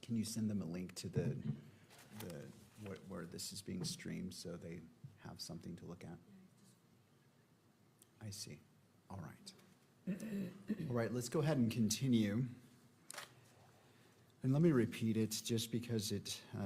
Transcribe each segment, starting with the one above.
Can you send them a link to where this is being streamed so they have something to look at? I see. All right. All right, let's go ahead and continue. And let me repeat it, just because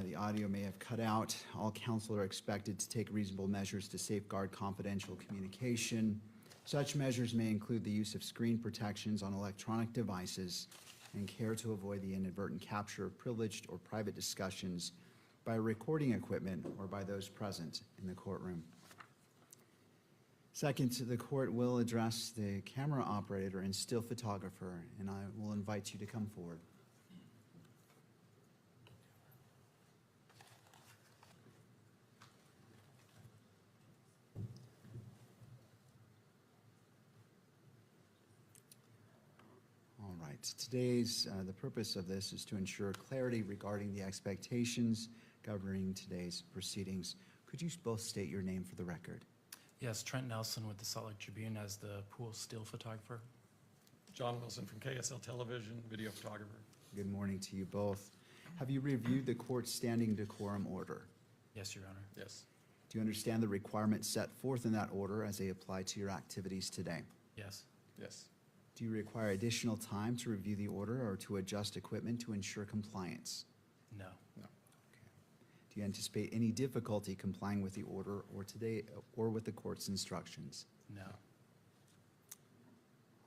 the audio may have cut out. All counsel are expected to take reasonable measures to safeguard confidential communication. Such measures may include the use of screen protections on electronic devices and care to avoid the inadvertent capture of privileged or private discussions by recording equipment or by those present in the courtroom. Second, the court will address the camera operator and still photographer, and I will invite you to come forward. All right, the purpose of this is to ensure clarity regarding the expectations governing today's proceedings. Could you both state your name for the record? Yes, Trent Nelson with the Salt Lake Tribune as the pool still photographer. John Wilson from KSL Television, video photographer. Good morning to you both. Have you reviewed the court's standing decorum order? Yes, Your Honor. Yes. Do you understand the requirements set forth in that order as they apply to your activities today? Yes. Yes. Do you require additional time to review the order or to adjust equipment to ensure compliance? No. No. Do you anticipate any difficulty complying with the order or with the court's instructions? No.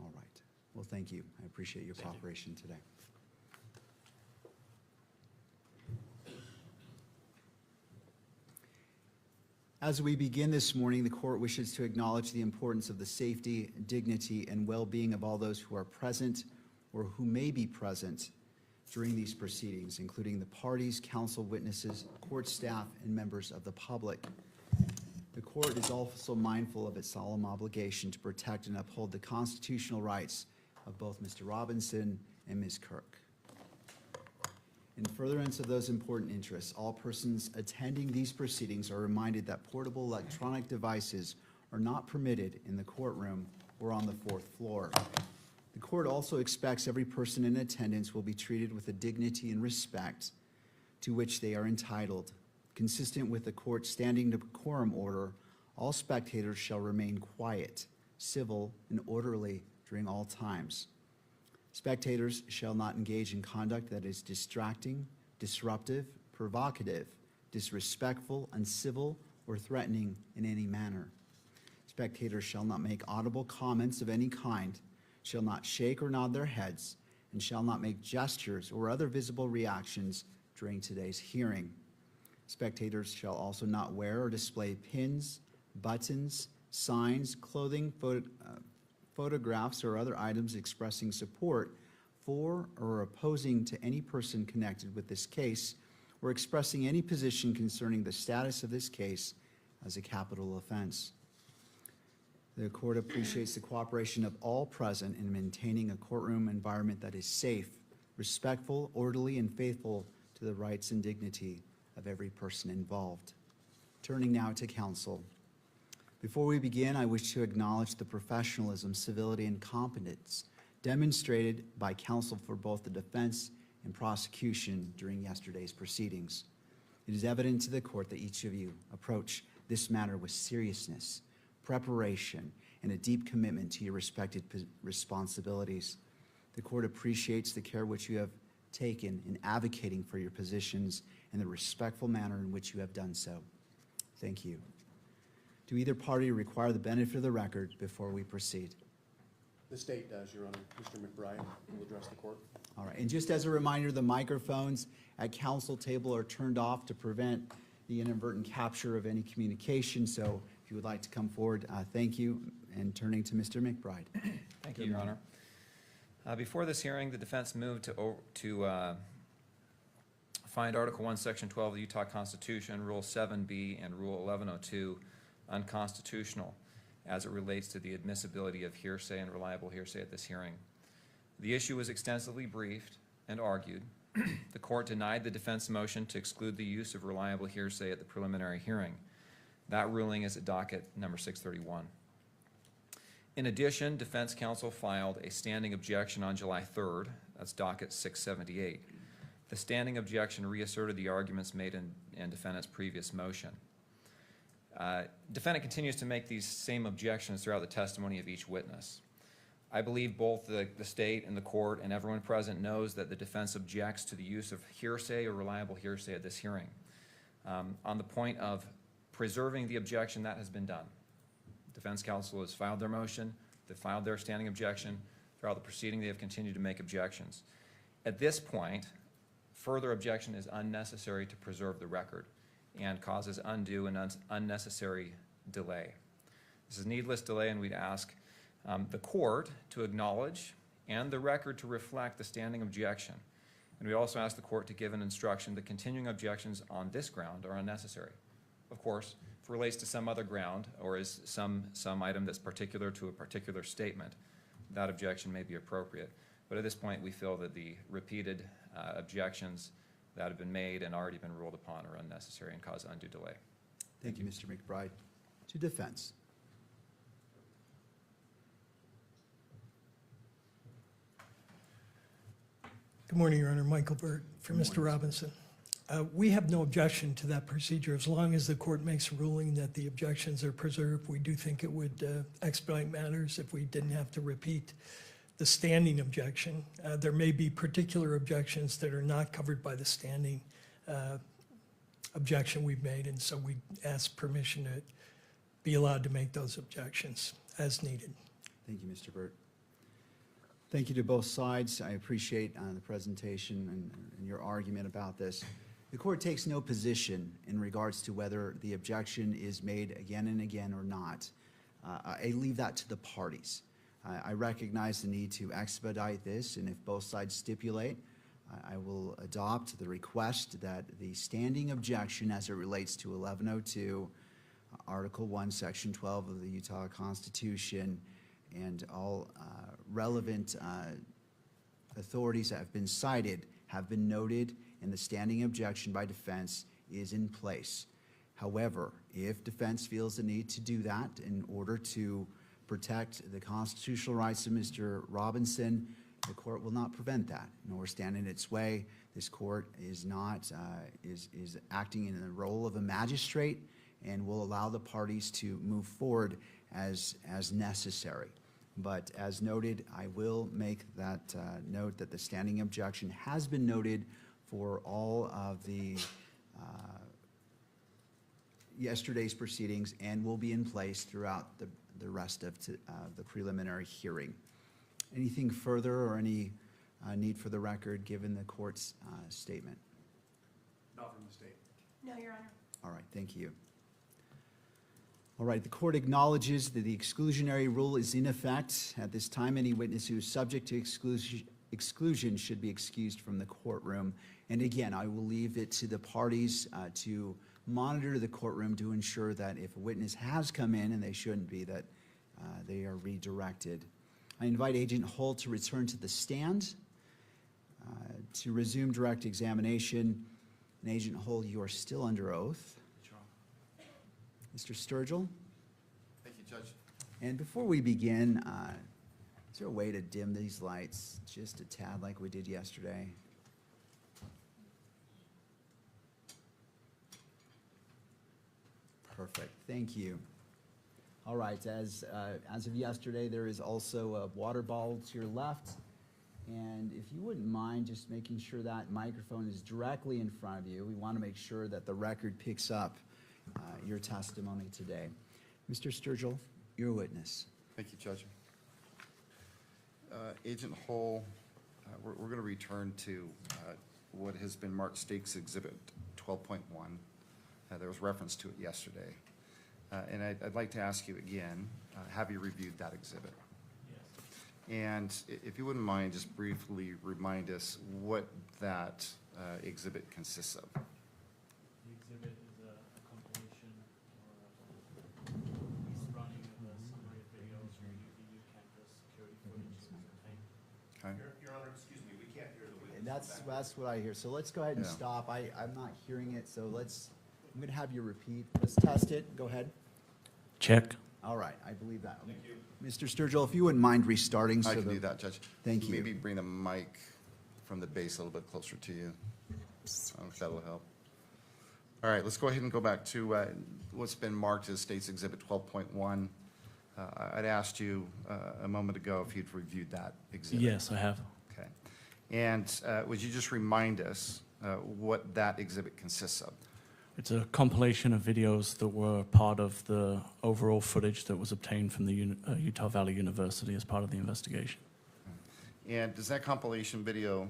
All right. Well, thank you. I appreciate your Thank you. cooperation today. As we begin this morning, the court wishes to acknowledge the importance of the safety, dignity, and well-being of all those who are present or who may be present during these proceedings, including the parties, counsel, witnesses, court staff, and members of the public. The court is also mindful of its solemn obligation to protect and uphold the constitutional rights of both Mr. Robinson and Ms. Kirk. In furtherance of those important interests, all persons attending these proceedings are reminded that portable electronic devices are not permitted in the courtroom or on the fourth floor. The court also expects every person in attendance will be treated with the dignity and respect to which they are entitled. Consistent with the court's standing decorum order, all spectators shall remain quiet, civil, and orderly during all times. Spectators shall not engage in conduct that is distracting, disruptive, provocative, disrespectful, uncivil, or threatening in any manner. Spectators shall not make audible comments of any kind, shall not shake or nod their heads, and shall not make gestures or other visible reactions during today's hearing. Spectators shall also not wear or display pins, buttons, signs, clothing, photographs, or other items expressing support for or opposing to any person connected with this case, or expressing any position concerning the status of this case as a capital offense. The court appreciates the cooperation of all present in maintaining a courtroom environment that is safe, respectful, orderly, and faithful to the rights and dignity of every person involved. Turning now to counsel. Before we begin, I wish to acknowledge the professionalism, civility, and competence demonstrated by counsel for both the defense and prosecution during yesterday's proceedings. It is evident to the court that each of you approach this matter with seriousness, preparation, and a deep commitment to your respected responsibilities. The court appreciates the care which you have taken in advocating for your positions and the respectful manner in which you have done so. Thank you. Do either party require the benefit of the record before we proceed? The state does, Your Honor. Mr. McBride will address the court. All right, and just as a reminder, the microphones at council table are turned off to prevent the inadvertent capture of any communication. So if you would like to come forward, thank you. And turning to Mr. McBride. Thank you, Your Honor. Before this hearing, the defense moved to find Article 1, Section 12 of the Utah Constitution, Rule 7B, and Rule 1102 unconstitutional as it relates to the admissibility of hearsay and reliable hearsay at this hearing. The issue was extensively briefed and argued. The court denied the defense motion to exclude the use of reliable hearsay at the preliminary hearing. That ruling is at docket number 631. In addition, defense counsel filed a standing objection on July 3rd. That's docket 678. The standing objection reasserted the arguments made in defendant's previous motion. Defendant continues to make these same objections throughout the testimony of each witness. I believe both the state and the court and everyone present knows that the defense objects to the use of hearsay or reliable hearsay at this hearing. On the point of preserving the objection, that has been done. Defense counsel has filed their motion, they filed their standing objection. Throughout the proceeding, they have continued to make objections. At this point, further objection is unnecessary to preserve the record and causes undue and unnecessary delay. This is needless delay, and we'd ask the court to acknowledge and the record to reflect the standing objection. And we also ask the court to give an instruction that continuing objections on this ground are unnecessary. Of course, if it relates to some other ground or is some item that's particular to a particular statement, that objection may be appropriate. But at this point, we feel that the repeated objections that have been made and already been ruled upon are unnecessary and cause undue delay. Thank you, Mr. McBride. To defense. Good morning, Your Honor. Michael Burt for Good Mr. morning. Robinson. We have no objection to that procedure. As long as the court makes a ruling that the objections are preserved, we do think it would expedite matters if we didn't have to repeat the standing objection. There may be particular objections that are not covered by the standing objection we've made, and so we ask permission to be allowed to make those objections as needed. Thank you, Mr. Burt. Thank you to both sides. I appreciate the presentation and your argument about this. The court takes no position in regards to whether the objection is made again and again or not. I leave that to the parties. I recognize the need to expedite this, and if both sides stipulate, I will adopt the request that the standing objection as it relates to 1102, Article 1, Section 12 of the Utah Constitution, and all relevant authorities that have been cited have been noted, and the standing objection by defense is in place. However, if defense feels the need to do that in order to protect the constitutional rights of Mr. Robinson, the court will not prevent that, nor stand in its way. This court is not is acting in the role of a magistrate and will allow the parties to move forward as necessary. But as noted, I will make that note that the standing objection has been noted for all of the yesterday's proceedings and will be in place throughout the rest of the preliminary hearing. Anything further or any need for the record given the court's statement? Not from the state. No, Your Honor. All right, thank you. All right, the court acknowledges that the exclusionary rule is in effect. At this time, any witness who is subject to exclusion should be excused from the courtroom. And again, I will leave it to the parties to monitor the courtroom to ensure that if a witness has come in and they shouldn't be, that they are redirected. I invite Agent Hull to return to the stand to resume direct examination. And Agent Hull, you are still under oath. Mr. Sturgill? Thank you, Judge. And before we begin, is there a way to dim these lights just a tad like we did yesterday? Perfect, thank you. All right, as of yesterday, there is also a water bottle to your left. And if you wouldn't mind just making sure that microphone is directly in front of you, we want to make sure that the record picks up your testimony today. Mr. Sturgill, you're a witness. Thank you, Judge. Agent Hull, we're going to return to what has been marked State's Exhibit 12.1. There was reference to it yesterday. And I'd like to ask you again, have you reviewed that exhibit? Yes. And if you wouldn't mind, just briefly remind us what that exhibit consists of. The exhibit is a compilation or a running of a summary of videos from UVU campus security footage contained. Okay? Your Honor, excuse me, we can't hear the witness. And that's what I hear. So let's go ahead and Yeah. stop. I'm not hearing it, so I'm going to have you repeat. Let's test it. Go ahead. Check. All right, I believe that. Thank you. Mr. Sturgill, if you wouldn't mind restarting. I can do that, Judge. Thank you. Maybe bring the mic from the base a little bit closer to you. I don't know if that will help. All right, let's go ahead and go back to what's been marked as State's Exhibit 12.1. I'd asked you a moment ago if you'd reviewed that exhibit. Yes, I have. Okay. And would you just remind us what that exhibit consists of? It's a compilation of videos that were part of the overall footage that was obtained from the Utah Valley University as part of the investigation. And does that compilation video,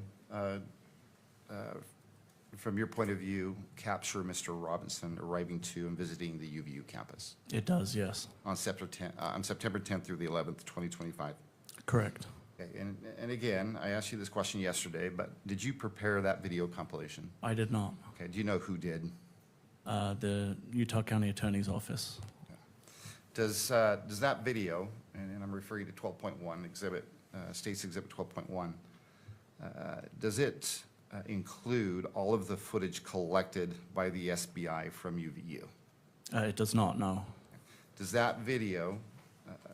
from your point of view, capture Mr. Robinson arriving to and visiting the UVU campus It does, yes. on September 10th through the 11th, 2025? Correct. Okay. And again, I asked you this question yesterday, but did you prepare that video compilation? I did not. Okay. Do you know who did? The Utah County Attorney's Office. Does that video, and I'm referring to 12.1 exhibit, State's Exhibit 12.1, does it include all of the footage collected by the SBI from UVU? It does not, no. Does that video,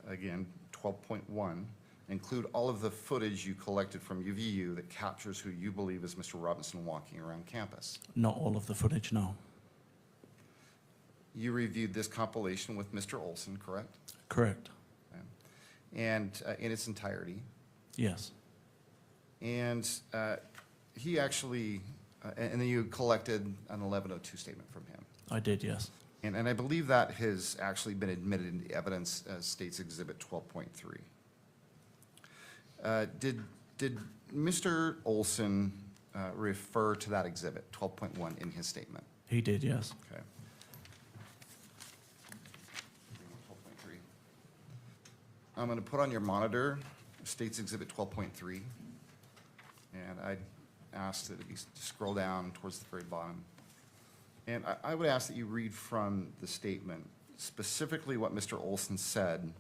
again, 12.1, include all of the footage you collected from UVU that captures who you believe is Mr. Robinson walking around campus? Not all of the footage, no. You reviewed this compilation with Mr. Olson, correct? Correct. Okay. And in its entirety. Yes. And he actually, and then you collected an 1102 statement from him. I did, yes. And I believe that has actually been admitted into evidence as State's Exhibit 12.3. Did Mr. Olson refer to that exhibit, 12.1, in his statement? He did, yes. Okay. 12.3. I'm going to put on your monitor State's Exhibit 12.3, and I ask that it be scroll down towards the very bottom. And I would ask that you read from the statement specifically what Mr. Olson said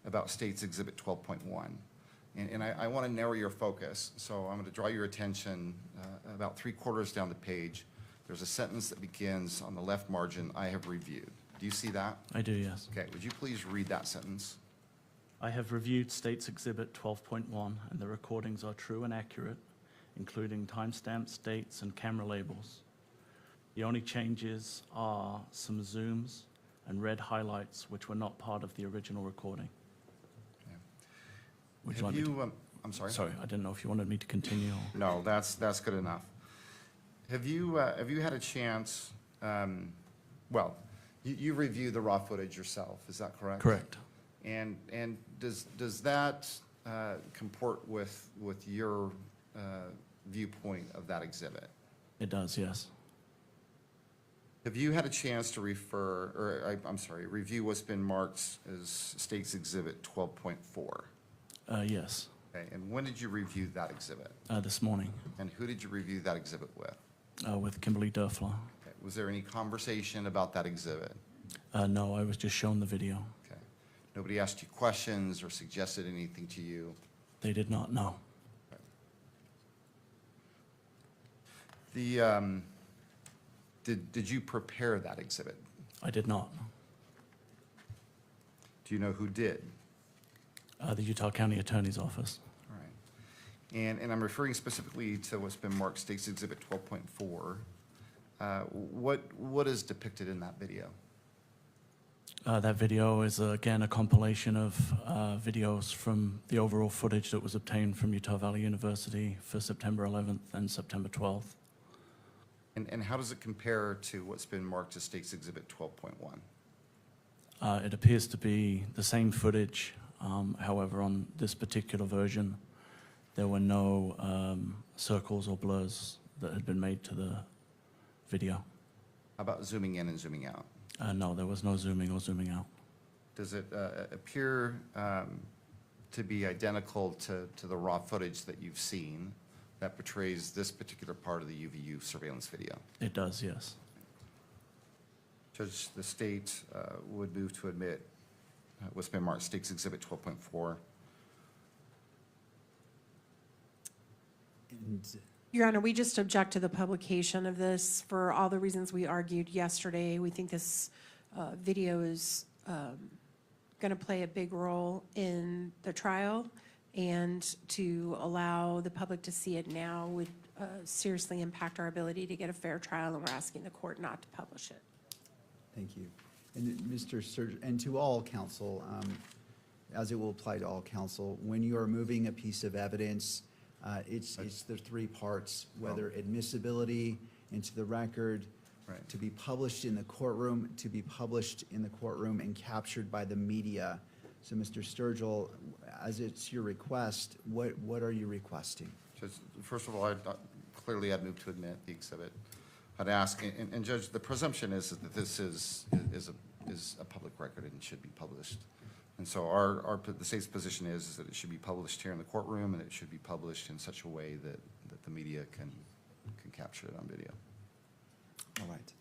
about State's Exhibit 12.1. And I want to narrow your focus, so I'm going to draw your attention about 3/4 down the page. There's a sentence that begins on the left margin, "I have reviewed." Do you see that? I do, yes. Okay, would you please read that sentence? I have reviewed State's Exhibit 12.1, and the recordings are true and accurate, including timestamps, dates, and camera labels. The only changes are some zooms and red highlights, which were not part of the original recording. Okay. Would Have you like me to- you, I'm sorry? Sorry, I didn't know if you wanted me to continue. Or... No, that's good enough. Have you had a chance, well, you reviewed the raw footage yourself, is that correct? Correct. And does that comport with your viewpoint of that exhibit? It does, yes. Have you had a chance to review what's been marked as State's Exhibit 12.4? Yes, Okay, and when did you review that exhibit? this morning And who did you review that exhibit with? with Kimberly Durfler. Okay, was there any conversation about that exhibit? No, I was just shown the video. Okay. Nobody asked you questions or suggested anything to you? They did not know. Did you prepare that exhibit? I did not. Do you know who did? The Utah County Attorney's Office. All right. And I'm referring specifically to what's been marked State's Exhibit 12.4. What is depicted in that video? That video is, again, a compilation of videos from the overall footage that was obtained from Utah Valley University for September 11th and September 12th. And how does it compare to what's been marked as State's Exhibit 12.1? It appears to be the same footage. However, on this particular version, there were no circles or blurs that had been made to the video. How about zooming in and zooming out? No, there was no zooming or zooming out. Does it appear to be identical to the raw footage that you've seen that portrays this particular part of the UVU surveillance video? It does, yes. Judge, the state would move to admit what's been marked State's Exhibit 12.4. And Your Honor, we just object to the publication of this for all the reasons we argued yesterday. We think this video is going to play a big role in the trial, And to allow the public to see it now would seriously impact our ability to get a fair trial, and we're asking the court not to publish it. Thank you. And Mr. Sturgill, and to all counsel, as it will apply to all counsel, when you are moving a piece of evidence, it's the three parts, whether admissibility into the record, Right. to be published in the courtroom, to be published in the courtroom and captured by the media. So, Mr. Sturgill, as it's your request, what are you requesting? Judge, first of all, clearly I'd move to admit the exhibit. I'd ask, and Judge, the presumption is that this is a public record and should be published. And so the state's position is that it should be published here in the courtroom, and it should be published in such a way that the media can capture it on video. All right.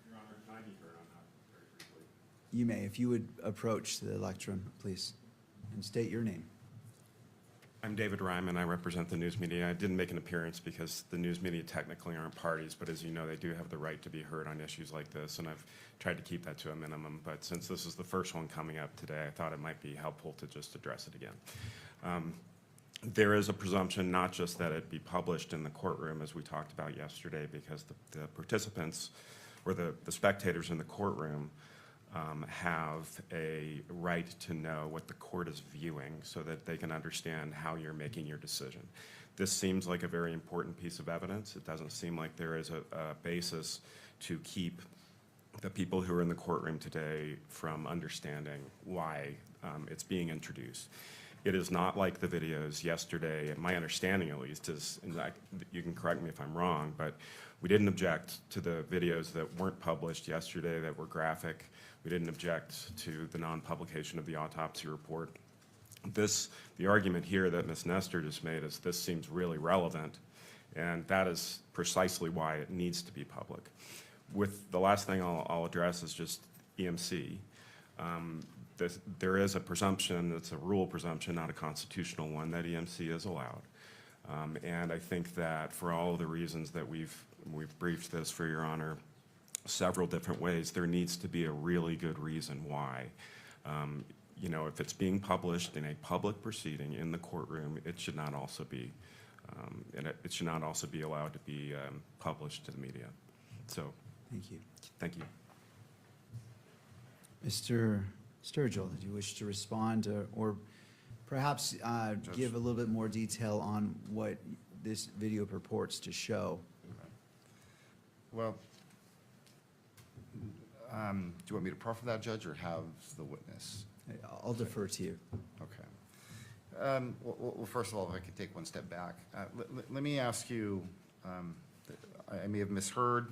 Your Honor, can I be heard on that very briefly? You may, if you would approach the lectern, please, and state your name. I'm David Ryman. I represent the news media. I didn't make an appearance because the news media technically aren't parties, but as you know, they do have the right to be heard on issues like this, and I've tried to keep that to a minimum. But since this is the first one coming up today, I thought it might be helpful to just address it again. There is a presumption not just that it be published in the courtroom, as we talked about yesterday, because the participants or the spectators in the courtroom have a right to know what the court is viewing so that they can understand how you're making your decision. This seems like a very important piece of evidence. It doesn't seem like there is a basis to keep the people who are in the courtroom today from understanding why it's being introduced. It is not like the videos yesterday, my understanding at least is, and you can correct me if I'm wrong, but we didn't object to the videos that weren't published yesterday that were graphic. We didn't object to the non-publication of the autopsy report. The argument here that Ms. Nestor just made is this seems really relevant, and that is precisely why it needs to be public. With the last thing I'll address is just EMC. There is a presumption, it's a rule presumption, not a constitutional one, that EMC is allowed. And I think that for all of the reasons that we've briefed this for Your Honor several different ways, there needs to be a really good reason why. You know, if it's being published in a public proceeding in the courtroom, it should not also be, it should not also be allowed to be published to the media. So, Thank you. thank you. Mr. Sturgill, did you wish to respond or perhaps give a little bit more detail on what this video purports to show? Well, do you want me to proffer that, Judge, or have the witness? I'll defer to you. Okay. Well, first of all, if I could take one step back. Let me ask you, I may have misheard,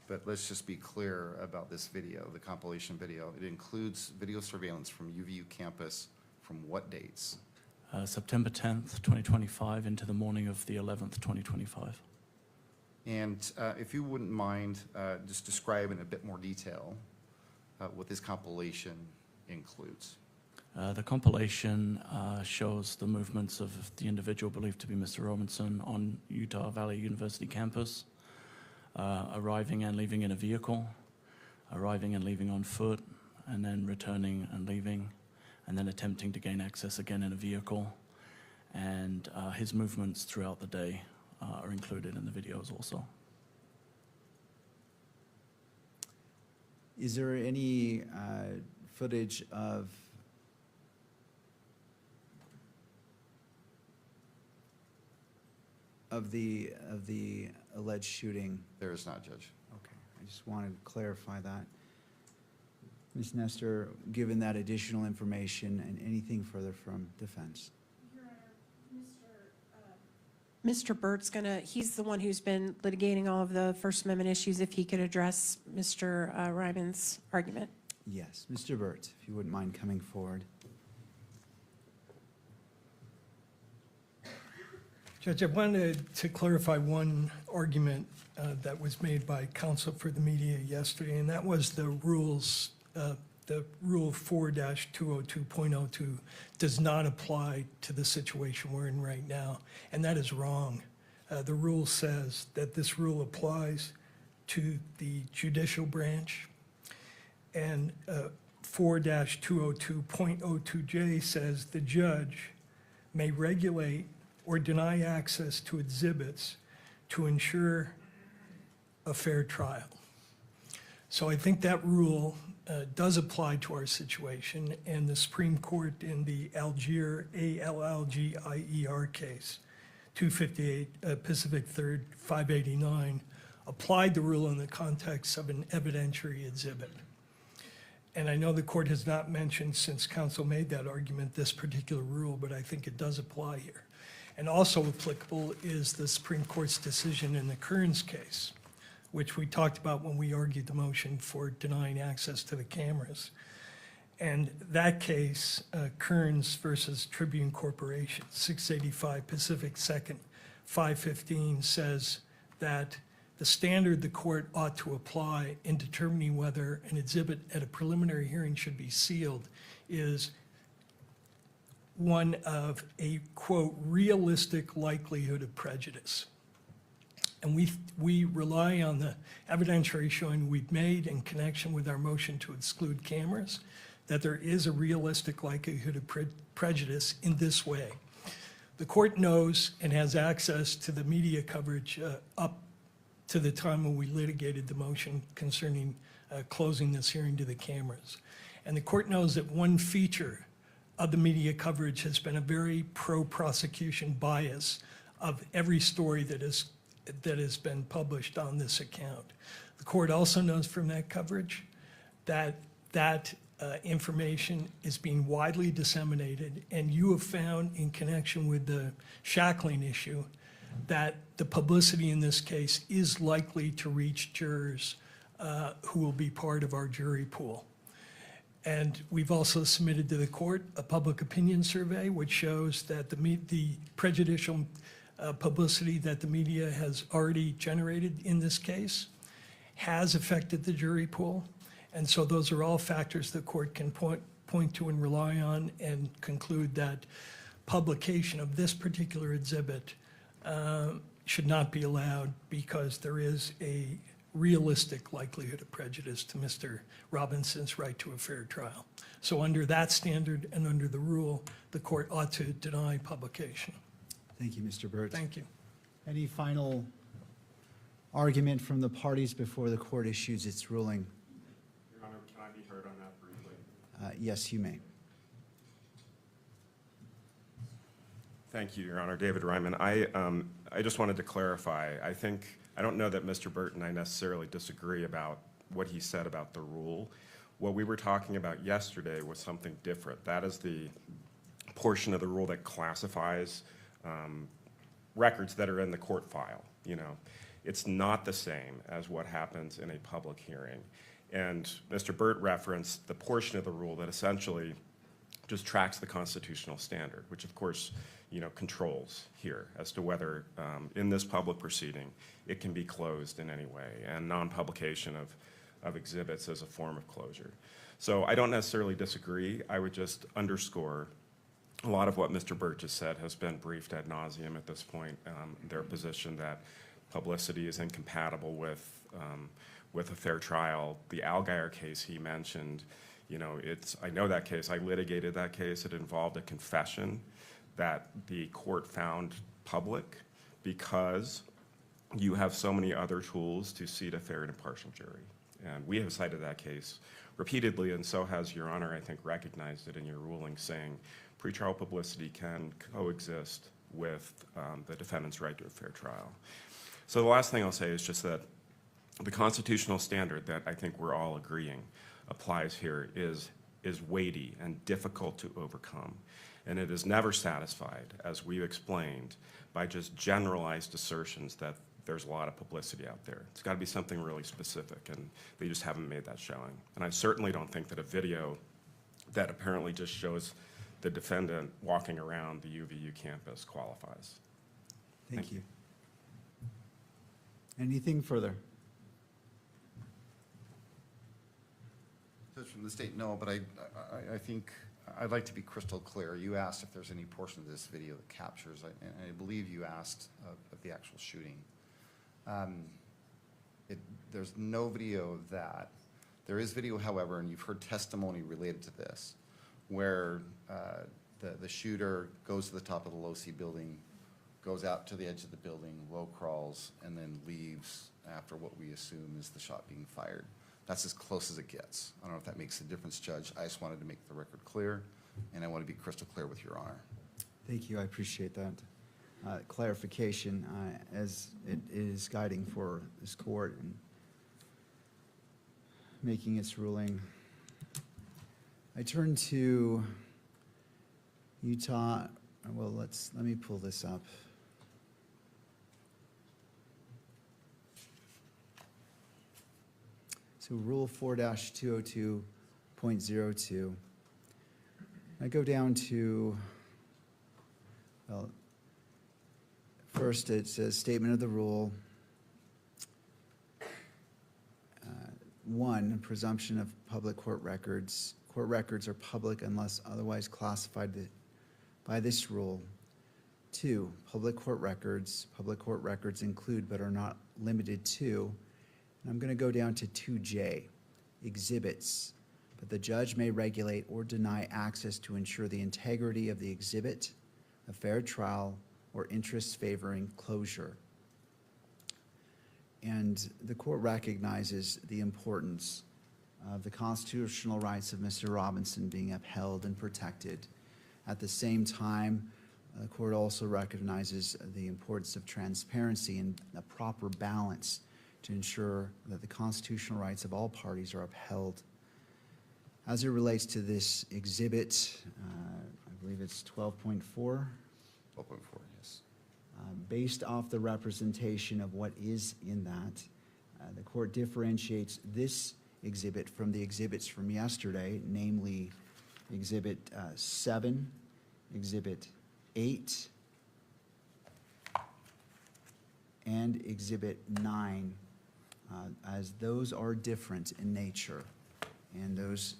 but let's just be clear about this video, the compilation video. It includes video surveillance from UVU campus from what dates? September 10th, 2025 into the morning of the 11th, 2025. And if you wouldn't mind just describe in a bit more detail what this compilation includes. The compilation shows the movements of the individual believed to be Mr. Robinson on Utah Valley University campus, arriving and leaving in a vehicle, arriving and leaving on foot, and then returning and leaving, and then attempting to gain access again in a vehicle. And his movements throughout the day are included in the videos also. Is there any footage of the alleged shooting? There is not, Judge. Okay, I just wanted to clarify that. Ms. Nestor, given that additional information and anything further from defense? Your Honor, Mr. Burt's he's the one who's been litigating all of the First Amendment issues, if he could address Mr. Ryman's argument. Yes, Mr. Burt, if you wouldn't mind coming forward. Judge, I wanted to clarify one argument that was made by counsel for the media yesterday, and that was the rules, the Rule 4-202.02 does not apply to the situation we're in right now, and that is wrong. The rule says that this rule applies to the judicial branch, and 4-202.02J says the judge may regulate or deny access to exhibits to ensure a fair trial. So I think that rule does apply to our situation, and the Supreme Court in the Algier, ALLGIER case, 258 Pacific 3rd, 589, applied the rule in the context of an evidentiary exhibit. And I know the court has not mentioned, since counsel made that argument, this particular rule, but I think it does apply here. And also applicable is the Supreme Court's decision in the Kearns case, which we talked about when we argued the motion for denying access to the cameras. And that case, Kearns versus Tribune Corporation, 685 Pacific 2nd, 515, says that the standard the court ought to apply in determining whether an exhibit at a preliminary hearing should be sealed is one of a, quote, realistic likelihood of prejudice. And we rely on the evidentiary showing we've made in connection with our motion to exclude cameras, that there is a realistic likelihood of prejudice in this way. The court knows and has access to the media coverage up to the time when we litigated the motion concerning closing this hearing to the cameras. And the court knows that one feature of the media coverage has been a very pro-prosecution bias of every story that has been published on this account. The court also knows from that coverage that information is being widely disseminated, and you have found in connection with the shackling issue that the publicity in this case is likely to reach jurors who will be part of our jury pool. And we've also submitted to the court a public opinion survey which shows that the prejudicial publicity that the media has already generated in this case has affected the jury pool. And so those are all factors the court can point to and rely on and conclude that publication of this particular exhibit should not be allowed because there is a realistic likelihood of prejudice to Mr. Robinson's right to a fair trial. So under that standard and under the rule, the court ought to deny publication. Thank you, Mr. Burt. Thank you. Any final argument from the parties before the court issues its ruling? Your Honor, can I be heard on that briefly? Yes, you may. Thank you, Your Honor. David Ryman. I just wanted to clarify. I don't know that Mr. Burt and I necessarily disagree about what he said about the rule. What we were talking about yesterday was something different. That is the portion of the rule that classifies records that are in the court file. You know, it's not the same as what happens in a public hearing. And Mr. Burt referenced the portion of the rule that essentially just tracks the constitutional standard, which of course, you know, controls here as to whether in this public proceeding it can be closed in any way, and non-publication of exhibits as a form of closure. So I don't necessarily disagree. I would just underscore a lot of what Mr. Burt just said has been briefed ad nauseum at this point. Their position that publicity is incompatible with a fair trial. The Algier case he mentioned, you know, I know that case. I litigated that case. It involved a confession that the court found public because you have so many other tools to seat a fair and impartial jury. And we have cited that case repeatedly, and so has Your Honor, I think, recognized it in your ruling, saying pretrial publicity can coexist with the defendant's right to a fair trial. So the last thing I'll say is just that the constitutional standard that I think we're all agreeing applies here is weighty and difficult to overcome. And it is never satisfied, as we've explained, by just generalized assertions that there's a lot of publicity out there. It's got to be something really specific, and they just haven't made that showing. And I certainly don't think that a video that apparently just shows the defendant walking around the UVU campus qualifies. Thank you. Anything further? Judge, from the state, no, but I think I'd like to be crystal clear. You asked if there's any portion of this video that captures, and I believe you asked of the actual shooting. There's no video of that. There is video, however, and you've heard testimony related to this, where the shooter goes to the top of the low-C building, goes out to the edge of the building, low crawls, and then leaves after what we assume is the shot being fired. That's as close as it gets. I don't know if that makes a difference, Judge. I just wanted to make the record clear, and I want to be crystal clear with Your Honor. Thank you, I appreciate that clarification as it is guiding for this court and making its ruling. I turn to Utah, well, let me pull this up. So Rule 4-202.02. I go down to, well, first it says statement of the rule. 1, presumption of public court records. Court records are public unless otherwise classified by this rule. 2, public court records include but are not limited to, and I'm going to go down to 2J, exhibits, but the judge may regulate or deny access to ensure the integrity of the exhibit, a fair trial, or interests favoring closure. And the court recognizes the importance of the constitutional rights of Mr. Robinson being upheld and protected. At the same time, the court also recognizes the importance of transparency and a proper balance to ensure that the constitutional rights of all parties are upheld. As it relates to this exhibit, I believe it's 12.4. 12.4, yes. Based off the representation of what is in that, the court differentiates this exhibit from the exhibits from yesterday, namely Exhibit 7, Exhibit 8, and Exhibit 9, as those are different in nature, and those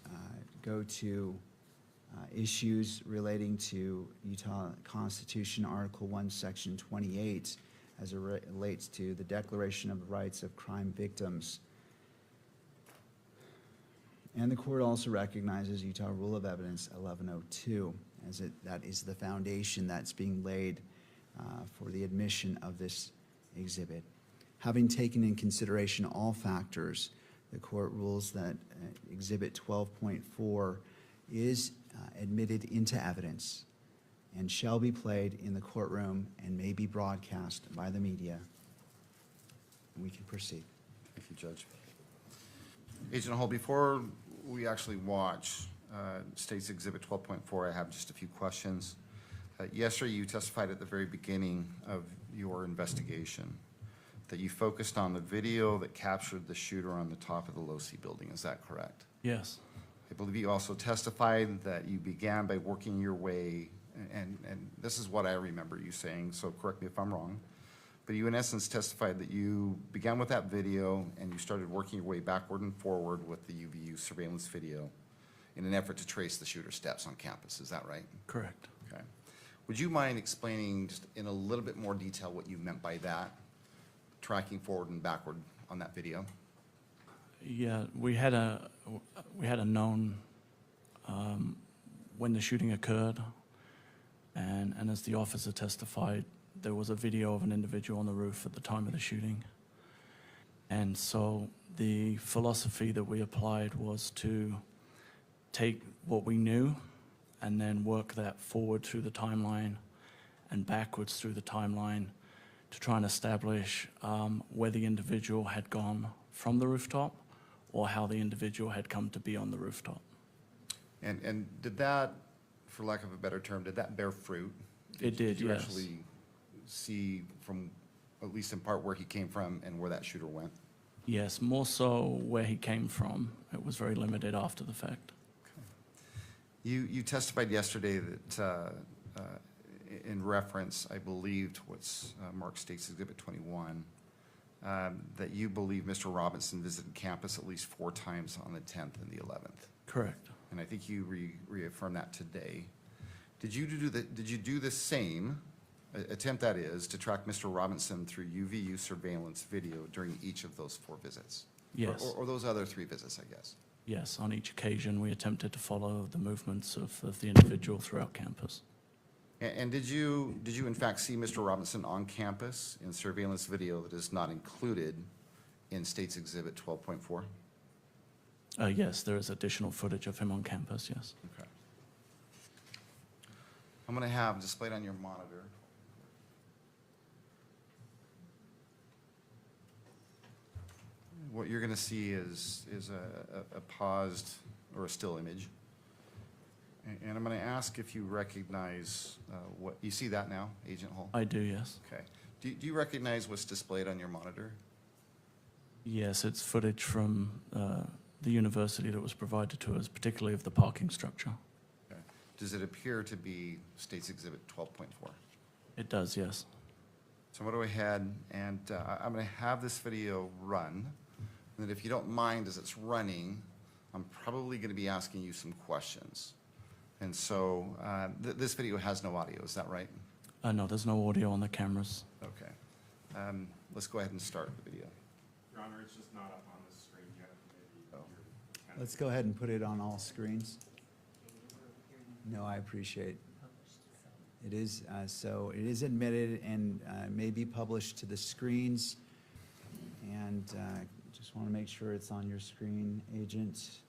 go to issues relating to Utah Constitution, Article 1, Section 28, as it relates to the Declaration of the Rights of Crime Victims. And the court also recognizes Utah Rule of Evidence 1102, as that is the foundation that's being laid for the admission of this exhibit. Having taken in consideration all factors, the court rules that Exhibit 12.4 is admitted into evidence and shall be played in the courtroom and may be broadcast by the media. We can proceed. Thank you, Judge. Agent Hall, before we actually watch State's Exhibit 12.4, I have just a few questions. Yesterday, you testified at the very beginning of your investigation that you focused on the video that captured the shooter on the top of the low-C building. Is that correct? Yes. I believe you also testified that you began by working your way, and this is what I remember you saying, so correct me if I'm wrong, but you in essence testified that you began with that video and you started working your way backward and forward with the UVU surveillance video in an effort to trace the shooter's steps on campus. Is that right? Correct. Okay. Would you mind explaining just in a little bit more detail what you meant by that, tracking forward and backward on that video? Yeah, we had a known when the shooting occurred, and as the officer testified, there was a video of an individual on the roof at the time of the shooting. And so the philosophy that we applied was to take what we knew and then work that forward through the timeline and backwards through the timeline to try and establish where the individual had gone from the rooftop or how the individual had come to be on the rooftop. And did that, for lack of a better term, did that bear fruit? It did, Did you yes. actually see from, at least in part, where he came from and where that shooter went? Yes, more so where he came from. It was very limited after the fact. You testified yesterday that in reference, I believe, to what's Mark State's Exhibit 21, that you believe Mr. Robinson visited campus at least 4 times on the 10th and the 11th. Correct. And I think you reaffirmed that today. Did you do the same attempt, that is, to track Mr. Robinson through UVU surveillance video during each of those 4 visits? Yes. Or those other 3 visits, I guess? Yes, on each occasion, we attempted to follow the movements of the individual throughout campus. And did you in fact see Mr. Robinson on campus in surveillance video that is not included in State's Exhibit 12.4? Yes, there is additional footage of him on campus, yes. Okay. I'm going to have displayed on your monitor. What you're going to see is a paused or a still image. And I'm going to ask if you recognize what, you see that now, Agent Hull? I do, yes. Okay. Do you recognize what's displayed on your monitor? Yes, it's footage from the university that was provided to us, particularly of the parking structure. Okay. Does it appear to be State's Exhibit 12.4? It does, yes. So I'm going to go ahead and I'm going to have this video run. And then if you don't mind, as it's running, I'm probably going to be asking you some questions. And so this video has no audio, is that right? No, there's no audio on the cameras. Okay. Let's go ahead and start the video. Your Honor, it's just not up on the screen yet. Maybe you're- Let's go ahead and put it on all screens. No, I appreciate. It is, so it is admitted and may be published to the screens. And just want to make sure it's on your screen, Agent.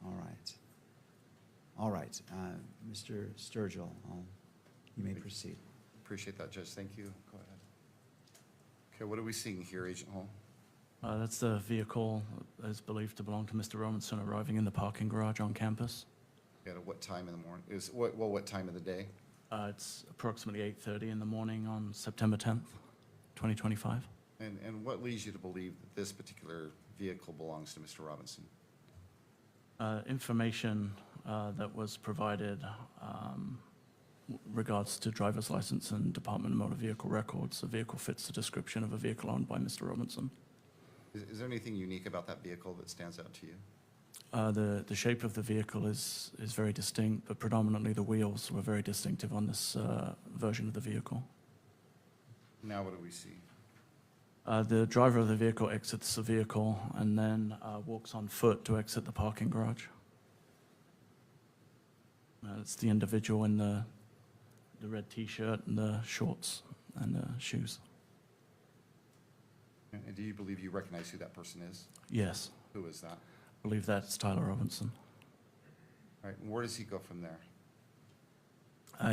All right. All right, Mr. Sturgill, you may proceed. Appreciate that, Judge. Thank you. Go ahead. Okay, what are we seeing here, Agent Hall? That's the vehicle that is believed to belong to Mr. Robinson arriving in the parking garage on campus. At what time in the morning? What time of the day? It's approximately 8:30 in the morning on September 10th, 2025. And what leads you to believe that this particular vehicle belongs to Mr. Robinson? Information that was provided regards to driver's license and Department of Motor Vehicle records. The vehicle fits the description of a vehicle owned by Mr. Robinson. Is there anything unique about that vehicle that stands out to you? The shape of the vehicle is very distinct, but predominantly the wheels were very distinctive on this version of the vehicle. Now what do we see? The driver of the vehicle exits the vehicle and then walks on foot to exit the parking garage. It's the individual in the red T-shirt and the shorts and the shoes. And do you believe you recognize who that person is? Yes, Who is that? I believe that's Tyler Robinson. All right, and where does he go from there?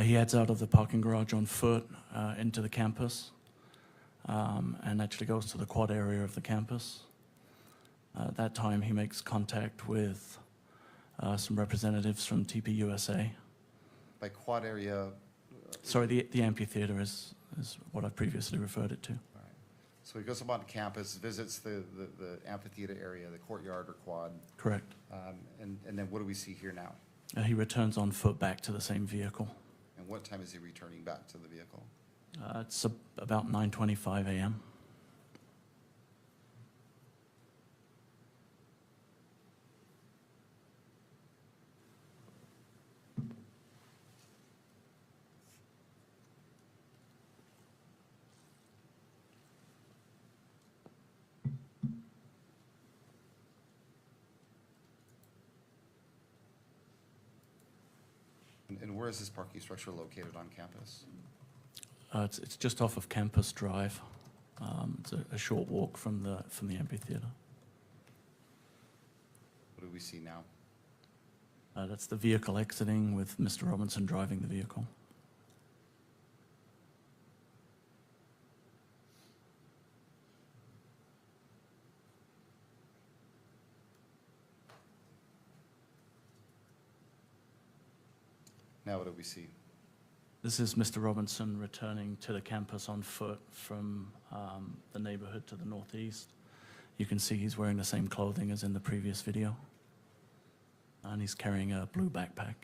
He heads out of the parking garage on foot into the campus and actually goes to the quad area of the campus. At that time, he makes contact with some representatives from TPUSA. By quad area? Sorry, the amphitheater is what I previously referred it to. All right. So he goes up on campus, visits the amphitheater area, the courtyard or quad. Correct. And then what do we see here now? He returns on foot back to the same vehicle. And what time is he returning back to the vehicle? It's about 9:25 a.m. And where is this parking structure located on campus? It's just off of Campus Drive. It's a short walk from the amphitheater. What do we see now? That's the vehicle exiting with Mr. Robinson driving the vehicle. Now what do we see? This is Mr. Robinson returning to the campus on foot from the neighborhood to the northeast. You can see he's wearing the same clothing as in the previous video. And he's carrying a blue backpack.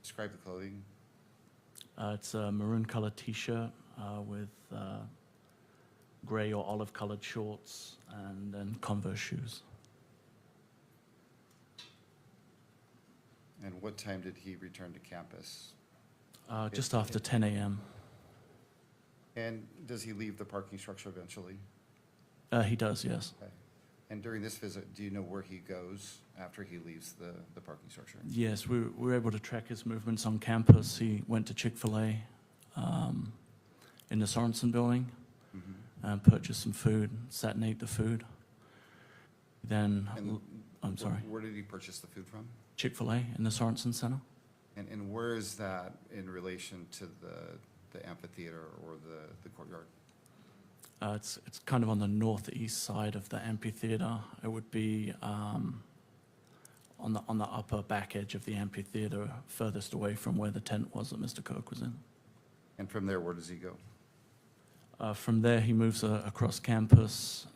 Describe the clothing. It's a maroon colored t-shirt with gray or olive colored shorts and then Converse shoes. And what time did he return to campus? Just after 10 a.m. And does he leave the parking structure eventually? He does, yes. Okay. And during this visit, do you know where he goes after he leaves the parking structure? Yes, we were able to track his movements on campus. He went to Chick-fil-A in the Sorensen building, purchased some food, sat and ate the food. Then, And I'm sorry, Where did he purchase the food from? Chick-fil-A in the Sorensen Center. And where is that in relation to the amphitheater or the courtyard? It's kind of on the northeast side of the amphitheater. It would be on the upper back edge of the amphitheater, furthest away from where the tent was that Mr. Kirk was in. And from there, where does he go? From there, he moves across campus,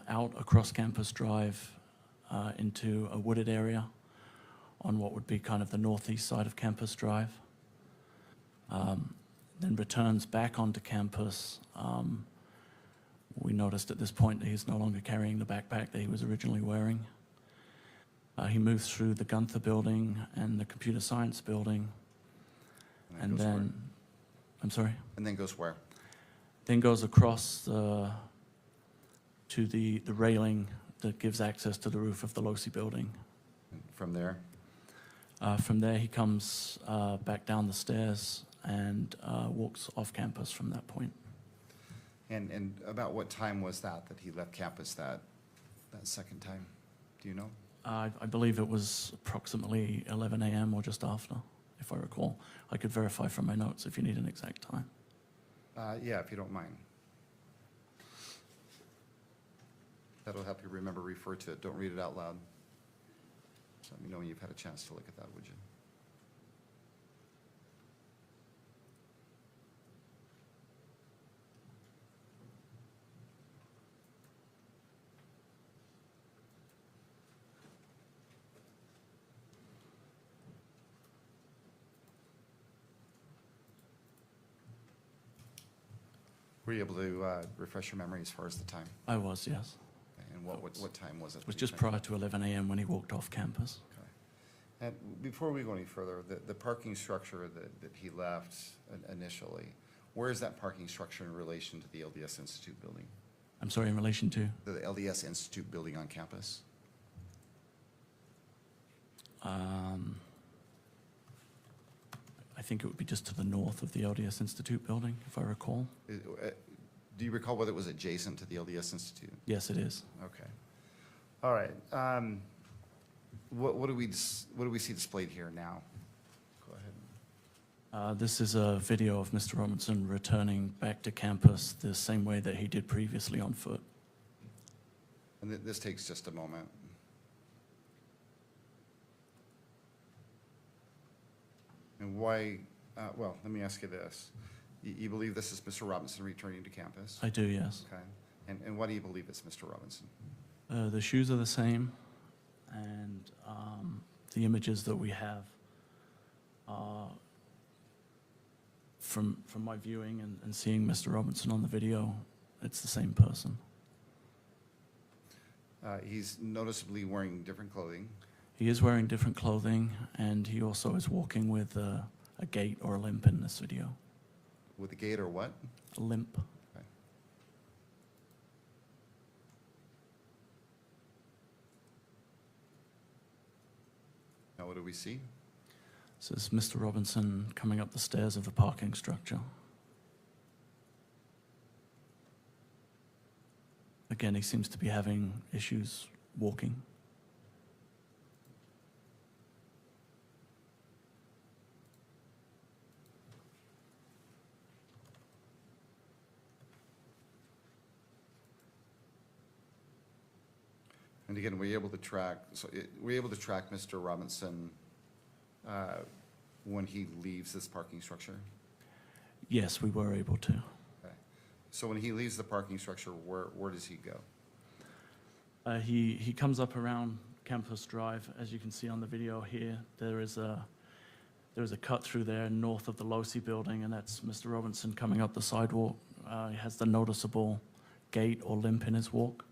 out across Campus Drive into a wooded area on what would be kind of the northeast side of Campus Drive. Then returns back onto campus. We noticed at this point that he's no longer carrying the backpack that he was originally wearing. He moves through the Gunther building and the computer science building. And goes where? then, I'm sorry? And then goes where? Then goes across to the railing that gives access to the roof of the Losi building. And from there? From there, he comes back down the stairs and walks off campus from that point. And about what time was that he left campus that second time? Do you know? I believe it was approximately 11 a.m. or just after, if I recall. I could verify from my notes if you need an exact time. Yeah, if you don't mind. That'll help you remember, refer to it. Don't read it out loud. Just let me know when you've had a chance to look at that, would you? Were you able to refresh your memory as far as the time? I was, yes. And what time was it? It was just prior to 11 a.m. when he walked off campus. Okay. And before we go any further, the parking structure that he left initially, where is that parking structure in relation to the LDS Institute building? I'm sorry, in relation to? The LDS Institute building on campus? I think it would be just to the north of the LDS Institute building, if I recall. Do you recall whether it was adjacent to the LDS Institute? Yes, it is. Okay. All right. What do we see displayed here now? Go ahead. This is a video of Mr. Robinson returning back to campus the same way that he did previously on foot. And this takes just a moment. And why, well, let me ask you this. You believe this is Mr. Robinson returning to campus? I do, yes. Okay. And why do you believe it's Mr. Robinson? The shoes are the same, and the images that we have are from my viewing and seeing Mr. Robinson on the video, it's the same person. He's noticeably wearing different clothing. He is wearing different clothing, and he also is walking with a gait or a limp in this video. With a gait or what? A limp. Okay. Now what do we see? This is Mr. Robinson coming up the stairs of the parking structure. Again, he seems to be having issues walking. And again, were you able to track Mr. Robinson when he leaves this parking structure? Yes, we were able to. Okay. So when he leaves the parking structure, where does he go? He comes up around Campus Drive. As you can see on the video here, there is a cut through there north of the Losi building, and that's Mr. Robinson coming up the sidewalk. He has the noticeable gait or limp in his walk.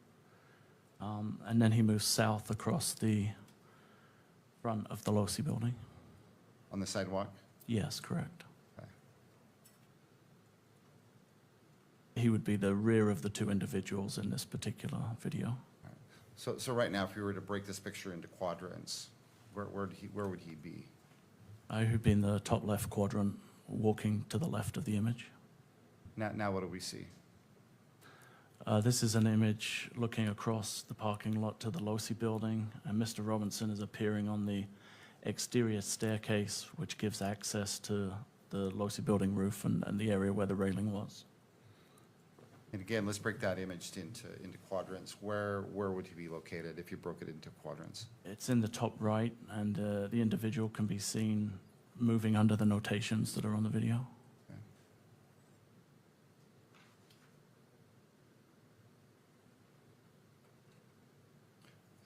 And then he moves south across the front of the Losi building. On the sidewalk? Yes, correct. Okay. He would be the rear of the two individuals in this particular video. So right now, if we were to break this picture into quadrants, where would he be? I would be in the top left quadrant, walking to the left of the image. Now what do we see? This is an image looking across the parking lot to the Losi building, and Mr. Robinson is appearing on the exterior staircase, which gives access to the Losi building roof and the area where the railing was. And again, let's break that image into quadrants. Where would he be located if you broke it into quadrants? It's in the top right, and the individual can be seen moving under the notations that are on the video.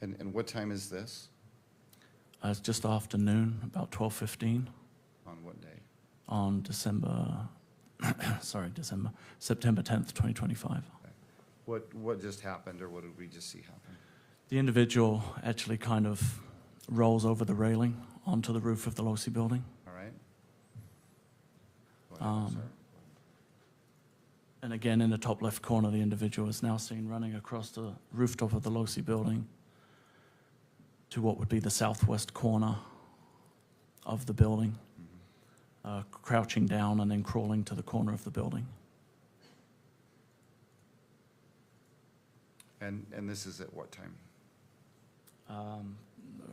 And what time is this? It's just afternoon, about 12:15 On what day? on September 10th, 2025. What just happened, or what did we just see happen? The individual actually kind of rolls over the railing onto the roof of the Losi building. All right? Go ahead, sir. And again, in the top left corner, the individual is now seen running across the rooftop of the Losi building to what would be the southwest corner of the building, crouching down and then crawling to the corner of the building. And this is at what time?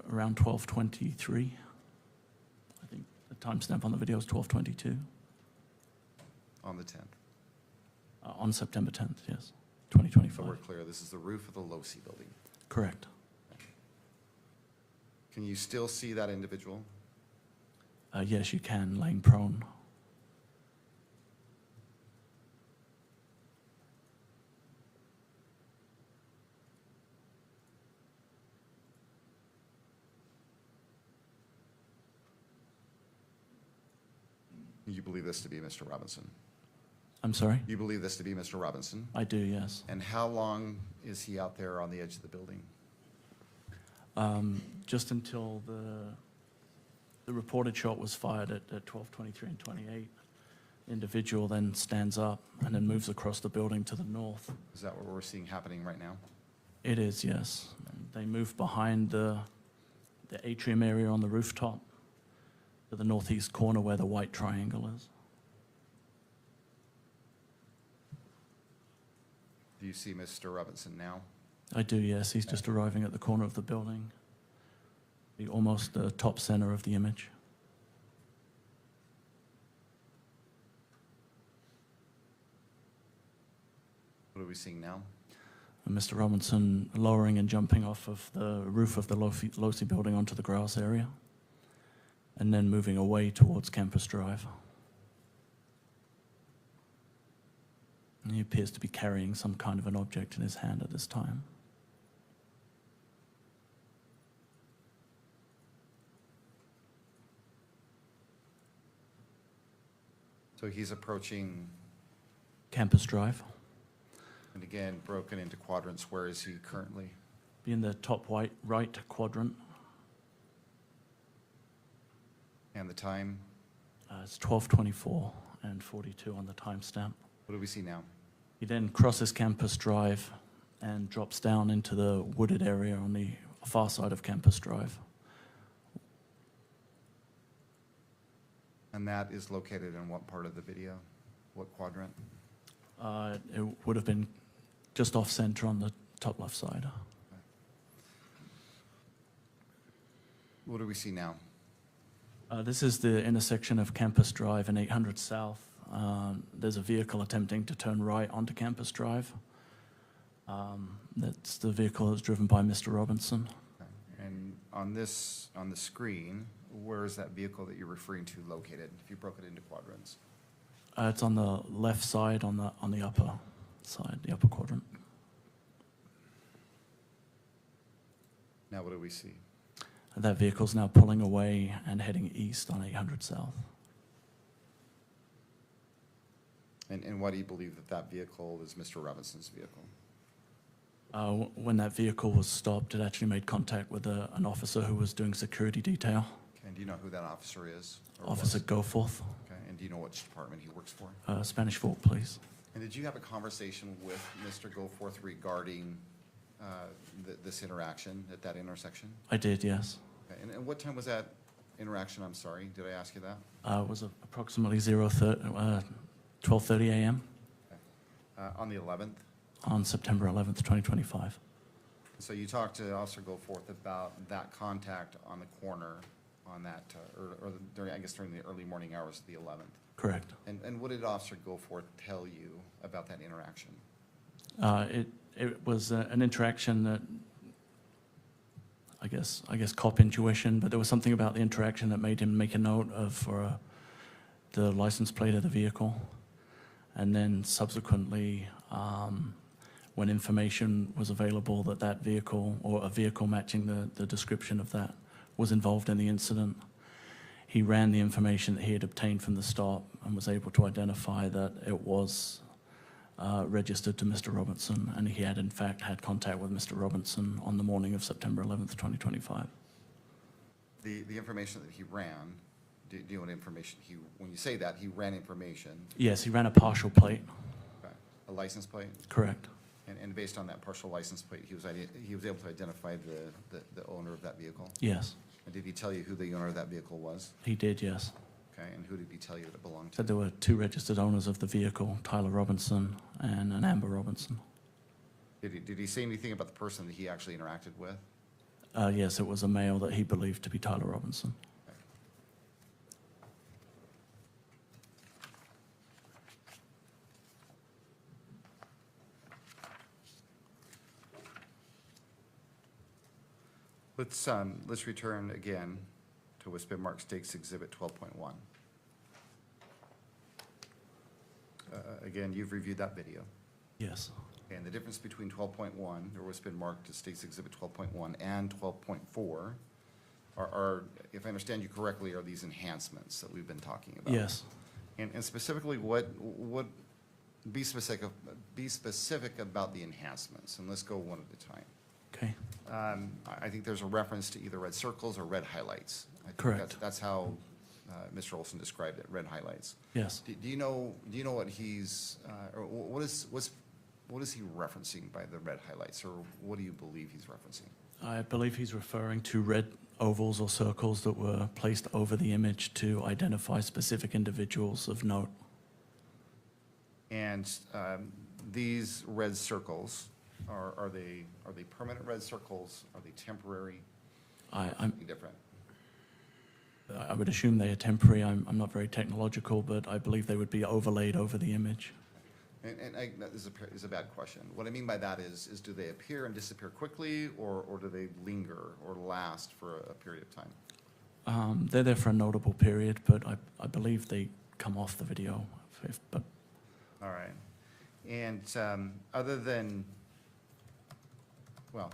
Around 12:23. I think the timestamp on the video is 12:22. On the 10th. On September 10th, yes, So 2025. we're clear, this is the roof of the Losi building. Correct. Can you still see that individual? Yes, you can, laying prone. You believe this to be Mr. Robinson? I'm sorry? You believe this to be Mr. Robinson? I do, yes. And how long is he out there on the edge of the building? Just until the reported shot was fired at 12:23 and 28. Individual then stands up and then moves across the building to the north. Is that what we're seeing happening right now? It is, yes. They move behind the atrium area on the rooftop to the northeast corner where the white triangle is. Do you see Mr. Robinson now? I do, yes. He's just arriving at the corner of the building, almost the top center of the image. What are we seeing now? And Mr. Robinson lowering and jumping off of the roof of the Losi building onto the grass area, and then moving away towards Campus Drive. And he appears to be carrying some kind of an object in his hand at this time. So he's approaching, Campus Drive. and again, broken into quadrants. Where is he currently? Be in the top right quadrant. And the time? It's 12:24 and 42 on the timestamp. What do we see now? He then crosses Campus Drive and drops down into the wooded area on the far side of Campus Drive. And that is located in what part of the video? What quadrant? It would have been just off center on the top left side. What do we see now? This is the intersection of Campus Drive and 800 South. There's a vehicle attempting to turn right onto Campus Drive. That's the vehicle that's driven by Mr. Robinson. And on the screen, where is that vehicle that you're referring to located, if you broke it into quadrants? It's on the left side, on the upper side, the upper quadrant. Now what do we see? That vehicle's now pulling away and heading east on 800 South. And why do you believe that that vehicle is Mr. Robinson's vehicle? When that vehicle was stopped, it actually made contact with an officer who was doing security detail, Okay, and do you know who that officer is? or Officer was? Goforth, Okay, and do you know which department he works for? Spanish Fork Police. And did you have a conversation with Mr. Goforth regarding this interaction at that intersection? I did, yes. Okay, and what time was that interaction? I'm sorry, did I ask you that? It was approximately 12:30 a.m. On the 11th? on September 11th, 2025. So you talked to Officer Goforth about that contact on the corner on that, or during, I guess during the early morning hours of the 11th. Correct. And what did Officer Goforth tell you about that interaction? It was an interaction that, I guess cop intuition, but there was something about the interaction that made him make a note of the license plate of the vehicle. And then subsequently, when information was available that that vehicle, or a vehicle matching the description of that, was involved in the incident, he ran the information that he had obtained from the stop and was able to identify that it was registered to Mr. Robinson, and he had in fact had contact with Mr. Robinson on the morning of September 11th, 2025. The information that he ran, do you know what information when you say that, he ran information? Yes, he ran a partial plate. Okay. A license plate? Correct. And based on that partial license plate, he was able to identify the owner of that vehicle? Yes, And did he tell you who the owner of that vehicle was? he did, yes. Okay, and who did he tell you that it belonged to? Said there were two registered owners of the vehicle, Tyler Robinson and an Amber Robinson. Did he say anything about the person that he actually interacted with? Yes, it was a male that he believed to be Tyler Robinson. Let's return again to what's been marked State's Exhibit 12.1. Again, you've reviewed that video. Yes, And the difference between 12.1, or what's been marked as State's Exhibit 12.1, and 12.4 are, if I understand you correctly, are these enhancements that we've been talking about. yes. And specifically, be specific about the enhancements, and let's go one at a time. Okay, I think there's a reference to either red circles or red highlights. I think Correct. That's how Mr. Olson described it, red highlights. yes. Do you know what he's, or what is he referencing by the red highlights, or what do you believe he's referencing? I believe he's referring to red ovals or circles that were placed over the image to identify specific individuals of note. And these red circles, are they permanent red circles? Are they temporary? I'm Different. I would assume they are temporary. I'm not very technological, but I believe they would be overlaid over the image. And that is a bad question. What I mean by that is do they appear and disappear quickly, or do they linger or last for a period of time? They're there for a notable period, but I believe they come off the video. But All right. And other than, well,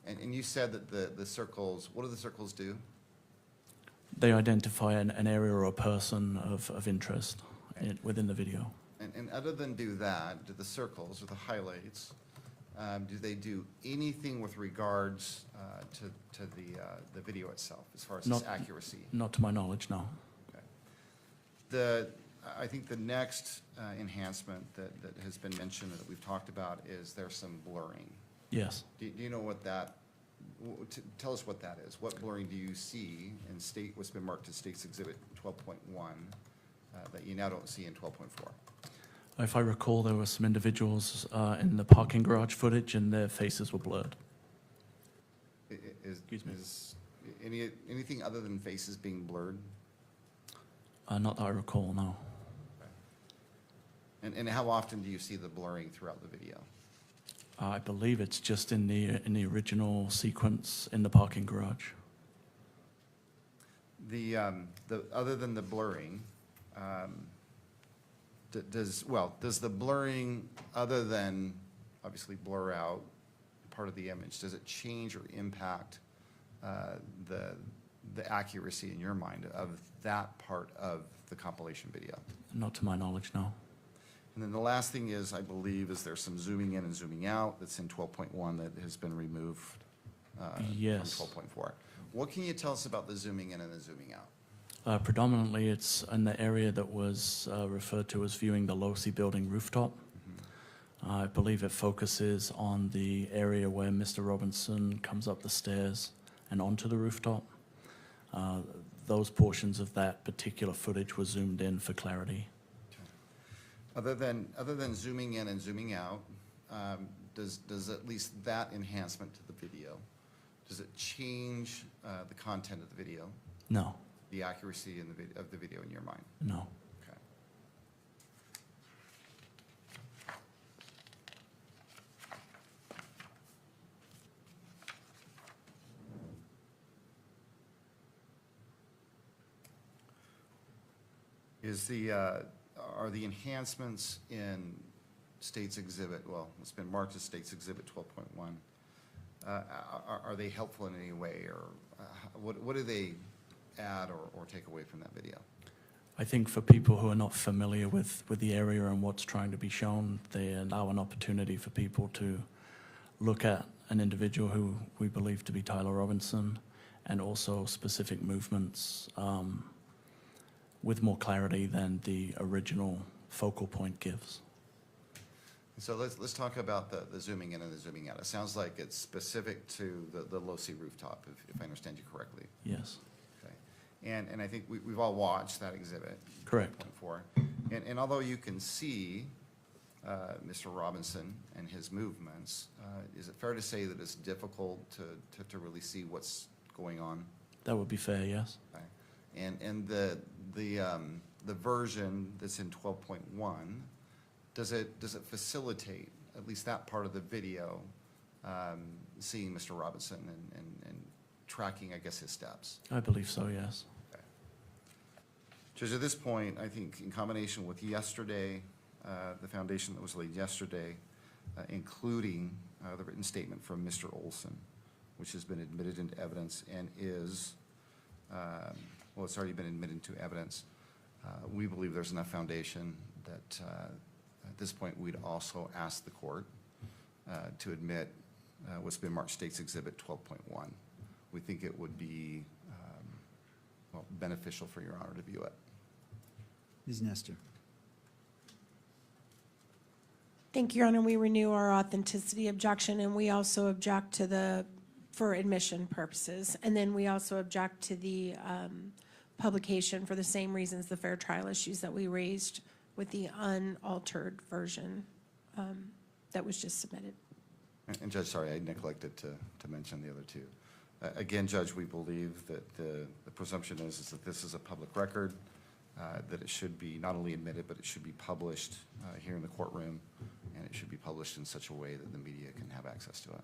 and you said that the circles, what do the circles do? they identify an area or a person of interest within the video. And other than do that, do the circles or the highlights, do they do anything with regards to the video itself, as far as its accuracy? Not to my knowledge, no. Okay. I think the next enhancement that has been mentioned, that we've talked about, is there's some blurring. Yes. Do you know what that, tell us what that is. What blurring do you see in what's been marked as State's Exhibit 12.1 that you now don't see in 12.4? If I recall, there were some individuals in the parking garage footage, and their faces were blurred. Excuse me. Is anything other than faces being blurred? Not that I recall, no. And how often do you see the blurring throughout the video? I believe it's just in the original sequence in the parking garage. The other than the blurring, does the blurring, other than obviously blur out part of the image, does it change or impact the accuracy in your mind of that part of the compilation video? Not to my knowledge, no. And then the last thing is, I believe, is there's some zooming in and zooming out that's in 12.1 that has been removed Yes. from 12.4. What can you tell us about the zooming in and the zooming out? Predominantly, it's in the area that was referred to as viewing the Losi building rooftop. I believe it focuses on the area where Mr. Robinson comes up the stairs and onto the rooftop. Those portions of that particular footage were zoomed in for clarity. Other than zooming in and zooming out, does at least that enhancement to the video, does it change the content of the video, No, the accuracy of the video in your mind? no. Okay. Are the enhancements in State's Exhibit, well, it's been marked as State's Exhibit 12.1, are they helpful in any way, or what do they add or take away from that video? I think for people who are not familiar with the area and what's trying to be shown, they allow an opportunity for people to look at an individual who we believe to be Tyler Robinson, and also specific movements with more clarity than the original focal point gives. So let's talk about the zooming in and the zooming out. It sounds like it's specific to the low-C rooftop, if I understand you correctly. Yes, Okay. And I think we've all watched that exhibit. correct. 12.4. And although you can see Mr. Robinson and his movements, is it fair to say that it's difficult to really see what's going on? That would be fair, yes. Okay. And the version that's in 12.1, does it facilitate at least that part of the video, seeing Mr. Robinson and tracking, I guess, his steps? I believe so, yes. Okay. Judge, at this point, I think in combination with yesterday, the foundation that was laid yesterday, including the written statement from Mr. Olson, which has been admitted into evidence and is, well, it's already been admitted into evidence. We believe there's enough foundation that at this point we'd also ask the court to admit what's been marked State's Exhibit 12.1. We think it would be well, beneficial for Your Honor to view it. Ms. Nestor. Thank you, Your Honor. We renew our authenticity objection, and we also object to for admission purposes. And then we also object to the publication for the same reasons, the fair trial issues that we raised with the unaltered version that was just submitted. And Judge, sorry, I neglected to mention the other two. Again, Judge, we believe that the presumption is that this is a public record, that it should be not only admitted, but it should be published here in the courtroom, and it should be published in such a way that the media can have access to it.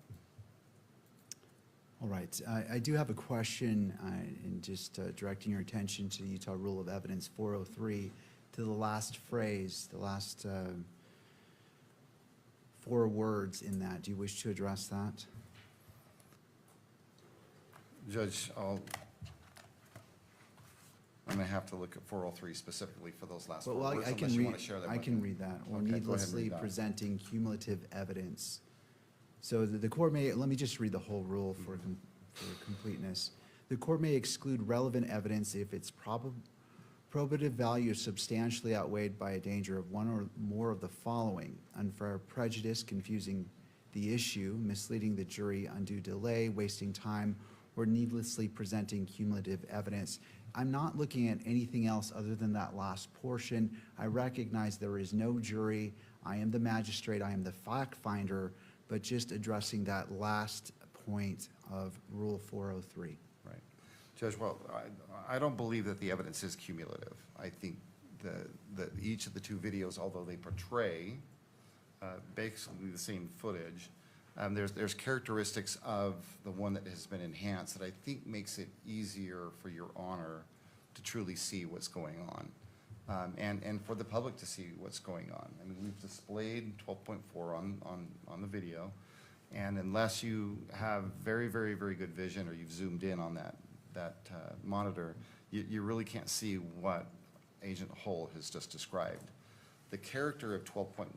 All right, I do have a question in just directing your attention to the Utah Rule of Evidence 403, to the last phrase, the last 4 words in that. Do you wish to address that? Judge, I'm going to have to look at 403 specifically for those last 4 Well, words, I unless can you read, want to share that I with can me. read that, or Okay, go ahead and needlessly read that. presenting cumulative evidence. So the court may, let me just read the whole rule for completeness. The court may exclude relevant evidence if its probative value is substantially outweighed by a danger of one or more of the following: unfair prejudice, confusing the issue, misleading the jury, undue delay, wasting time, or needlessly presenting cumulative evidence. I'm not looking at anything else other than that last portion. I recognize there is no jury. I am the magistrate. I am the fact finder, but just addressing that last point of Rule 403. Right. Judge, well, I don't believe that the evidence is cumulative. I think that each of the 2 videos, although they portray basically the same footage, there's characteristics of the one that has been enhanced that I think makes it easier for Your Honor to truly see what's going on, and for the public to see what's going on. I mean, we've displayed 12.4 on the video, and unless you have very, very, very good vision, or you've zoomed in on that monitor, you really can't see what Agent Hull has just described. The character of 12.1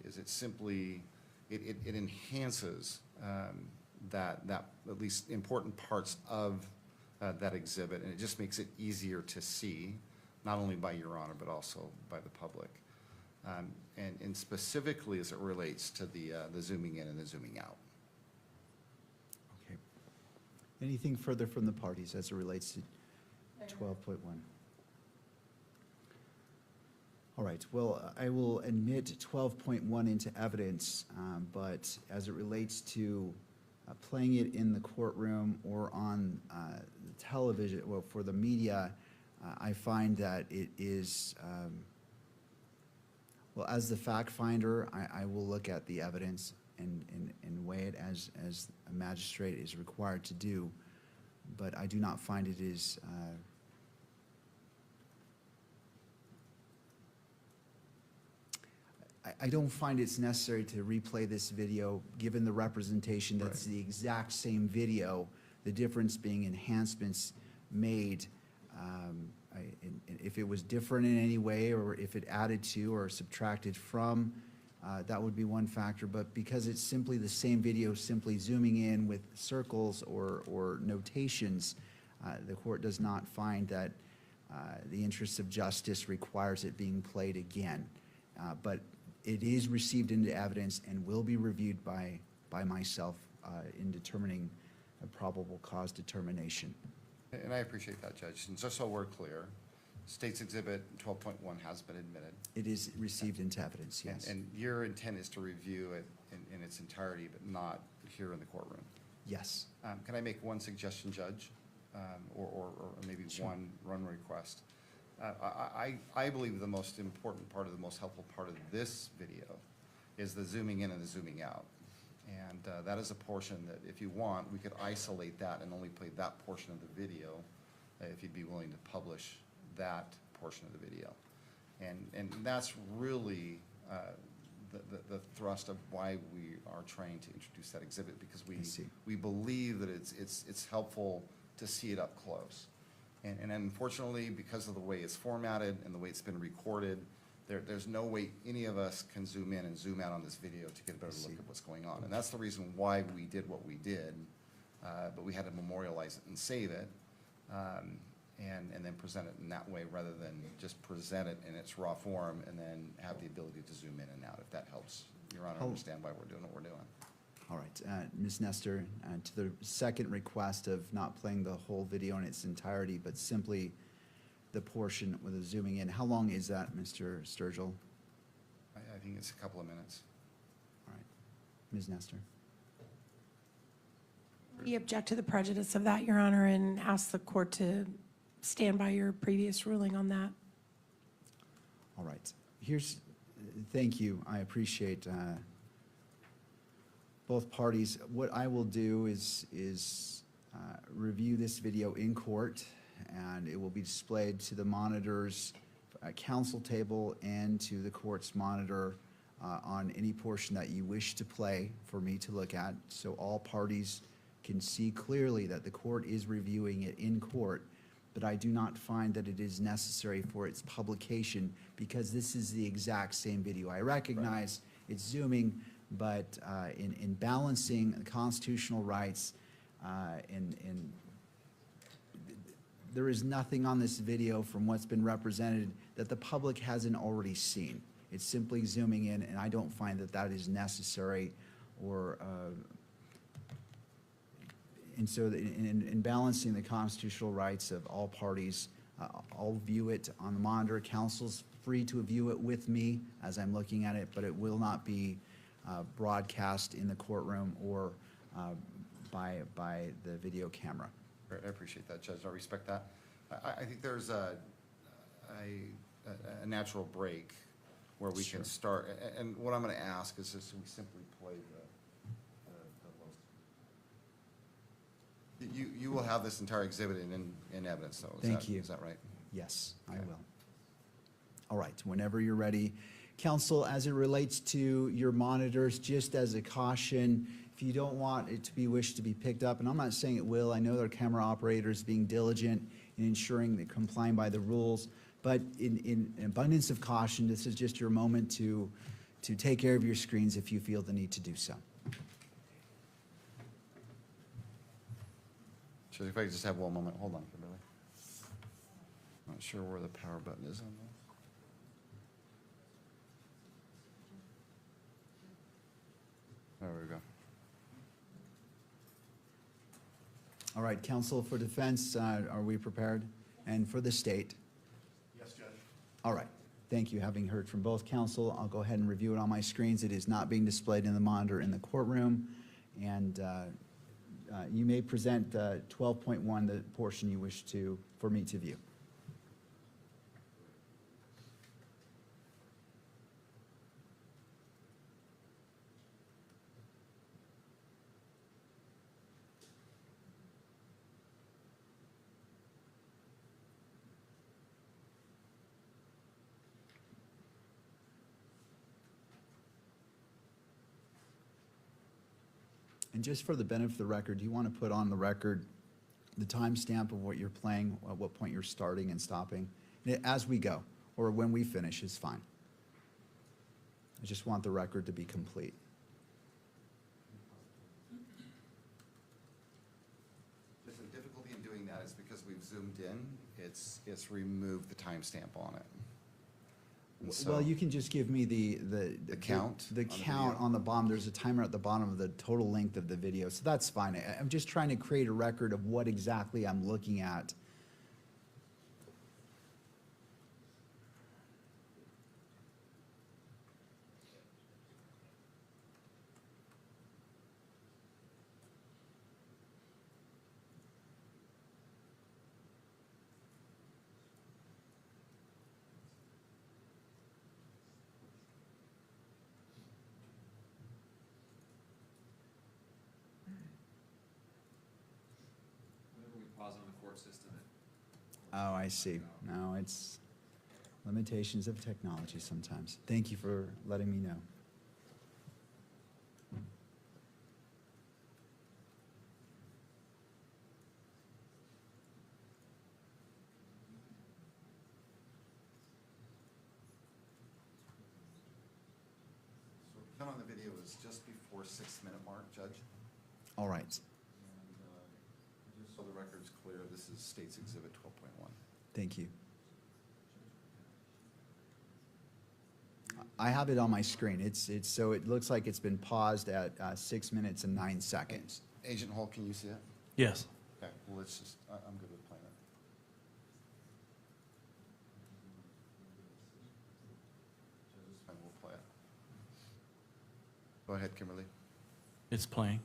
is it simply, it enhances that at least important parts of that exhibit, and it just makes it easier to see, not only by Your Honor, but also by the public. and specifically as it relates to the zooming in and the zooming out. Okay. Anything further from the parties as it relates to 12.1? All right, well, I will admit 12.1 into evidence, but as it relates to playing it in the courtroom or on the television, well, for the media, I find that it is, well, as the fact finder, I will look at the evidence and weigh it as a magistrate is required to do, but I do not find it is I don't find it's necessary to replay this video, given the representation that it's the exact same video, the difference being enhancements made. If it was different in any way, or if it added to or subtracted from, that would be one factor. But because it's simply the same video, simply zooming in with circles or notations, the court does not find that the interest of justice requires it being played again. But it is received into evidence and will be reviewed by myself in determining a probable cause determination. And I appreciate that, Judge. And just so we're clear, State's Exhibit 12.1 has been admitted. It is received into evidence, yes. And your intent is to review it in its entirety, but not here in the courtroom. Yes. Can I make one suggestion, Judge? Or maybe one request? I believe the most important part of the most helpful part of this video is the zooming in and the zooming out. And that is a portion that, if you want, we could isolate that and only play that portion of the video, if you'd be willing to publish that portion of the video. And that's really the thrust of why we are trying to introduce that exhibit, because we believe that it's helpful to see it up close. And unfortunately, because of the way it's formatted and the way it's been recorded, there's no way any of us can zoom in and zoom out on this video to get a better look at what's going on. And that's the reason why we did what we did, but we had to memorialize it and save it, and then present it in that way, rather than just present it in its raw form and then have the ability to zoom in and out, if that helps Your Honor understand why we're doing what we're doing. All right, Ms. Nestor, to the second request of not playing the whole video in its entirety, but simply the portion with the zooming in, how long is that, Mr. Sturgill? I think it's a couple of minutes. All right, Ms. Nestor. We object to the prejudice of that, Your Honor, and ask the court to stand by your previous ruling on that. All right, thank you, I appreciate both parties. What I will do is review this video in court, and it will be displayed to the monitor's counsel table and to the court's monitor on any portion that you wish to play for me to look at, so all parties can see clearly that the court is reviewing it in court. But I do not find that it is necessary for its publication, because this is the exact same video. I recognize it's zooming, but in balancing the constitutional rights, there is nothing on this video from what's been represented that the public hasn't already seen. It's simply zooming in, and I don't find that that is necessary, or and so in balancing the constitutional rights of all parties, I'll view it on the monitor. Counsel's free to view it with me as I'm looking at it, but it will not be broadcast in the courtroom or by the video camera. Great, I appreciate that, Judge. I respect that. I think there's a natural break where we can start. And what I'm going to ask is just we simply play You will have this entire exhibit in evidence, though. Thank you. Is that right? Yes, I Okay. will. All right, whenever you're ready. Counsel, as it relates to your monitors, just as a caution, if you don't want it to be wished to be picked up, and I'm not saying it will, I know there are camera operators being diligent in ensuring they're complying by the rules, but in abundance of caution, this is just your moment to take care of your screens if you feel the need to do so. Judge, if I could just have one moment. Hold on, Kimberly. Not sure where the power button is on All right, counsel for defense, are we prepared? And for the state? Yes, Judge. All right, thank you. Having heard from both counsel, I'll go ahead and review it on my screens. It is not being displayed in the monitor in the courtroom. And you may present 12.1, the portion you wish for me to view. And just for the benefit of the record, do you want to put on the record the timestamp of what you're playing, at what point you're starting and stopping? As we go, or when we finish is fine. I just want the record to be complete. There's a difficulty in doing that is because we've zoomed in, it's removed the timestamp on it. And so- Well, you can just give me the count The on the count video? on the bottom. There's a timer at the bottom of the total length of the video, so that's fine. I'm just trying to create a record of what exactly I'm looking at. Whenever we pause on the court system, Oh, I see. No, it's limitations of technology sometimes. Thank you for letting me know. So the count on the video is just before 6-minute mark, Judge. All right. And just so the record's clear, this is State's Exhibit 12.1. Thank you. I have it on my screen. So it looks like it's been paused at 6 minutes and 9 seconds. Agent Hall, can you see it? Yes. Okay, well, let's just, I'm good with playing it. And we'll play it. Go ahead, Kimberly. It's playing.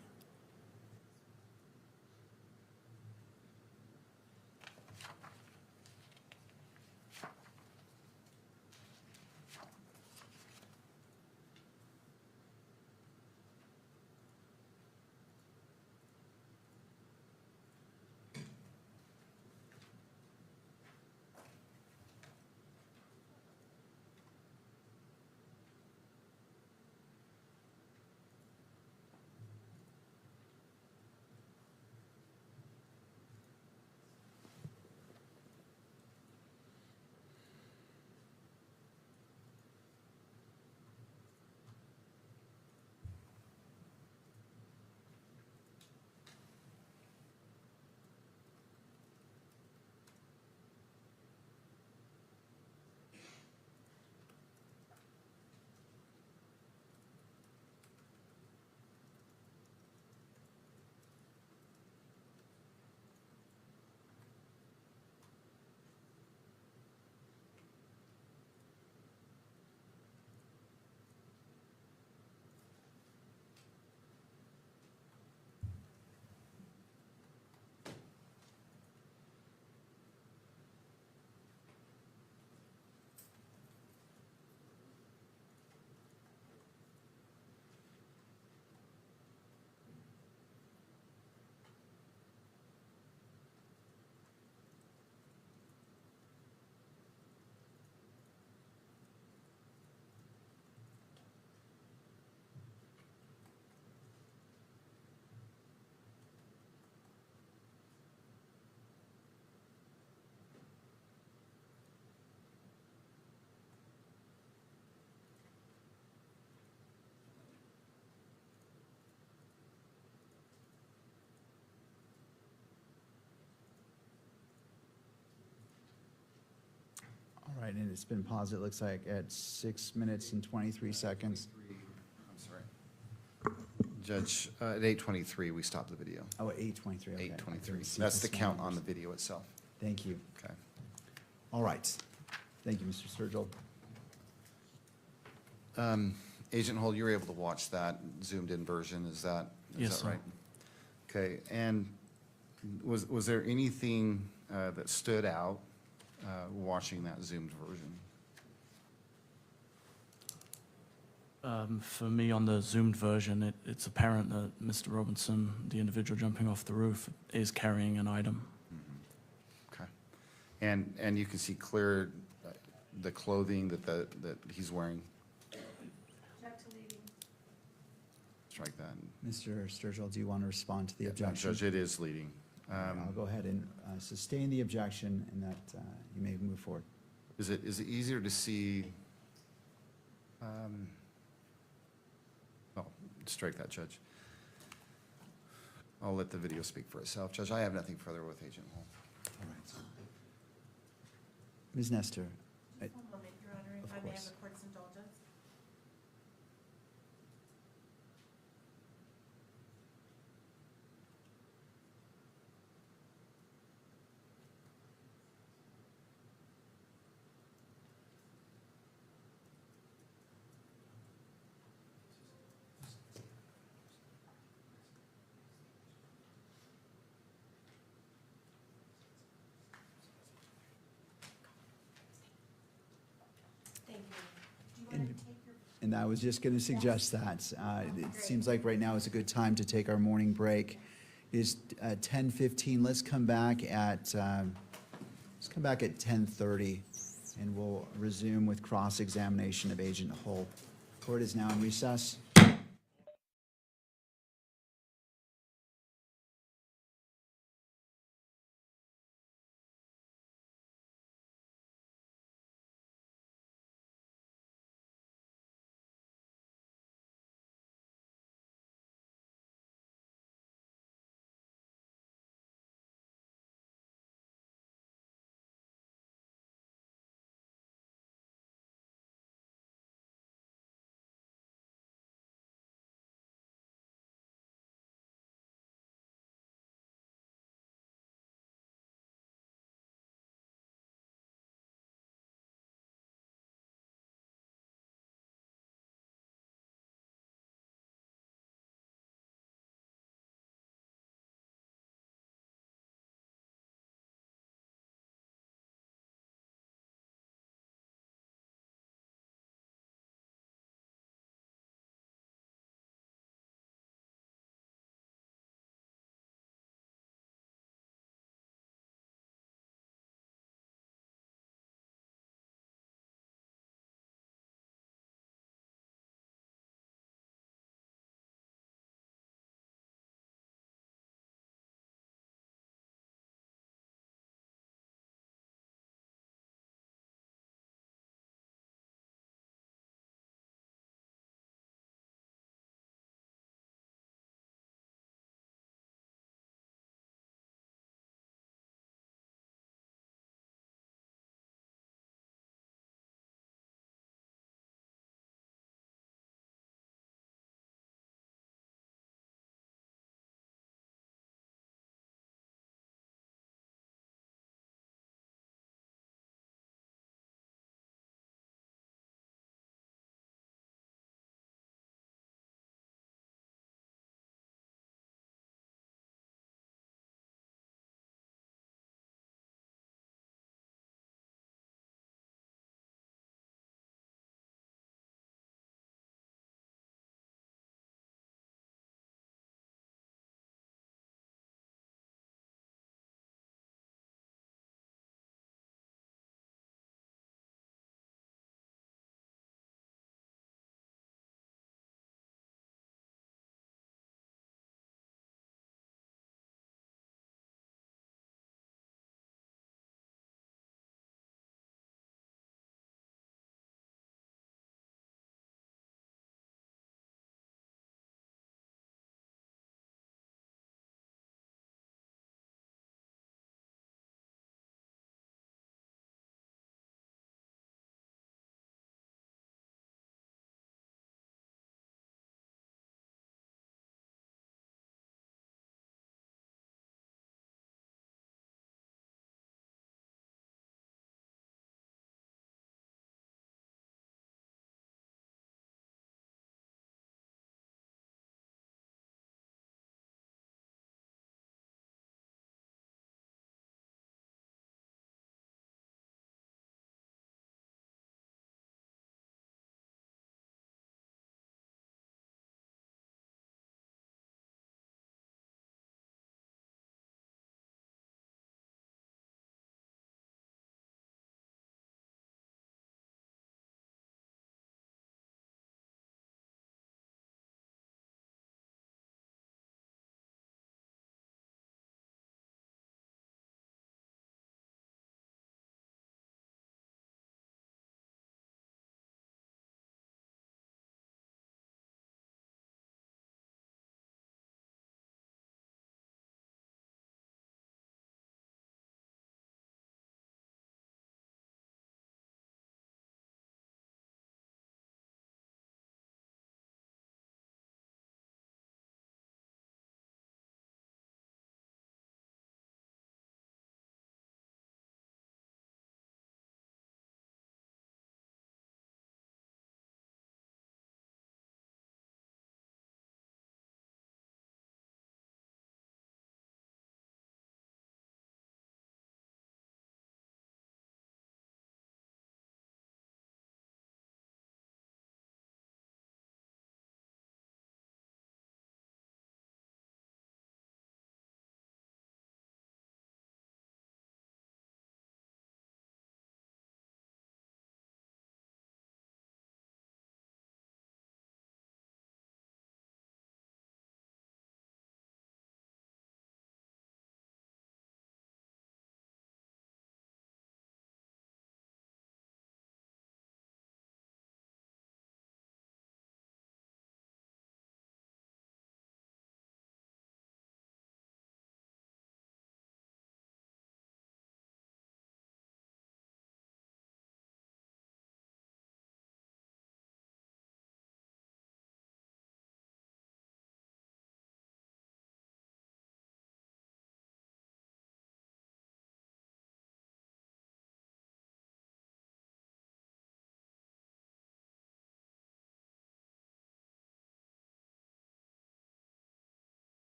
All right, and it's been paused, it looks like, at 6 minutes and 23 seconds. I'm sorry. Judge, at 8:23, we stopped the video. Oh, 8:23, okay. 8:23. See That's the this count one. on the video itself. Thank you. Okay. All right. Thank you, Mr. Sturgill. Agent Hull, you were able to watch that zoomed-in version, is that Yes, sir. right? Okay, and was there anything that stood out watching that zoomed version? For me, on the zoomed version, it's apparent that Mr. Robinson, the individual jumping off the roof, is carrying an item. Okay. And you can see clear the clothing that he's wearing? Strike that. Mr. Sturgill, do you want to respond to the objection? Judge, it is leading. I'll go ahead and sustain the objection and that you may move forward. Is it easier to see? Well, strike that, Judge. I'll let the video speak for itself. Judge, I have nothing further with Agent Hull. All right. Ms. Nestor, One moment, Your Honor, Of if I may have course. the court's indulgence. Thank you. Do you want And- to take your? and I was just going to suggest that. It seems like right now is a good time to take our morning break. It is 10:15. Let's come back at 10:30, and we'll resume with cross-examination of Agent Hull. Court is now in recess.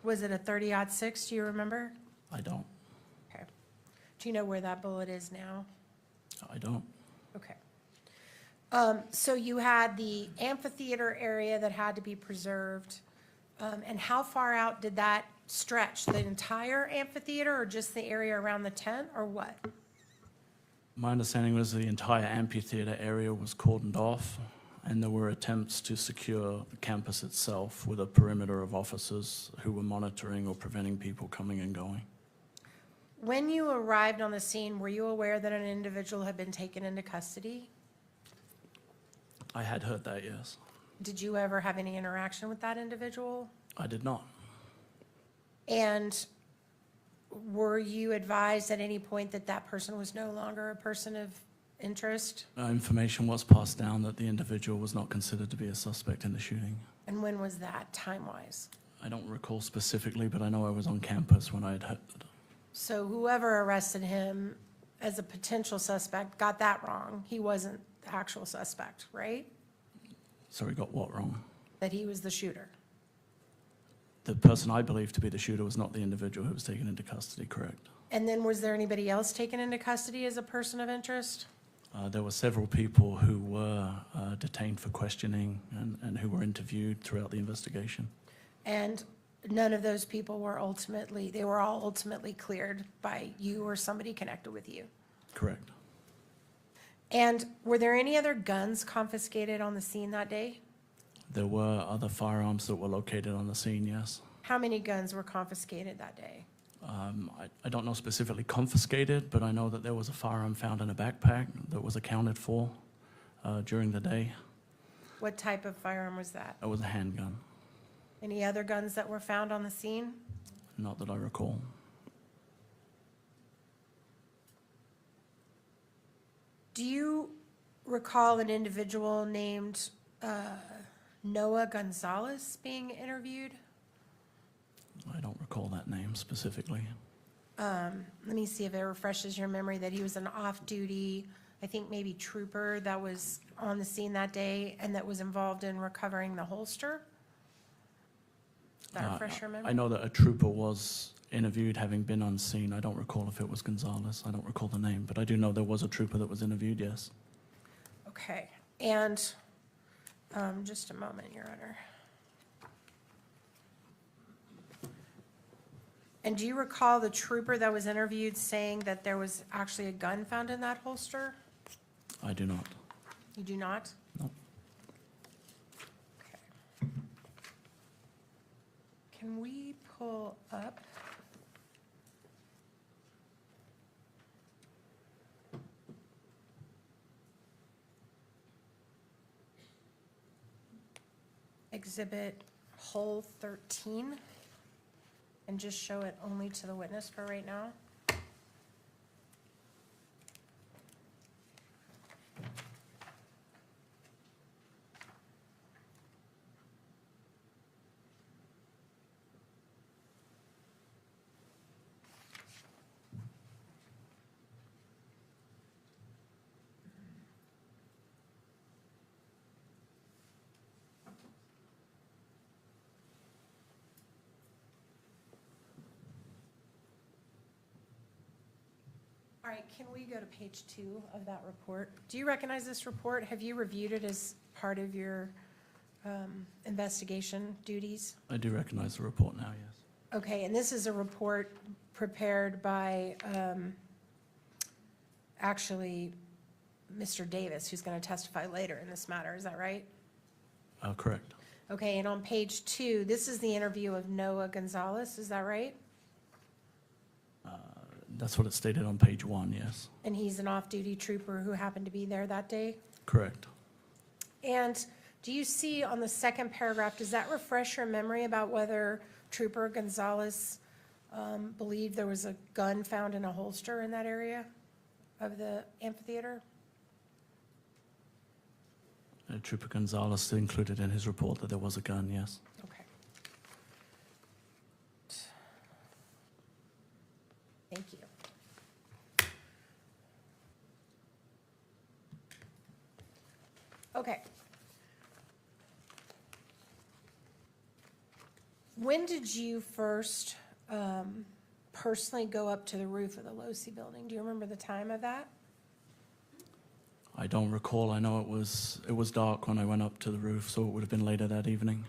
Was it a 30-06, do you remember? I don't. Okay. Do you know where that bullet is now? I don't. Okay. So you had the amphitheater area that had to be preserved. And how far out did that stretch? The entire amphitheater or just the area around the tent or what? My understanding was the entire amphitheater area was cordoned off, and there were attempts to secure the campus itself with a perimeter of officers who were monitoring or preventing people coming and going. When you arrived on the scene, were you aware that an individual had been taken into custody? I had heard that, yes. Did you ever have any interaction with that individual? I did not. And were you advised at any point that that person was no longer a person of interest? Information was passed down that the individual was not considered to be a suspect in the shooting. And when was that, time-wise? I don't recall specifically, but I know I was on campus when I had heard. So whoever arrested him as a potential suspect got that wrong. He wasn't the actual suspect, right? Sorry, got what wrong? That he was the shooter. The person I believe to be the shooter was not the individual who was taken into custody, correct? And then was there anybody else taken into custody as a person of interest? There were several people who were detained for questioning and who were interviewed throughout the investigation. And none of those people were ultimately, they were all ultimately cleared by you or somebody connected with you? Correct. And were there any other guns confiscated on the scene that day? There were other firearms that were located on the scene, yes. How many guns were confiscated that day? I don't know specifically confiscated, but I know that there was a firearm found in a backpack that was accounted for during the day. What type of firearm was that? It was a handgun, Any other guns that were found on the scene? not that I recall. Do you recall an individual named Noah Gonzalez being interviewed? I don't recall that name specifically. Let me see if it refreshes your memory that he was an off-duty, I think maybe trooper that was on the scene that day and that was involved in recovering the holster? Does that refresh your I memory? know that a trooper was interviewed having been on scene. I don't recall if it was Gonzalez. I don't recall the name, but I do know there was a trooper that was interviewed, yes. Okay, and just a moment, Your Honor. And do you recall the trooper that was interviewed saying that there was actually a gun found in that holster? I do not. You do not? No. Okay. Can we pull up? Exhibit Hole 13 and just show it only to the witness for right now? All right, can we go to page 2 of that report? Do you recognize this report? Have you reviewed it as part of your investigation duties? I do recognize the report now, yes. Okay, and this is a report prepared by, actually, Mr. Davis, who's going to testify later in this matter, is that right? Correct. Okay, and on page 2, this is the interview of Noah Gonzalez, is that right? That's what it stated on page 1, yes. And he's an off-duty trooper who happened to be there that day? Correct. And do you see on the second paragraph, does that refresh your memory about whether Trooper Gonzalez believed there was a gun found in a holster in that area of the amphitheater? Trooper Gonzalez included in his report that there was a gun, yes. Okay. Thank you. Okay. When did you first personally go up to the roof of the Losi building? Do you remember the time of that? I don't recall. I know it was dark when I went up to the roof, so it would have been later that evening.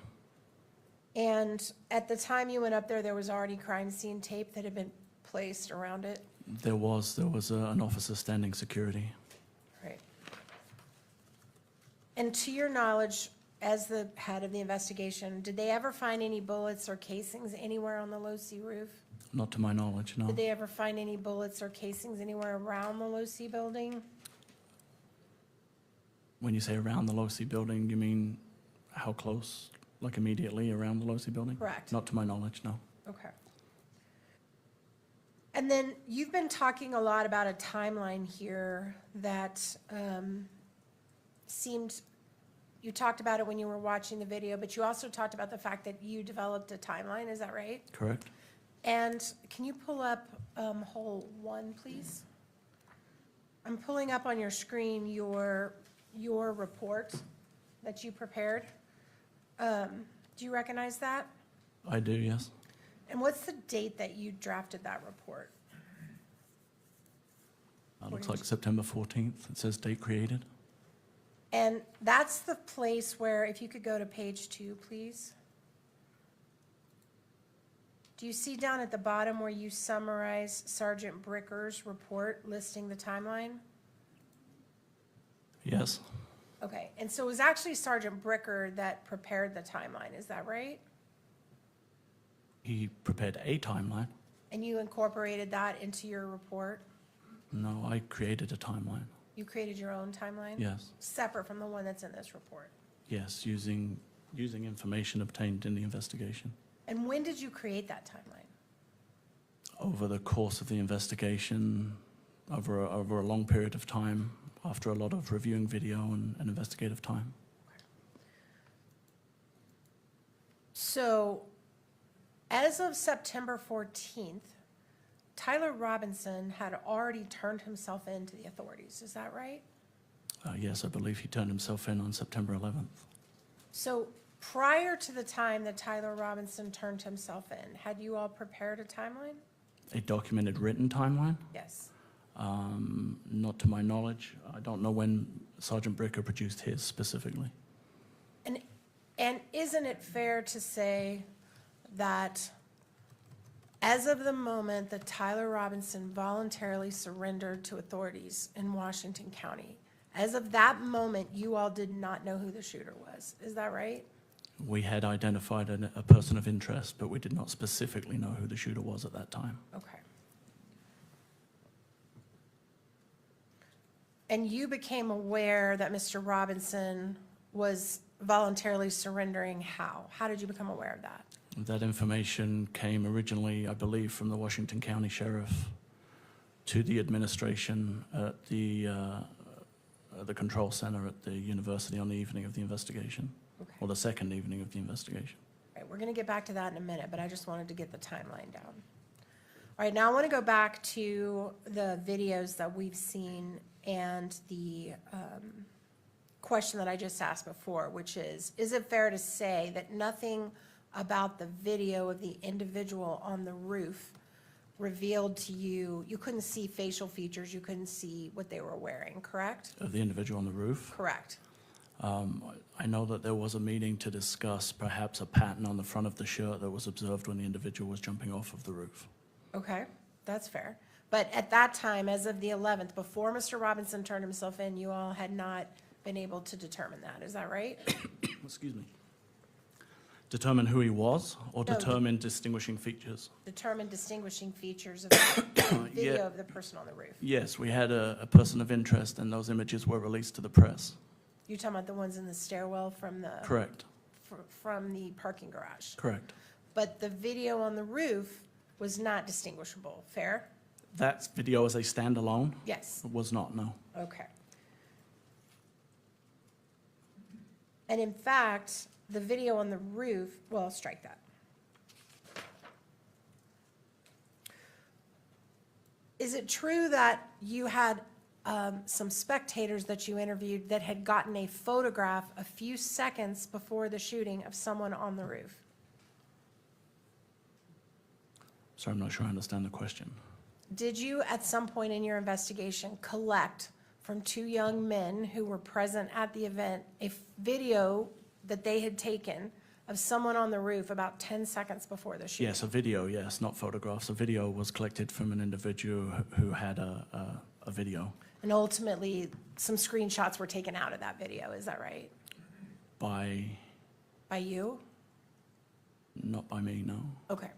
And at the time you went up there, there was already crime scene tape that had been placed around it? There was an officer standing security. Right. And to your knowledge, as the head of the investigation, did they ever find any bullets or casings anywhere on the Losi roof? Not to my knowledge, no. Did they ever find any bullets or casings anywhere around the Losi building? When you say around the Losi building, you mean how close? Like immediately around the Losi building? Correct. Not to my knowledge, no. Okay. And then you've been talking a lot about a timeline here that seemed, you talked about it when you were watching the video, but you also talked about the fact that you developed a timeline, is that right? Correct? And can you pull up hole 1, please? I'm pulling up on your screen your report that you prepared. Do you recognize that? I do, yes. And what's the date that you drafted that report? That looks like September 14th. It says date created. And that's the place where, if you could go to page 2, please. Do you see down at the bottom where you summarize Sergeant Bricker's report listing the timeline? Yes, Okay, and so it was actually Sergeant Bricker that prepared the timeline, is that right? he prepared a timeline. And you incorporated that into your report? No, I created a timeline. You created your own timeline? Yes, Separate from the one that's in this report? yes, using information obtained in the investigation. And when did you create that timeline? Over the course of the investigation, over a long period of time, after a lot of reviewing video and investigative time. So, as of September 14th, Tyler Robinson had already turned himself in to the authorities, is that right? Yes, I believe he turned himself in on September 11th. So, prior to the time that Tyler Robinson turned himself in, had you all prepared a timeline? A documented written timeline? Yes. Not to my knowledge. I don't know when Sergeant Bricker produced his specifically. And isn't it fair to say that as of the moment that Tyler Robinson voluntarily surrendered to authorities in Washington County, as of that moment, you all did not know who the shooter was, is that right? We had identified a person of interest, but we did not specifically know who the shooter was at that time. Okay. And you became aware that Mr. Robinson was voluntarily surrendering how? How did you become aware of that? That information came originally, I believe, from the Washington County Sheriff to the administration at the control center at the university on the evening of the investigation, Okay. or the second evening of the investigation. All right, we're going to get back to that in a minute, but I just wanted to get the timeline down. All right, now I want to go back to the videos that we've seen and the question that I just asked before, which is it fair to say that nothing about the video of the individual on the roof revealed to you, you couldn't see facial features, you couldn't see what they were wearing, correct? Of the individual on the roof? Correct. I know that there was a meeting to discuss perhaps a pattern on the front of the shirt that was observed when the individual was jumping off of the roof. Okay, that's fair. But at that time, as of the 11th, before Mr. Robinson turned himself in, you all had not been able to determine that, is that right? Excuse me. Determine who he was, or No, determine distinguishing features? Determine distinguishing features of the video Yeah. of the person on the roof. Yes, we had a person of interest, and those images were released to the press. You're talking about the ones in the stairwell from the? Correct, From the parking garage. correct. But the video on the roof was not distinguishable, fair? That video as a standalone Yes, was not, no. okay. And in fact, the video on the roof, well, strike that. Is it true that you had some spectators that you interviewed that had gotten a photograph a few seconds before the shooting of someone on the roof? So I'm not sure I understand the question. Did you, at some point in your investigation, collect from two young men who were present at the event a video that they had taken of someone on the roof about 10 seconds before the shooting? Yes, a video, yes, not photographs. A video was collected from an individual who had a video. And ultimately, some screenshots were taken out of that video, is that right? By, By you? not by me, no. Okay.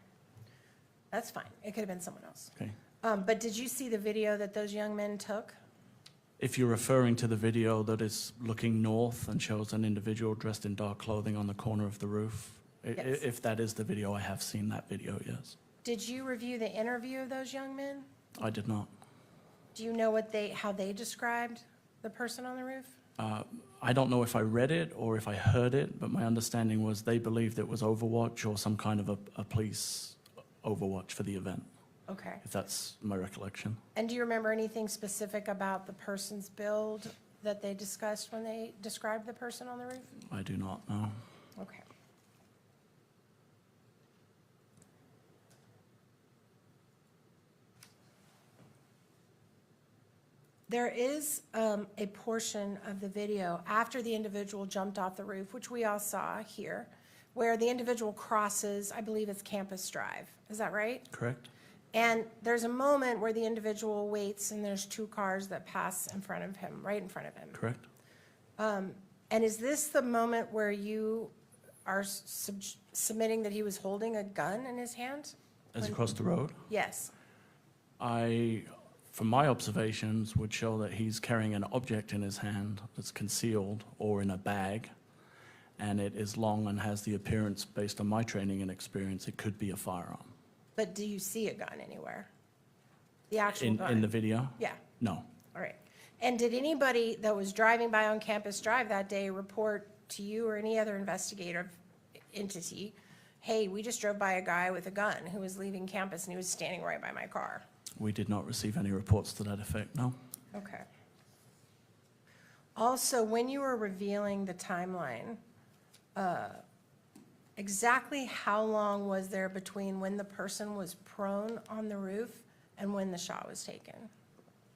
That's fine. It could have been someone else. Okay. But did you see the video that those young men took? If you're referring to the video that is looking north and shows an individual dressed in dark clothing on the corner of the roof, Yes. if that is the video, I have seen that video, yes. Did you review the interview of those young men? I did not. Do you know how they described the person on the roof? I don't know if I read it or if I heard it, but my understanding was they believed it was Overwatch or some kind of a police Overwatch for the event, Okay. if that's my recollection. And do you remember anything specific about the person's build that they discussed when they described the person on the roof? I do not know. Okay. There is a portion of the video after the individual jumped off the roof, which we all saw here, where the individual crosses, I believe it's Campus Drive. Is that right? Correct? And there's a moment where the individual waits and there's two cars that pass in front of him, right in front of him. Correct? And is this the moment where you are submitting that he was holding a gun in his hand? As he crossed the road? Yes. From my observations, would show that he's carrying an object in his hand that's concealed or in a bag, and it is long and has the appearance, based on my training and experience, it could be a firearm. But do you see a gun anywhere? The actual gun? In the video? Yeah, No. all right. And did anybody that was driving by on Campus Drive that day report to you or any other investigative entity, hey, we just drove by a guy with a gun who was leaving campus and he was standing right by my car? We did not receive any reports to that effect, no. Okay. Also, when you were revealing the timeline, exactly how long was there between when the person was prone on the roof and when the shot was taken?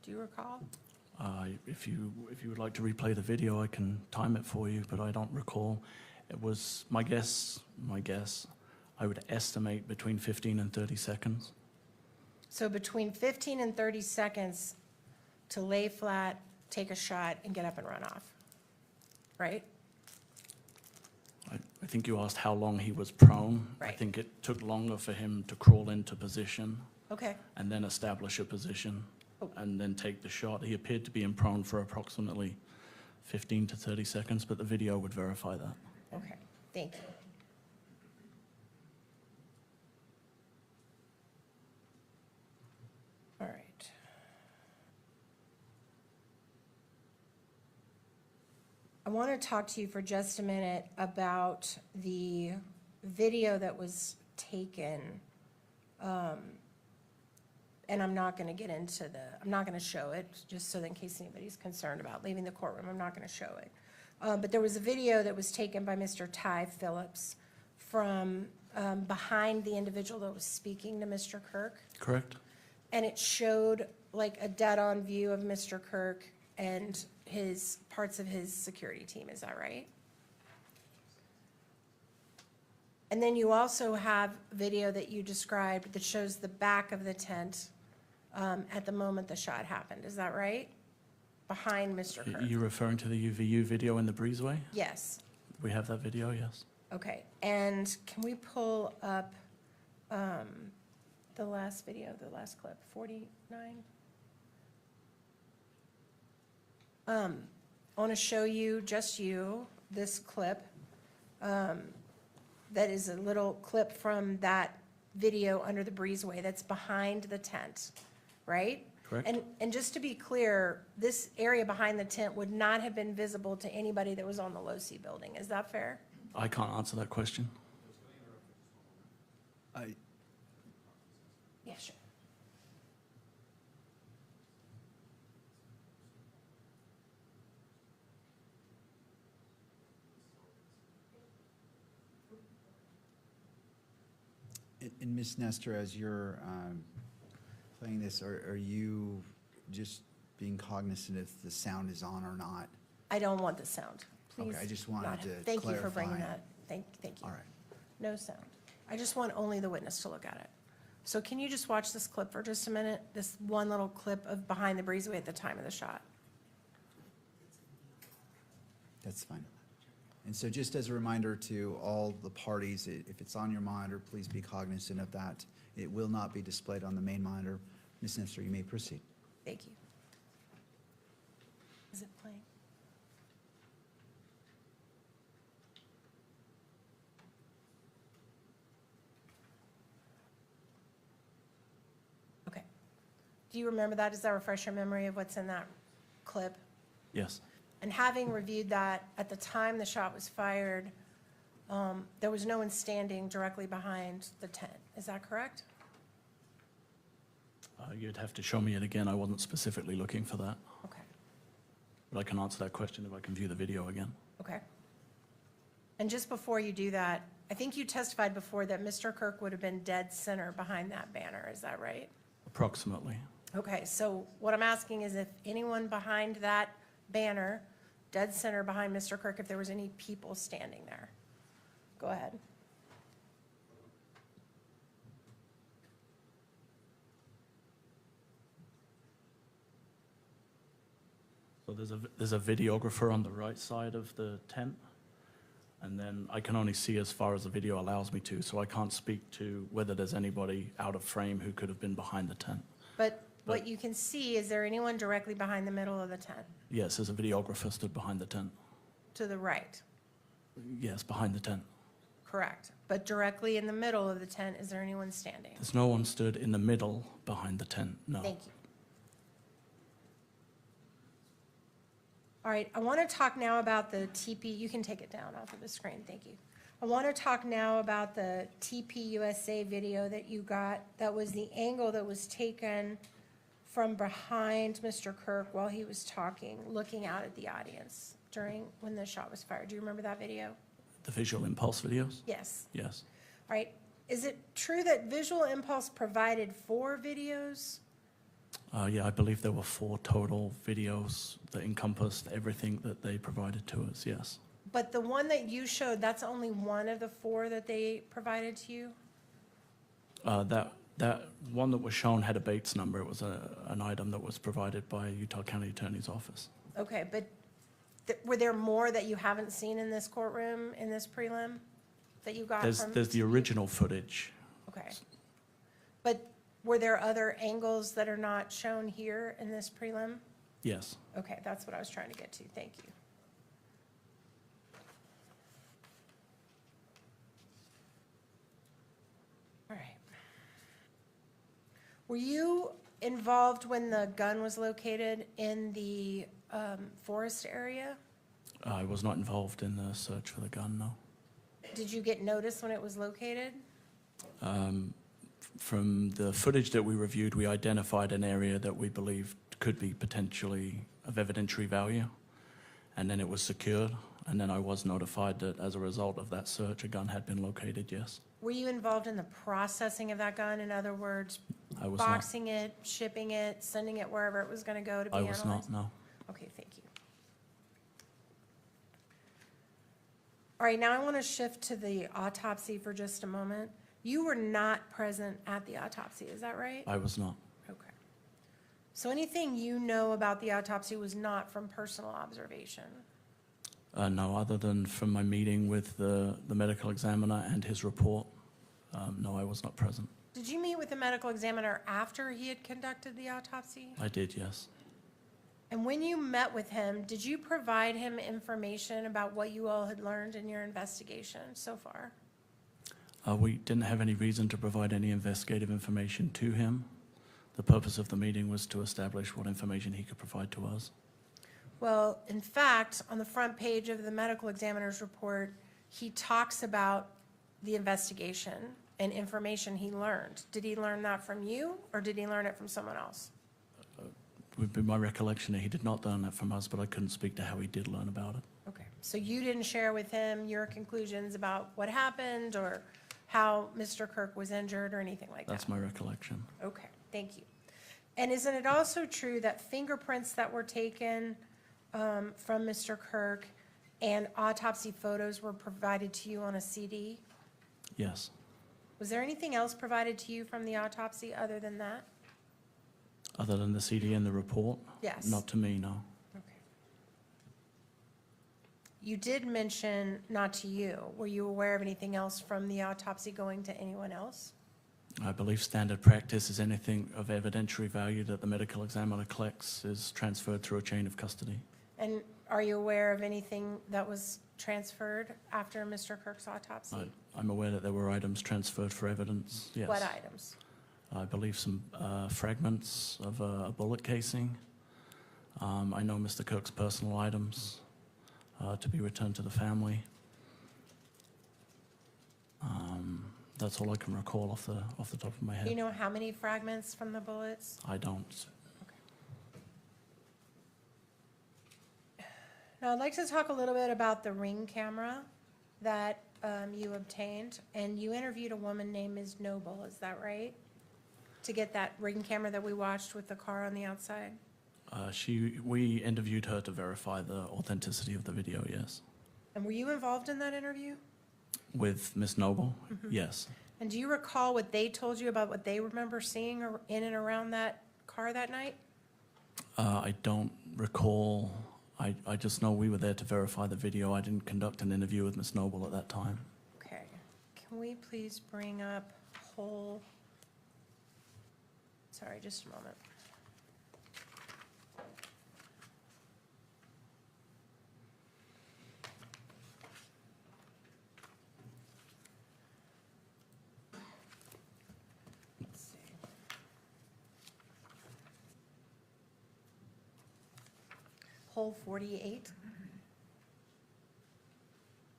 Do you recall? If you would like to replay the video, I can time it for you, but I don't recall. It was, my guess, I would estimate between 15 and 30 seconds. So between 15 and 30 seconds to lay flat, take a shot, and get up and run off, right? I think you asked how long he was prone. I Right. think it took longer for him to crawl into position Okay, and then establish a position Oh. and then take the shot. He appeared to be in prone for approximately 15 to 30 seconds, but the video would verify that. okay, thank you. All right. I want to talk to you for just a minute about the video that was taken. And I'm not going to get into I'm not going to show it, just so that in case anybody's concerned about leaving the courtroom, I'm not going to show it. But there was a video that was taken by Mr. Ty Phillips from behind the individual that was speaking to Mr. Kirk. Correct? And it showed like a dead-on view of Mr. Kirk and parts of his security team, is that right? And then you also have video that you described that shows the back of the tent at the moment the shot happened, is that right? Behind Mr. Kirk? You're referring to the UVU video in the breezeway? Yes, We have that video, yes. okay. And can we pull up the last video, the last clip, 49? I want to show you, just you, this clip. That is a little clip from that video under the breezeway that's behind the tent, right? Correct. And just to be clear, this area behind the tent would not have been visible to anybody that was on the Losi building. Is that fair? I can't answer that question. Yeah, sure. And Ms. Nestor, as you're playing this, are you just being cognizant if the sound is on or not? I don't want the sound. Please. Okay, I just wanted not- to Thank you for bringing clarify. that. Thank you. All right. No sound. I just want only the witness to look at it. So can you just watch this clip for just a minute? This one little clip of behind the breezeway at the time of the shot. That's fine. And so just as a reminder to all the parties, if it's on your monitor, please be cognizant of that. It will not be displayed on the main monitor. Ms. Nestor, you may proceed. Thank you. Is it playing? Okay. Do you remember that? Does that refresh your memory of what's in that clip? Yes. And having reviewed that, at the time the shot was fired, there was no one standing directly behind the tent. Is that correct? You'd have to show me it again. I wasn't specifically looking for that. Okay, But I can answer that question if I can view the video again. okay. And just before you do that, I think you testified before that Mr. Kirk would have been dead center behind that banner. Is that right? Approximately. Okay, so what I'm asking is if anyone behind that banner, dead center behind Mr. Kirk, if there was any people standing there? Go ahead. So there's a videographer on the right side of the tent, and then I can only see as far as the video allows me to, so I can't speak to whether there's anybody out of frame who could have been behind the tent. But what you can see, is there anyone directly behind the middle of the tent? Yes, there's a videographer stood behind the tent. To the right? Yes, behind the tent. Correct. But directly in the middle of the tent, is there anyone standing? There's no one stood in the middle behind the tent, no. Thank you. All right, I want to talk now about the TP, you can take it down off of the screen, thank you. I want to talk now about the TPUSA video that you got. That was the angle that was taken from behind Mr. Kirk while he was talking, looking out at the audience when the shot was fired. Do you remember that video? The visual impulse videos? Yes. Yes. All right, is it true that Visual Impulse provided 4 videos? Yeah, I believe there were 4 total videos that encompassed everything that they provided to us, yes. But the one that you showed, that's only one of the 4 that they provided to you? That one that was shown had a Bates number. It was an item that was provided by Utah County Attorney's Office. Okay, but were there more that you haven't seen in this courtroom, in this prelim, that you got from? There's the original footage. Okay. But were there other angles that are not shown here in this prelim? Yes. Okay, that's what I was trying to get to. Thank you. All right. Were you involved when the gun was located in the forest area? I was not involved in the search for the gun, no. Did you get notice when it was located? From the footage that we reviewed, we identified an area that we believed could be potentially of evidentiary value, and then it was secured, and then I was notified that as a result of that search, a gun had been located, yes. Were you involved in the processing of that gun? In other words, I was not. boxing it, shipping it, sending it wherever it was going to go to be I analyzed? was not, no. Okay, thank you. All right, now I want to shift to the autopsy for just a moment. You were not present at the autopsy, is that right? I was not. Okay. So anything you know about the autopsy was not from personal observation? No, other than from my meeting with the medical examiner and his report, no, I was not present. Did you meet with the medical examiner after he had conducted the autopsy? I did, yes. And when you met with him, did you provide him information about what you all had learned in your investigation so far? We didn't have any reason to provide any investigative information to him. The purpose of the meeting was to establish what information he could provide to us. Well, in fact, on the front page of the medical examiner's report, he talks about the investigation and information he learned. Did he learn that from you, or did he learn it from someone else? It would be my recollection that he did not learn that from us, but I couldn't speak to how he did learn about it. Okay, so you didn't share with him your conclusions about what happened or how Mr. Kirk was injured or anything like that? That's my recollection. Okay, thank you. And isn't it also true that fingerprints that were taken from Mr. Kirk and autopsy photos were provided to you on a CD? Yes. Was there anything else provided to you from the autopsy other than that? Other than the CD and the report? Yes. Not to me, no. Okay. You did mention not to you. Were you aware of anything else from the autopsy going to anyone else? I believe standard practice is anything of evidentiary value that the medical examiner collects is transferred through a chain of custody. And are you aware of anything that was transferred after Mr. Kirk's autopsy? I'm aware that there were items transferred for evidence, yes. What items? I believe some fragments of a bullet casing. I know Mr. Kirk's personal items to be returned to the family. That's all I can recall off the top of my head. Do you know how many fragments from the bullets? I don't. Now, I'd like to talk a little bit about the Ring camera that you obtained, and you interviewed a woman named Ms. Noble, is that right? To get that Ring camera that we watched with the car on the outside? We interviewed her to verify the authenticity of the video, yes. And were you involved in that interview? With Miss Noble, yes. And do you recall what they told you about what they remember seeing in and around that car that night? I don't recall. I just know we were there to verify the video. I didn't conduct an interview with Miss Noble at that time. Okay. Can we please bring up whole, sorry, just a moment. Let's see. Whole 48.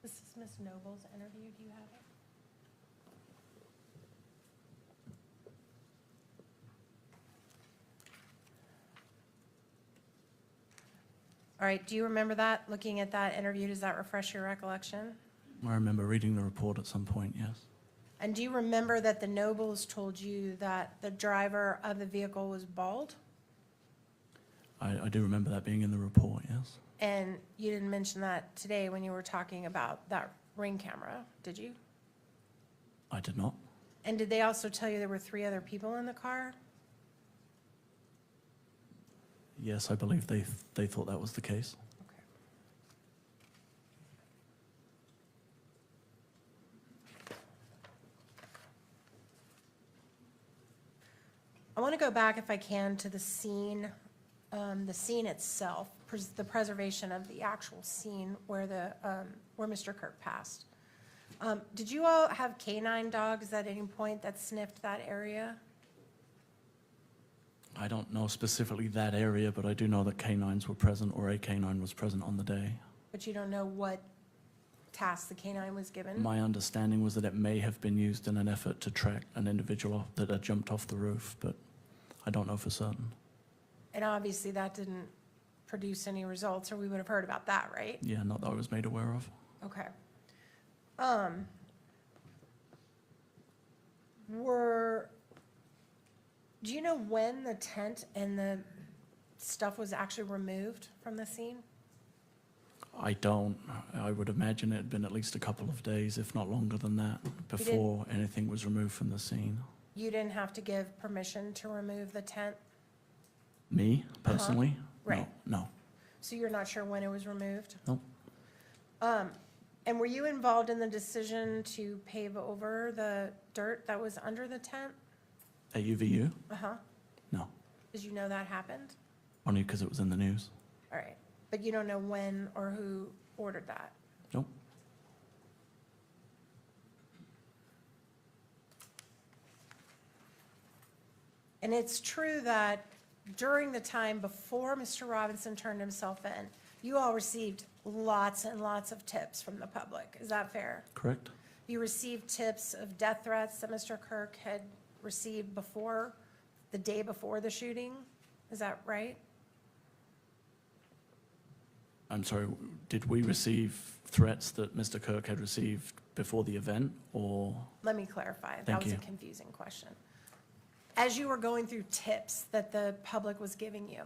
This is Miss Noble's interview. Do you have it? All right, do you remember that? Looking at that interview, does that refresh your recollection? I remember reading the report at some point, yes. And do you remember that the Nobles told you that the driver of the vehicle was bald? I do remember that being in the report, yes. And you didn't mention that today when you were talking about that Ring camera, did you? I did not. And did they also tell you there were 3 other people in the car? Yes, I believe they thought that was the case. Okay. I want to go back, if I can, to the scene itself, the preservation of the actual scene where Mr. Kirk passed. Did you all have canine dogs at any point that sniffed that area? I don't know specifically that area, but I do know that canines were present, or a canine was present on the day. But you don't know what task the canine was given? My understanding was that it may have been used in an effort to track an individual that had jumped off the roof, but I don't know for certain. And obviously that didn't produce any results, or we would have heard about that, right? Yeah, not that I was made aware of. Okay. Do you know when the tent and the stuff was actually removed from the scene? I don't. I would imagine it had been at least a couple of days, if not longer than that, before anything was removed from the scene. You didn't have to give permission to remove the tent? Me, personally? Right. No. So you're not sure when it was removed? No. And were you involved in the decision to pave over the dirt that was under the tent? At UVU? Uh-huh. No. Did you know that happened? Only because it was in the news. All right. But you don't know when or who ordered that? Nope. And it's true that during the time before Mr. Robinson turned himself in, you all received lots and lots of tips from the public. Is that fair? Correct? You received tips of death threats that Mr. Kirk had received before, the day before the shooting? Is that right? I'm sorry, did we receive threats that Mr. Kirk had received before the event, or? Let me clarify. That Thank was a you. confusing question. As you were going through tips that the public was giving you,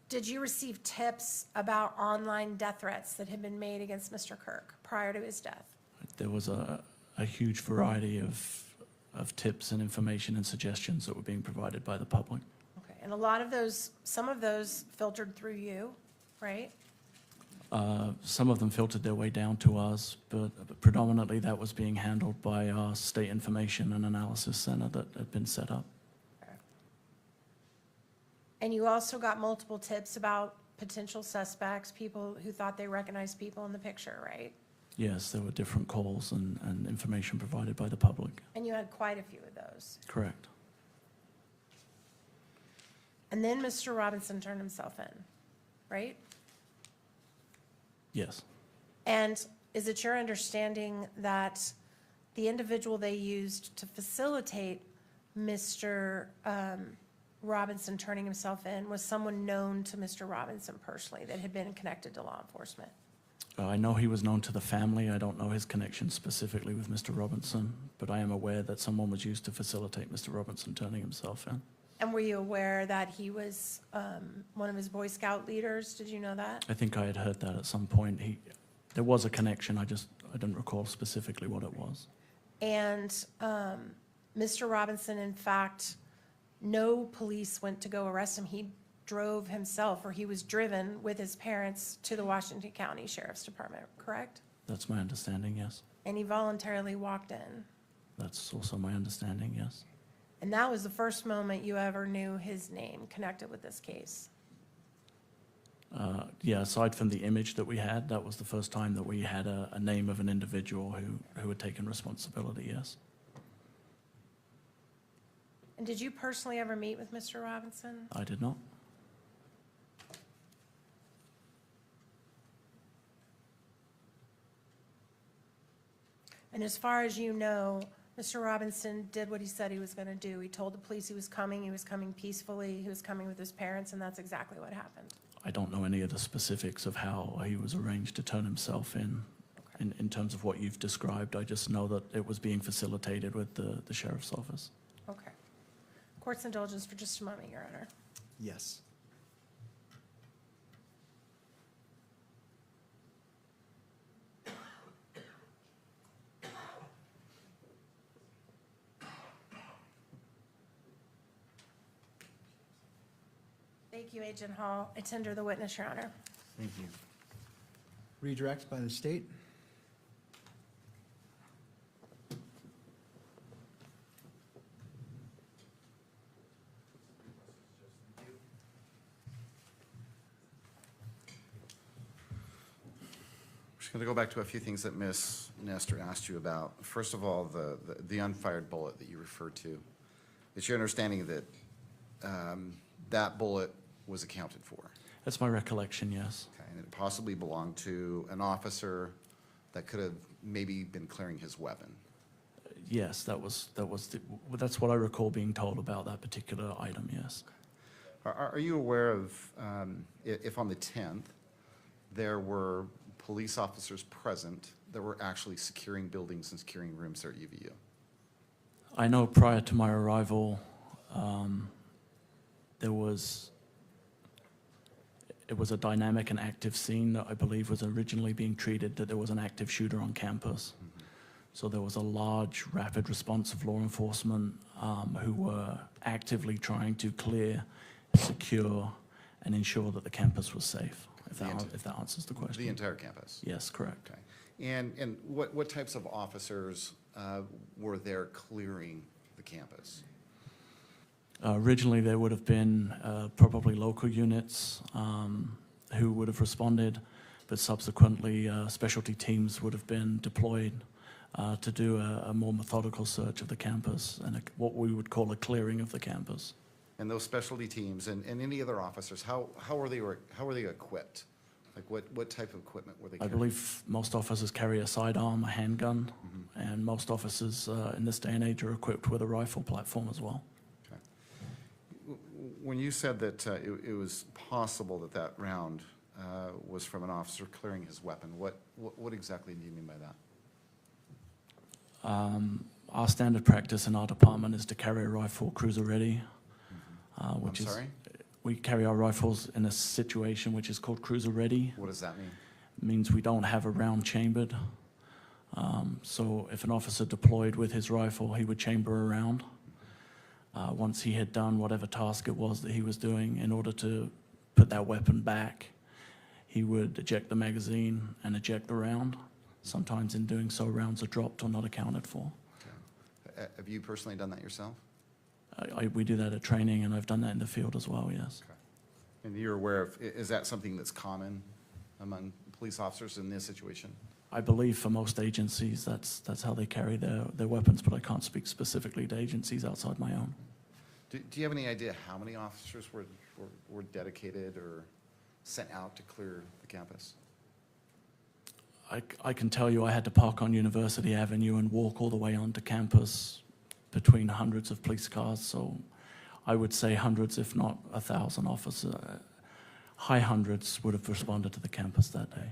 did you receive tips about online death threats that had been made against Mr. Kirk prior to his death? There was a huge variety of tips and information and suggestions that were being provided by the public. Okay, and a lot of those, some of those filtered through you, right? Some of them filtered their way down to us, but predominantly that was being handled by our State Information and Analysis Center that had been set up. And you also got multiple tips about potential suspects, people who thought they recognized people in the picture, right? Yes, there were different calls and information provided by the public. And you had quite a few of those. Correct. And then Mr. Robinson turned himself in, right? Yes. And is it your understanding that the individual they used to facilitate Mr. Robinson turning himself in was someone known to Mr. Robinson personally that had been connected to law enforcement? I know he was known to the family. I don't know his connection specifically with Mr. Robinson, but I am aware that someone was used to facilitate Mr. Robinson turning himself in. And were you aware that he was one of his Boy Scout leaders? Did you know that? I think I had heard that at some point. There was a connection. I didn't recall specifically what it was. And Mr. Robinson, in fact, no police went to go arrest him. He drove himself, or he was driven with his parents to the Washington County Sheriff's Department, correct? That's my understanding, yes. And he voluntarily walked in. That's also my understanding, yes. And that was the first moment you ever knew his name connected with this case. Yeah, aside from the image that we had, that was the first time that we had a name of an individual who had taken responsibility, yes. And did you personally ever meet with Mr. Robinson? I did not. And as far as you know, Mr. Robinson did what he said he was going to do. He told the police he was coming peacefully, he was coming with his parents, and that's exactly what happened. I don't know any of the specifics of how he was arranged to turn himself in terms of what you've described. I just know that it was being facilitated with the sheriff's office. Okay. Court's indulgence for just a moment, Your Honor. Yes. Thank you, Agent Hall. I tender the witness, Your Honor. Thank you. Redirect by the state. Just going to go back to a few things that Ms. Nestor asked you about. First of all, the unfired bullet that you referred to. It's your understanding that that bullet was accounted for? That's my recollection, yes. Okay, and it possibly belonged to an officer that could have maybe been clearing his weapon. Yes, that's what I recall being told about that particular item, yes. Are you aware of, if on the 10th, there were police officers present that were actually securing buildings and securing rooms there at UVU? I know prior to my arrival, it was a dynamic and active scene that I believe was originally being treated that there was an active shooter on campus. Mm-hmm. So there was a large, rapid response of law enforcement who were actively trying to clear, secure, and ensure that the campus was safe, if that answers the question. The entire campus? Yes, correct. Okay. And what types of officers were there clearing the campus? Originally, there would have been probably local units who would have responded, but subsequently, specialty teams would have been deployed to do a more methodical search of the campus and what we would call a clearing of the campus. And those specialty teams and any other officers, how were they equipped? Like what type of equipment were they I carrying? believe most officers carry a sidearm, a handgun, Mm-hmm. and most officers in this day and age are equipped with a rifle platform as well. When you said that it was possible that that round was from an officer clearing his weapon, what exactly do you mean by that? Our standard practice in our department is to carry a rifle cruiser ready, I'm which is, sorry? we carry our rifles in a situation which is called cruiser ready. What does that mean? It means we don't have a round chambered. So if an officer deployed with his rifle, he would chamber a round. Once he had done whatever task it was that he was doing, in order to put that weapon back, he would eject the magazine and eject the round. Sometimes in doing so, rounds are dropped or not accounted for. Have you personally done that yourself? We do that at training, and I've done that in the field as well, yes. And you're aware of, is that something that's common among police officers in this situation? I believe for most agencies, that's how they carry their weapons, but I can't speak specifically to agencies outside my own. Do you have any idea how many officers were dedicated or sent out to clear the campus? I can tell you I had to park on University Avenue and walk all the way onto campus between hundreds of police cars, so I would say hundreds, if not 1,000 officers, high hundreds would have responded to the campus that day.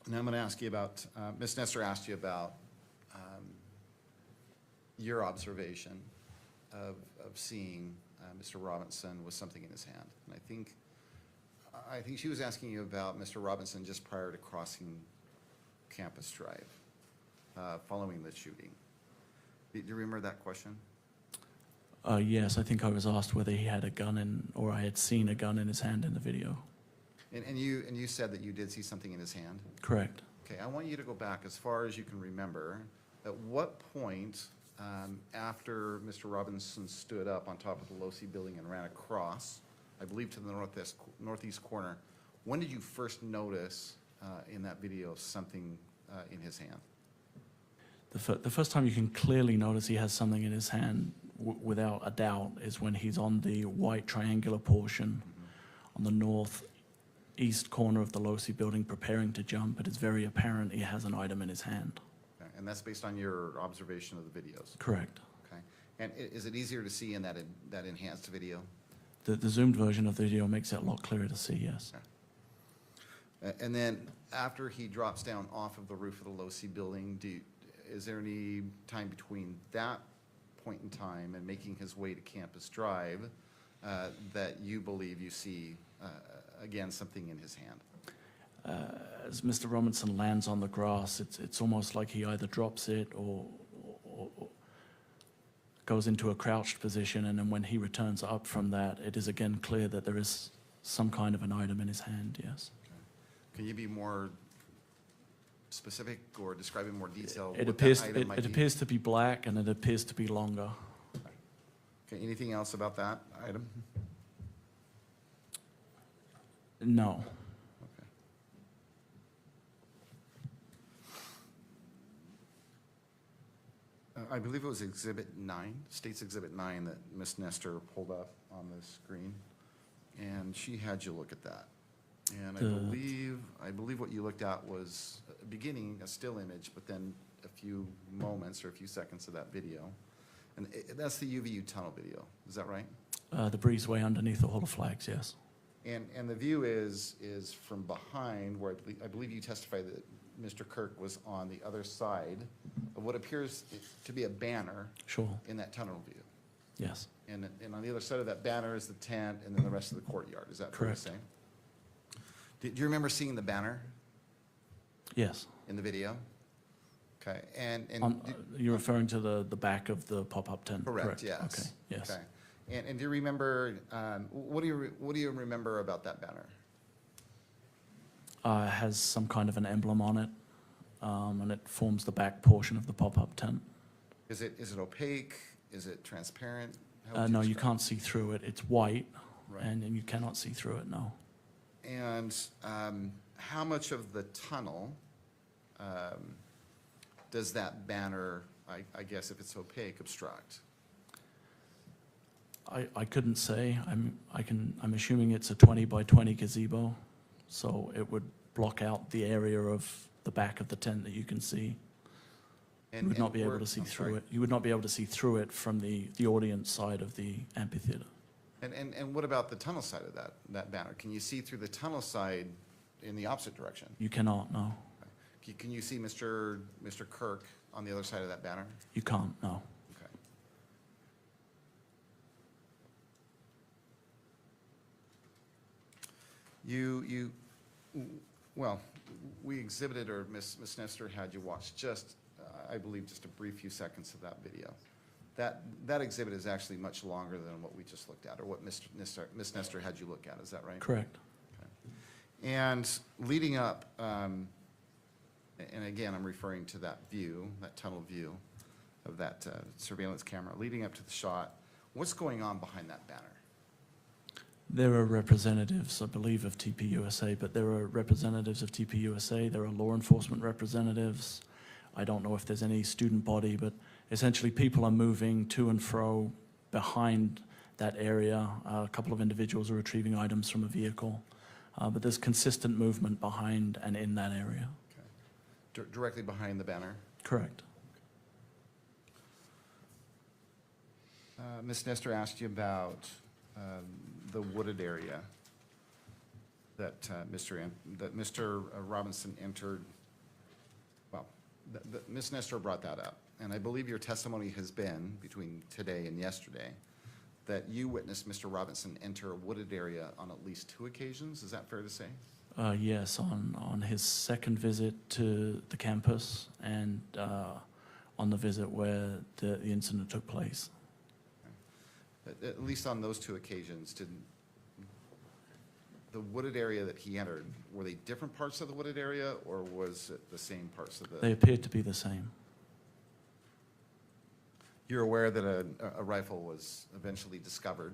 Now I'm going to ask you about, Ms. Nestor asked you about your observation of seeing Mr. Robinson with something in his hand. And I think she was asking you about Mr. Robinson just prior to crossing Campus Drive, following the shooting. Do you remember that question? Yes, I think I was asked whether he had a gun in, or I had seen a gun in his hand in the video. And you said that you did see something in his hand? Correct. Okay, I want you to go back as far as you can remember. At what point, after Mr. Robinson stood up on top of the Losi building and ran across, I believe to the northeast corner, when did you first notice in that video something in his hand? The first time you can clearly notice he has something in his hand, without a doubt, is when he's on the white triangular portion on the northeast corner of the Losi building preparing to jump. It is very apparent he has an item in his hand. Okay, and that's based on your observation of the videos? Correct. Okay. And is it easier to see in that enhanced video? The zoomed version of the video makes it a lot clearer to see, yes. And then after he drops down off of the roof of the Losi building, is there any time between that point in time and making his way to Campus Drive that you believe you see, again, something in his hand? As Mr. Robinson lands on the grass, it's almost like he either drops it or goes into a crouched position, and then when he returns up from that, it is again clear that there is some kind of an item in his hand, yes. Okay. Can you be more specific or describe in more detail It what appears, that item it might be? appears to be black, and it appears to be longer. Okay, anything else about that item? No. Okay. I believe it was Exhibit 9, State's Exhibit 9 that Ms. Nestor pulled up on the screen, and she had you look at that. And I believe what you looked at was beginning a still image, but then a few moments or a few seconds of that video. And that's the UVU tunnel video, is that right? The breezeway underneath the Hall of Flags, yes. And the view is from behind, where I believe you testified that Mr. Kirk was on the other side of what appears to be a banner Sure, in that tunnel view. yes. And on the other side of that banner is the tent and then the rest of the courtyard. Is that fair to Correct. say? Do you remember seeing the banner Yes. in the video? Okay, and You're referring to the back of the pop-up tent? correct, yes. Okay, yes. Okay. And do you remember, what do you remember about that banner? It has some kind of an emblem on it, and it forms the back portion of the pop-up tent. Is it opaque? Is it transparent? How would No, you describe can't see through it. It's white, it? Right. and you cannot see through it, no. And how much of the tunnel does that banner, I guess if it's opaque, obstruct? I couldn't say. I'm assuming it's a 20 by 20 gazebo, so it would block out the area of the back of the tent that you can see. You would not be able to see through it. You would not be able to see through it from the audience side of the amphitheater. And what about the tunnel side of that banner? Can you see through the tunnel side in the opposite direction? You cannot, no. Can you see Mr. Kirk on the other side of that banner? You can't, no. Okay. Well, we exhibited, or Ms. Nestor had you watch just, I believe, just a brief few seconds of that video. That exhibit is actually much longer than what we just looked at, or what Ms. Nestor had you look at, is that right? Correct. And leading up, and again, I'm referring to that view, that tunnel view of that surveillance camera, leading up to the shot, what's going on behind that banner? There are representatives, I believe, of TPUSA, but there are representatives of TPUSA, there are law enforcement representatives. I don't know if there's any student body, but essentially people are moving to and fro behind that area. A couple of individuals are retrieving items from a vehicle, but there's consistent movement behind and in that area. Okay. Directly behind the banner? Correct. Ms. Nestor asked you about the wooded area that Mr. Robinson entered. Well, Ms. Nestor brought that up, and I believe your testimony has been, between today and yesterday, that you witnessed Mr. Robinson enter a wooded area on at least 2 occasions. Is that fair to say? Yes, on his second visit to the campus and on the visit where the incident took place. At least on those 2 occasions, did the wooded area that he entered, were they different parts of the wooded area, or was it the same parts of the? They appeared to be the same. You're aware that a rifle was eventually discovered?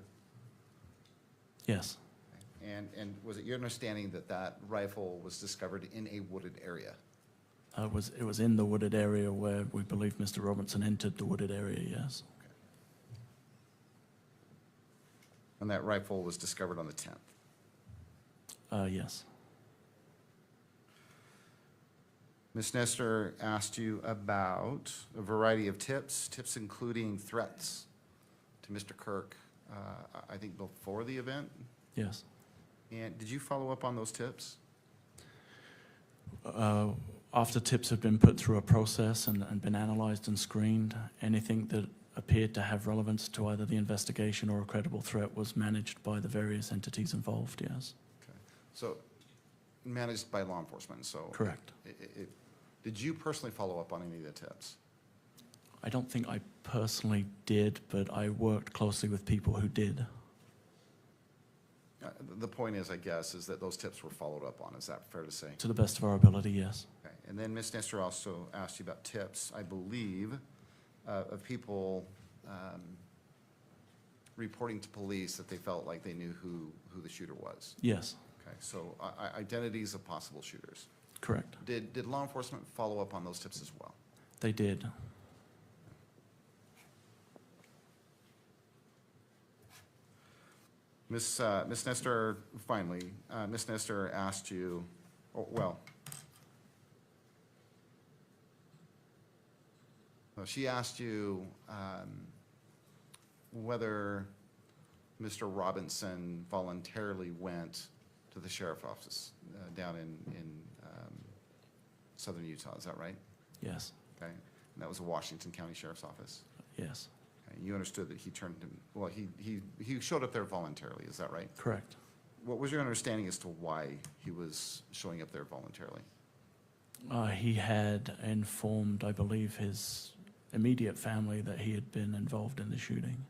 Yes, And was it your understanding that that rifle was discovered in a wooded area? it was in the wooded area where we believe Mr. Robinson entered the wooded area, yes. And that rifle was discovered on the 10th? Yes. Ms. Nestor asked you about a variety of tips including threats to Mr. Kirk, I think before the event. Yes. And did you follow up on those tips? After tips have been put through a process and been analyzed and screened, anything that appeared to have relevance to either the investigation or a credible threat was managed by the various entities involved, yes. Okay. So managed by law enforcement, so. Correct. Did you personally follow up on any of the tips? I don't think I personally did, but I worked closely with people who did. The point is, I guess, is that those tips were followed up on. Is that fair to say? To the best of our ability, yes. Okay. And then Ms. Nestor also asked you about tips, I believe, of people reporting to police that they felt like they knew who the shooter was. Yes, Okay, so identities of possible shooters. correct. Did law enforcement follow up on those tips as well? They did. Ms. Nestor, finally, Ms. Nestor asked you, she asked you whether Mr. Robinson voluntarily went to the sheriff's office down in southern Utah. Is that right? Yes, Okay. And that was the Washington County Sheriff's Office. yes, Okay. You understood that he turned him, well, he showed up there voluntarily. Is that right? correct. What was your understanding as to why he was showing up there voluntarily? He had informed, I believe, his immediate family that he had been involved in the shooting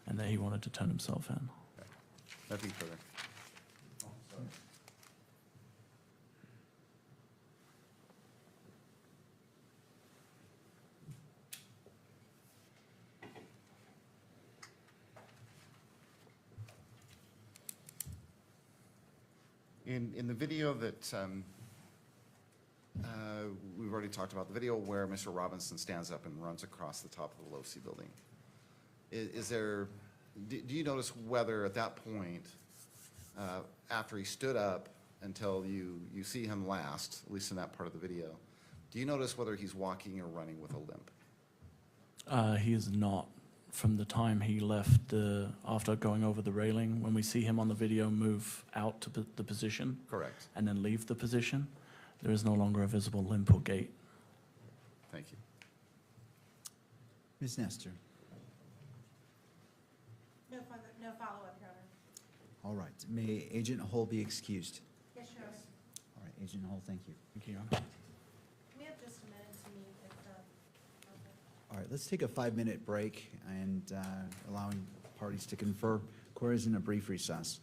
and that he wanted to turn himself in. Nothing further. In the video that we've already talked about, the video where Mr. Robinson stands up and runs across the top of the LoC building, do you notice whether at that point, after he stood up until you see him last, at least in that part of the video, do you notice whether he's walking or running with a limp? He is not. From the time he left after going over the railing, when we see him on the video move out to the position Correct. and then leave the position, There is no longer a visible limp or gait. Thank you. Ms. Nestor. No follow-up, Your Honor. All right. May Agent Hull be excused? Yes, Your Honor. All right, Agent Hull, thank you. Thank you, Your Honor. We have just a minute to meet if All right, let's take a 5-minute break and allowing parties to confer. Court is in a brief recess.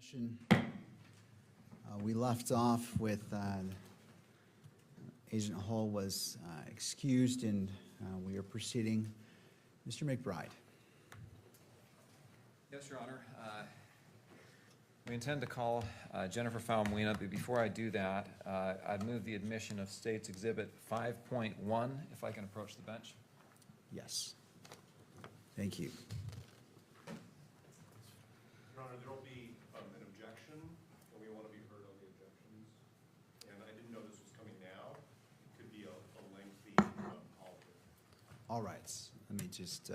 Session. We left off with Agent Hull was excused, and we are proceeding. Mr. McBride. Yes, Your Honor. We intend to call Jennifer Falmuina, but before I do that, I'd move the admission of State's Exhibit 5.1, if I can approach the bench. Yes. Thank you. Your Honor, there will be an objection, and we want to be heard on the objections. And I didn't know this was coming now. It could be a lengthy call. All right. Let me just,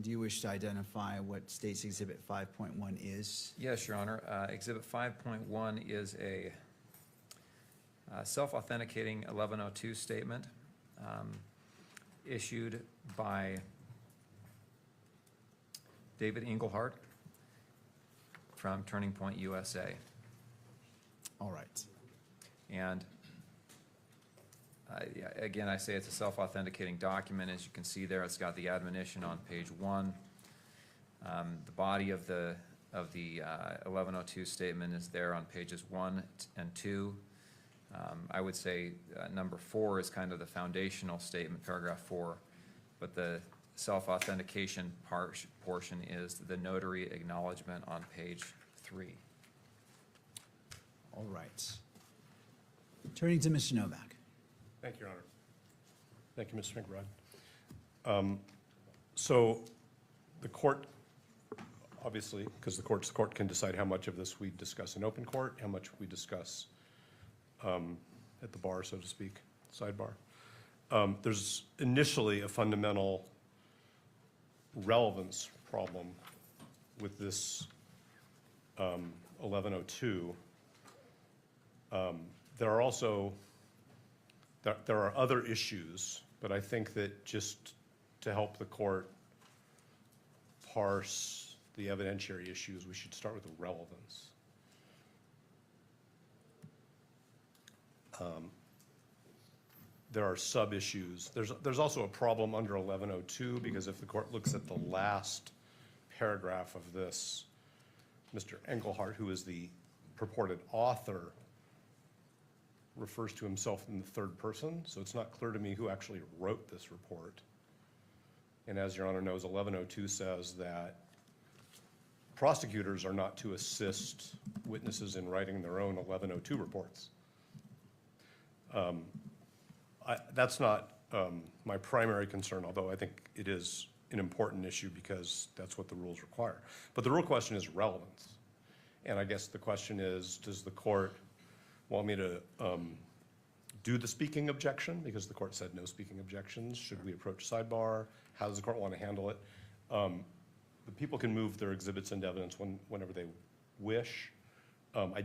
do you wish to identify what State's Exhibit 5.1 is? Yes, Your Honor. Exhibit 5.1 is a self-authenticating 1102 statement issued by David Engelhardt from Turning Point USA. All right. And yeah, again, I say it's a self-authenticating document. As you can see there, it's got the admonition on page 1. The body of the 1102 statement is there on pages 1 and 2. I would say number 4 is kind of the foundational statement, paragraph 4, but the self-authentication portion is the notary acknowledgement on page 3. All right. Turning to Mr. Novak. Thank you, Your Honor. Thank you, Mr. McBride. So the court, obviously, because the court can decide how much of this we discuss in open court, how much we discuss at the bar, so to speak, sidebar. There's initially a fundamental relevance problem with this 1102. There are other issues, but I think that just to help the court parse the evidentiary issues, we should start with the relevance. There are sub-issues. There's also a problem under 1102, because if the court looks at the last paragraph of this, Mr. Engelhardt, who is the purported author, refers to himself in the third person, so it's not clear to me who actually wrote this report. And as Your Honor knows, 1102 says that prosecutors are not to assist witnesses in writing their own 1102 reports. That's not my primary concern, although I think it is an important issue because that's what the rules require. But the real question is relevance. And I guess the question is, does the court want me to do the speaking objection, because the court said no speaking objections? Should we approach sidebar? How does the court want to handle it? The people can move their exhibits into evidence whenever they wish. I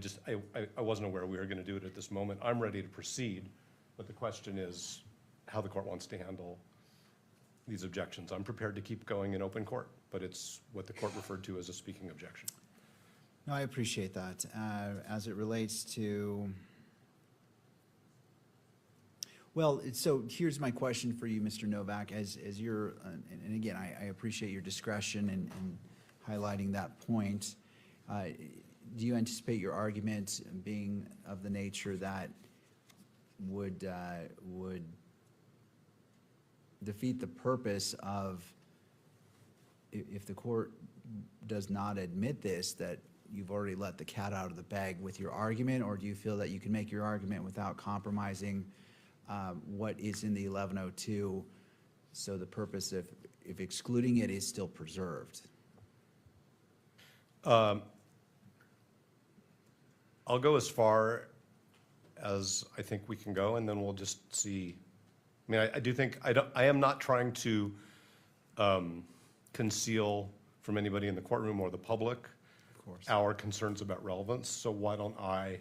wasn't aware we were going to do it at this moment. I'm ready to proceed, but the question is how the court wants to handle these objections. I'm prepared to keep going in open court, but it's what the court referred to as a speaking objection. No, I appreciate that. As it relates to, well, so here's my question for you, Mr. Novak, as you're, and again, I appreciate your discretion in highlighting that point. Do you anticipate your argument being of the nature that would defeat the purpose of, if the court does not admit this, that you've already let the cat out of the bag with your argument, or do you feel that you can make your argument without compromising what is in the 1102, so the purpose of if excluding it is still preserved? I'll go as far as I think we can go, and then we'll just see. I mean, I do think, I am not trying to conceal from anybody in the courtroom or the public our concerns about relevance. So why don't I,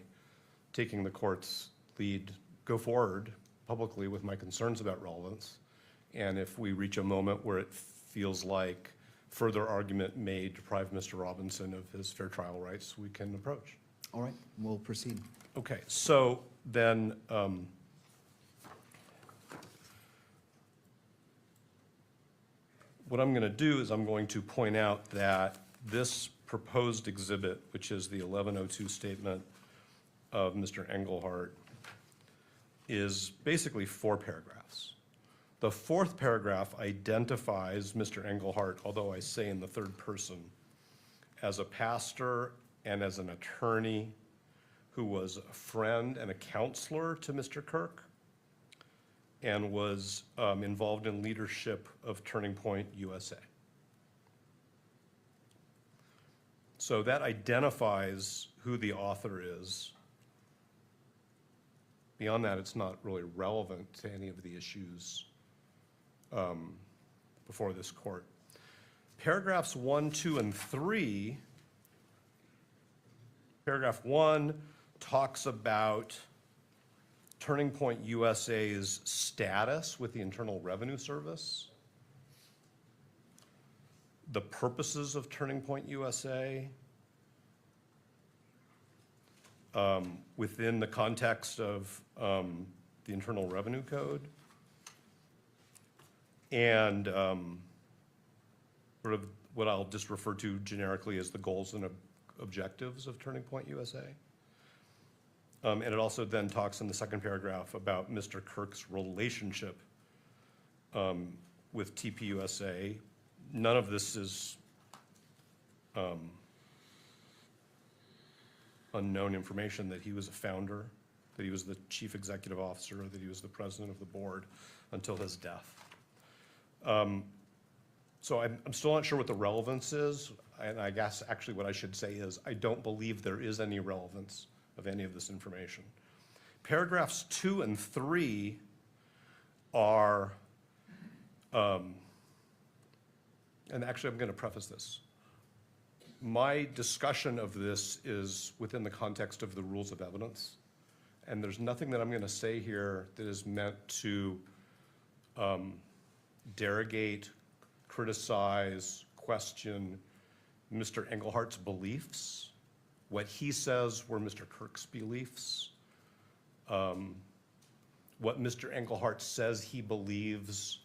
taking the court's lead, go forward publicly with my concerns about relevance. And if we reach a moment where it feels like further argument may deprive Mr. Robinson of his fair trial rights, we can approach. All right, we'll proceed. Okay, so then what I'm going to do is I'm going to point out that this proposed exhibit, which is the 1102 statement of Mr. Engelhardt, is basically 4 paragraphs. The 4th paragraph identifies Mr. Engelhardt, although I say in the 3rd person, as a pastor and as an attorney who was a friend and a counselor to Mr. Kirk and was involved in leadership of Turning Point USA. So that identifies who the author is. Beyond that, it's not really relevant to any of the issues before this court. Paragraphs 1, 2, and 3, paragraph 1 talks about Turning Point USA's status with the Internal Revenue Service, the purposes of Turning Point USA, within the context of the Internal Revenue Code, and sort of what I'll just refer to generically as the goals and objectives of Turning Point USA. And it also then talks in the 2nd paragraph about Mr. Kirk's relationship with TPUSA. None of this is unknown information, that he was a founder, that he was the chief executive officer, or that he was the president of the board until his death. So I'm still not sure what the relevance is, and I guess actually what I should say is I don't believe there is any relevance of any of this information. Paragraphs 2 and 3 are, and actually I'm going to preface this. My discussion of this is within the context of the rules of evidence, and there's nothing that I'm going to say here that is meant to derogate, criticize, question Mr. Engelhardt's beliefs, what he says were Mr. Kirk's beliefs, what Mr. Engelhardt says he believes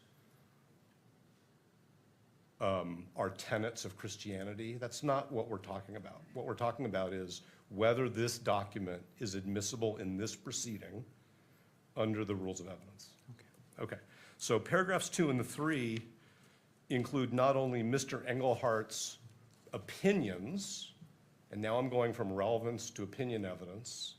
are tenets of Christianity. That's not what we're talking about. What we're talking about is whether this document is admissible in this proceeding under the rules of evidence. Okay. So paragraphs 2 and 3 include not only Mr. Engelhardt's opinions, and now I'm going from relevance to opinion evidence.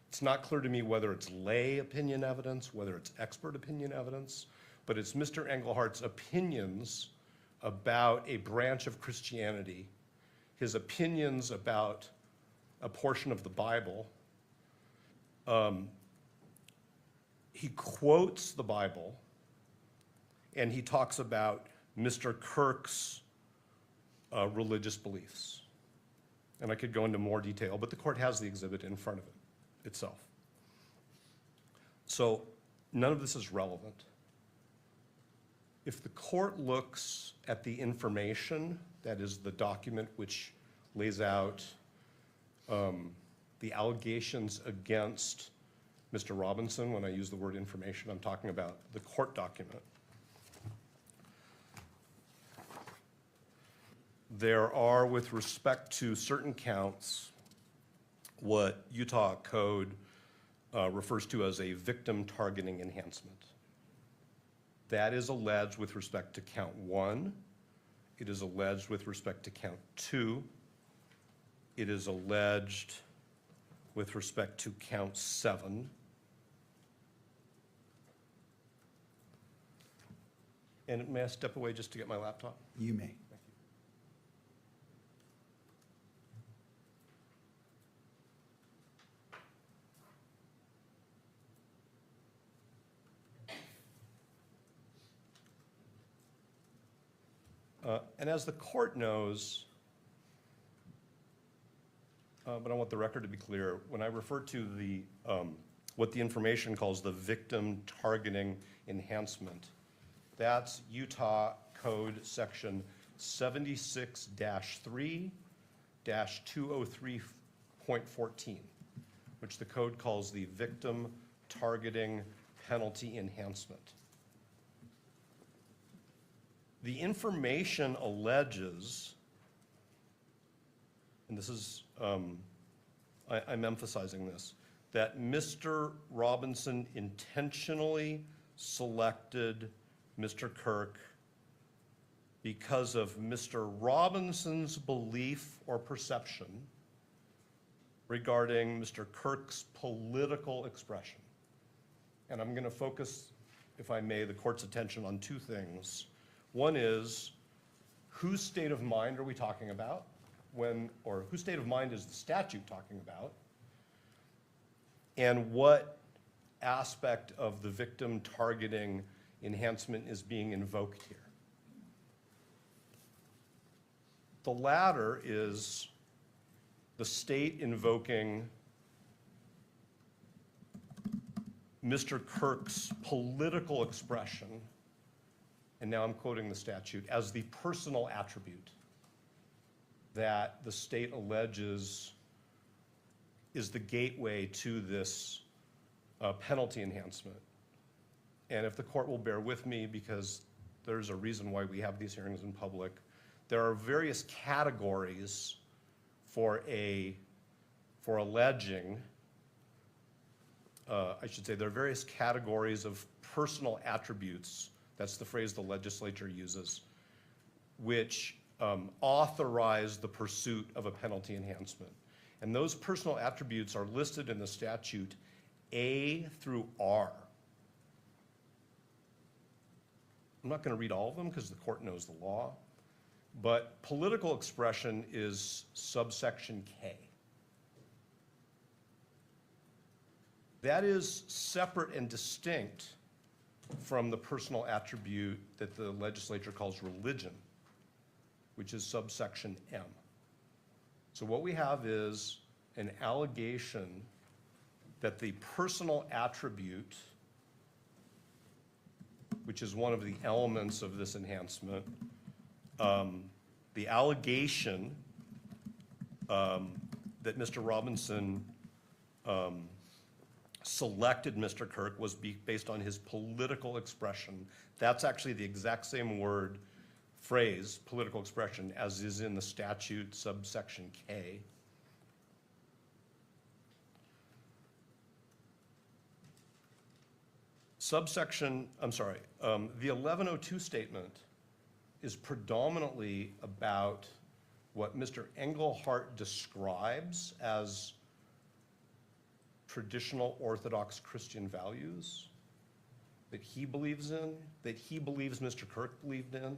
It's not clear to me whether it's lay opinion evidence, whether it's expert opinion evidence, but it's Mr. Engelhardt's opinions about a branch of Christianity, his opinions about a portion of the Bible. He quotes the Bible, and he talks about Mr. Kirk's religious beliefs. And I could go into more detail, but the court has the exhibit in front of it itself. So none of this is relevant. If the court looks at the information, that is the document which lays out the allegations against Mr. Robinson, when I use the word information, I'm talking about the court document. There are, with respect to certain counts, what Utah Code refers to as a victim targeting enhancement. That is alleged with respect to count 1. It is alleged with respect to count 2. It is alleged with respect to count 7. And may I step away just to get my laptop? You may. And as the court knows, but I want the record to be clear, when I refer to the what the information calls the victim targeting enhancement, that's Utah Code Section 76-3-203.14, which the code calls the victim targeting penalty enhancement. The information alleges and this is, I'm emphasizing this, that Mr. Robinson intentionally selected Mr. Kirk because of Mr. Robinson's belief or perception regarding Mr. Kirk's political expression. And I'm going to focus, if I may, the court's attention on two things. One is, whose state of mind are we talking about when, or whose state of mind is the statute talking about? And what aspect of the victim targeting enhancement is being invoked here? The latter is the state invoking Mr. Kirk's political expression, and now I'm quoting the statute, as the personal attribute that the state alleges is the gateway to this penalty enhancement. And if the court will bear with me, because there's a reason why we have these hearings in public, there are various categories for alleging, I should say, there are various categories of personal attributes, that's the phrase the legislature uses, which authorize the pursuit of a penalty enhancement. And those personal attributes are listed in the statute A through R. I'm not going to read all of them because the court knows the law, but political expression is subsection K. That is separate and distinct from the personal attribute that the legislature calls religion, which is subsection M. So what we have is an allegation that the personal attribute, which is one of the elements of this enhancement, the allegation that Mr. Robinson selected Mr. Kirk was based on his political expression. That's actually the exact same phrase, political expression, as is in the statute subsection K. The 1102 statement is predominantly about what Mr. Engelhardt describes as traditional Orthodox Christian values that he believes in, that he believes Mr. Kirk believed in.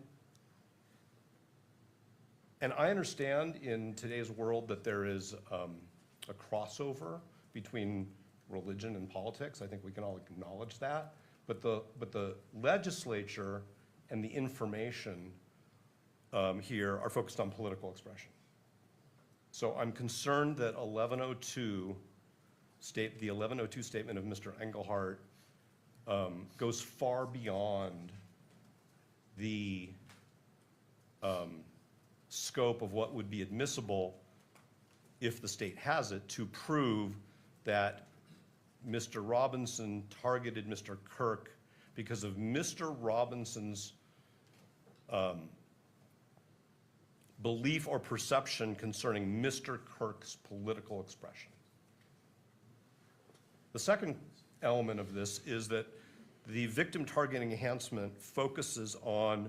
And I understand in today's world that there is a crossover between religion and politics. I think we can all acknowledge that. But the legislature and the information here are focused on political expression. So I'm concerned that the 1102 statement of Mr. Engelhardt goes far beyond the scope of what would be admissible if the state has it to prove that Mr. Robinson targeted Mr. Kirk because of Mr. Robinson's belief or perception concerning Mr. Kirk's political expression. The second element of this is that the victim targeting enhancement focuses on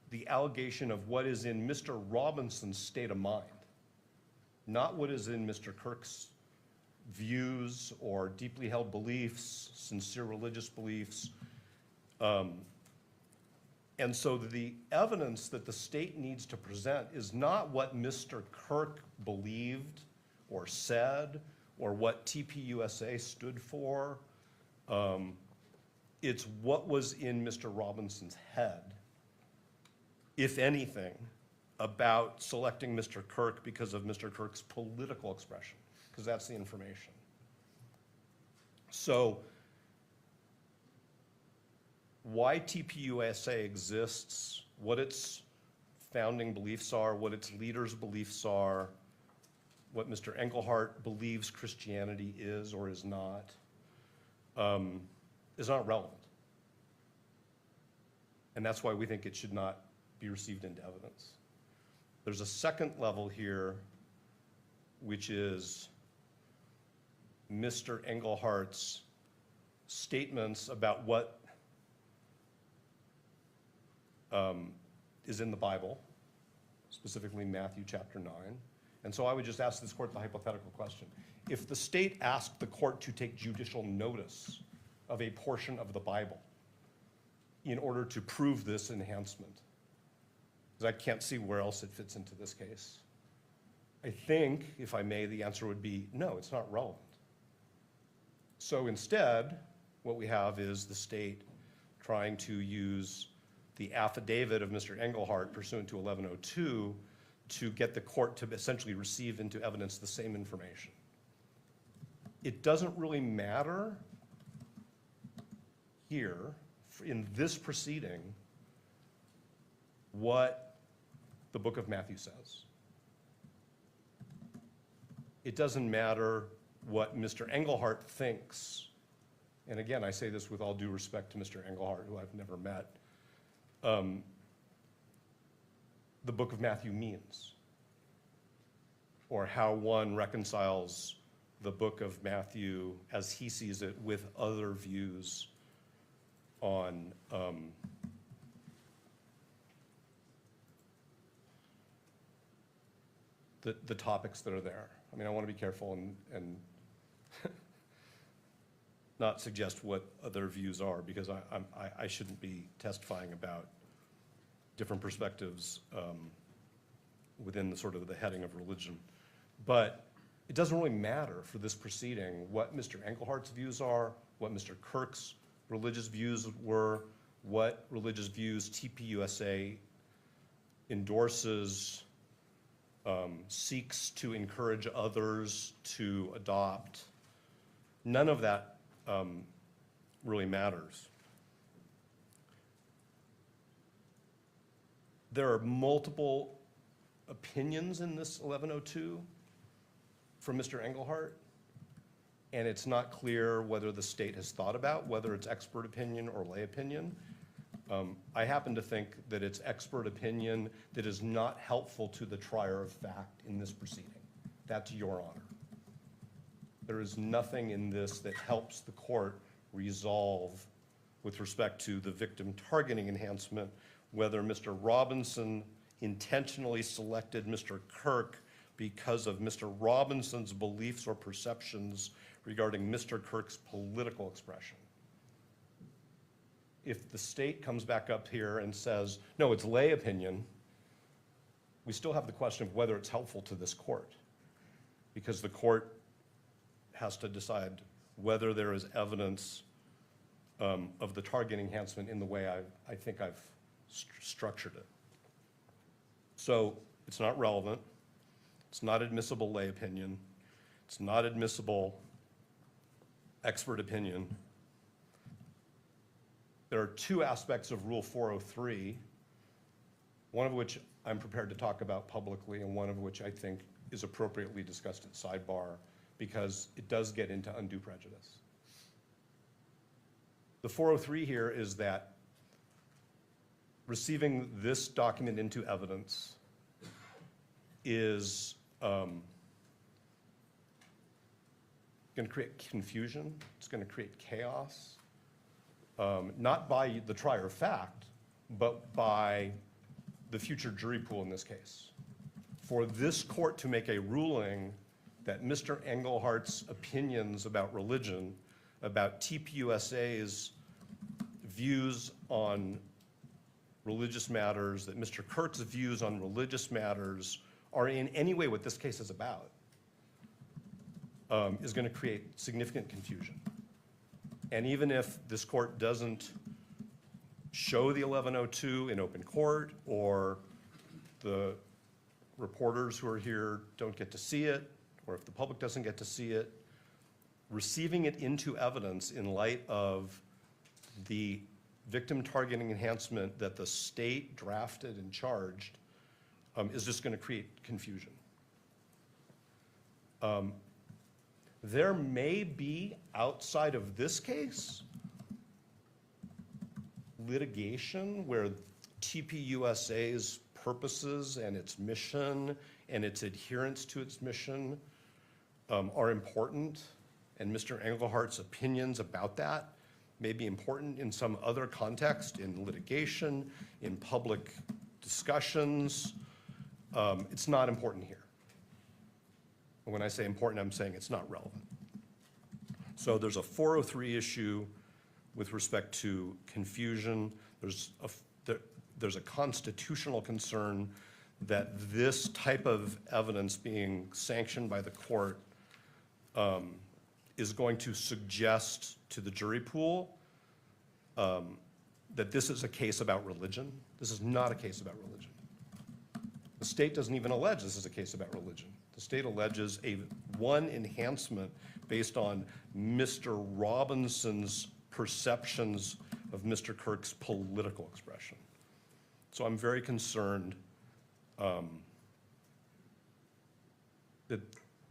the allegation of what is in Mr. Robinson's state of mind, not what is in Mr. Kirk's views or deeply held beliefs, sincere religious beliefs. And so the evidence that the state needs to present is not what Mr. Kirk believed or said or what TPUSA stood for. It's what was in Mr. Robinson's head, if anything, about selecting Mr. Kirk because of Mr. Kirk's political expression, because that's the information. So why TPUSA exists, what its founding beliefs are, what its leaders' beliefs are, what Mr. Engelhardt believes Christianity is or is not relevant. And that's why we think it should not be received into evidence. There's a second level here which is Mr. Englehart's statements about what is in the Bible, specifically Matthew chapter 9. And so I would just ask this court the hypothetical question. If the state asked the court to take judicial notice of a portion of the Bible in order to prove this enhancement, because I can't see where else it fits into this case, I think, if I may, the answer would be no, it's not relevant. So instead, what we have is the state trying to use the affidavit of Mr. Engelhardt pursuant to 1102 to get the court to essentially receive into evidence the same information. It doesn't really matter here, in this proceeding, what the book of Matthew says. It doesn't matter what Mr. Engelhardt thinks, and again, I say this with all due respect to Mr. Engelhardt, who I've never met, the book of Matthew means, or how one reconciles the book of Matthew as he sees it with other views on the topics that are there. I mean, I want to be careful and not suggest what other views are, because I shouldn't be testifying about different perspectives within the sort of the heading of religion. But it doesn't really matter for this proceeding what Mr. Engelhardt's views are, what Mr. Kirk's religious views were, what religious views TPUSA endorses, seeks to encourage others to adopt. None of that really matters. There are multiple opinions in this 1102 from Mr. Engelhardt, and it's not clear whether the state has thought about whether it's expert opinion or lay opinion. I happen to think that it's expert opinion that is not helpful to the trier of fact in this proceeding. That's your honor. There is nothing in this that helps the court resolve, with respect to the victim targeting enhancement, whether Mr. Robinson intentionally selected Mr. Kirk because of Mr. Robinson's beliefs or perceptions regarding Mr. Kirk's political expression. If the state comes back up here and says, no, it's lay opinion, we still have the question of whether it's helpful to this court, because the court has to decide whether there is evidence of the targeting enhancement in the way I think I've structured it. So it's not relevant. It's not admissible lay opinion. It's not admissible expert opinion. There are two aspects of Rule 403, one of which I'm prepared to talk about publicly, and one of which I think is appropriately discussed at sidebar, because it does get into undue prejudice. The 403 here is that receiving this document into evidence is going to create confusion. It's going to create chaos, not by the trier of fact, but by the future jury pool in this case. For this court to make a ruling that Mr. Engelhardt's opinions about religion, about TPUSA's views on religious matters, that Mr. Kirk's views on religious matters are in any way what this case is about, is going to create significant confusion. And even if this court doesn't show the 1102 in open court, or the reporters who are here don't get to see it, or if the public doesn't get to see it, receiving it into evidence in light of the victim targeting enhancement that the state drafted and charged is just going to create confusion. There may be, outside of this case, litigation where TPUSA's purposes and its mission and its adherence to its mission are important, and Mr. Englehart's opinions about that may be important in some other context, in litigation, in public discussions. It's not important here. And when I say important, I'm saying it's not relevant. So there's a 403 issue with respect to confusion. There's a constitutional concern that this type of evidence being sanctioned by the court is going to suggest to the jury pool that this is a case about religion. This is not a case about religion. The state doesn't even allege this is a case about religion. The state alleges one enhancement based on Mr. Robinson's perceptions of Mr. Kirk's political expression. So I'm very concerned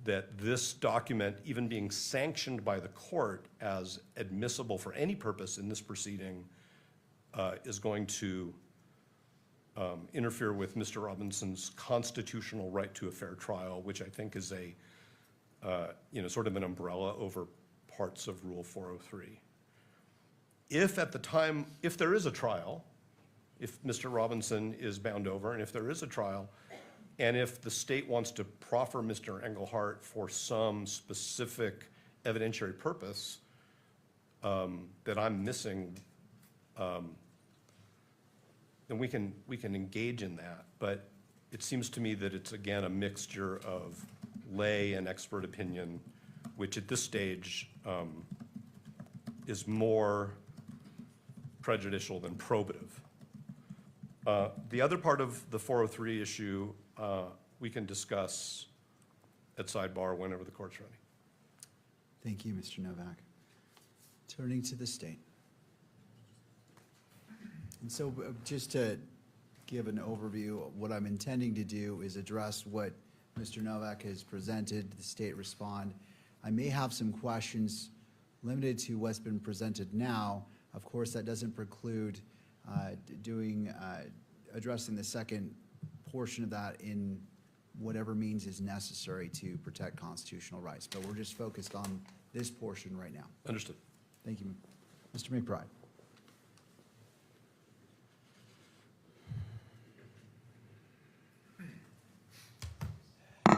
that this document, even being sanctioned by the court as admissible for any purpose in this proceeding, is going to interfere with Mr. Robinson's constitutional right to a fair trial, which I think is sort of an umbrella over parts of Rule 403. If at the time, if there is a trial, if Mr. Robinson is bound over, and if there is a trial, and if the state wants to proffer Mr. Engelhardt for some specific evidentiary purpose that I'm missing, then we can engage in that. But it seems to me that it's, again, a mixture of lay and expert opinion, which at this stage is more prejudicial than probative. The other part of the 403 issue we can discuss at sidebar whenever the court's ready. Thank you, Mr. Novak. Turning to the state. And so just to give an overview, what I'm intending to do is address what Mr. Novak has presented, the state respond. I may have some questions limited to what's been presented now. Of course, that doesn't preclude addressing the second portion of that in whatever means is necessary to protect constitutional rights. But we're just focused on this portion right now. Understood. Thank you. Mr. McBride.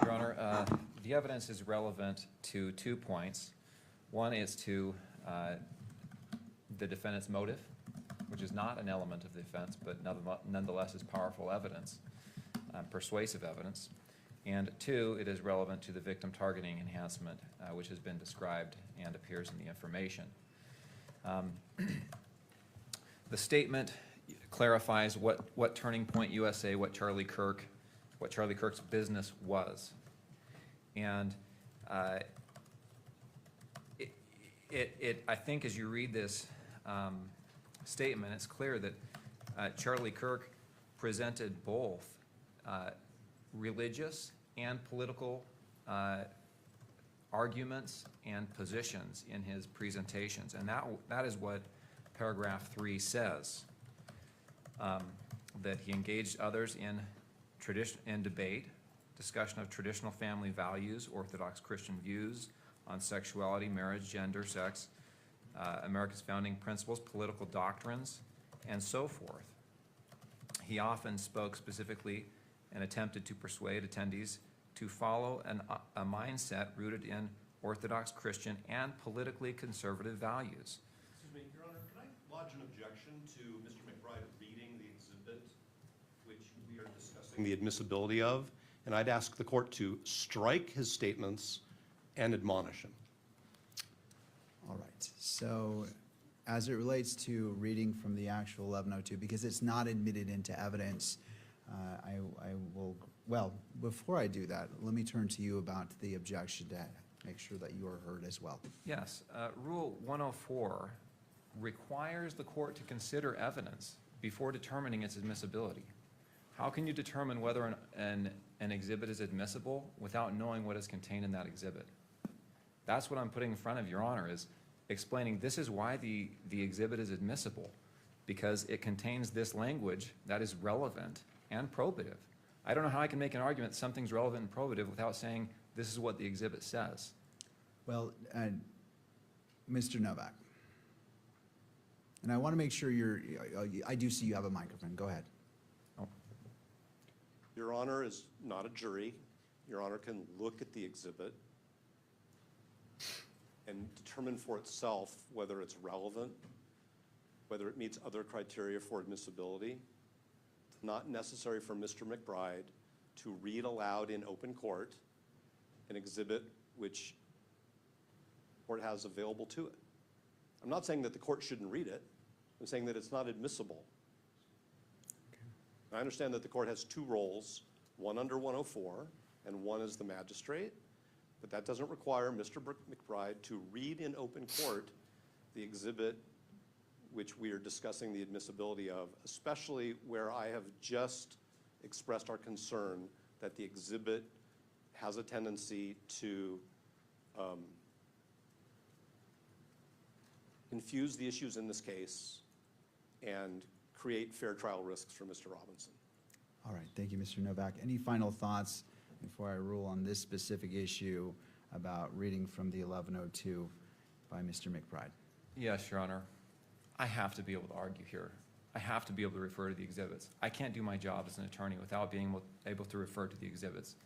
Your Honor, the evidence is relevant to 2 points. One is to the defendant's motive, which is not an element of the offense, but nonetheless is powerful evidence, persuasive evidence. And 2, it is relevant to the victim targeting enhancement, which has been described and appears in the information. The statement clarifies what Turning Point USA, what Charlie Kirk's business was. And I think as you read this statement, it's clear that Charlie Kirk presented both religious and political arguments and positions in his presentations. And that is what paragraph 3 says, that he engaged others in debate, discussion of traditional family values, Orthodox Christian views on sexuality, marriage, gender, sex, America's founding principles, political doctrines, and so forth. He often spoke specifically and attempted to persuade attendees to follow a mindset rooted in Orthodox Christian and politically conservative values. Excuse me, Your Honor, can I lodge an objection to Mr. McBride reading the exhibit which we are discussing the admissibility of? And I'd ask the court to strike his statements and admonish him. All right. So as it relates to reading from the actual 1102, because it's not admitted into evidence, I will, well, before I do that, let me turn to you about the objection to make sure that you are heard as well. Yes, Rule 104 requires the court to consider evidence before determining its admissibility. How can you determine whether an exhibit is admissible without knowing what is contained in that exhibit? That's what I'm putting in front of Your Honor, is explaining this is why the exhibit is admissible, because it contains this language that is relevant and probative. I don't know how I can make an argument that something's relevant and probative without saying This is what the exhibit says. Well, Mr. Novak. And I want to make sure I do see you have a microphone. Go ahead. Your Honor is not a jury. Your Honor can look at the exhibit and determine for itself whether it's relevant, whether it meets other criteria for admissibility. It's not necessary for Mr. McBride to read aloud in open court an exhibit which the court has available to it. I'm not saying that the court shouldn't read it. I'm saying that it's not admissible. I understand that the court has two roles, one under 104 and one as the magistrate, but that doesn't require Mr. McBride to read in open court the exhibit which we are discussing the admissibility of, especially where I have just expressed our concern that the exhibit has a tendency to confuse the issues in this case and create fair trial risks for Mr. Robinson. All right, thank you, Mr. Novak. Any final thoughts before I rule on this specific issue about reading from the 1102 by Mr. McBride? Yes, Your Honor. I have to be able to argue here. I have to be able to refer to the exhibits. I can't do my job as an attorney without being able to refer to the exhibits.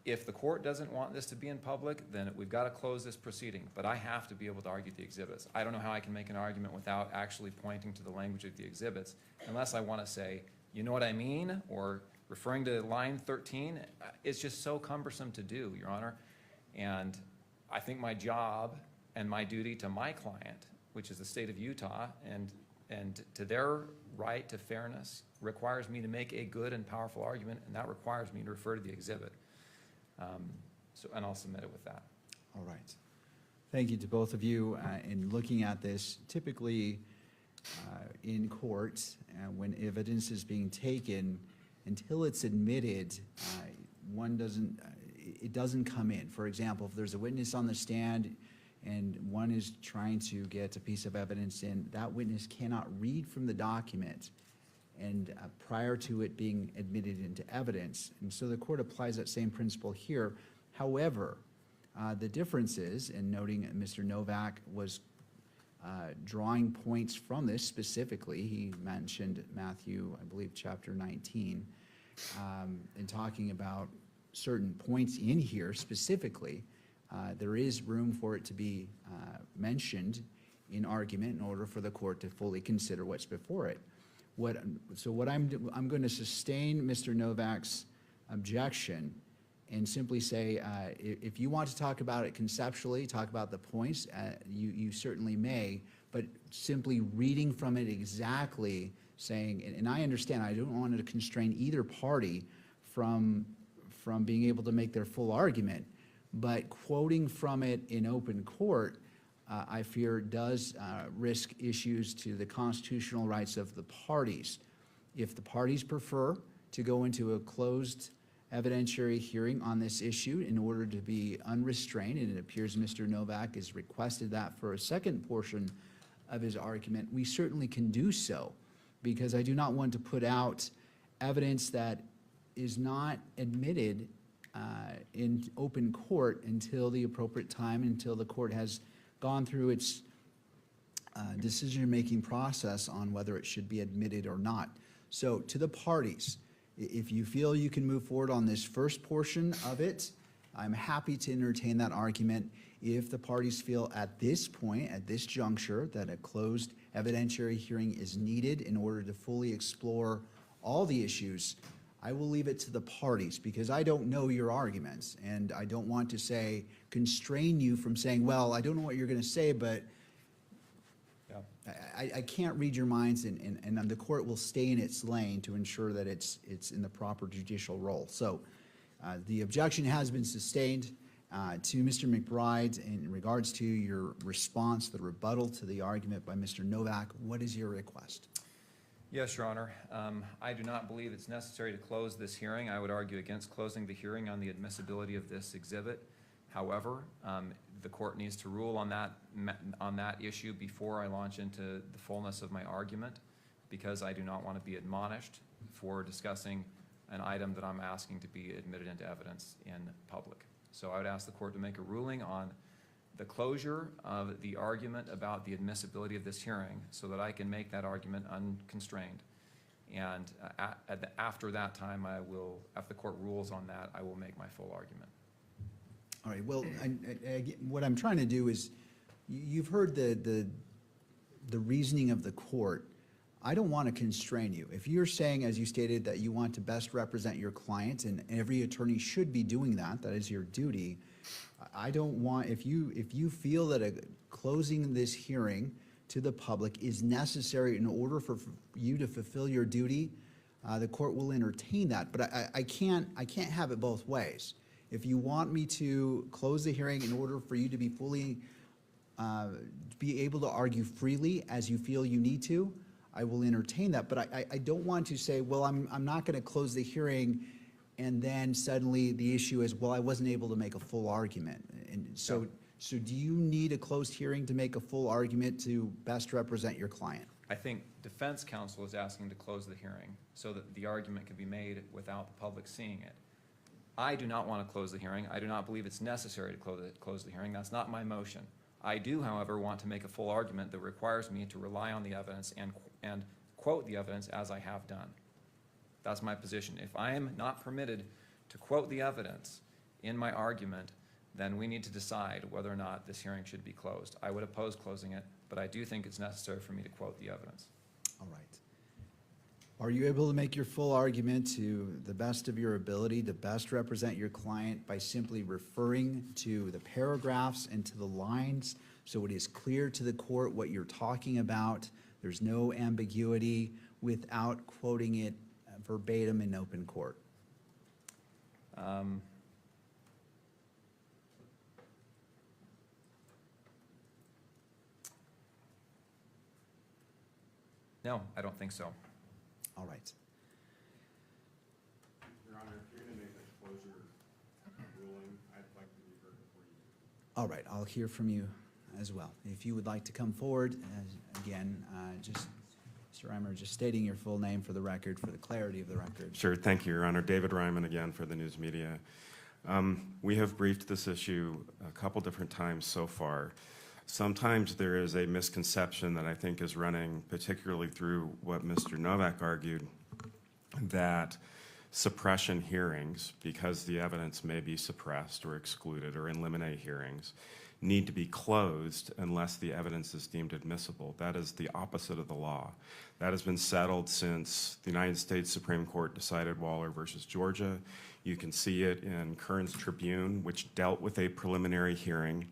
If the court doesn't want this to be in public, then we've got to close this proceeding. But I have to be able to argue the exhibits. I don't know how I can make an argument without actually pointing to the language of the exhibits, unless I want to say, you know what I mean, or referring to line 13. It's just so cumbersome to do, Your Honor. And I think my job and my duty to my client, which is the state of Utah, and to their right to fairness, requires me to make a good and powerful argument, and that requires me to refer to the exhibit. And I'll submit it with that. All right. Thank you to both of you. In looking at this, typically in court, when evidence is being taken, until it's admitted, it doesn't come in. For example, if there's a witness on the stand and one is trying to get a piece of evidence in, that witness cannot read from the document and prior to it being admitted into evidence. And so the court applies that same principle here. However, the difference is, and noting Mr. Novak was drawing points from this specifically, he mentioned Matthew, I believe, chapter 19, and talking about certain points in here specifically. There is room for it to be mentioned in argument in order for the court to fully consider what's before it. I'm going to sustain Mr. Novak's objection and simply say, if you want to talk about it conceptually, talk about the points, you certainly may, but simply reading from it exactly, saying, and I understand, I don't want to constrain either party from being able to make their full argument, but quoting from it in open court, I fear does risk issues to the constitutional rights of the parties. If the parties prefer to go into a closed evidentiary hearing on this issue in order to be unrestrained, and it appears Mr. Novak has requested that for a second portion of his argument, we certainly can do so, because I do not want to put out evidence that is not admitted in open court until the appropriate time, until the court has gone through its decision-making process on whether it should be admitted or not. So to the parties, if you feel you can move forward on this first portion of it, I'm happy to entertain that argument. If the parties feel at this point, at this juncture, that a closed evidentiary hearing is needed in order to fully explore all the issues, I will leave it to the parties, because I don't know your arguments, and I don't want to constrain you from saying, well, I don't know what you're going to say, but I can't read your minds, and the court will stay in its lane to ensure that it's in the proper judicial role. So the objection has been sustained to Mr. McBride. In regards to your response, the rebuttal to the argument by Mr. Novak, what is your request? Yes, Your Honor. I do not believe it's necessary to close this hearing. I would argue against closing the hearing on the admissibility of this exhibit. However, the court needs to rule on that issue before I launch into the fullness of my argument, because I do not want to be admonished for discussing an item that I'm asking to be admitted into evidence in public. So I would ask the court to make a ruling on the closure of the argument about the admissibility of this hearing so that I can make that argument unconstrained. And after that time, after the court rules on that, I will make my full argument. All right, well, what I'm trying to do is, you've heard the reasoning of the court. I don't want to constrain you. If you're saying, as you stated, that you want to best represent your client, and every attorney should be doing that, that is your duty, I don't want, if you feel that closing this hearing to the public is necessary in order for you to fulfill your duty, the court will entertain that. But I can't have it both ways. If you want me to close the hearing in order for you to be fully, be able to argue freely as you feel you need to, I will entertain that. But I don't want to say, well, I'm not going to close the hearing, and then suddenly the issue is, well, I wasn't able to make a full argument. And so do you need a closed hearing to make a full argument to best represent your client? I think defense counsel is asking to close the hearing so that the argument can be made without the public seeing it. I do not want to close the hearing. I do not believe it's necessary to close the hearing. That's not my motion. I do, however, want to make a full argument that requires me to rely on the evidence and quote the evidence as I have done. That's my position. If I am not permitted to quote the evidence in my argument, then we need to decide whether or not this hearing should be closed. I would oppose closing it, but I do think it's necessary for me to quote the evidence. All right. Are you able to make your full argument to the best of your ability to best represent your client by simply referring to the paragraphs and to the lines so it is clear to the court what you're talking about? There's no ambiguity without quoting it verbatim in open court. No, I don't think so. All right. Your Honor, if you're going to make a closure ruling, I'd like to be heard before you do. All right, I'll hear from you as well. If you would like to come forward, again, just, Mr. Reimer, just stating your full name for the record, for the clarity of the record. Sure, thank you, Your Honor. David Ryman again for the news media. We have briefed this issue a couple different times so far. Sometimes there is a misconception that I think is running, particularly through what Mr. Novak argued, that suppression hearings, because the evidence may be suppressed or excluded, or in limine hearings, need to be closed unless the evidence is deemed admissible. That is the opposite of the law. That has been settled since the United States Supreme Court decided Waller versus Georgia. You can see it in Kearns Tribune, which dealt with a preliminary hearing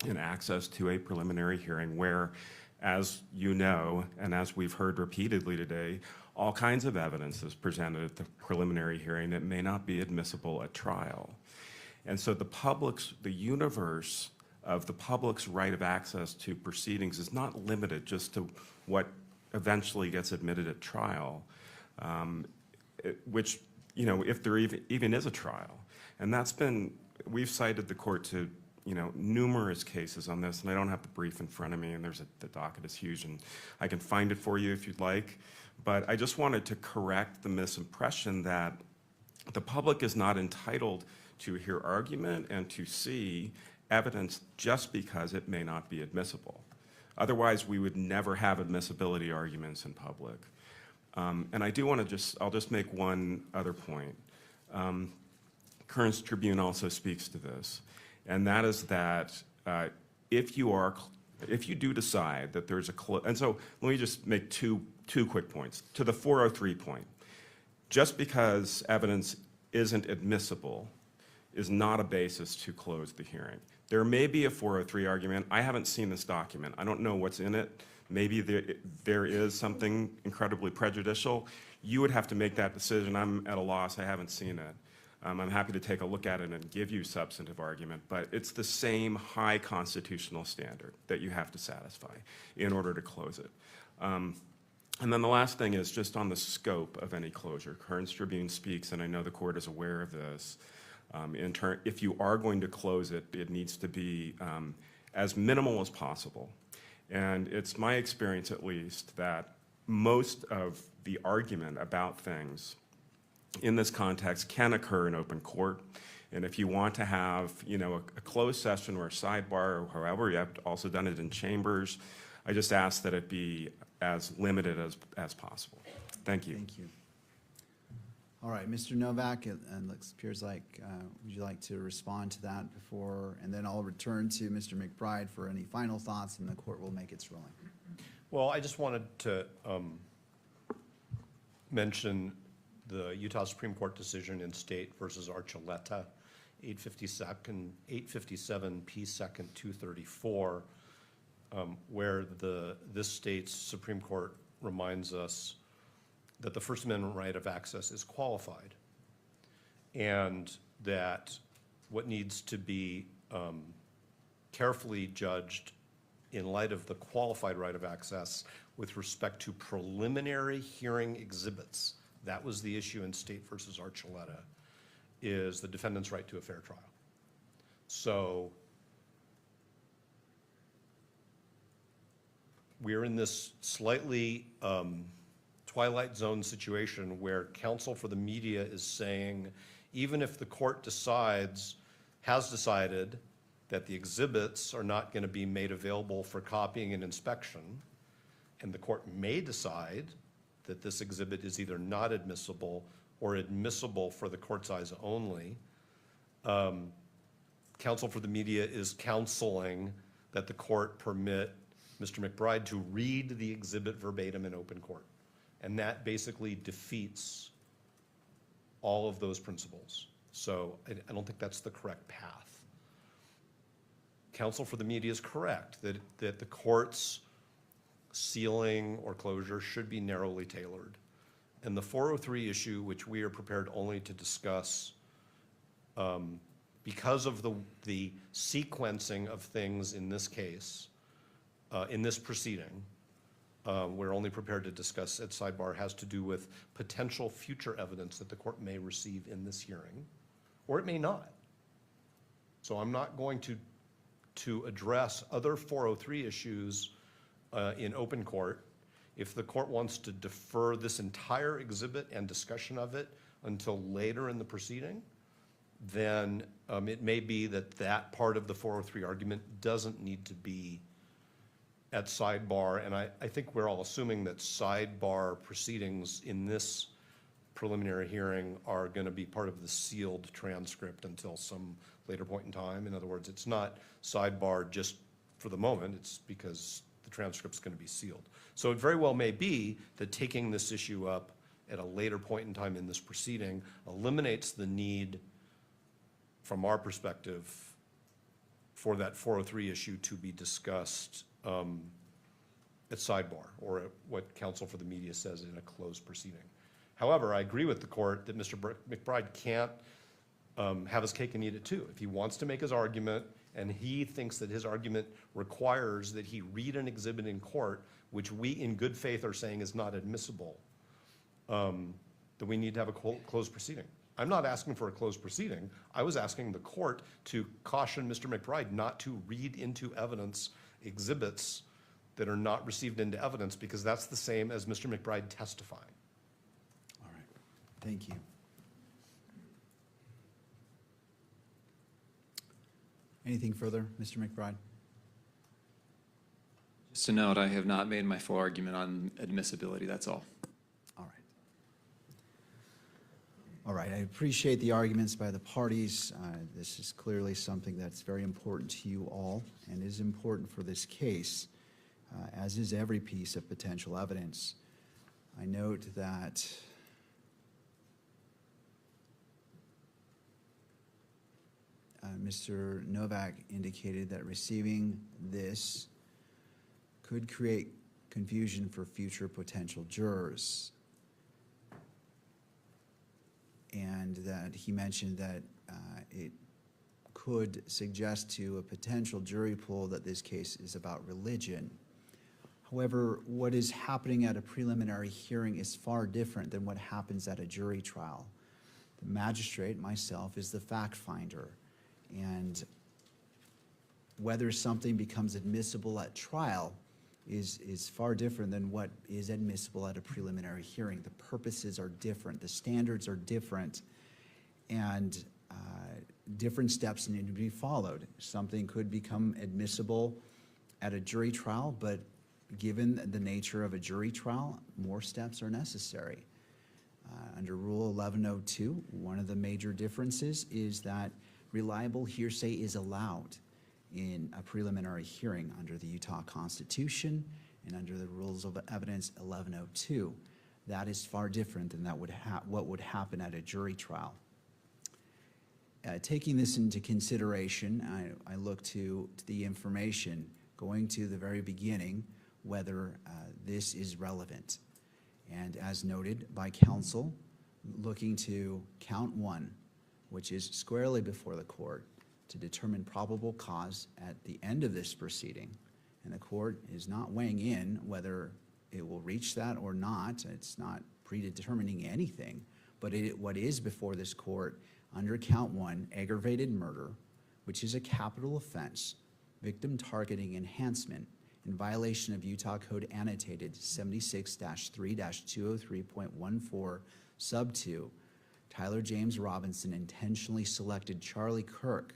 and access to a preliminary hearing where, as you know, and as we've heard repeatedly today, all kinds of evidence is presented at the preliminary hearing that may not be admissible at trial. And so the universe of the public's right of access to proceedings is not limited just to what eventually gets admitted at trial, which, you know, if there even is a trial. And we've cited the court to, you know, numerous cases on this, and I don't have the brief in front of me, and the docket is huge, and I can find it for you if you'd like. But I just wanted to correct the misimpression that the public is not entitled to hear argument and to see evidence just because it may not be admissible. Otherwise, we would never have admissibility arguments in public. And I do want to I'll just make one other point. Kearns Tribune also speaks to this. And that is that if you do decide that there's and so let me just make two quick points. To the 403 point, just because evidence isn't admissible is not a basis to close the hearing. There may be a 403 argument. I haven't seen this document. I don't know what's in it. Maybe there is something incredibly prejudicial. You would have to make that decision. I'm at a loss. I haven't seen it. I'm happy to take a look at it and give you substantive argument, but it's the same high constitutional standard that you have to satisfy in order to close it. And then the last thing is just on the scope of any closure. Kearns Tribune speaks, and I know the court is aware of this. If you are going to close it, it needs to be as minimal as possible. And it's my experience, at least, that most of the argument about things in this context can occur in open court. And if you want to have, a closed session or a sidebar, or however, you have also done it in chambers, I just ask that it be as limited as possible. Thank you. Thank you. All right, Mr. Novak, it appears like, would you like to respond to that before, and then I'll return to Mr. McBride for any final thoughts, and the court will make its ruling. Well, I just wanted to mention the Utah Supreme Court decision in State versus Archuleta, 857 P. 2nd 234, where this state's Supreme Court reminds us that the First Amendment right of access is qualified, and that what needs to be carefully judged in light of the qualified right of access with respect to preliminary hearing exhibits, that was the issue in State versus Archuleta, is the defendant's right to a fair trial. So we're in this slightly twilight zone situation where counsel for the media is saying, even if the court has decided that the exhibits are not going to be made available for copying and inspection, and the court may decide that this exhibit is either not admissible or admissible for the court's eyes only, counsel for the media is counseling that the court permit Mr. McBride to read the exhibit verbatim in open court. And that basically defeats all of those principles. So I don't think that's the correct path. Counsel for the media is correct that the court's sealing or closure should be narrowly tailored. And the 403 issue, which we are prepared only to discuss because of the sequencing of things in this case, in this proceeding, we're only prepared to discuss at sidebar, has to do with potential future evidence that the court may receive in this hearing, or it may not. So I'm not going to address other 403 issues in open court. If the court wants to defer this entire exhibit and discussion of it until later in the proceeding, then it may be that part of the 403 argument doesn't need to be at sidebar. And I think we're all assuming that sidebar proceedings in this preliminary hearing are going to be part of the sealed transcript until some later point in time. In other words, it's not sidebar just for the moment, it's because the transcript's going to be sealed. So it very well may be that taking this issue up at a later point in time in this proceeding eliminates the need, from our perspective, for that 403 issue to be discussed at sidebar, or at what counsel for the media says in a closed proceeding. However, I agree with the court that Mr. McBride can't have his cake and eat it too. If he wants to make his argument and he thinks that his argument requires that he read an exhibit in court, which we in good faith are saying is not admissible, then we need to have a closed proceeding. I'm not asking for a closed proceeding. I was asking the court to caution Mr. McBride not to read into evidence exhibits that are not received into evidence, because that's the same as Mr. McBride testifying. All right, thank you. Anything further, Mr. McBride? Just to note, I have not made my full argument on admissibility, that's all. All right. All right, I appreciate the arguments by the parties. This is clearly something that's very important to you all and is important for this case, as is every piece of potential evidence. I note that Mr. Novak indicated that receiving this could create confusion for future potential jurors. And that he mentioned that it could suggest to a potential jury pool that this case is about religion. However, what is happening at a preliminary hearing is far different than what happens at a jury trial. The magistrate, myself, is the fact finder. And whether something becomes admissible at trial is far different than what is admissible at a preliminary hearing. The purposes are different, the standards are different, and different steps need to be followed. Something could become admissible at a jury trial, but given the nature of a jury trial, more steps are necessary. Under Rule 1102, one of the major differences is that reliable hearsay is allowed in a preliminary hearing under the Utah Constitution and under the Rules of Evidence 1102. That is far different than what would happen at a jury trial. Taking this into consideration, I look to the information, going to the very beginning, whether this is relevant. And as noted by counsel, looking to count 1, which is squarely before the court, to determine probable cause at the end of this proceeding. And the court is not weighing in whether it will reach that or not. It's not predetermining anything. But what is before this court under count 1, aggravated murder, which is a capital offense, victim targeting enhancement in violation of Utah Code Annotated 76-3-203.14 sub 2, Tyler James Robinson intentionally selected Charlie Kirk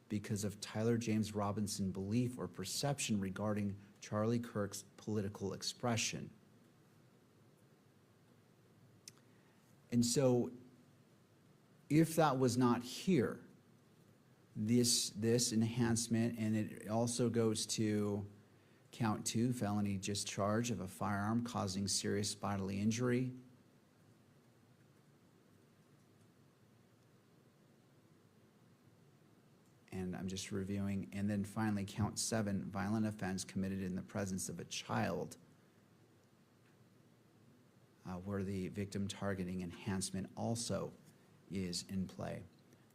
because of Tyler James Robinson's belief or perception regarding Charlie Kirk's political expression. And so, if that was not here, this enhancement, and it also goes to count 2, felony discharge of a firearm causing serious bodily injury. And I'm just reviewing. And then finally, count 7, violent offense committed in the presence of a child, where the victim targeting enhancement also is in play.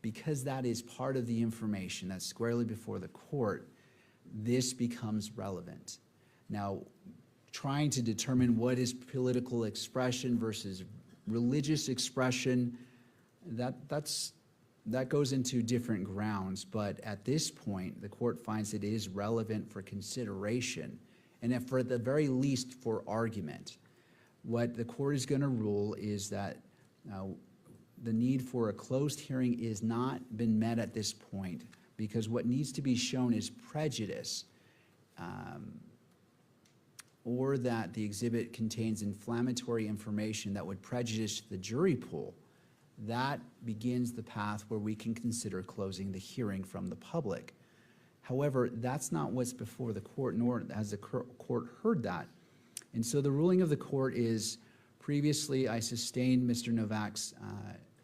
Because that is part of the information that's squarely before the court, this becomes relevant. Now, trying to determine what is political expression versus religious expression, that goes into different grounds, but at this point, the court finds it is relevant for consideration, and if for the very least for argument. What the court is going to rule is that the need for a closed hearing is not been met at this point, because what needs to be shown is prejudice, or that the exhibit contains inflammatory information that would prejudice the jury pool. That begins the path where we can consider closing the hearing from the public. However, that's not what's before the court, nor has the court heard that. And so the ruling of the court is, previously I sustained Mr. Novak's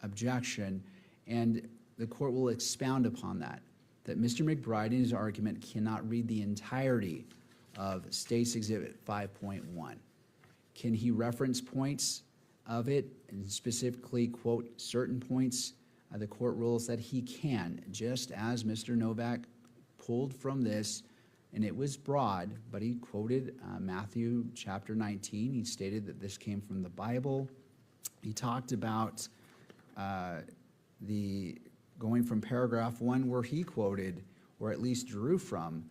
objection, and the court will expound upon that Mr. McBride in his argument cannot read the entirety of State's Exhibit 5.1. Can he reference points of it and specifically quote certain points? The court rules that he can, just as Mr. Novak pulled from this, and it was broad, but he quoted Matthew chapter 19. He stated that this came from the Bible. He talked about going from paragraph 1 where he quoted, or at least drew from,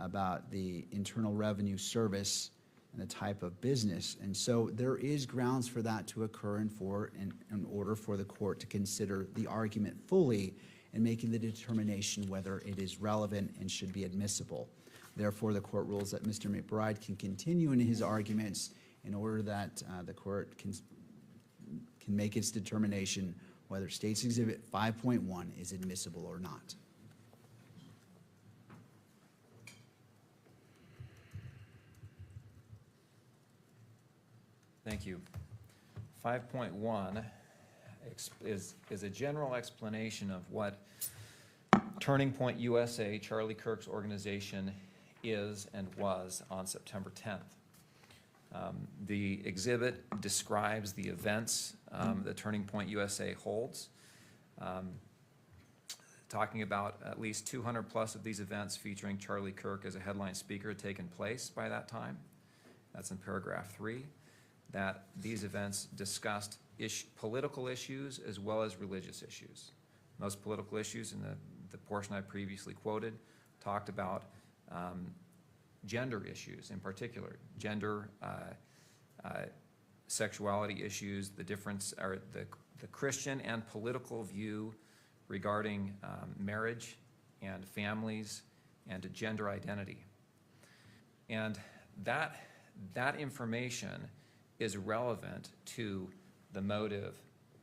about the Internal Revenue Service and the type of business. And so there is grounds for that to occur in order for the court to consider the argument fully and making the determination whether it is relevant and should be admissible. Therefore, the court rules that Mr. McBride can continue in his arguments in order that the court can make its determination whether State's Exhibit 5.1 is admissible or not. Thank you. 5.1 is a general explanation of what Turning Point USA, Charlie Kirk's organization, is and was on September 10th. The exhibit describes the events that Turning Point USA holds, talking about at least 200 plus of these events featuring Charlie Kirk as a headline speaker had taken place by that time. That's in paragraph 3. That these events discussed political issues as well as religious issues. Those political issues in the portion I previously quoted talked about gender issues in particular, gender, sexuality issues, the difference, or the Christian and political view regarding marriage and families and gender identity. And that information is relevant to the motive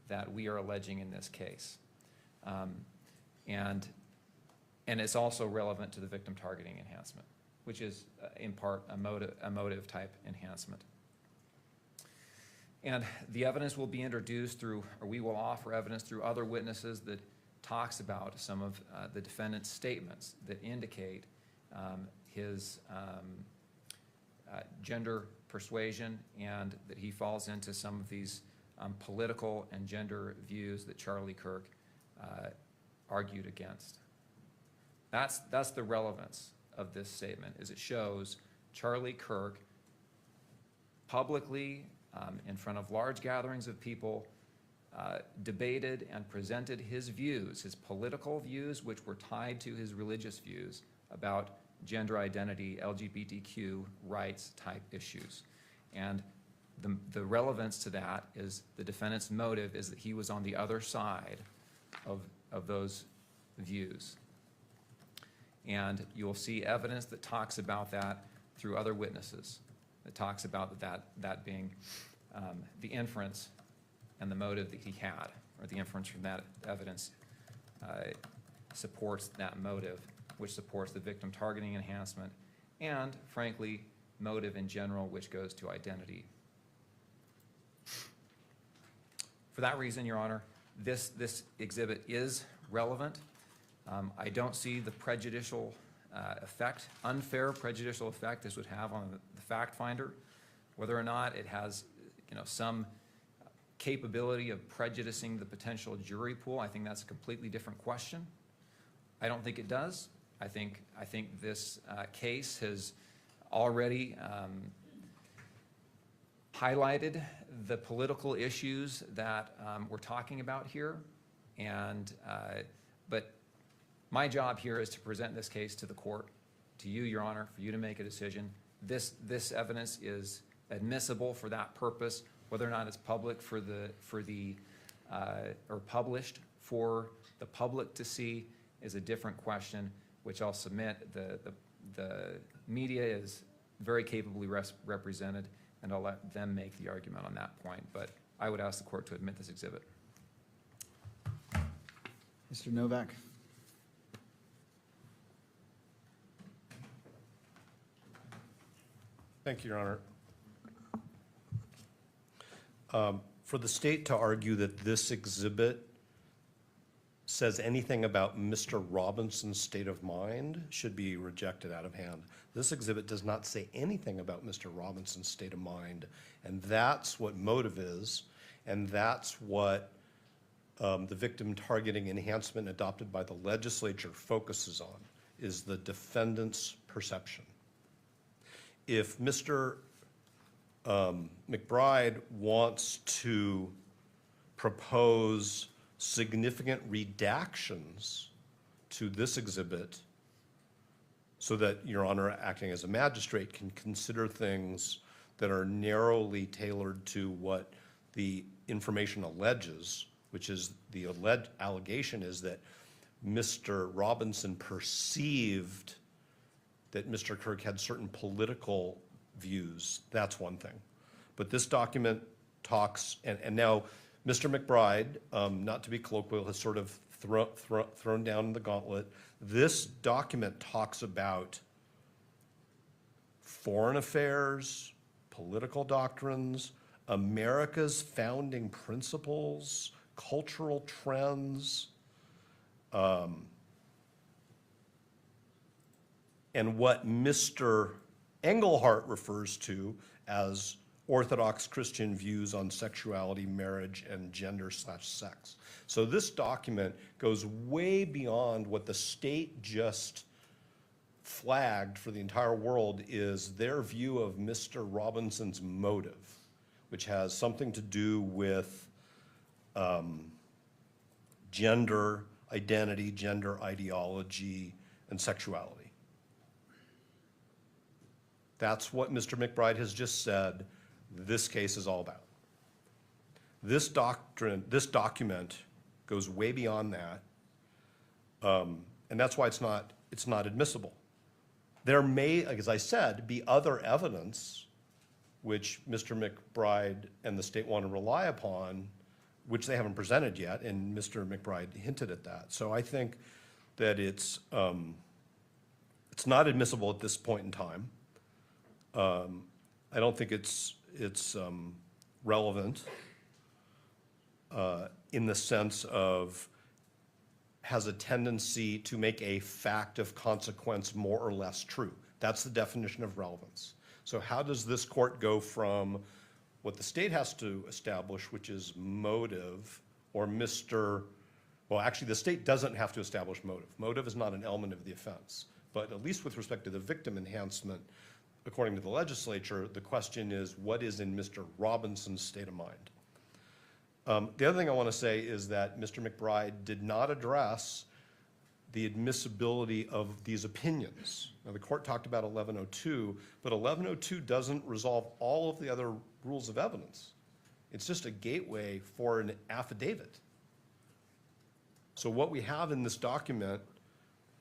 that we are alleging in this case. And it's also relevant to the victim targeting enhancement, which is in part a motive type enhancement. And the evidence will be introduced through, or we will offer evidence through other witnesses that talks about some of the defendant's statements that indicate his gender persuasion, and that he falls into some of these political and gender views that Charlie Kirk argued against. That's the relevance of this statement, is it shows Charlie Kirk publicly, in front of large gatherings of people, debated and presented his views, his political views, which were tied to his religious views about gender identity, LGBTQ rights type issues. And the relevance to that is the defendant's motive is that he was on the other side of those views. And you'll see evidence that talks about that through other witnesses, that talks about that being the inference and the motive that he had, or the inference from that evidence supports that motive, which supports the victim targeting enhancement, and frankly, motive in general, which goes to identity. For that reason, Your Honor, this exhibit is relevant. I don't see the prejudicial effect, unfair prejudicial effect this would have on the fact finder. Whether or not it has, some capability of prejudicing the potential jury pool, I think that's a completely different question. I don't think it does. I think this case has already highlighted the political issues that we're talking about here, and but my job here is to present this case to the court, to you, Your Honor, for you to make a decision. This evidence is admissible for that purpose. Whether or not it's public or published for the public to see is a different question, which I'll submit. The media is very capably represented, and I'll let them make the argument on that point. But I would ask the court to admit this exhibit. Mr. Novak? Thank you, Your Honor. For the state to argue that this exhibit says anything about Mr. Robinson's state of mind should be rejected out of hand. This exhibit does not say anything about Mr. Robinson's state of mind, and that's what motive is, and that's what the victim targeting enhancement adopted by the legislature focuses on, is the defendant's perception. If Mr. McBride wants to propose significant redactions to this exhibit so that Your Honor, acting as a magistrate, can consider things that are narrowly tailored to what the information alleges, which is the allegation is that Mr. Robinson perceived that Mr. Kirk had certain political views, that's one thing. But this document talks, and now Mr. McBride, not to be colloquial, has sort of thrown down the gauntlet. This document talks about foreign affairs, political doctrines, America's founding principles, cultural trends, and what Mr. Engelhardt refers to as Orthodox Christian views on sexuality, marriage, and gender/sex. So this document goes way beyond what the state just flagged for the entire world is their view of Mr. Robinson's motive, which has something to do with gender identity, gender ideology, and sexuality. That's what Mr. McBride has just said this case is all about. This document goes way beyond that, and that's why it's not admissible. There may, as I said, be other evidence which Mr. McBride and the state want to rely upon, which they haven't presented yet, and Mr. McBride hinted at that. So I think that it's not admissible at this point in time. I don't think it's relevant in the sense of has a tendency to make a fact of consequence more or less true. That's the definition of relevance. So how does this court go from what the state has to establish, which is motive, or well, actually, the state doesn't have to establish motive. Motive is not an element of the offense. But at least with respect to the victim enhancement, according to the legislature, the question is, what is in Mr. Robinson's state of mind? The other thing I want to say is that Mr. McBride did not address the admissibility of these opinions. Now, the court talked about 1102, but 1102 doesn't resolve all of the other rules of evidence. It's just a gateway for an affidavit. So what we have in this document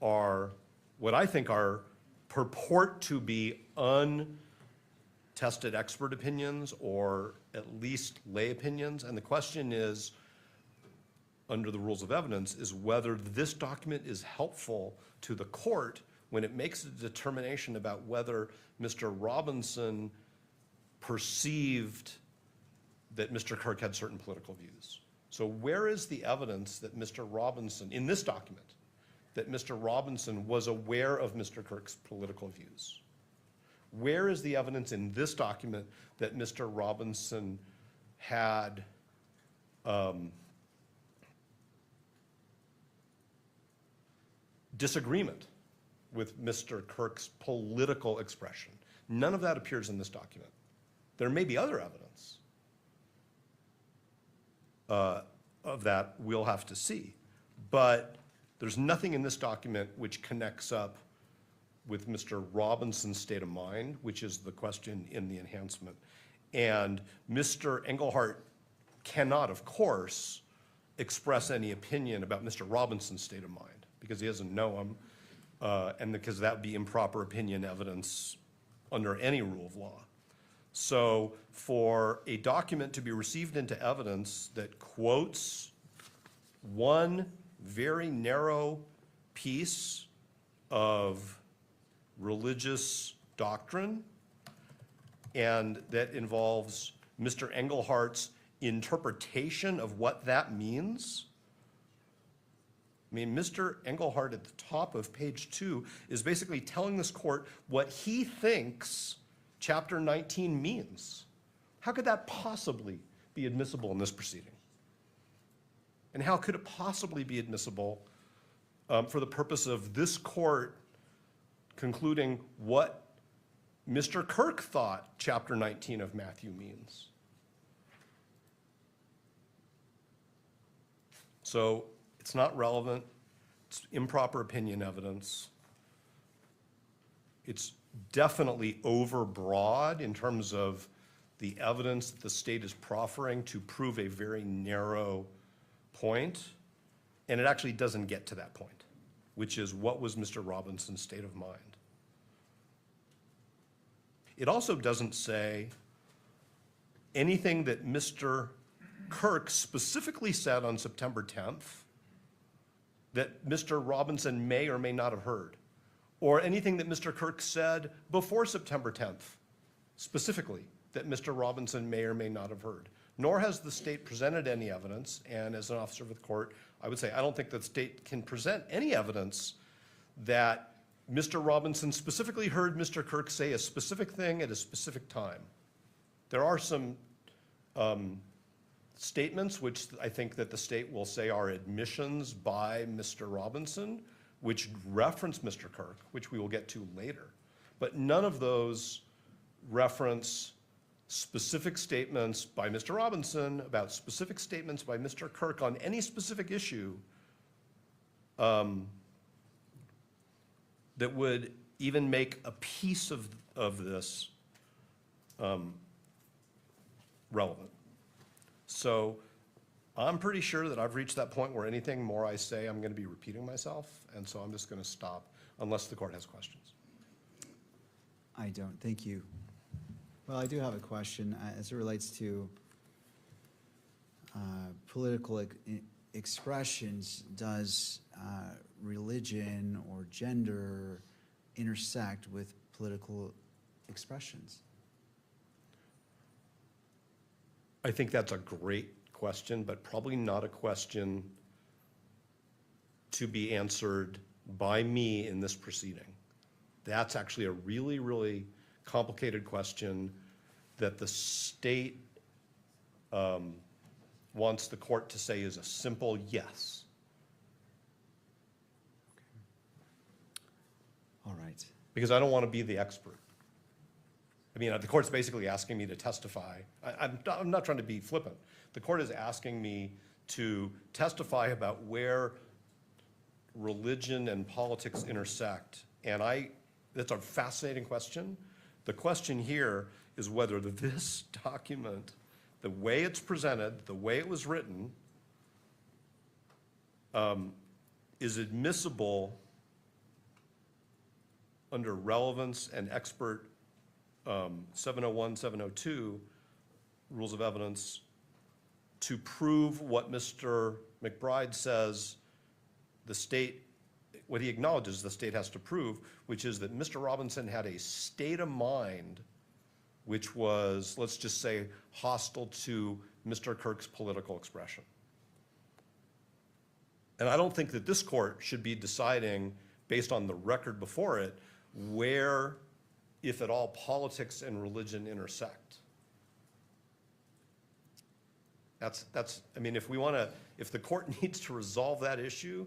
are what I think are purport to be untested expert opinions, or at least lay opinions. And the question is, under the rules of evidence, is whether this document is helpful to the court when it makes a determination about whether Mr. Robinson perceived that Mr. Kirk had certain political views. So where is the evidence that Mr. Robinson, in this document, that Mr. Robinson was aware of Mr. Kirk's political views? Where is the evidence in this document that Mr. Robinson had disagreement with Mr. Kirk's political expression? None of that appears in this document. There may be other evidence of that we'll have to see, but there's nothing in this document which connects up with Mr. Robinson's state of mind, which is the question in the enhancement. And Mr. Engelhardt cannot, of course, express any opinion about Mr. Robinson's state of mind because he doesn't know him, and because that would be improper opinion evidence under any rule of law. So for a document to be received into evidence that quotes one very narrow piece of religious doctrine, and that involves Mr. Engelhardt's interpretation of what that means. I mean, Mr. Engelhardt at the top of page 2 is basically telling this court what he thinks Chapter 19 means. How could that possibly be admissible in this proceeding? And how could it possibly be admissible for the purpose of this court concluding what Mr. Kirk thought Chapter 19 of Matthew means? So it's not relevant. It's improper opinion evidence. It's definitely overbroad in terms of the evidence that the state is proffering to prove a very narrow point, and it actually doesn't get to that point, which is what was Mr. Robinson's state of mind. It also doesn't say anything that Mr. Kirk specifically said on September 10th that Mr. Robinson may or may not have heard, or anything that Mr. Kirk said before September 10th, specifically, that Mr. Robinson may or may not have heard. Nor has the state presented any evidence, and as an officer of the court, I would say I don't think that the state can present any evidence that Mr. Robinson specifically heard Mr. Kirk say a specific thing at a specific time. There are some statements which I think that the state will say are admissions by Mr. Robinson, which reference Mr. Kirk, which we will get to later. But none of those reference specific statements by Mr. Robinson about specific statements by Mr. Kirk on any specific issue that would even make a piece of this relevant. So I'm pretty sure that I've reached that point where anything more I say, I'm going to be repeating myself, and so I'm just going to stop unless the court has questions. I don't, thank you. Well, I do have a question as it relates to political expressions. Does religion or gender intersect with political expressions? I think that's a great question, but probably not a question to be answered by me in this proceeding. That's actually a really, really complicated question that the state wants the court to say is a simple yes. All right. Because I don't want to be the expert. I mean, the court's basically asking me to testify. I'm not trying to be flippant. The court is asking me to testify about where religion and politics intersect. And that's a fascinating question. The question here is whether this document, the way it's presented, the way it was written, is admissible under relevance and expert 701, 702 rules of evidence to prove what Mr. McBride says the state, what he acknowledges the state has to prove, which is that Mr. Robinson had a state of mind which was, let's just say, hostile to Mr. Kirk's political expression. And I don't think that this court should be deciding, based on the record before it, where, if at all, politics and religion intersect. That's, I mean, if the court needs to resolve that issue,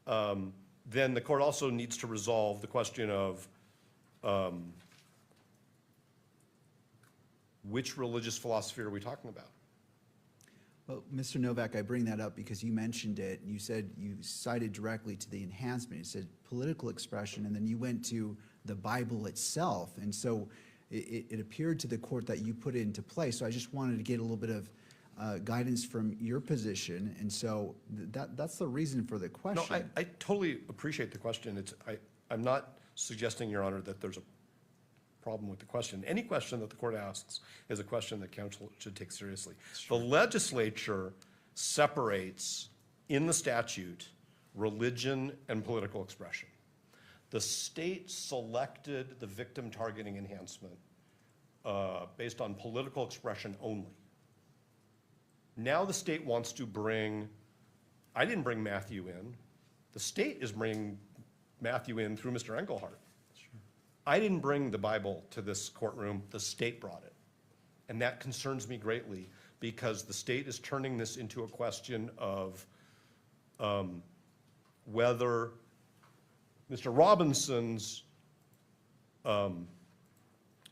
then the court also needs to resolve the question of which religious philosophy are we talking about? Well, Mr. Novak, I bring that up because you mentioned it. You said you cited directly to the enhancement. You said political expression, and then you went to the Bible itself. And so it appeared to the court that you put it into play. So I just wanted to get a little bit of guidance from your position. And so that's the reason for the question. No, I totally appreciate the question. I'm not suggesting, Your Honor, that there's a problem with the question. Any question that the court asks is a question that counsel should take seriously. The legislature separates in the statute religion and political expression. The state selected the victim targeting enhancement based on political expression only. Now the state wants to I didn't bring Matthew in. The state is bringing Matthew in through Mr. Engelhardt. I didn't bring the Bible to this courtroom, the state brought it. And that concerns me greatly because the state is turning this into a question of whether Mr. Robinson's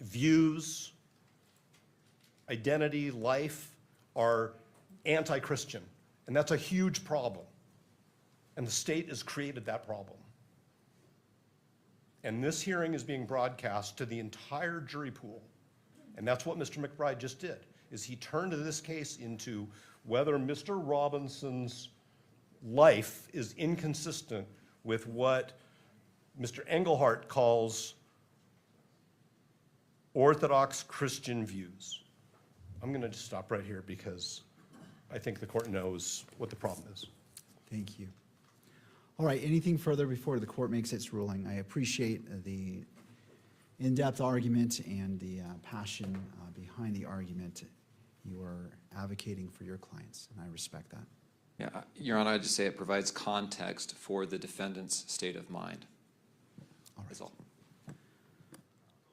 views, identity, life are anti-Christian. And that's a huge problem. And the state has created that problem. And this hearing is being broadcast to the entire jury pool. And that's what Mr. McBride just did, is he turned this case into whether Mr. Robinson's life is inconsistent with what Mr. Engelhardt calls Orthodox Christian views. I'm going to just stop right here because I think the court knows what the problem is. Thank you. All right, anything further before the court makes its ruling? I appreciate the in-depth argument and the passion behind the argument. You are advocating for your clients, and I respect that. Yeah, Your Honor, I'd just say it provides context for the defendant's state of mind. All right. That's all.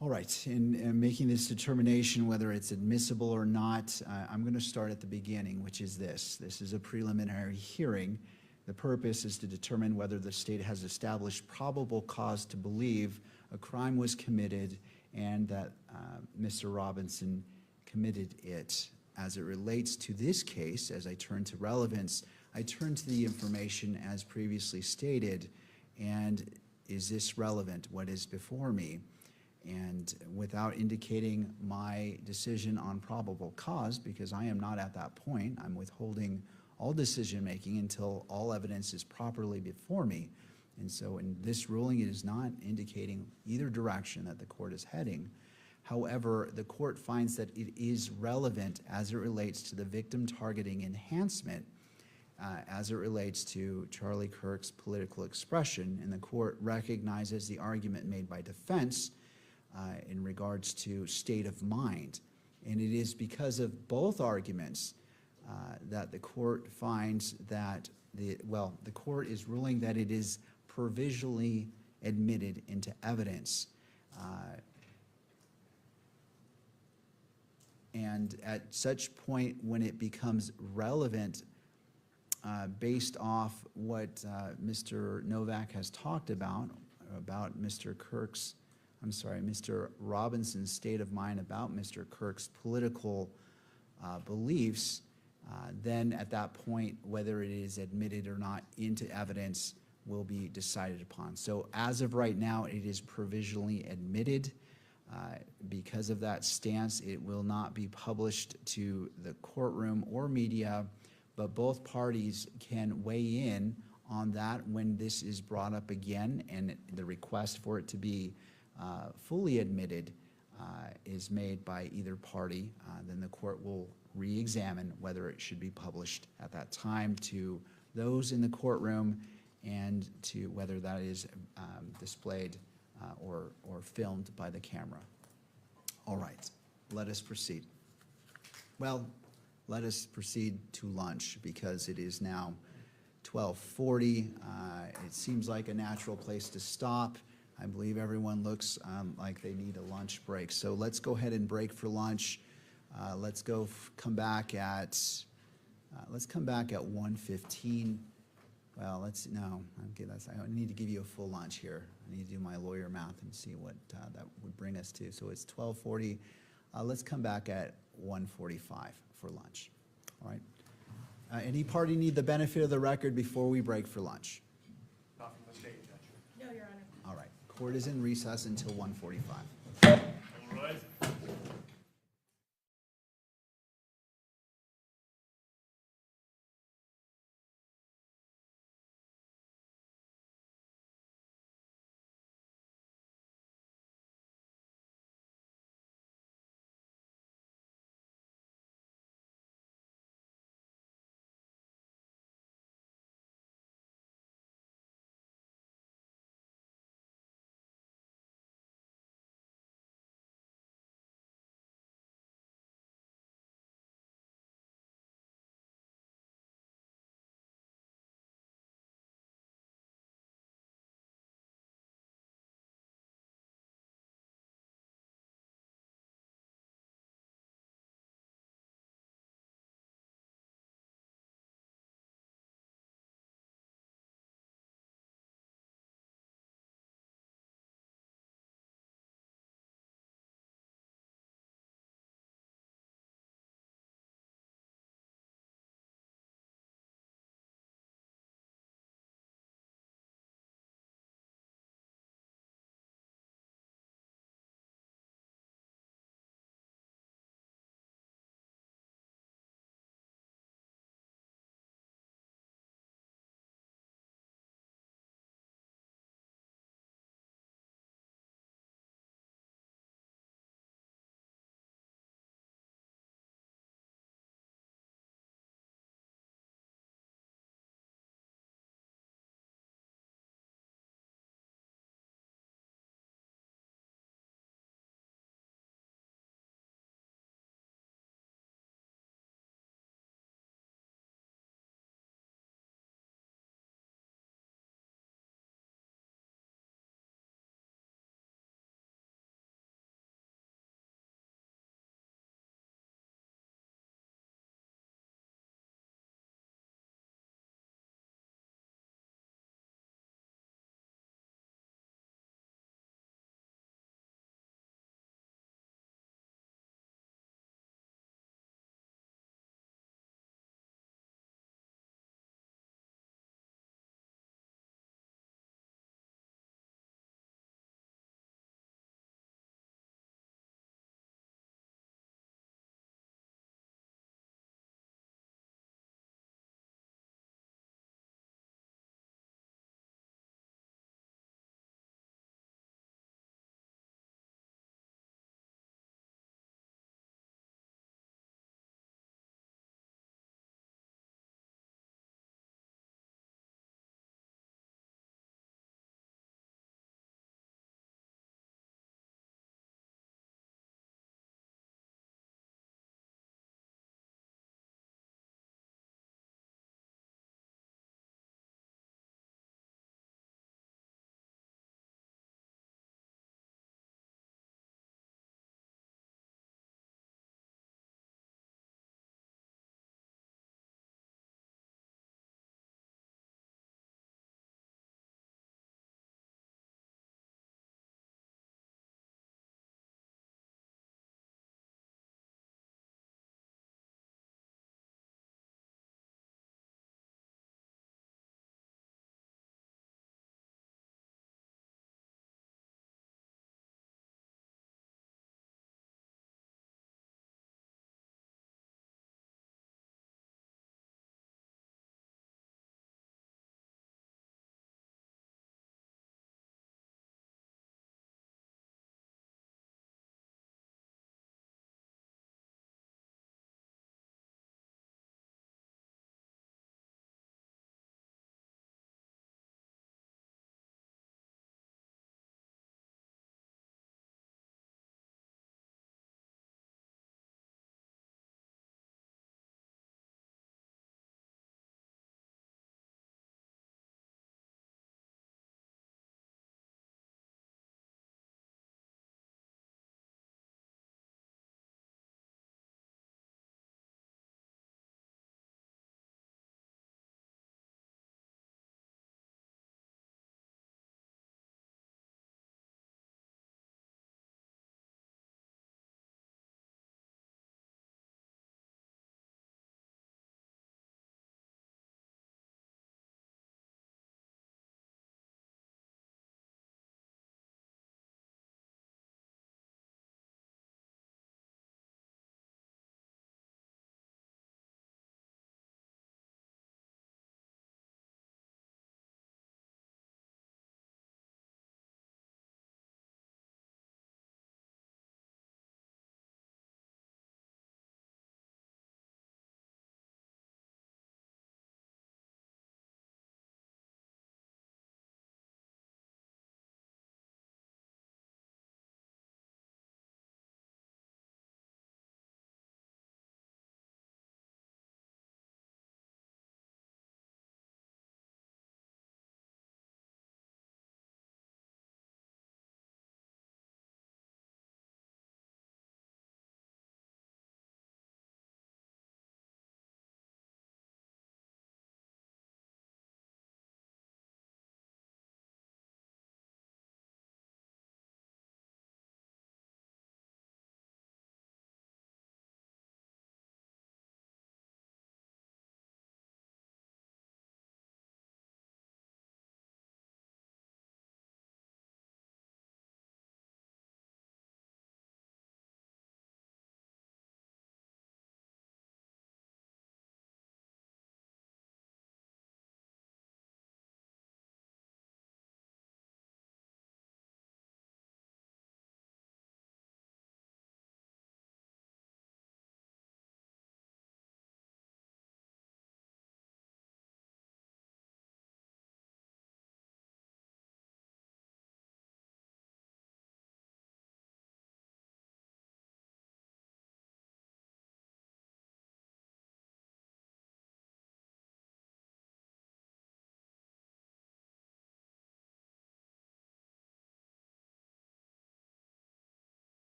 All right, in making this determination whether it's admissible or not, I'm going to start at the beginning, which is this. This is a preliminary hearing. The purpose is to determine whether the state has established probable cause to believe a crime was committed and that Mr. Robinson committed it. As it relates to this case, as I turn to relevance, I turn to the information as previously stated, and is this relevant, what is before me? And without indicating my decision on probable cause, because I am not at that point, I'm withholding all decision-making until all evidence is properly before me. And so in this ruling, it is not indicating either direction that the court is heading. However, the court finds that it is relevant as it relates to the victim targeting enhancement, as it relates to Charlie Kirk's political expression, and the court recognizes the argument made by defense in regards to state of mind. And it is because of both arguments that the court finds that the court is ruling that it is provisionally admitted into evidence. And at such point, when it becomes relevant, based off what Mr. Novak has talked about Mr. Robinson's state of mind about Mr. Kirk's political beliefs, then at that point, whether it is admitted or not into evidence will be decided upon. So as of right now, it is provisionally admitted. Because of that stance, it will not be published to the courtroom or media, but both parties can weigh in on that when this is brought up again, and the request for it to be fully admitted is made by either party. Then the court will re-examine whether it should be published at that time to those in the courtroom and to whether that is displayed or filmed by the camera. All right, let us proceed. Well, let us proceed to lunch because it is now 12:40. It seems like a natural place to stop. I believe everyone looks like they need a lunch break. So let's go ahead and break for lunch. Let's come back at 1:15. Well, I need to give you a full lunch here. I need to do my lawyer math and see what that would bring us to. So it's 12:40. Let's come back at 1:45 for lunch. All right. Any party need the benefit of the record before we break for lunch? Not from the state, Judge. No, Your Honor. All right. Court is in recess until 1:45. All right.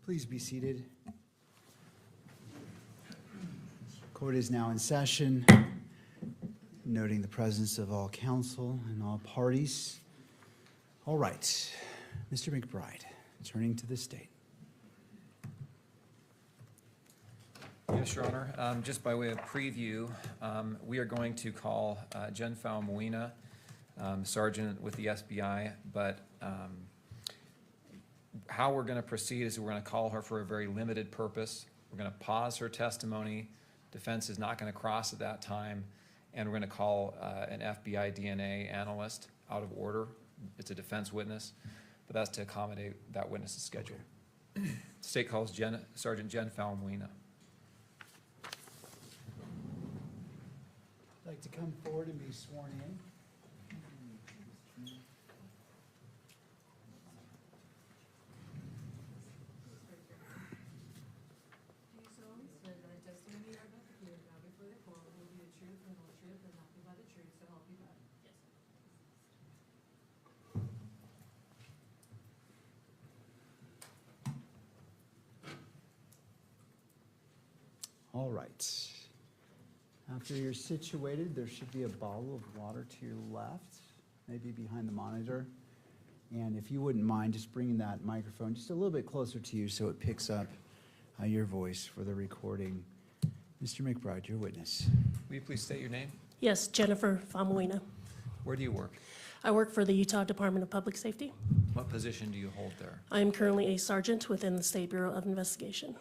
Please be seated. Court is now in session, noting the presence of all counsel and all parties. All right, Mr. McBride, turning to the state. Yes, Your Honor. Just by way of preview, we are going to call Jen Falmuina, Sergeant with the SBI, but how we're going to proceed is we're going to call her for a very limited purpose. We're going to pause her testimony. Defense is not going to cross at that time, and we're going to call an FBI DNA analyst out of order. It's a defense witness, but that's to accommodate that witness's schedule. State calls Sergeant Jen Falmuina. I'd like to come forward and be sworn in. Do you solemnly swear that the testimony you are about to give now before the court will be the truth and the whole truth and nothing but the truth, so help you God? Yes. All right. After you're situated, there should be a bottle of water to your left, maybe behind the monitor. And if you wouldn't mind just bringing that microphone just a little bit closer to you so it picks up your voice for the recording. Mr. McBride, your witness. Will you please state your name? Yes, Jennifer Famuina. Where do you work? I work for the Utah Department of Public Safety. What position do you hold there? I am currently a sergeant within the State Bureau of Investigation.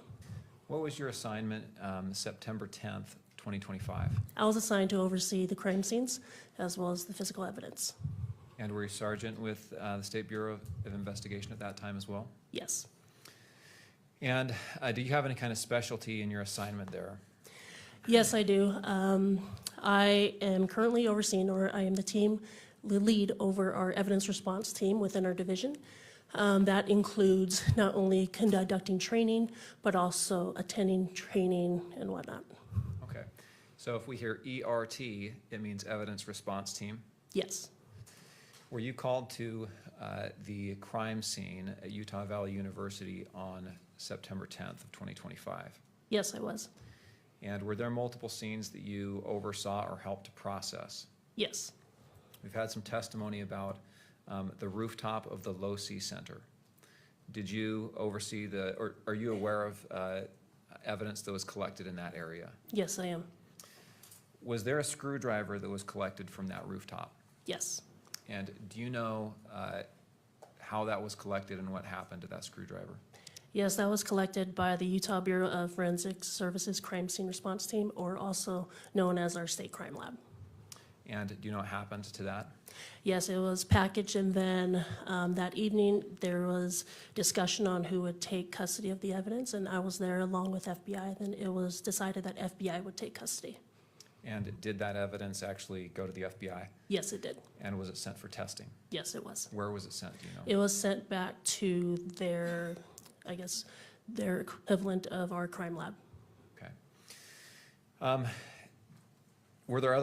What was your assignment September 10th, 2025? I was assigned to oversee the crime scenes as well as the physical evidence. And were you sergeant with the State Bureau of Investigation at that time as well? Yes. And do you have any kind of specialty in your assignment there? Yes, I do. I am currently overseeing, or I am the lead over our evidence response team within our division. That includes not only conducting training, but also attending training and whatnot. Okay. So if we hear ERT, it means Evidence Response Team. Yes. Were you called to the crime scene at Utah Valley University on September 10th of 2025? Yes, I was. And were there multiple scenes that you oversaw or helped to process? Yes. We've had some testimony about the rooftop of the Low C Center. Did you oversee or are you aware of evidence that was collected in that area? Yes, I am. Was there a screwdriver that was collected from that rooftop? Yes. And do you know how that was collected and what happened to that screwdriver? Yes, that was collected by the Utah Bureau of Forensic Services Crime Scene Response Team, or also known as our State Crime Lab. And do you know what happened to that? Yes, it was packaged, and then that evening there was discussion on who would take custody of the evidence, and I was there along with FBI. Then it was decided that FBI would take custody. And did that evidence actually go to the FBI? Yes, it did. And was it sent for testing? Yes, it was. Where was it sent, do you know? It was sent back to their, I guess, their equivalent of our crime lab. Okay. Are there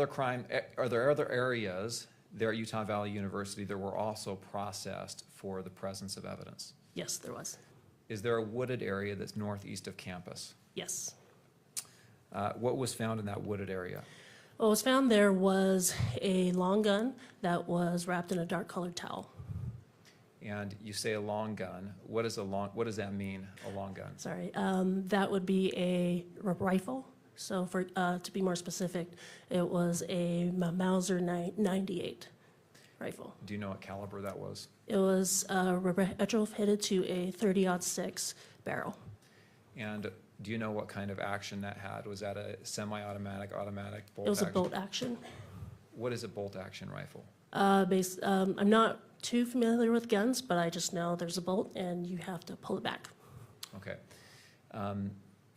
other areas there at Utah Valley University that were also processed for the presence of evidence? Yes, there was. Is there a wooded area that's northeast of campus? Yes. What was found in that wooded area? What was found there was a long gun that was wrapped in a dark colored towel. And you say a long gun. What does that mean, a long gun? Sorry, that would be a rifle. So for, to be more specific, it was a Mauser 98 rifle. Do you know what caliber that was? It was retrofitted to a 30-06 barrel. And do you know what kind of action that had? Was that a semi-automatic, automatic, bolt It was action? a bolt action. What is a bolt action rifle? I'm not too familiar with guns, but I just know there's a bolt and you have to pull it back. Okay.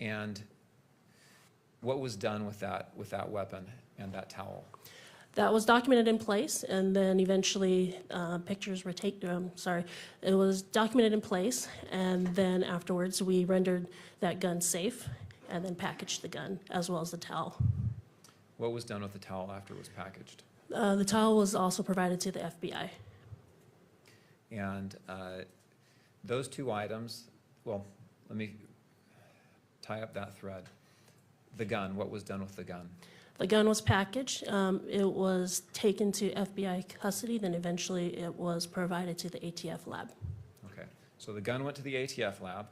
And what was done with that weapon and that towel? That was documented in place, and then eventually pictures were taken. It was documented in place, and then afterwards we rendered that gun safe, and then packaged the gun as well as the towel. What was done with the towel after it was packaged? The towel was also provided to the FBI. And those two items, well, let me tie up that thread. The gun, what was done with the gun? The gun was packaged. It was taken to FBI custody, then eventually it was provided to the ATF lab. Okay, so the gun went to the ATF lab.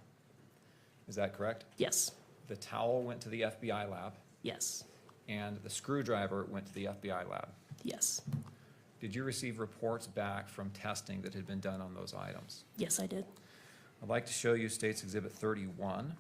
Is that correct? Yes, The towel went to the FBI lab, yes, and the screwdriver went to the FBI lab. yes, Did you receive reports back from testing that had been done on those items? yes, I did. I'd like to show you State's Exhibit 31.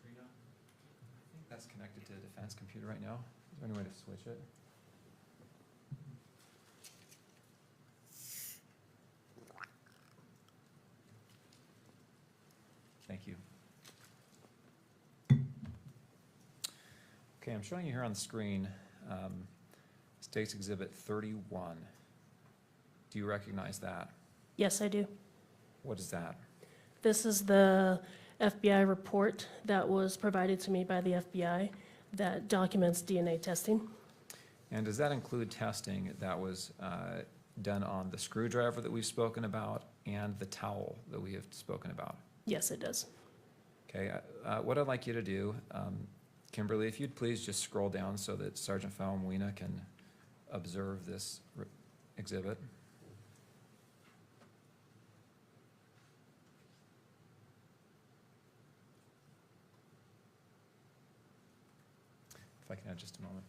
I think that's connected to the defense computer right now. Is there any way to switch it? Thank you. Okay, I'm showing you here on the screen, State's Exhibit 31. Do you recognize that? Yes, I do. What is that? This is the FBI report that was provided to me by the FBI that documents DNA testing. And does that include testing that was done on the screwdriver that we've spoken about and the towel that we have spoken about? Yes, it does. Okay, what I'd like you to do, Kimberly, if you'd please just scroll down so that Sergeant Falmuina can observe this exhibit. If I can have just a moment.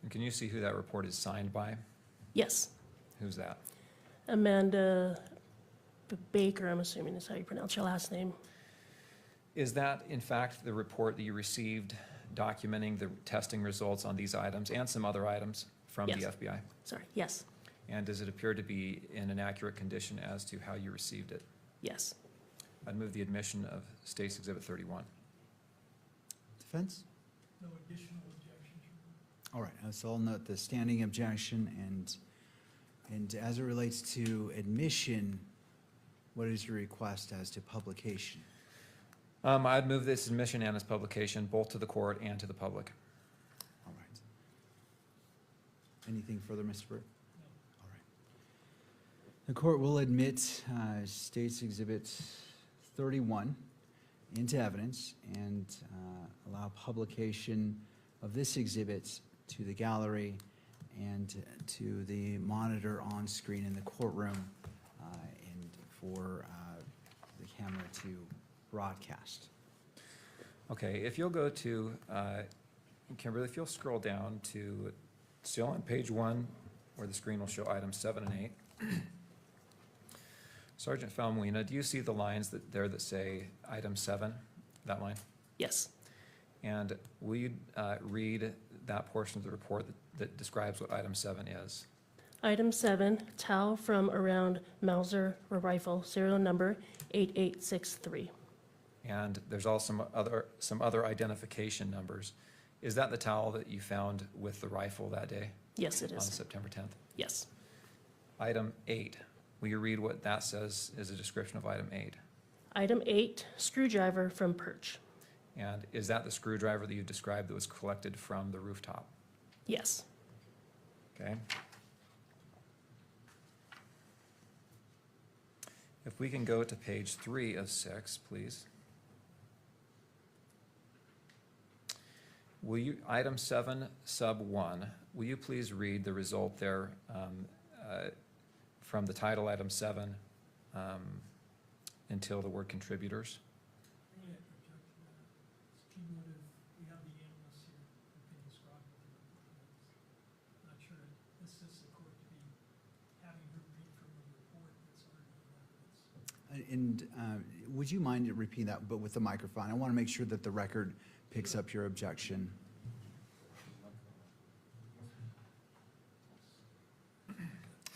And can you see who that report is signed by? Yes. Who's that? Amanda Baker, I'm assuming is how you pronounce your last name. Is that, in fact, the report that you received documenting the testing results on these items and some other items from the Yes. FBI? Sorry, yes, And does it appear to be in an accurate condition as to how you received it? yes. I'd move the admission of State's Exhibit 31. Defense? No additional objections. All right, so I'll note the standing objection, and as it relates to admission, what is your request as to publication? I'd move this admission and its publication both to the court and to the public. All right. Anything further, Mr. Burke? All right. The court will admit State's Exhibit 31 into evidence and allow publication of this exhibit to the gallery and to the monitor on screen in the courtroom and for the camera to broadcast. Okay, if you'll go to, Kimberly, if you'll scroll down to, still on page 1, where the screen will show items 7 and 8. Sergeant Falmuina, do you see the lines there that say item 7, that line? Yes. And will you read that portion of the report that describes what item 7 is? Item 7, towel from around Mauser rifle, serial number 8863. And there's also some other identification numbers. Is that the towel that you found with the rifle that day Yes, it on is. September 10th? Yes. Item 8, will you read what that says is a description of item 8? Item 8, screwdriver from perch. And is that the screwdriver that you described that was collected from the rooftop? Yes. Okay. If we can go to page 3 of 6, please. Will you, item 7, sub 1, will you please read the result there from the title, item 7, until the word contributors. I'm going to object to that. It's cumulative. We have the analysts here who can describe what the report is. Not sure it assists the court to be having her read from a report that's already in evidence. And would you mind repeating that, but with the microphone? I want to make sure that the record picks up your objection.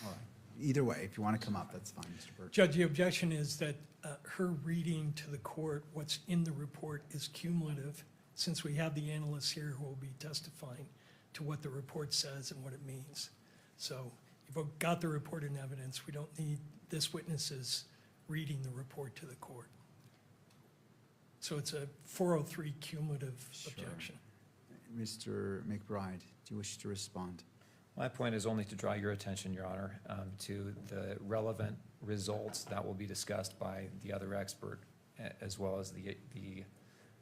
All right. Either way, if you want to come up, that's fine, Mr. Burke. Judge, the objection is that her reading to the court what's in the report is cumulative, since we have the analysts here who will be testifying to what the report says and what it means. So you've got the report in evidence. We don't need this witness's reading the report to the court. So it's a 403 cumulative Sure. objection. Mr. McBride, do you wish to respond? My point is only to draw your attention, Your Honor, to the relevant results that will be discussed by the other expert, as well as the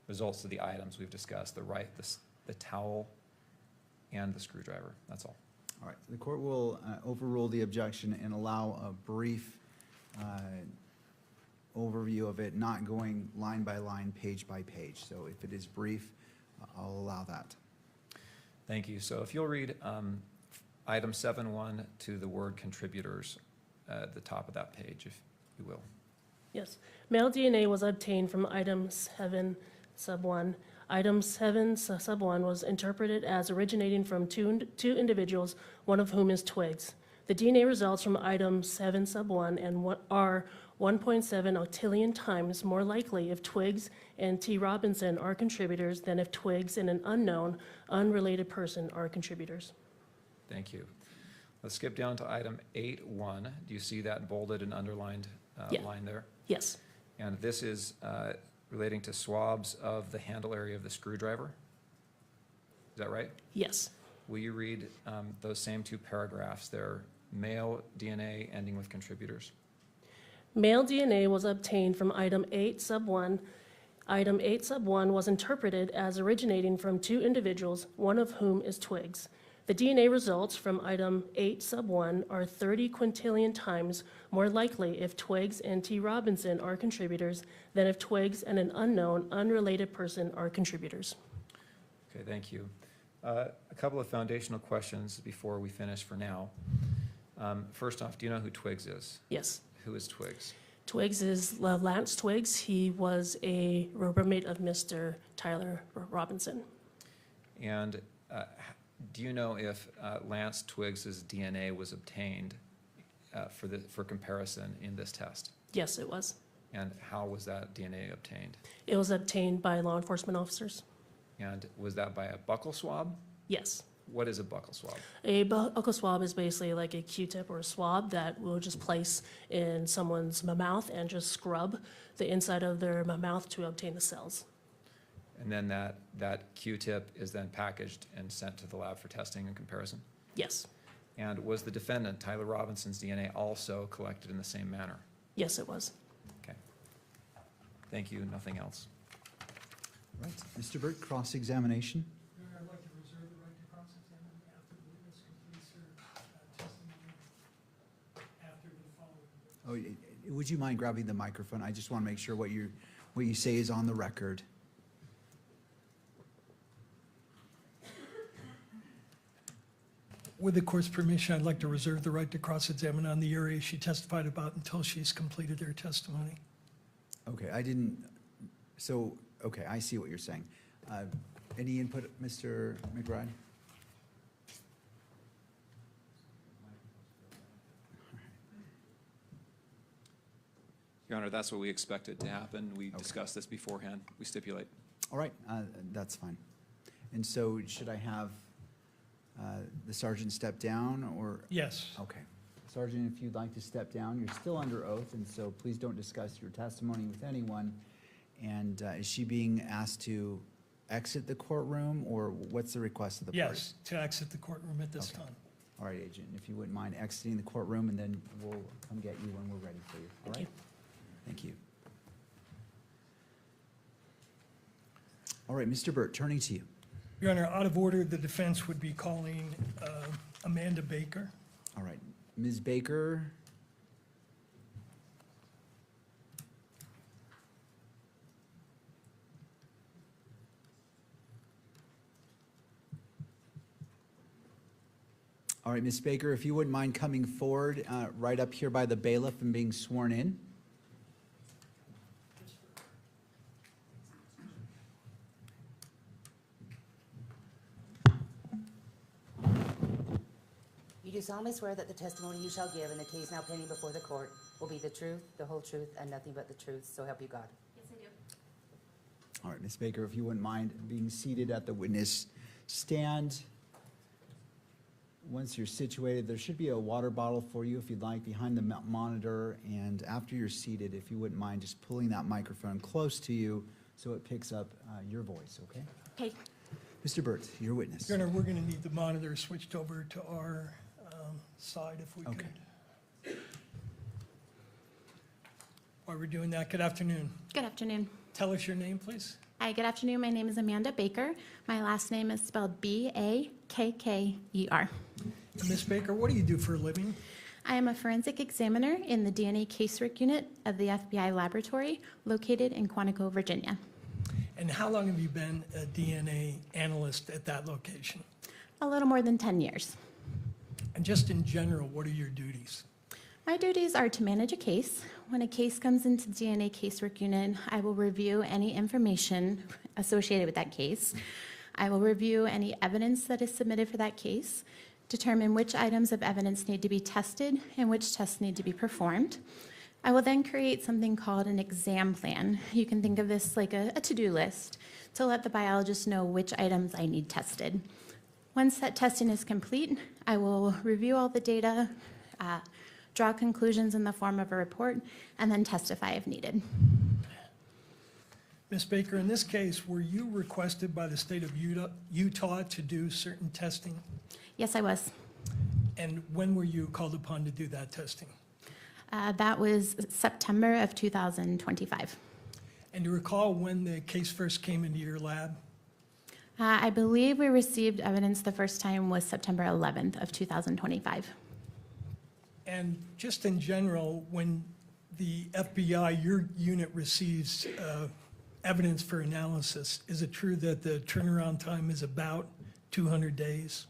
results of the items we've discussed, the towel and the screwdriver. That's all. All right, the court will overrule the objection and allow a brief overview of it, not going line by line, page by page. So if it is brief, I'll allow that. Thank you. So if you'll read item 7.1 to the word contributors at the top of that page, if you will. Yes. Male DNA was obtained from item 7 sub 1. Item 7 sub 1 was interpreted as originating from two individuals, one of whom is Twiggs. The DNA results from item 7 sub 1 are 1.7 octillion times more likely if Twiggs and T. Robinson are contributors than if Twiggs and an unknown, unrelated person are contributors. Thank you. Let's skip down to item 8.1. Do you see that bolded and underlined Yeah. line there? Yes. And this is relating to swabs of the handle area of the screwdriver. Is that right? Yes. Will you read those same two paragraphs there? Male DNA ending with contributors. Male DNA was obtained from item 8 sub 1. Item 8 sub 1 was interpreted as originating from two individuals, one of whom is Twiggs. The DNA results from item 8 sub 1 are 30 quintillion times more likely if Twiggs and T. Robinson are contributors than if Twiggs and an unknown, unrelated person are contributors. Okay, thank you. A couple of foundational questions before we finish for now. First off, do you know who Twiggs is? Yes. Who is Twiggs? Twiggs is Lance Twiggs. He was a roommate of Mr. Tyler Robinson. And do you know if Lance Twiggs's DNA was obtained for comparison in this test? Yes, it was. And how was that DNA obtained? It was obtained by law enforcement officers. And was that by a buccal swab? Yes. What is a buccal swab? A buccal swab is basically like a Q-tip or a swab that we'll just place in someone's mouth and just scrub the inside of their mouth to obtain the cells. And then that Q-tip is then packaged and sent to the lab for testing and comparison? Yes. And was the defendant, Tyler Robinson's DNA, also collected in the same manner? Yes, it was. Okay. Thank you, nothing else. Right, Mr. Burke, cross-examination. Your Honor, I'd like to reserve the right to cross-examine after the witness completes her testimony after the following. Would you mind grabbing the microphone? I just want to make sure what you say is on the record. With the court's permission, I'd like to reserve the right to cross-examine on the area she testified about until she's completed her testimony. Okay, okay, I see what you're saying. Any input, Mr. McBride? Your Honor, that's what we expected to happen. We discussed this beforehand. We stipulate. All right, that's fine. And so should I have the sergeant step down, or? Yes. Okay. Sergeant, if you'd like to step down, you're still under oath, and so please don't discuss your testimony with anyone. And is she being asked to exit the courtroom, or what's the request of the parties? Yes, to exit the courtroom at this Okay. time. All right, Agent, if you wouldn't mind exiting the courtroom, and then we'll come get you when we're ready for you. All right? Thank you. All right, Mr. Burt, turning to you. Your Honor, out of order, the defense would be calling Amanda Baker. All right, Ms. Baker, All right, Ms. Baker, if you wouldn't mind coming forward, right up here by the bailiff and being sworn in. You do solemnly swear that the testimony you shall give in the case now pending before the court will be the truth, the whole truth, and nothing but the truth, so help you God. Yes, I do. All right, Ms. Baker, if you wouldn't mind being seated at the witness stand. Once you're situated, there should be a water bottle for you if you'd like behind the monitor. And after you're seated, if you wouldn't mind just pulling that microphone close to you so it picks up your voice, okay? Okay. Mr. Burt, your witness. Your Honor, we're going to need the monitor switched over to our side if we could. Okay. While we're doing that, good afternoon. Good afternoon. Tell us your name, please. Hi, good afternoon. My name is Amanda Baker. My last name is spelled Bakker. And Ms. Baker, what do you do for a living? I am a forensic examiner in the DNA casework unit of the FBI laboratory located in Quantico, Virginia. And how long have you been a DNA analyst at that location? A little more than 10 years. And just in general, what are your duties? My duties are to manage a case. When a case comes into the DNA casework unit, I will review any information associated with that case. I will review any evidence that is submitted for that case, determine which items of evidence need to be tested and which tests need to be performed. I will then create something called an exam plan. You can think of this like a to-do list to let the biologist know which items I need tested. Once that testing is complete, I will review all the data, draw conclusions in the form of a report, and then testify if needed. Ms. Baker, in this case, were you requested by the state of Utah to do certain testing? Yes, I was. And when were you called upon to do that testing? That was September of 2025. And do you recall when the case first came into your lab? I believe we received evidence the first time was September 11th of 2025. And just in general, when the FBI, your unit receives evidence for analysis, is it true that the turnaround time is about 200 days?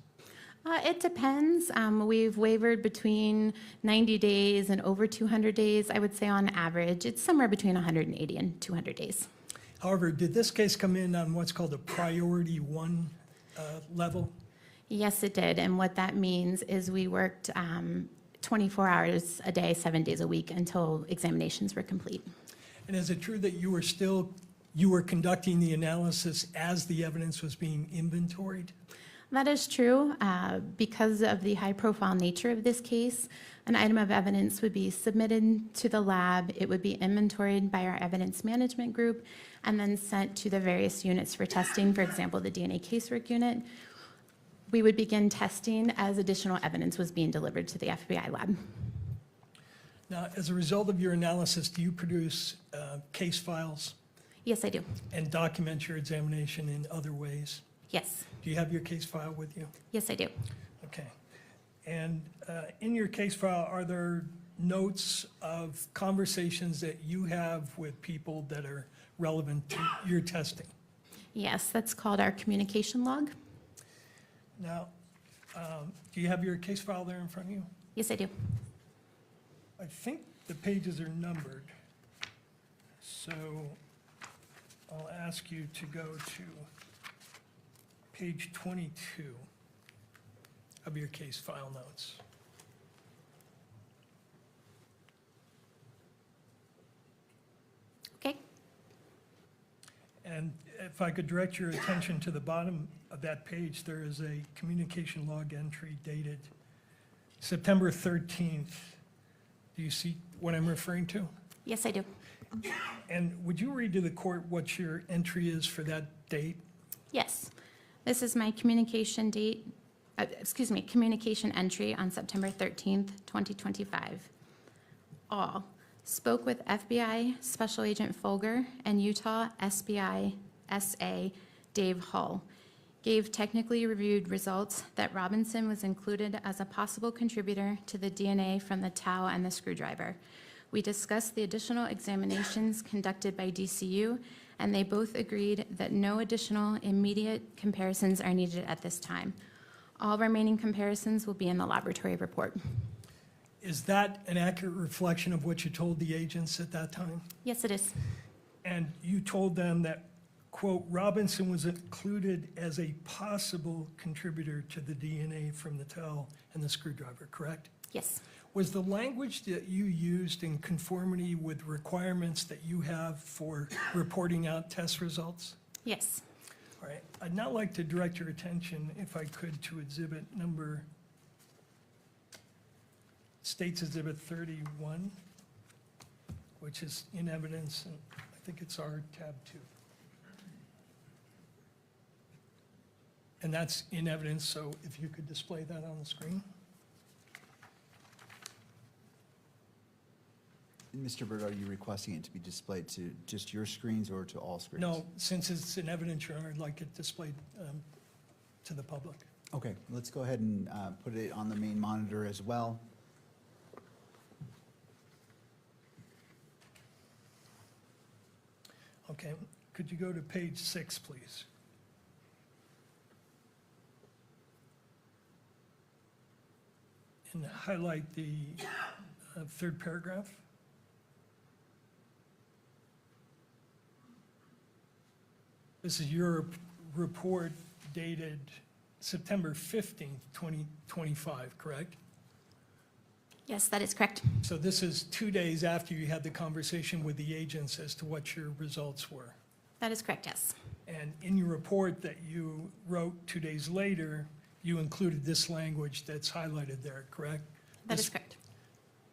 It depends. We've wavered between 90 days and over 200 days. I would say on average, it's somewhere between 180 and 200 days. However, did this case come in on what's called a priority one level? Yes, it did. And what that means is we worked 24 hours a day, 7 days a week until examinations were complete. And is it true that you were conducting the analysis as the evidence was being inventoried? That is true. Because of the high-profile nature of this case, an item of evidence would be submitted to the lab. It would be inventoried by our evidence management group and then sent to the various units for testing, for example, the DNA casework unit. We would begin testing as additional evidence was being delivered to the FBI lab. Now, as a result of your analysis, do you produce case files Yes, I do. and document your examination in other ways? Yes. Do you have your case file with you? Yes, I do. Okay. And in your case file, are there notes of conversations that you have with people that are relevant to your testing? Yes, that's called our communication log. Now, do you have your case file there in front of you? Yes, I do. I think the pages are numbered. So I'll ask you to go to page 22 of your case file notes. Okay. And if I could direct your attention to the bottom of that page, there is a communication log entry dated September 13th. Do you see what I'm referring to? Yes, I do. And would you read to the court what your entry is for that date? Yes. This is my communication communication entry on September 13th, 2025. All. Spoke with FBI Special Agent Folger and Utah SBI SA Dave Hull. Gave technically reviewed results that Robinson was included as a possible contributor to the DNA from the towel and the screwdriver. We discussed the additional examinations conducted by DCU, and they both agreed that no additional immediate comparisons are needed at this time. All remaining comparisons will be in the laboratory report. Is that an accurate reflection of what you told the agents at that time? Yes, it is. And you told them that, quote, Robinson was included as a possible contributor to the DNA from the towel and the screwdriver, correct? Yes. Was the language that you used in conformity with requirements that you have for reporting out test results? Yes. All right, I'd now like to direct your attention, if I could, to exhibit number, State's Exhibit 31, which is in evidence, and I think it's our tab 2. And that's in evidence, so if you could display that on the screen. Mr. Burt, are you requesting it to be displayed to just your screens or to all screens? No, since it's in evidence, Your Honor, I'd like it displayed to the public. Okay, let's go ahead and put it on the main monitor as well. Okay, could you go to page 6, please? And highlight the third paragraph. This is your report dated September 15th, 2025, correct? Yes, that is correct. So this is 2 days after you had the conversation with the agents as to what your results were. That is correct, yes. And in your report that you wrote 2 days later, you included this language that's highlighted there, correct? That is correct.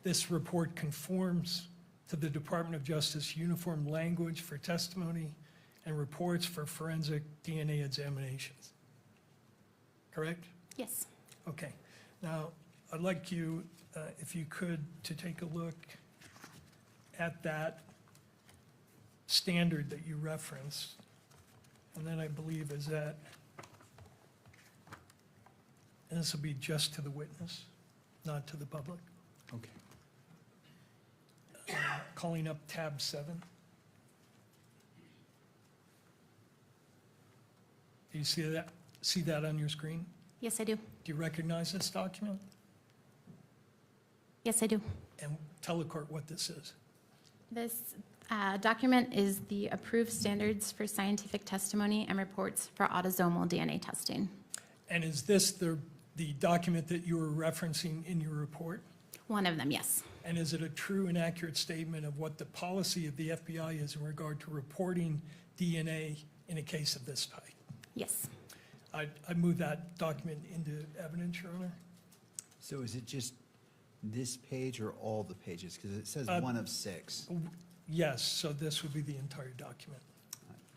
This report conforms to the Department of Justice uniform language for testimony and reports for forensic DNA examinations. Correct? Yes. Okay. Now, I'd like you, if you could, to take a look at that standard that you referenced. And then I believe is that, and this will be just to the witness, not to the public. Okay. Calling up tab 7. Do you see that on your screen? Yes, I do. Do you recognize this document? Yes, I do. And tell the court what this is. This document is the approved standards for scientific testimony and reports for autosomal DNA testing. And is this the document that you were referencing in your report? One of them, yes. And is it a true and accurate statement of what the policy of the FBI is in regard to reporting DNA in a case of this type? Yes. I move that document into evidence, Your Honor. So is it just this page or all the pages? Because it says 1 of 6. Yes, so this would be the entire document.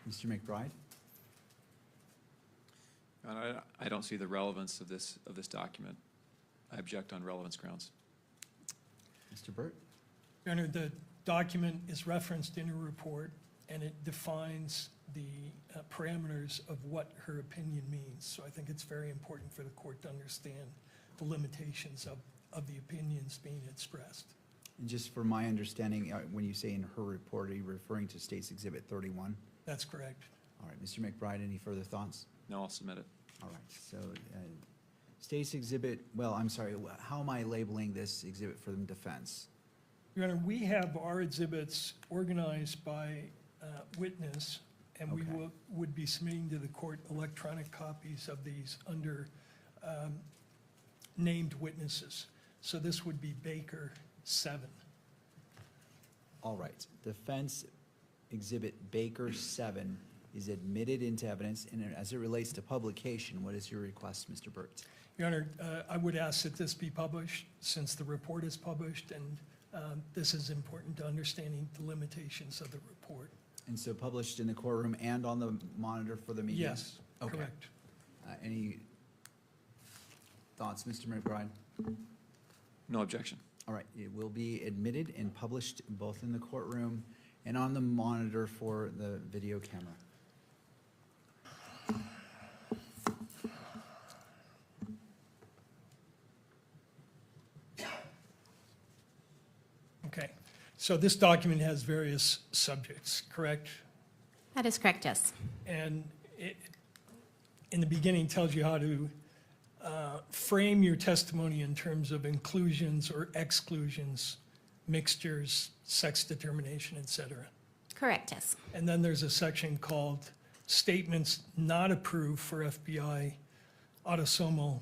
Mr. McBride? I don't see the relevance of this document. I object on relevance grounds. Mr. Burt? Your Honor, the document is referenced in your report, and it defines the parameters of what her opinion means. So I think it's very important for the court to understand the limitations of the opinions being expressed. And just for my understanding, when you say in her report, are you referring to State's Exhibit 31? That's correct. All right, Mr. McBride, any further thoughts? No, I'll submit it. All right, so State's Exhibit, well, I'm sorry, how am I labeling this exhibit for the defense? Your Honor, we have our exhibits organized by witness, and we Okay. would be submitting to the court electronic copies of these under named witnesses. So this would be Baker 7. All right, Defense Exhibit Baker 7 is admitted into evidence, and as it relates to publication, what is your request, Mr. Burt? Your Honor, I would ask that this be published since the report is published, and this is important to understanding the limitations of the report. And so published in the courtroom and on the monitor for the media? Yes, Okay. correct. Any thoughts, Mr. McBride? No objection. All right, it will be admitted and published both in the courtroom and on the monitor for the video camera. Okay, so this document has various subjects, correct? That is correct, yes. And it, in the beginning, tells you how to frame your testimony in terms of inclusions or exclusions, mixtures, sex determination, et cetera. Correct, yes. And then there's a section called Statements Not Approved for FBI Autosomal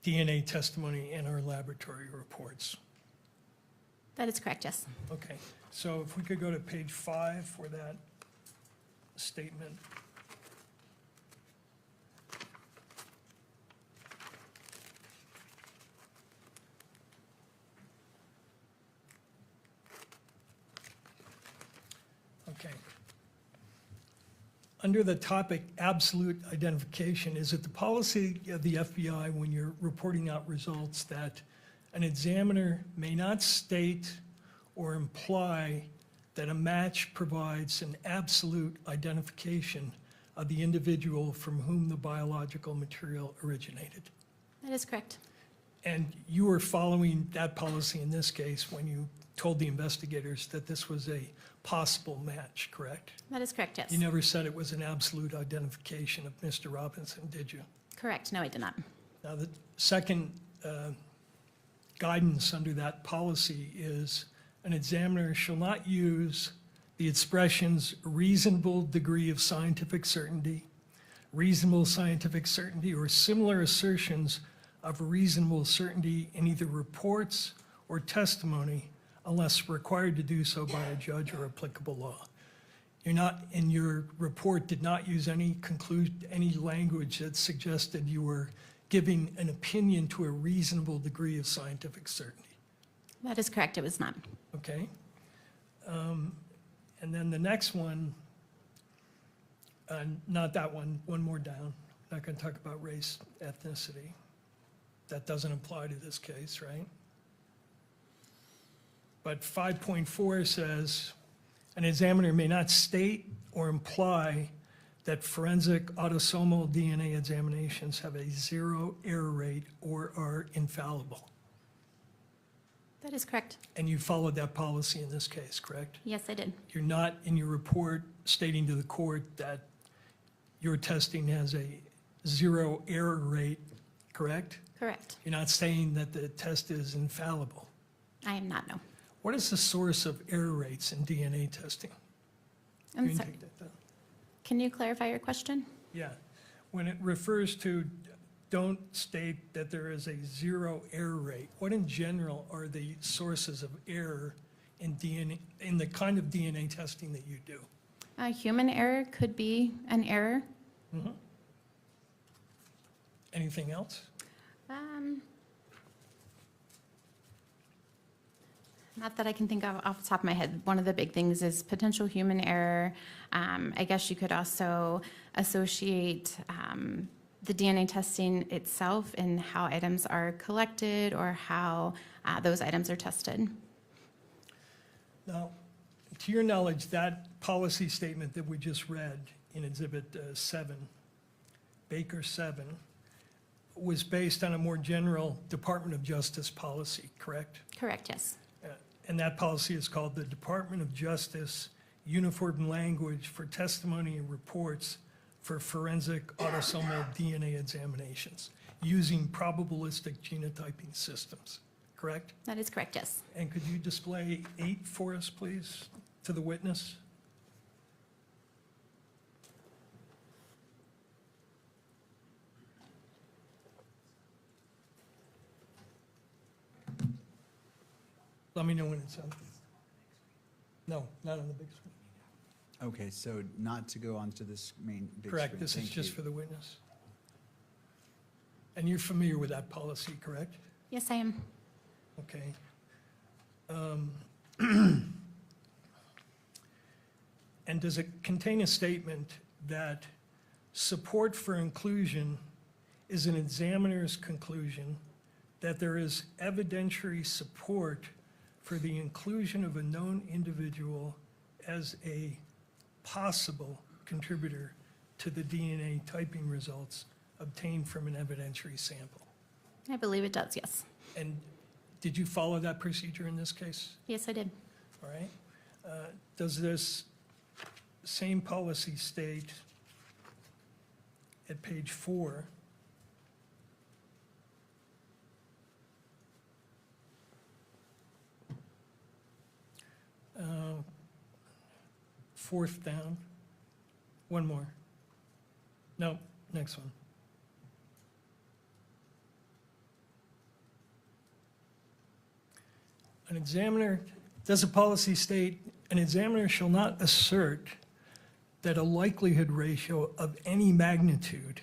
DNA Testimony in Our Laboratory Reports. That is correct, yes. Okay, so if we could go to page 5 for that statement. Okay. Under the topic absolute identification, is it the policy of the FBI when you're reporting out results that an examiner may not state or imply that a match provides an absolute identification of the individual from whom the biological material originated? That is correct. And you were following that policy in this case when you told the investigators that this was a possible match, correct? That is correct, yes. You never said it was an absolute identification of Mr. Robinson, did you? Correct, no, I did not. Now, the second guidance under that policy is an examiner shall not use the expressions reasonable degree of scientific certainty, reasonable scientific certainty, or similar assertions of reasonable certainty in either reports or testimony unless required to do so by a judge or applicable law. You're not, in your report, did not use any language that suggested you were giving an opinion to a reasonable degree of scientific certainty, That is correct, it was not. okay? And then the next one, not that one more down. Not going to talk about race, ethnicity. That doesn't apply to this case, right? But 5.4 says, an examiner may not state or imply that forensic autosomal DNA examinations have a 0 error rate or are infallible. That is correct. And you followed that policy in this case, correct? Yes, I did. You're not in your report stating to the court that your testing has a 0 error rate, correct? Correct. You're not saying that the test is infallible. I am not, no. What is the source of error rates in DNA testing? You I'm can sorry. take that down. Can you clarify your question? Yeah, when it refers to don't state that there is a 0 error rate, what in general are the sources of error in DNA, in the kind of DNA testing that you do? Human error could be an error. Anything else? Not that I can think of off the top of my head. One of the big things is potential human error. I guess you could also associate the DNA testing itself and how items are collected or how those items are tested. Now, to your knowledge, that policy statement that we just read in Exhibit 7, Baker 7, was based on a more general Department of Justice policy, correct? Correct, yes. And that policy is called the Department of Justice Uniform Language for Testimony and Reports for Forensic Autosomal DNA Examinations using probabilistic genotyping systems, correct? That is correct, yes. And could you display 8 for us, please, to the witness? Let me know when it's on. No, not on the big screen. Okay, so not to go onto this main big screen. Correct, this is Thank just you. for the witness. And you're familiar with that policy, correct? Yes, I am. Okay. And does it contain a statement that support for inclusion is an examiner's conclusion that there is evidentiary support for the inclusion of a known individual as a possible contributor to the DNA typing results obtained from an evidentiary sample? I believe it does, yes. And did you follow that procedure in this case? Yes, I did. All right. Does this same policy state at page 4 fourth down. One more. No, next one. An examiner, does a policy state, an examiner shall not assert that a likelihood ratio of any magnitude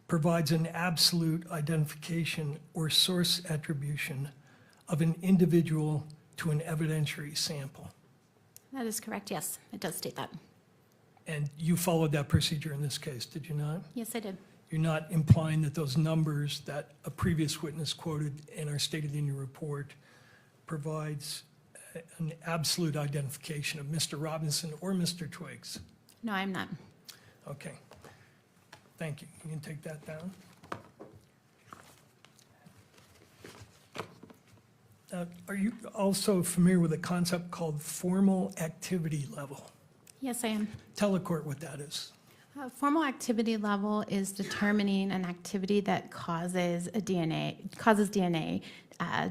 provides an absolute identification or source attribution of an individual to an evidentiary sample. That is correct, yes, it does state that. And you followed that procedure in this case, did you not? Yes, I did. You're not implying that those numbers that a previous witness quoted and are stated in your report provides an absolute identification of Mr. Robinson or Mr. Twiggs? No, I'm not. Okay. Thank you. You can take that down. Are you also familiar with a concept called formal activity level? Yes, I am. Tell the court what that is. Formal activity level is determining an activity that causes DNA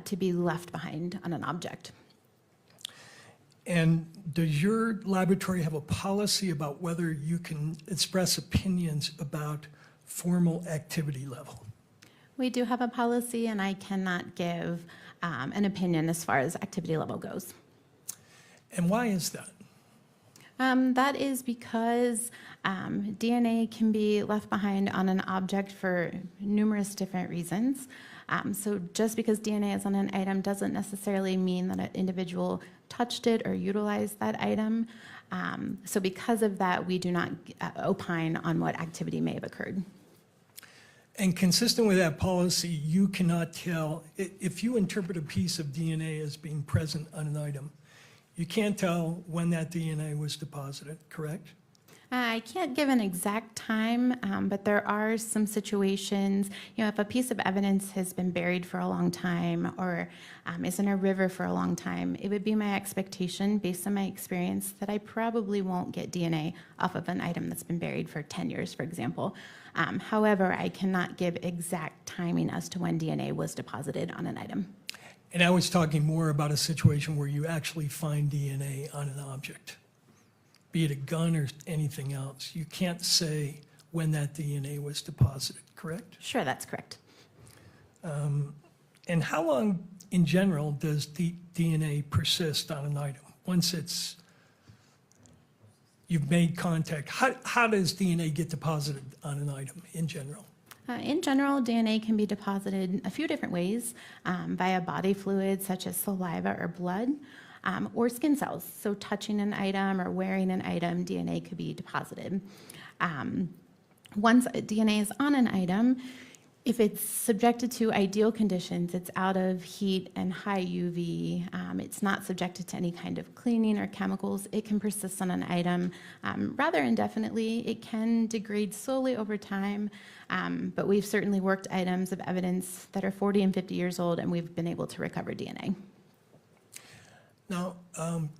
to be left behind on an object. And does your laboratory have a policy about whether you can express opinions about formal activity level? We do have a policy, and I cannot give an opinion as far as activity level goes. And why is that? That is because DNA can be left behind on an object for numerous different reasons. So just because DNA is on an item doesn't necessarily mean that an individual touched it or utilized that item. So because of that, we do not opine on what activity may have occurred. And consistent with that policy, you cannot tell, if you interpret a piece of DNA as being present on an item, you can't tell when that DNA was deposited, correct? I can't give an exact time, but there are some situations, if a piece of evidence has been buried for a long time or is in a river for a long time, it would be my expectation, based on my experience, that I probably won't get DNA off of an item that's been buried for 10 years, for example. However, I cannot give exact timing as to when DNA was deposited on an item. And I was talking more about a situation where you actually find DNA on an object, be it a gun or anything else. You can't say when that DNA was deposited, correct? Sure, that's correct. And how long, in general, does the DNA persist on an item? Once you've made contact, how does DNA get deposited on an item in general? In general, DNA can be deposited a few different ways, via body fluids such as saliva or blood, or skin cells. So touching an item or wearing an item, DNA could be deposited. Once DNA is on an item, if it's subjected to ideal conditions, it's out of heat and high UV, it's not subjected to any kind of cleaning or chemicals, it can persist on an item rather indefinitely. It can degrade slowly over time, but we've certainly worked items of evidence that are 40 and 50 years old, and we've been able to recover DNA. Now,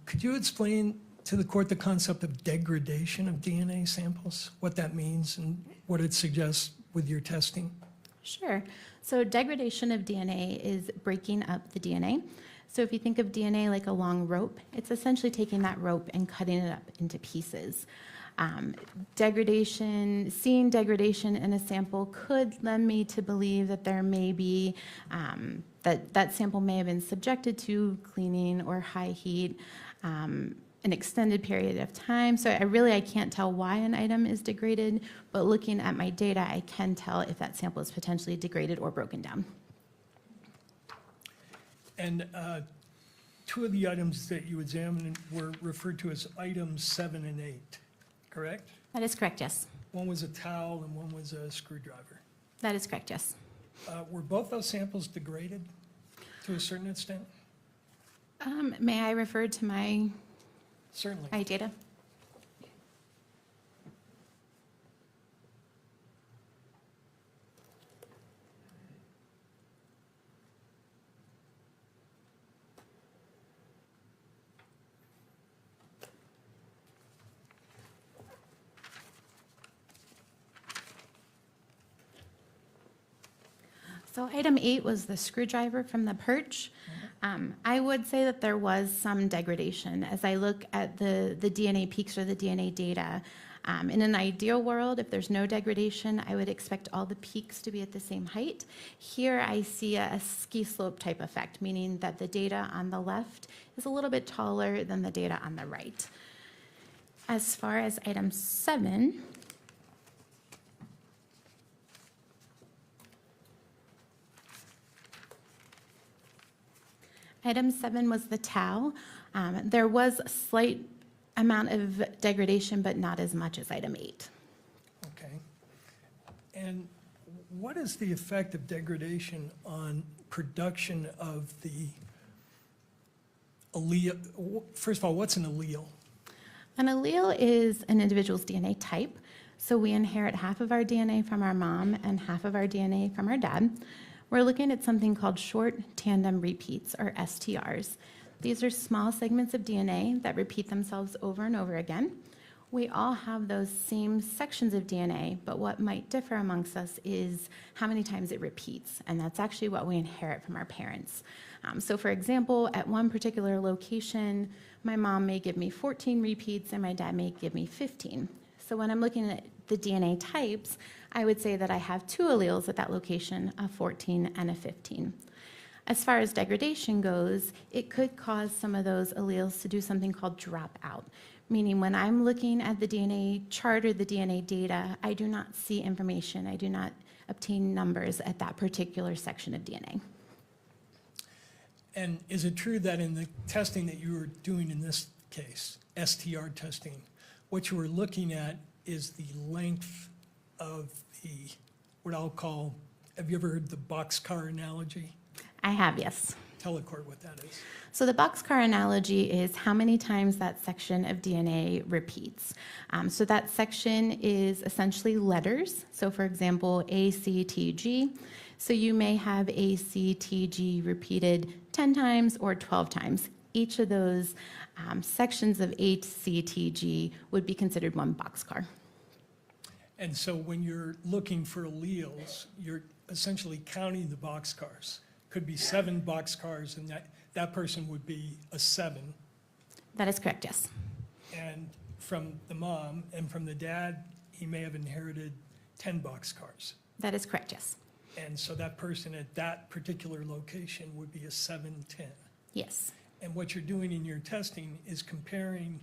could you explain to the court the concept of degradation of DNA samples, what that means and what it suggests with your testing? Sure. So degradation of DNA is breaking up the DNA. So if you think of DNA like a long rope, it's essentially taking that rope and cutting it up into pieces. Seeing degradation in a sample could lend me to believe that there may be, that sample may have been subjected to cleaning or high heat, an extended period of time. So I can't tell why an item is degraded, but looking at my data, I can tell if that sample is potentially degraded or broken down. And two of the items that you examined were referred to as items 7 and 8, correct? That is correct, yes. One was a towel and one was a screwdriver. That is correct, yes. Were both those samples degraded to a certain extent? May I refer to my Certainly. data? So item 8 was the screwdriver from the perch. I would say that there was some degradation. As I look at the DNA peaks or the DNA data, in an ideal world, if there's no degradation, I would expect all the peaks to be at the same height. Here I see a ski slope type effect, meaning that the data on the left is a little bit taller than the data on the right. As far as item 7, item 7 was the tau. There was a slight amount of degradation, but not as much as item 8. Okay. And what is the effect of degradation on production of the allele? First of all, what's an allele? An allele is an individual's DNA type. So we inherit half of our DNA from our mom and half of our DNA from our dad. We're looking at something called short tandem repeats, or STRs. These are small segments of DNA that repeat themselves over and over again. We all have those same sections of DNA, but what might differ amongst us is how many times it repeats, and that's actually what we inherit from our parents. So for example, at one particular location, my mom may give me 14 repeats and my dad may give me 15. So when I'm looking at the DNA types, I would say that I have 2 alleles at that location, a 14 and a 15. As far as degradation goes, it could cause some of those alleles to do something called dropout, meaning when I'm looking at the DNA chart or the DNA data, I do not see information. I do not obtain numbers at that particular section of DNA. And is it true that in the testing that you were doing in this case, STR testing, what you were looking at is the length of the, what I'll call, have you ever heard the boxcar analogy? I have, yes. Tell the court what that is. So the boxcar analogy is how many times that section of DNA repeats. So that section is essentially letters. So for example, A, C, T, G. So you may have A, C, T, G repeated 10 times or 12 times. Each of those sections of A, C, T, G would be considered one boxcar. And so when you're looking for alleles, you're essentially counting the boxcars. Could be 7 boxcars, and that person would be a 7. That is correct, yes. And from the mom and from the dad, he may have inherited 10 boxcars. That is correct, yes. And so that person at that particular location would be a 710. Yes. And what you're doing in your testing is comparing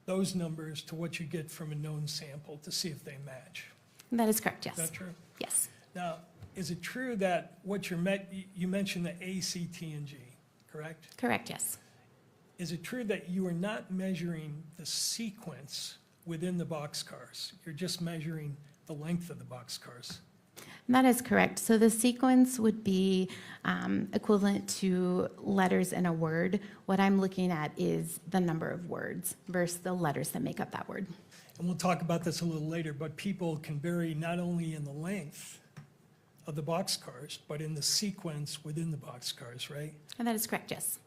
those numbers to what you get from a known sample to see if they match. That is correct, yes. Is that true? Yes. Now, is it true that what you mentioned the A, C, T, and G, correct? Correct, yes. Is it true that you are not measuring the sequence within the boxcars? You're just measuring the length of the boxcars? That is correct. So the sequence would be equivalent to letters in a word. What I'm looking at is the number of words versus the letters that make up that word. And we'll talk about this a little later, but people can vary not only in the length of the boxcars, but in the sequence within the boxcars, right? And that is correct, yes.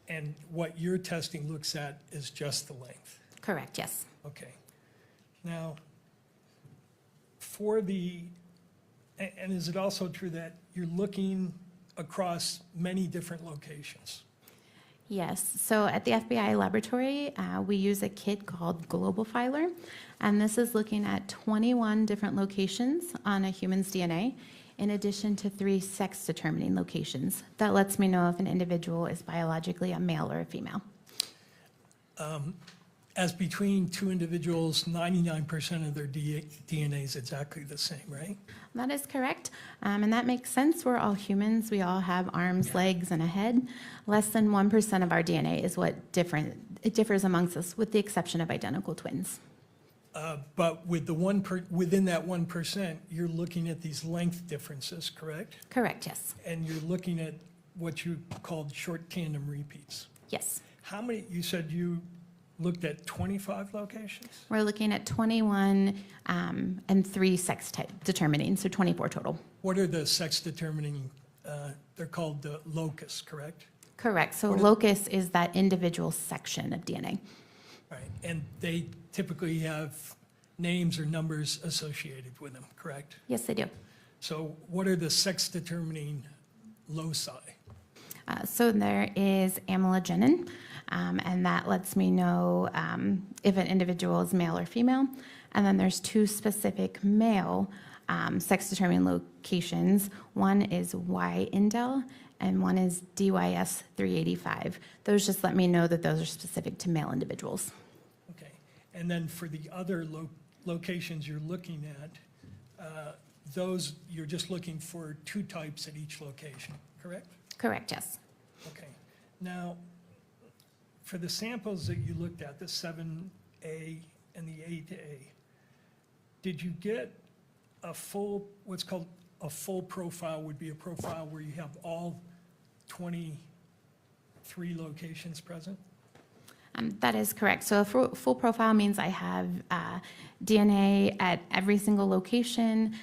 And what your testing looks at is just the length. Correct, yes. Okay. Now, for the, and is it also true that you're looking across many different locations? Yes, so at the FBI laboratory, we use a kit called Global Filer, and this is looking at 21 different locations on a human's DNA, in addition to 3 sex-determining locations. That lets me know if an individual is biologically a male or a female. As between 2 individuals, 99% of their DNA is exactly the same, right? That is correct, and that makes sense. We're all humans. We all have arms, legs, and a head. Less than 1% of our DNA is what differs amongst us, with the exception of identical twins. But with the within that 1%, you're looking at these length differences, correct? Correct, yes. And you're looking at what you called short tandem repeats. Yes. How many, you said you looked at 25 locations? We're looking at 21 and 3 sex type determining, so 24 total. What are the sex determining, they're called the locus, correct? Correct, so locus is that individual section of DNA. Right, and they typically have names or numbers associated with them, correct? Yes, they do. So what are the sex determining loci? So there is amylogenin, and that lets me know if an individual is male or female. And then there's two specific male sex-determining locations. One is Y-indel, and one is DYS 385. Those just let me know that those are specific to male individuals. Okay. And then for the other locations you're looking at, those, you're just looking for two types at each location, correct? Correct, yes. Okay. Now, for the samples that you looked at, the 7A and the 8A, did you get a full, what's called a full profile would be a profile where you have all 23 locations present? That is correct. So a full profile means I have DNA at every single location.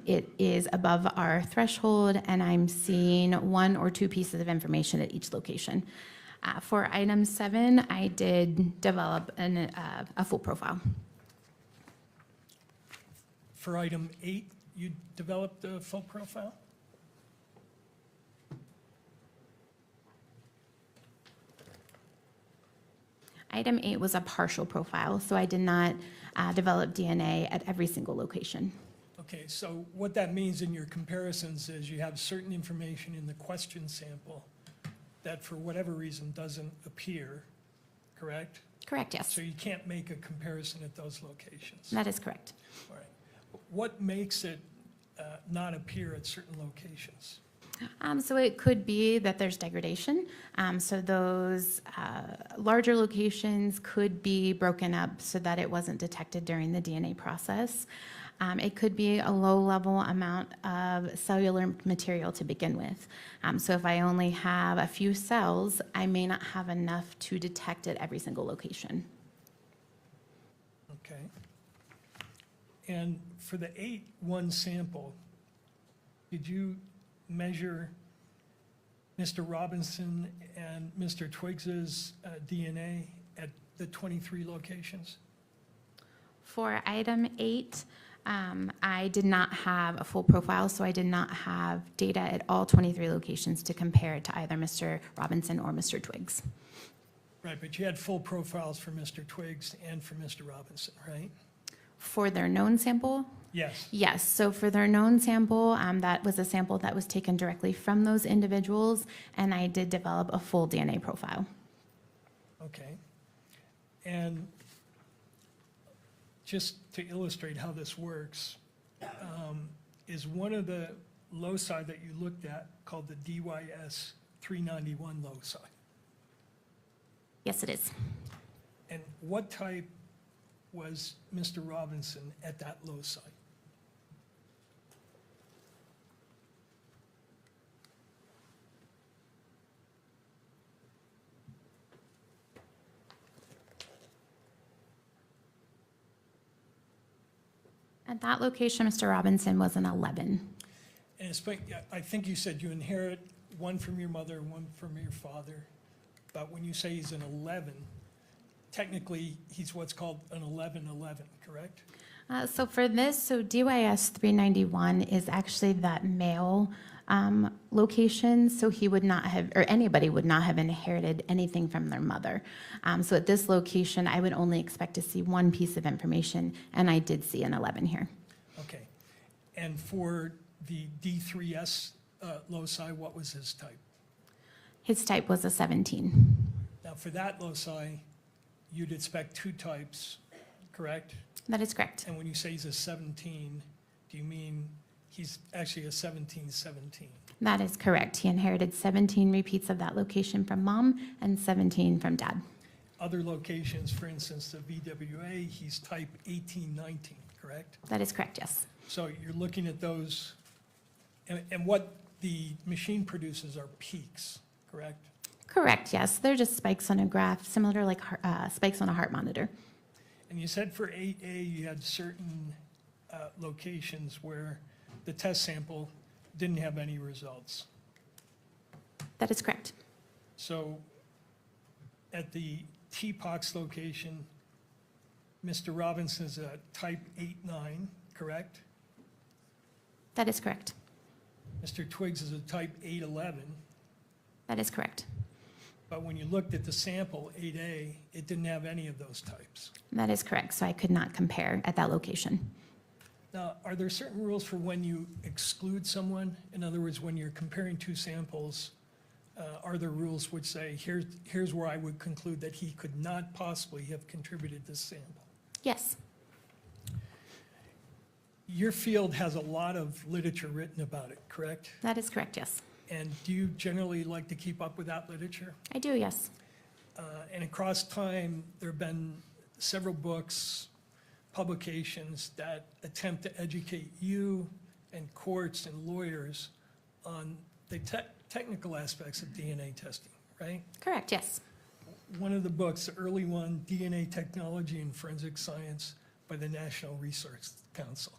It is above our threshold, and I'm seeing one or two pieces of information at each location. For item 7, I did develop a full profile. For item 8, you developed a full profile? Item 8 was a partial profile, so I did not develop DNA at every single location. Okay, so what that means in your comparisons is you have certain information in the question sample that for whatever reason doesn't appear, correct? Correct, yes. So you can't make a comparison at those locations. That is correct. All right. What makes it not appear at certain locations? So it could be that there's degradation. So those larger locations could be broken up so that it wasn't detected during the DNA process. It could be a low-level amount of cellular material to begin with. So if I only have a few cells, I may not have enough to detect at every single location. Okay. And for the 8-1 sample, did you measure Mr. Robinson and Mr. Twiggs's DNA at the 23 locations? For item 8, I did not have a full profile, so I did not have data at all 23 locations to compare to either Mr. Robinson or Mr. Twiggs. Right, but you had full profiles for Mr. Twiggs and for Mr. Robinson, right? For their known sample? Yes. Yes, so for their known sample, that was a sample that was taken directly from those individuals, and I did develop a full DNA profile. Okay. And just to illustrate how this works, is one of the loci that you looked at called the DYS 391 loci? Yes, it is. And what type was Mr. Robinson at that loci? At that location, Mr. Robinson was an 11. And I think you said you inherit one from your mother and one from your father. But when you say he's an 11, technically he's what's called an 11-11, correct? So for this, so DYS 391 is actually that male location, so he would not have, or anybody would not have inherited anything from their mother. So at this location, I would only expect to see one piece of information, and I did see an 11 here. Okay. And for the D3S loci, what was his type? His type was a 17. Now, for that loci, you'd expect two types, correct? That is correct. And when you say he's a 17, do you mean he's actually a 17-17? That is correct. He inherited 17 repeats of that location from mom and 17 from dad. Other locations, for instance, the VWA, he's type 18-19, correct? That is correct, yes. So you're looking at those, and what the machine produces are peaks, correct? Correct, yes. They're just spikes on a graph, similar to like spikes on a heart monitor. And you said for 8A, you had certain locations where the test sample didn't have any results. That is correct. So at the TPOX location, Mr. Robinson's a type 8-9, correct? That is correct. Mr. Twiggs is a type 8-11, That is correct. But when you looked at the sample, 8A, it didn't have any of those types. That is correct, so I could not compare at that location. Now, are there certain rules for when you exclude someone? In other words, when you're comparing two samples, are there rules which say, here's where I would conclude that he could not possibly have contributed this sample? Yes, Your field has a lot of literature written about it, correct? that is correct, yes. And do you generally like to keep up with that literature? I do, yes. And across time, there have been several books, publications that attempt to educate you and courts and lawyers on the technical aspects of DNA testing, right? Correct, yes. One of the books, the early one, DNA Technology and Forensic Science by the National Research Council.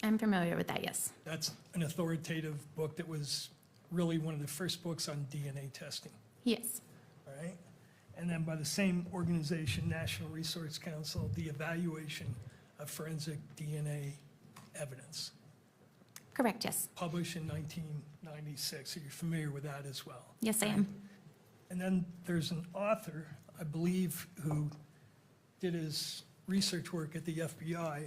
I'm familiar with that, yes. That's an authoritative book that was really one of the first books on DNA testing, Yes, all right? And then by the same organization, National Research Council, the Evaluation of Forensic DNA Evidence, correct, yes. published in 1996. So you're familiar with that as well. Yes, I am. And then there's an author, I believe, who did his research work at the FBI,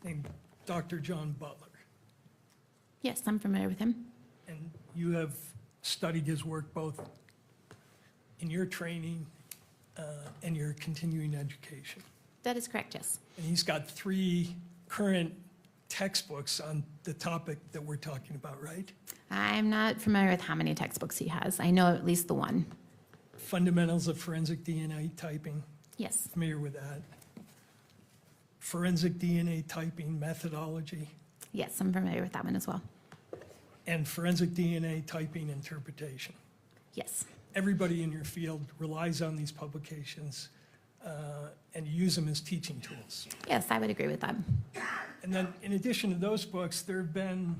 named Dr. John Butler. Yes, I'm familiar with him. And you have studied his work both in your training and your continuing education. That is correct, yes. And he's got 3 current textbooks on the topic that we're talking about, right? I'm not familiar with how many textbooks he has. I know at least the one. Fundamentals of Forensic DNA Typing, Yes, familiar with that. Forensic DNA Typing Methodology, yes, I'm familiar with that one as well. and Forensic DNA Typing Interpretation. Yes, Everybody in your field relies on these publications and use them as teaching tools. yes, I would agree with that. And then, in addition to those books, there have been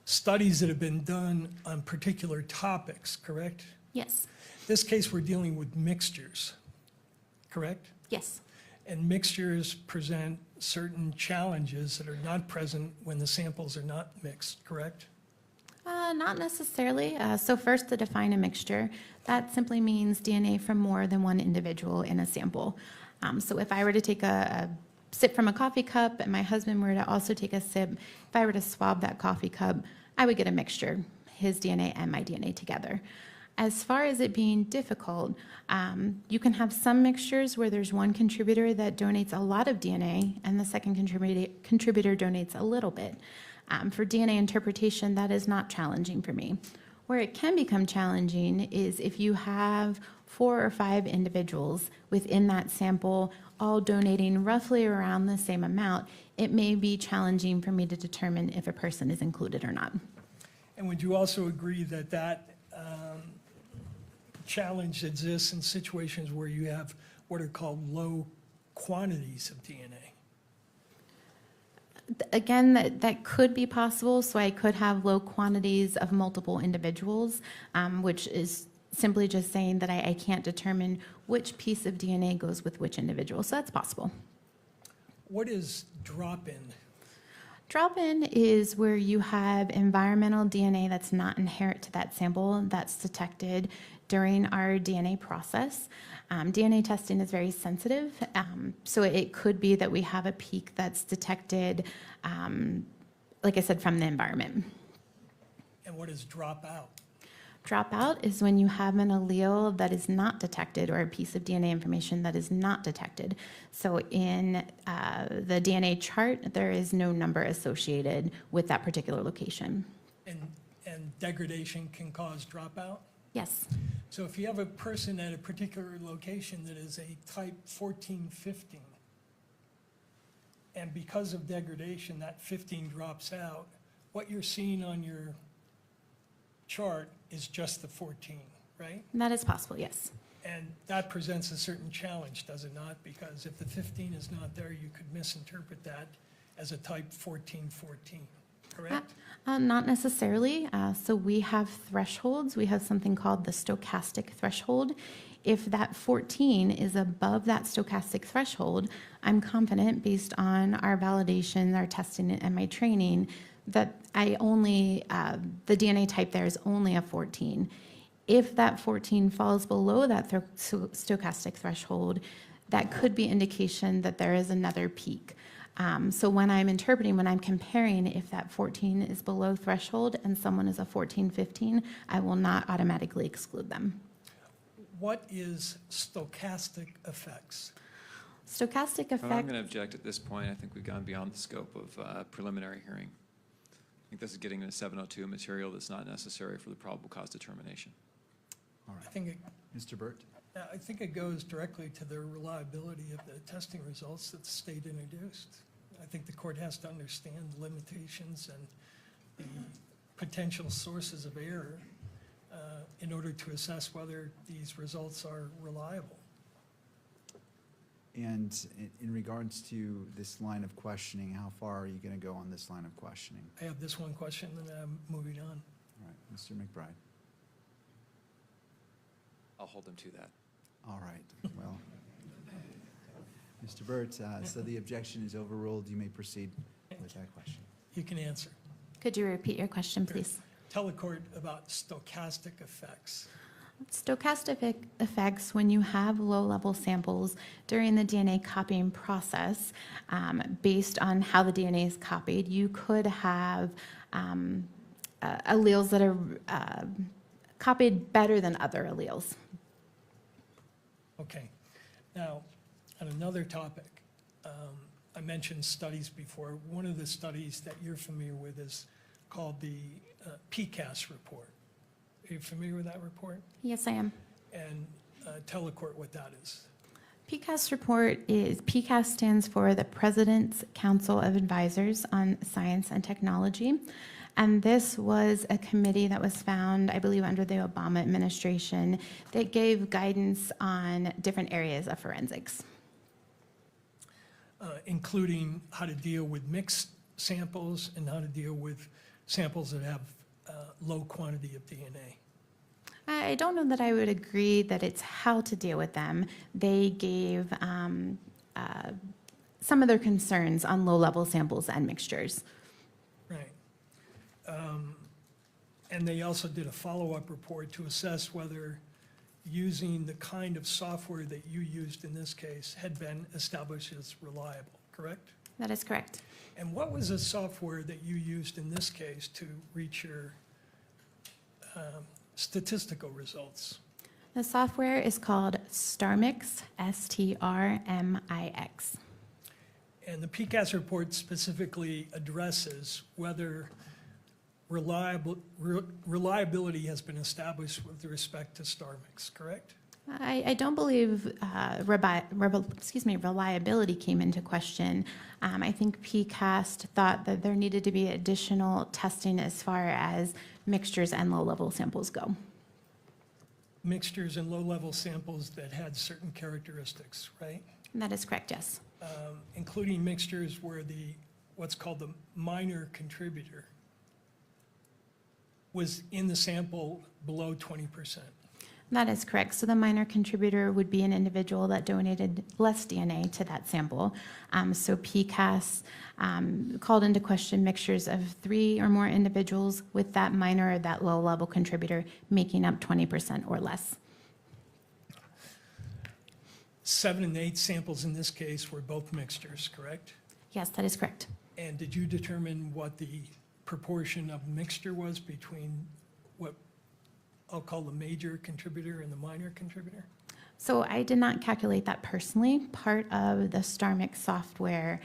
studies that have been done on particular topics, correct? Yes, This case, we're dealing with mixtures, correct? yes, And mixtures present certain challenges that are not present when the samples are not mixed, correct? not necessarily. So first, to define a mixture, that simply means DNA from more than one individual in a sample. So if I were to take a sip from a coffee cup and my husband were to also take a sip, if I were to swab that coffee cup, I would get a mixture, his DNA and my DNA together. As far as it being difficult, you can have some mixtures where there's one contributor that donates a lot of DNA and the second contributor donates a little bit. For DNA interpretation, that is not challenging for me. Where it can become challenging is if you have 4 or 5 individuals within that sample all donating roughly around the same amount, it may be challenging for me to determine if a person is included or not. And would you also agree that that challenge exists in situations where you have what are called low quantities of DNA? Again, that could be possible, so I could have low quantities of multiple individuals, which is simply just saying that I can't determine which piece of DNA goes with which individual, so that's possible. What is drop-in? Drop-in is where you have environmental DNA that's not inherent to that sample that's detected during our DNA process. DNA testing is very sensitive, so it could be that we have a peak that's detected, like I said, from the environment. And what is dropout? Dropout is when you have an allele that is not detected or a piece of DNA information that is not detected. So in the DNA chart, there is no number associated with that particular location. And degradation can cause dropout? Yes, So if you have a person at a particular location that is a type 1415, and because of degradation, that 15 drops out, what you're seeing on your chart is just the 14, right? that is possible, yes. And that presents a certain challenge, does it not? Because if the 15 is not there, you could misinterpret that as a type 1414. correct? Not necessarily. So we have thresholds. We have something called the stochastic threshold. If that 14 is above that stochastic threshold, I'm confident, based on our validation, our testing, and my training, that the DNA type there is only a 14. If that 14 falls below that stochastic threshold, that could be indication that there is another peak. So when I'm interpreting, when I'm comparing, if that 14 is below threshold and someone is a 14, 15, I will not automatically exclude them. What is stochastic effects? Stochastic I'm effect, going to object at this point. I think we've gone beyond the scope of preliminary hearing. I think this is getting into 702 material that's not necessary for the probable cause determination. All I right. think Mr. Burt? I think it goes directly to the reliability of the testing results that the state introduced. I think the court has to understand the limitations and the potential sources of error in order to assess whether these results are reliable. And in regards to this line of questioning, how far are you going to go on this line of questioning? I have this one question, and then I'm moving on. All right, Mr. McBride. I'll hold them to that. All right, well, Mr. Burt, so the objection is overruled. You may proceed with that question. You can answer. could you repeat your question, please? Tell the court about stochastic effects. Stochastic effects, when you have low-level samples during the DNA copying process, based on how the DNA is copied, you could have alleles that are copied better than other alleles. Okay. Now, on another topic, I mentioned studies before. One of the studies that you're familiar with is called the PCAS report. Are you familiar with that report? Yes, I am. And tell the court what that is. PCAS report is, PCAS stands for the President's Council of Advisors on Science and Technology. And this was a committee that was found, I believe, under the Obama administration that gave guidance on different areas of forensics. Including how to deal with mixed samples and how to deal with samples that have low quantity of DNA. I don't know that I would agree that it's how to deal with them. They gave some of their concerns on low-level samples and mixtures. Right. And they also did a follow-up report to assess whether using the kind of software that you used in this case had been established as reliable, correct? That is correct. And what was the software that you used in this case to reach your statistical results? The software is called StarMix, STRMIX. And the PCAS report specifically addresses whether reliability has been established with respect to StarMix, correct? I don't believe reliability came into question. I think PCAST thought that there needed to be additional testing as far as mixtures and low-level samples go. Mixtures and low-level samples that had certain characteristics, right? That is correct, yes. Including mixtures where what's called the minor contributor was in the sample below 20%. That is correct. So the minor contributor would be an individual that donated less DNA to that sample. So PCAS called into question mixtures of 3 or more individuals with that minor or that low-level contributor making up 20% or less. 7 and 8 samples in this case were both mixtures, correct? Yes, that is correct. And did you determine what the proportion of mixture was between what I'll call the major contributor and the minor contributor? So I did not calculate that personally. Part of the StarMix software,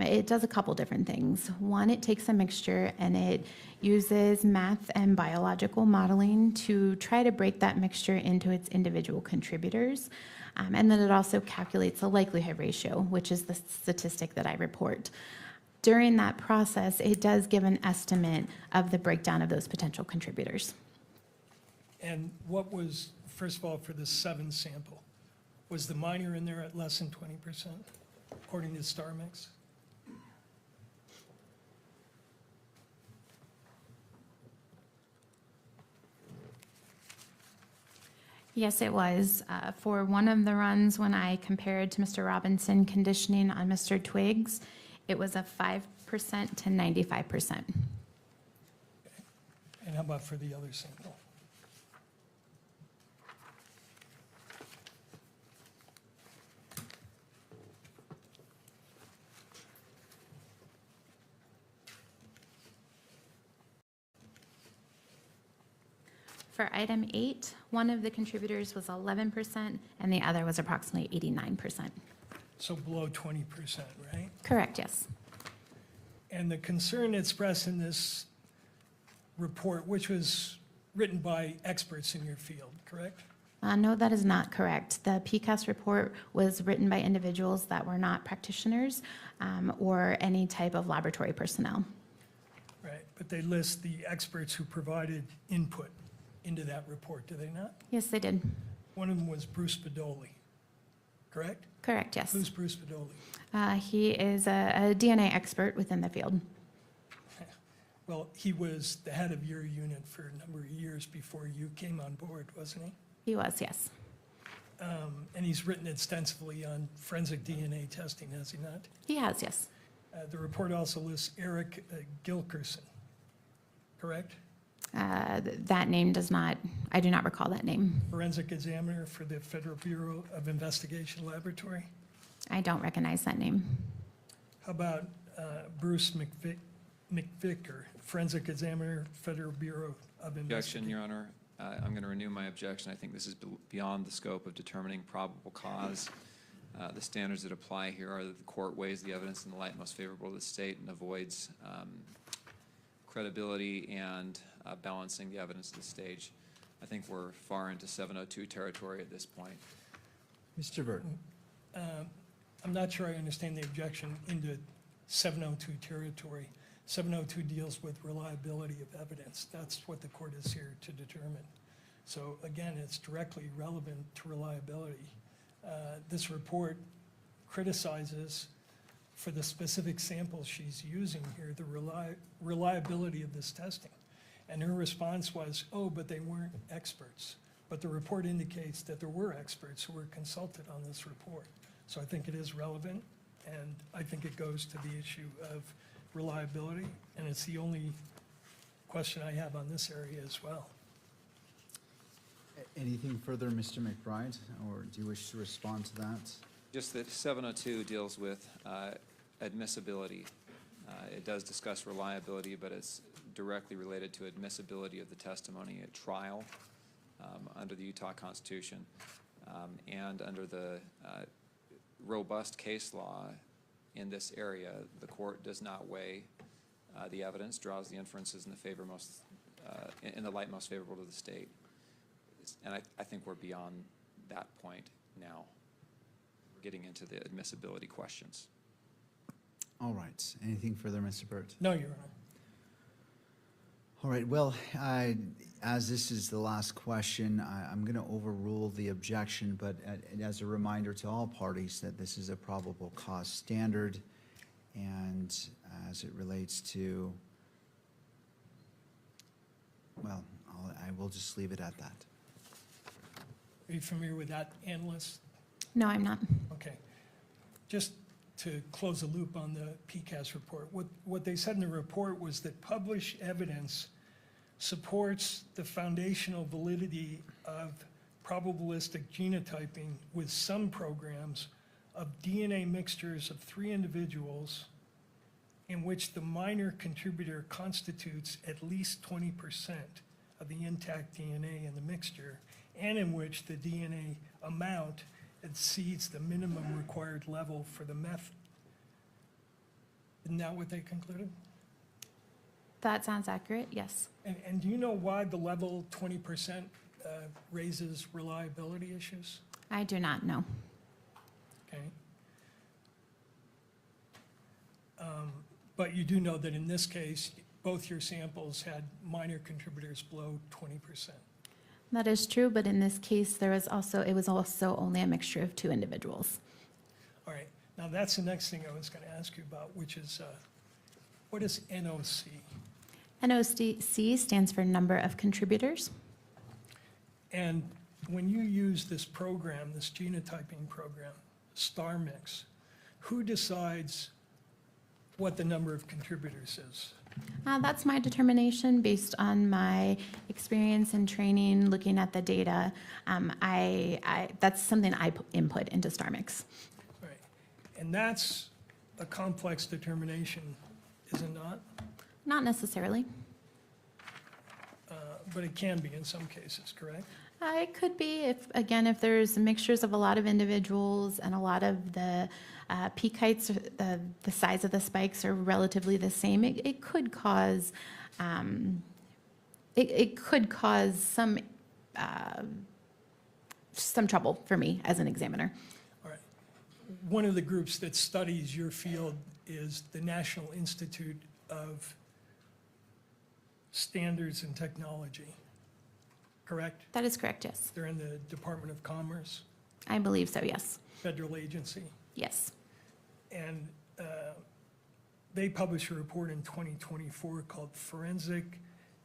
it does a couple different things. One, it takes a mixture and it uses math and biological modeling to try to break that mixture into its individual contributors. And then it also calculates a likelihood ratio, which is the statistic that I report. During that process, it does give an estimate of the breakdown of those potential contributors. And what was, first of all, for the 7 sample, was the minor in there at less than 20%, according to StarMix? Yes, it was. For one of the runs, when I compared to Mr. Robinson conditioning on Mr. Twiggs, it was a 5% to 95%. And how about for the other sample? For item 8, one of the contributors was 11% and the other was approximately 89%. So below 20%, right? Correct, yes. And the concern expressed in this report, which was written by experts in your field, correct? No, that is not correct. The PCAST report was written by individuals that were not practitioners or any type of laboratory personnel. Right, but they list the experts who provided input into that report, do they not? Yes, they did. One of them was Bruce Bedoli, correct? Correct, yes. Who's Bruce Bedoli? He is a DNA expert within the field. Well, he was the head of your unit for a number of years before you came on board, wasn't he? He was, yes. And he's written extensively on forensic DNA testing, has he not? He has, yes. The report also lists Eric Gilkerson, correct? That name does not, I do not recall that name. Forensic examiner for the Federal Bureau of Investigation Laboratory. I don't recognize that name. How about Bruce McVicker, forensic examiner, Federal Bureau of Objection, Investigation? Your Honor. I'm going to renew my objection. I think this is beyond the scope of determining probable cause. The standards that apply here are that the court weighs the evidence in the light most favorable to the state and avoids credibility and balancing the evidence to the stage. I think we're far into 702 territory at this point. Mr. Burton. I'm not sure I understand the objection into 702 territory. 702 deals with reliability of evidence. That's what the court is here to determine. So again, it's directly relevant to reliability. This report criticizes, for the specific samples she's using here, the reliability of this testing. And her response was, oh, but they weren't experts. But the report indicates that there were experts who were consulted on this report. So I think it is relevant, and I think it goes to the issue of reliability, and it's the only question I have on this area as well. Anything further, Mr. McBride, or do you wish to respond to that? Just that 702 deals with admissibility. It does discuss reliability, but it's directly related to admissibility of the testimony at trial under the Utah Constitution and under the robust case law in this area. The court does not weigh the evidence, draws the inferences in the favor most in the light most favorable to the state. And I think we're beyond that point now. We're getting into the admissibility questions. All right. Anything further, Mr. Burt? No, Your Honor. All right. Well, as this is the last question, I'm going to overrule the objection, but as a reminder to all parties that this is a probable cause standard, and as it relates to, well, I will just leave it at that. Are you familiar with that analyst? No, I'm not. Okay. Just to close the loop on the PCAST report, what they said in the report was that published evidence supports the foundational validity of probabilistic genotyping with some programs of DNA mixtures of 3 individuals in which the minor contributor constitutes at least 20% of the intact DNA in the mixture, and in which the DNA amount exceeds the minimum required level for the method. Isn't that what they concluded? That sounds accurate, yes. And do you know why the level 20% raises reliability issues? I do not know. Okay. But you do know that in this case, both your samples had minor contributors below 20%. That is true, but in this case, it was also only a mixture of 2 individuals. All right. Now that's the next thing I was going to ask you about, which is what is NOC? NOC stands for number of contributors. And when you use this program, this genotyping program, StarMix, who decides what the number of contributors is? That's my determination based on my experience and training, looking at the data. That's something I input into StarMix. Right. And that's a complex determination, is it not? Not necessarily. But it can be in some cases, correct? It could be, if there's mixtures of a lot of individuals and a lot of the peak heights, the size of the spikes are relatively the same, it could cause, some trouble for me as an examiner. All right. One of the groups that studies your field is the National Institute of Standards and Technology, correct? That is correct, yes. They're in the Department of Commerce, I believe so, yes. federal agency. Yes. And they published a report in 2024 called Forensic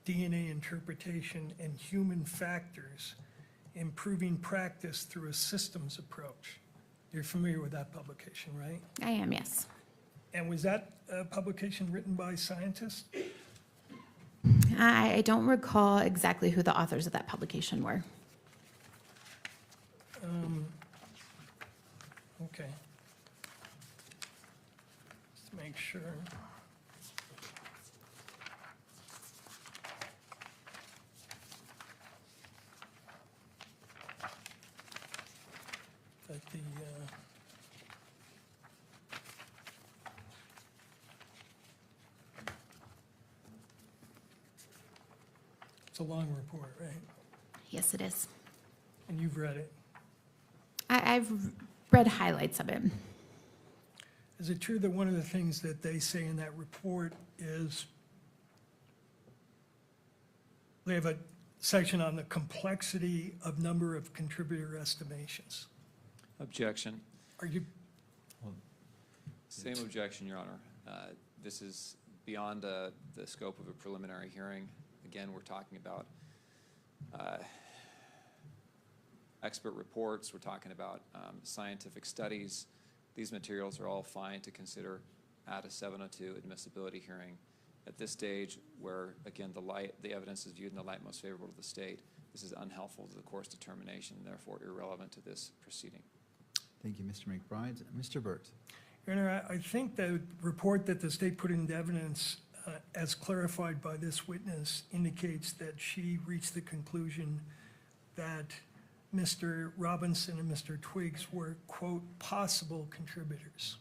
DNA Interpretation and Human Factors, Improving Practice Through a Systems Approach. You're familiar with that publication, right? I am, yes. And was that publication written by scientists? I don't recall exactly who the authors of that publication were. Okay. Just make sure. That the, it's a long report, right? Yes, it is. And you've read it. I've read highlights of it. Is it true that one of the things that they say in that report is they have a section on the complexity of number of contributor estimations? Objection. Are you, Same objection, Your Honor. This is beyond the scope of a preliminary hearing. Again, we're talking about expert reports, we're talking about scientific studies. These materials are all fine to consider at a 702 admissibility hearing. At this stage, where, again, the evidence is viewed in the light most favorable to the state, this is unhelpful to the court's determination, and therefore irrelevant to this proceeding. Thank you, Mr. McBride. Mr. Burt. Your Honor, I think the report that the state put into evidence, as clarified by this witness, indicates that she reached the conclusion that Mr. Robinson and Mr. Twiggs were, quote, possible contributors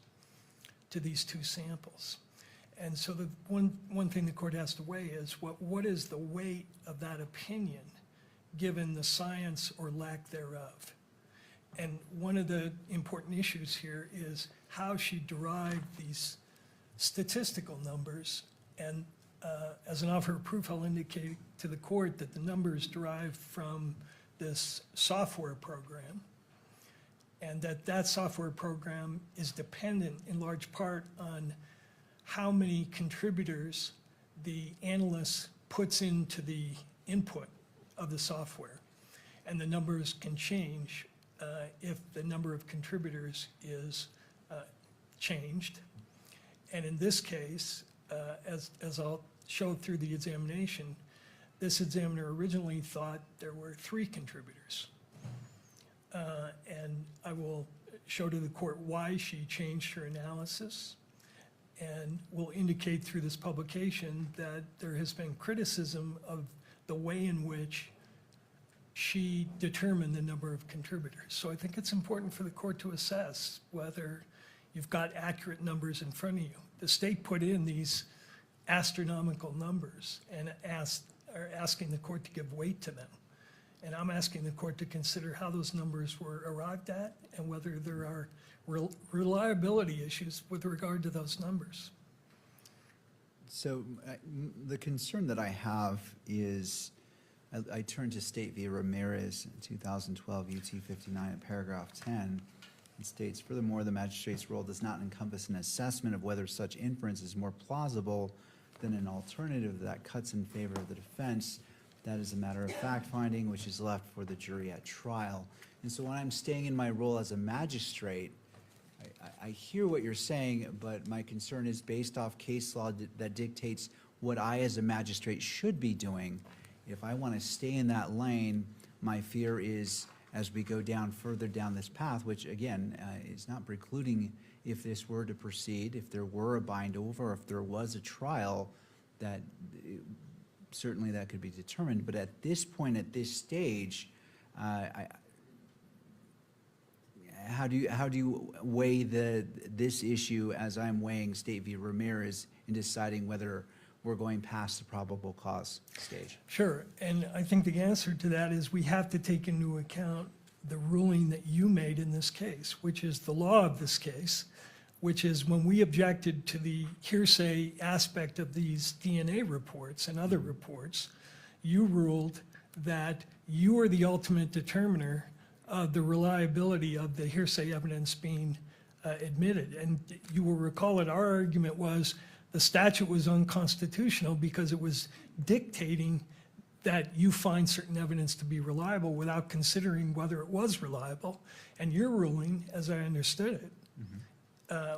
to these two samples. And so the one thing the court has to weigh is what is the weight of that opinion given the science or lack thereof? And one of the important issues here is how she derived these statistical numbers. And as an offer of proof, I'll indicate to the court that the numbers derived from this software program, and that software program is dependent in large part on how many contributors the analyst puts into the input of the software. And the numbers can change if the number of contributors is changed. And in this case, as I'll show through the examination, this examiner originally thought there were 3 contributors. And I will show to the court why she changed her analysis, and will indicate through this publication that there has been criticism of the way in which she determined the number of contributors. So I think it's important for the court to assess whether you've got accurate numbers in front of you. The state put in these astronomical numbers and are asking the court to give weight to them. And I'm asking the court to consider how those numbers were arrived at and whether there are reliability issues with regard to those numbers. So the concern that I have is, I turn to State v. Ramirez, 2012 UT 59 at paragraph 10. It states, furthermore, the magistrate's role does not encompass an assessment of whether such inference is more plausible than an alternative that cuts in favor of the defense. that is a matter of fact-finding, which is left for the jury at trial. And so when I'm staying in my role as a magistrate, I hear what you're saying, but my concern is based off case law that dictates what I as a magistrate should be doing. If I want to stay in that lane, my fear is as we go further down this path, which again, is not precluding if this were to proceed, if there were a bind over, if there was a trial, that certainly that could be determined. But at this point, at this stage, how do you weigh this issue as I'm weighing State v. Ramirez in deciding whether we're going past the probable cause stage? Sure, and I think the answer to that is we have to take into account the ruling that you made in this case, which is the law of this case, which is when we objected to the hearsay aspect of these DNA reports and other reports, you ruled that you are the ultimate determiner of the reliability of the hearsay evidence being admitted. And you will recall that our argument was the statute was unconstitutional because it was dictating that you find certain evidence to be reliable without considering whether it was reliable. And your ruling, as I understood it,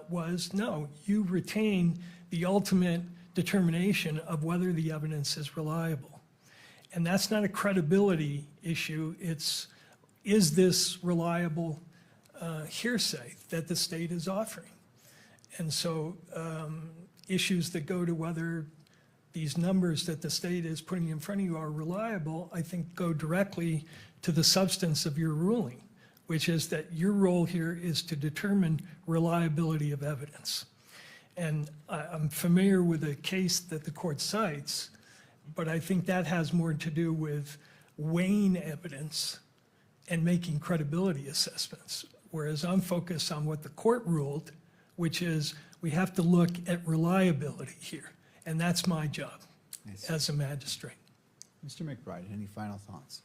was no, you retain the ultimate determination of whether the evidence is reliable. And that's not a credibility issue. It's, is this reliable hearsay that the state is offering? And so issues that go to whether these numbers that the state is putting in front of you are reliable, I think go directly to the substance of your ruling, which is that your role here is to determine reliability of evidence. And I'm familiar with a case that the court cites, but I think that has more to do with weighing evidence and making credibility assessments, whereas I'm focused on what the court ruled, which is we have to look at reliability here, and that's my job as a magistrate. Mr. McBride, any final thoughts?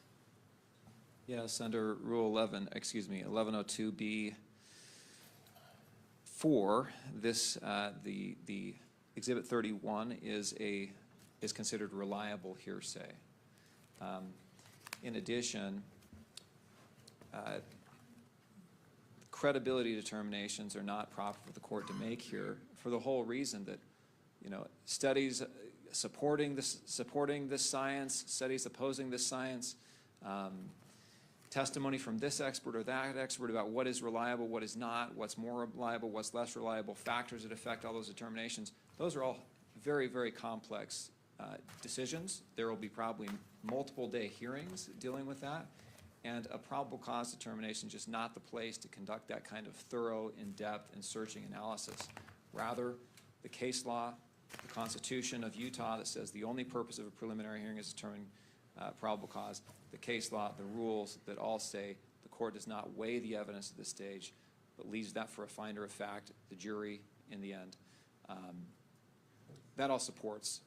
Yes, under Rule 1102B4, this, the Exhibit 31 is considered reliable hearsay. In addition, credibility determinations are not proper for the court to make here for the whole reason that, you know, studies supporting this science, studies opposing this science, testimony from this expert or that expert about what is reliable, what is not, what's more reliable, what's less reliable, factors that affect all those determinations. Those are all very, very complex decisions. There will be probably multiple day hearings dealing with that. And a probable cause determination is just not the place to conduct that kind of thorough, in-depth, and searching analysis. Rather, the case law, the Constitution of Utah that says the only purpose of a preliminary hearing is determining probable cause, the case law, the rules that all say the court does not weigh the evidence at this stage, but leaves that for a finder of fact, the jury, in the end. That all supports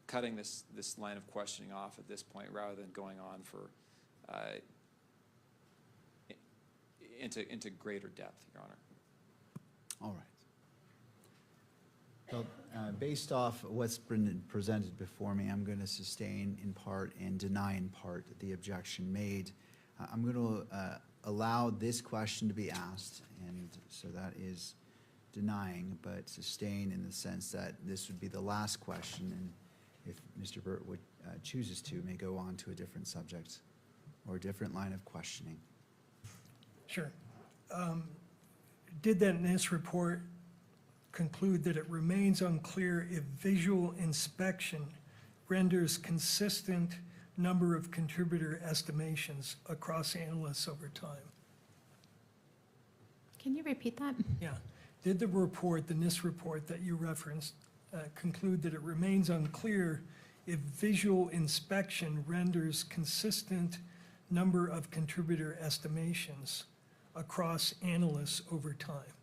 cutting this line of questioning off at this point rather than going on for into greater depth, Your Honor. All right. Well, based off what's been presented before me, I'm going to sustain in part and deny in part the objection made. I'm going to allow this question to be asked, and so that is denying, but sustain in the sense that this would be the last question, and if Mr. Burt chooses to, may go on to a different subject or a different line of questioning. Sure. Did that NIST report conclude that it remains unclear if visual inspection renders consistent number of contributor estimations across analysts over time? Can you repeat that? Yeah. Did the report, the NIST report that you referenced, conclude that it remains unclear if visual inspection renders consistent number of contributor estimations across analysts over time?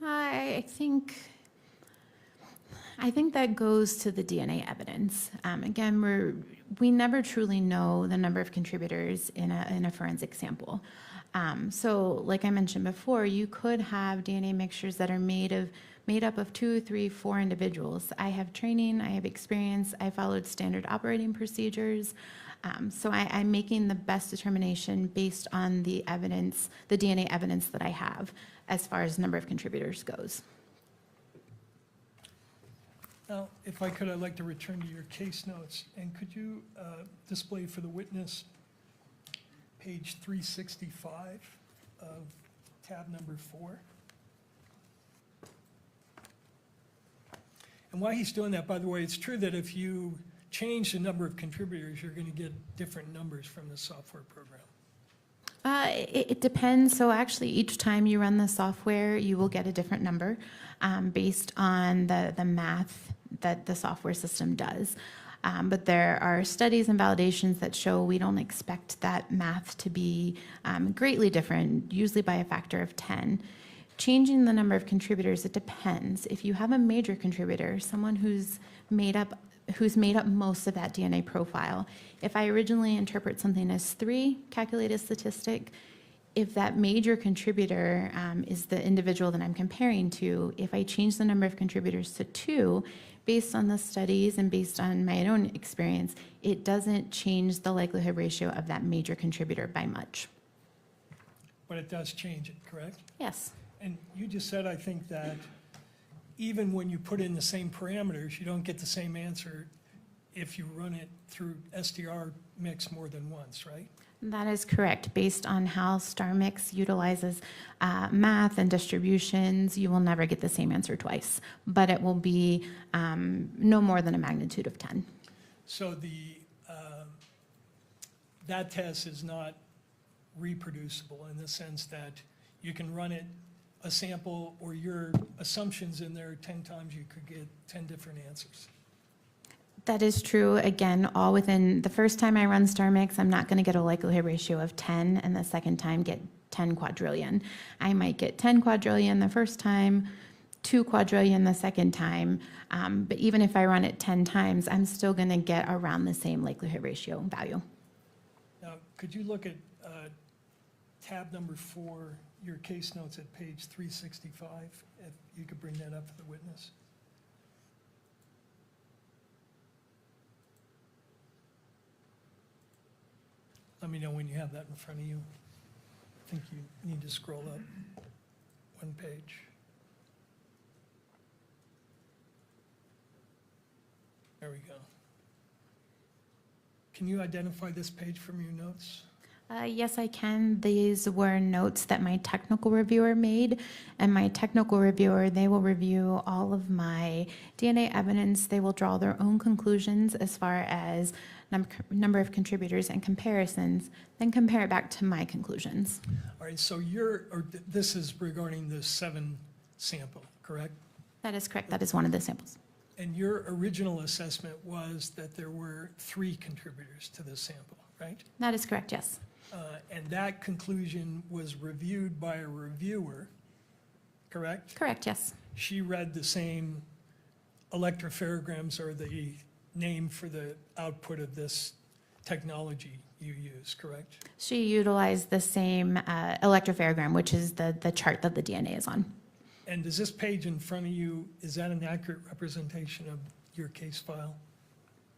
I think that goes to the DNA evidence. Again, we never truly know the number of contributors in a forensic sample. So like I mentioned before, you could have DNA mixtures that are made up of 2, 3, 4 individuals. I have training, I have experience, I followed standard operating procedures. So I'm making the best determination based on the evidence, the DNA evidence that I have as far as number of contributors goes. Now, if I could, I'd like to return to your case notes, and could you display for the witness page 365 of tab number 4? And while he's doing that, by the way, it's true that if you change the number of contributors, you're going to get different numbers from the software program. It depends. So actually, each time you run the software, you will get a different number based on the math that the software system does. But there are studies and validations that show we don't expect that math to be greatly different, usually by a factor of 10. Changing the number of contributors, it depends. If you have a major contributor, someone who's made up most of that DNA profile. If I originally interpret something as 3, calculate a statistic, if that major contributor is the individual that I'm comparing to, if I change the number of contributors to 2, based on the studies and based on my own experience, it doesn't change the likelihood ratio of that major contributor by much. But it does change it, correct? Yes. And you just said, I think, that even when you put in the same parameters, you don't get the same answer if you run it through STR mix more than once, right? That is correct. Based on how StarMix utilizes math and distributions, you will never get the same answer twice, but it will be no more than a magnitude of 10. So that test is not reproducible in the sense that you can run it a sample or your assumptions in there 10 times, you could get 10 different answers. That is true. Again, all within the first time I run StarMix, I'm not going to get a likelihood ratio of 10, and the second time get 10 quadrillion. I might get 10 quadrillion the first time, 2 quadrillion the second time, but even if I run it 10 times, I'm still going to get around the same likelihood ratio value. Now, could you look at tab number 4, your case notes at page 365, if you could bring that up for the witness? Let me know when you have that in front of you. I think you need to scroll up one page. There we go. Can you identify this page from your notes? Yes, I can. These were notes that my technical reviewer made, and my technical reviewer, they will review all of my DNA evidence. They will draw their own conclusions as far as number of contributors and comparisons, then compare it back to my conclusions. All right, so this is regarding the 7 sample, correct? That is correct. That is one of the samples. And your original assessment was that there were 3 contributors to this sample, right? That is correct, yes. And that conclusion was reviewed by a reviewer, correct? Correct, yes. She read the same electropherograms, or the name for the output of this technology you use, correct? She utilized the same electropherogram, which is the chart that the DNA is on. And does this page in front of you, is that an accurate representation of your case file?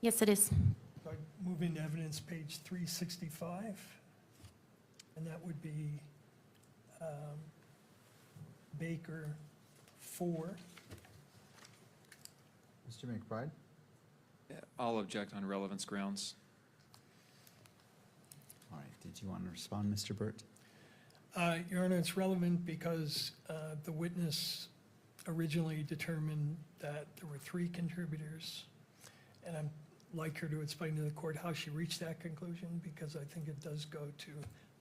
Yes, it is. So I move into evidence page 365, and that would be Baker 4. Mr. McBride? I'll object on relevance grounds. All right, did you want to respond, Mr. Burt? Your Honor, it's relevant because the witness originally determined that there were 3 contributors, and I'd like her to explain to the court how she reached that conclusion, because I think it does go to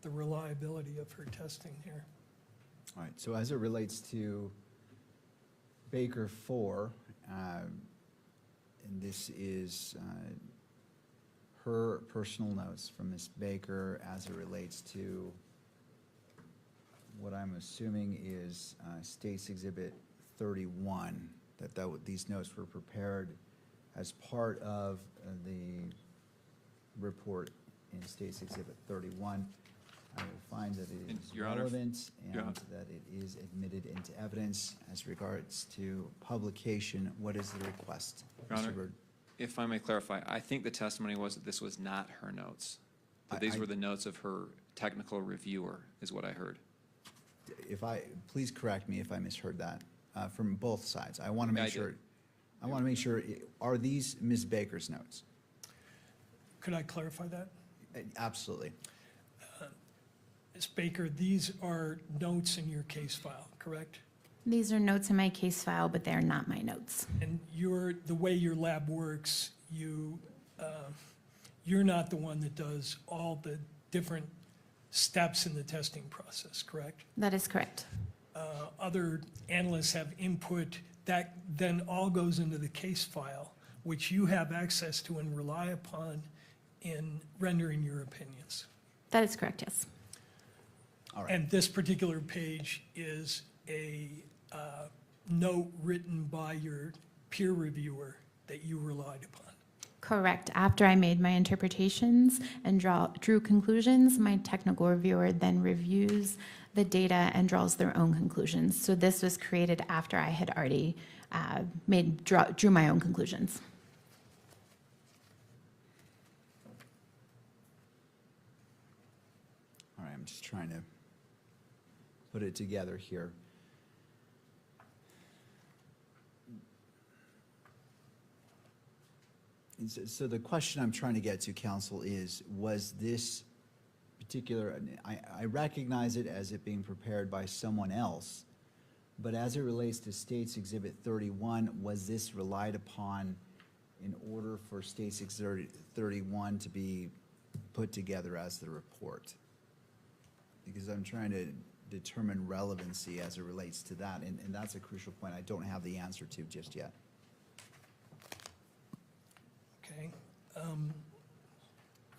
the reliability of her testing here. All right, so as it relates to Baker 4, and this is her personal notes from Ms. Baker as it relates to what I'm assuming is State's Exhibit 31, these notes were prepared as part of the report in State's Exhibit 31. I will find that it And, is Your Honor, relevant Your and Honor. that it is admitted into evidence. As regards to publication, what is the request? Your Honor, Mr. Byrd? if I may clarify, I think the testimony was that this was not her notes. That I- these I- were the notes of her technical reviewer, is what I heard. Please correct me if I misheard that, from both sides. I want to Yeah, I make did. sure, are these Ms. Baker's notes? Could I clarify that? Absolutely. Ms. Baker, these are notes in your case file, correct? These are notes in my case file, but they're not my notes. And the way your lab works, you're not the one that does all the different steps in the testing process, correct? That is correct. Other analysts have input that then all goes into the case file, which you have access to and rely upon in rendering your opinions. That is correct, yes. All right. And this particular page is a note written by your peer reviewer that you relied upon. Correct. After I made my interpretations and drew conclusions, my technical reviewer then reviews the data and draws their own conclusions. So this was created after I had already drew my own conclusions. All right, I'm just trying to put it together here. And so the question I'm trying to get to, counsel, is, was this particular, I recognize it as it being prepared by someone else, but as it relates to State's Exhibit 31, was this relied upon in order for State's Exhibit 31 to be put together as the report? Because I'm trying to determine relevancy as it relates to that, and that's a crucial point I don't have the answer to just yet. Okay.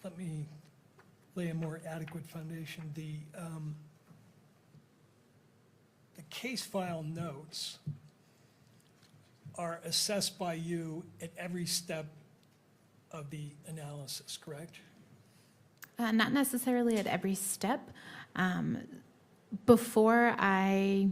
Let me lay a more adequate foundation. The case file notes are assessed by you at every step of the analysis, correct? Not necessarily at every step. Before I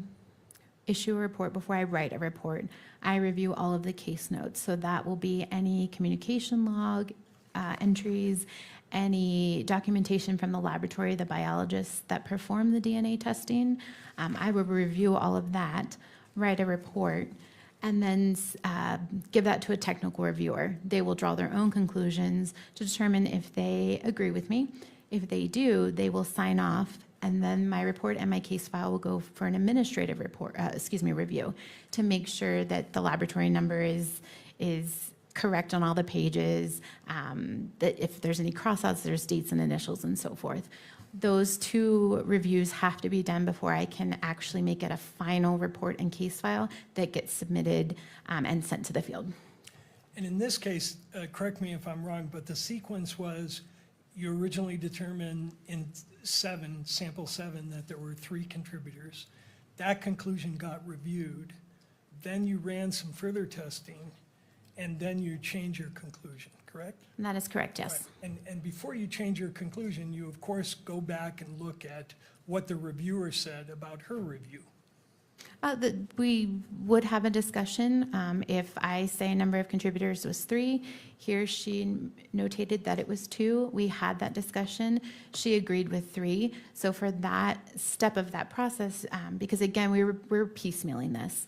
issue a report, before I write a report, I review all of the case notes. So that will be any communication log entries, any documentation from the laboratory, the biologists that perform the DNA testing. I will review all of that, write a report, and then give that to a technical reviewer. They will draw their own conclusions to determine if they agree with me. If they do, they will sign off, and then my report and my case file will go for an administrative review to make sure that the laboratory number is correct on all the pages, that if there's any crossouts, there's dates and initials and so forth. Those two reviews have to be done before I can actually make it a final report and case file that gets submitted and sent to the field. And in this case, correct me if I'm wrong, but the sequence was you originally determined in sample 7, that there were 3 contributors. That conclusion got reviewed. Then you ran some further testing, and then you change your conclusion, correct? And that is correct, yes. Right. And before you change your conclusion, you of course go back and look at what the reviewer said about her review. We would have a discussion. If I say a number of contributors was 3, he or she notated that it was 2. We had that discussion. She agreed with 3. So for that step of that process, because again, we're piecemealing this.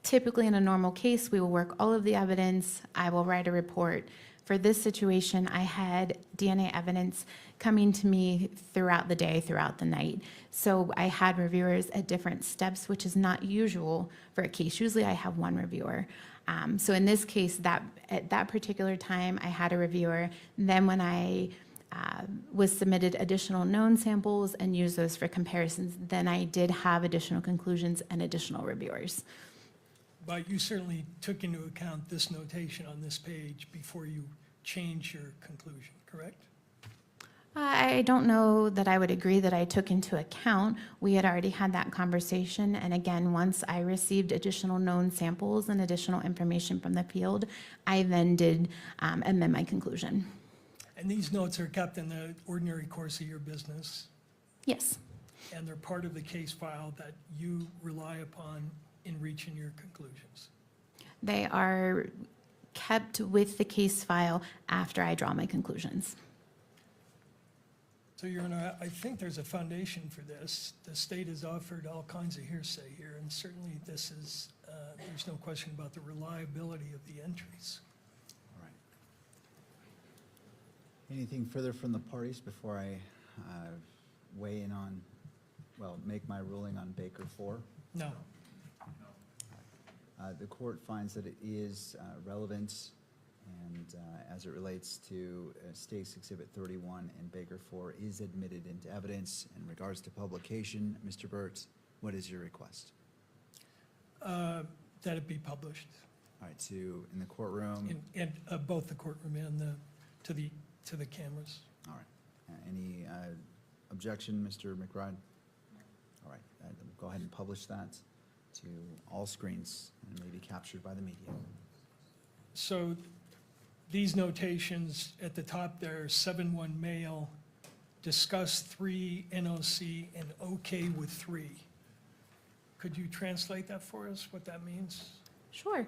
Typically in a normal case, we will work all of the evidence. I will write a report. For this situation, I had DNA evidence coming to me throughout the day, throughout the night. So I had reviewers at different steps, which is not usual for a case. Usually I have one reviewer. So in this case, at that particular time, I had a reviewer. Then when I was submitted additional known samples and used those for comparisons, then I did have additional conclusions and additional reviewers. But you certainly took into account this notation on this page before you changed your conclusion, correct? I don't know that I would agree that I took into account. We had already had that conversation, and again, once I received additional known samples and additional information from the field, I then did amend my conclusion. And these notes are kept in the ordinary course of your business, Yes, and they're part of the case file that you rely upon in reaching your conclusions. they are kept with the case file after I draw my conclusions. So, Your Honor, I think there's a foundation for this. The state has offered all kinds of hearsay here, and certainly this is, there's no question about the reliability of the entries. All right. Anything further from the parties before I weigh in on, well, make my ruling on Baker 4? No. The court finds that it is relevant, and as it relates to State's Exhibit 31 and Baker 4 is admitted into evidence. In regards to publication, Mr. Burt, what is your request? That it be published All right, in the courtroom. in both the courtroom and to the cameras. All right. Any objection, Mr. McBride? All right, go ahead and publish that to all screens and may be captured by the media. So these notations at the top there, 7-1 mail, discuss 3 NOC and okay with 3. Could you translate that for us, what that means? Sure.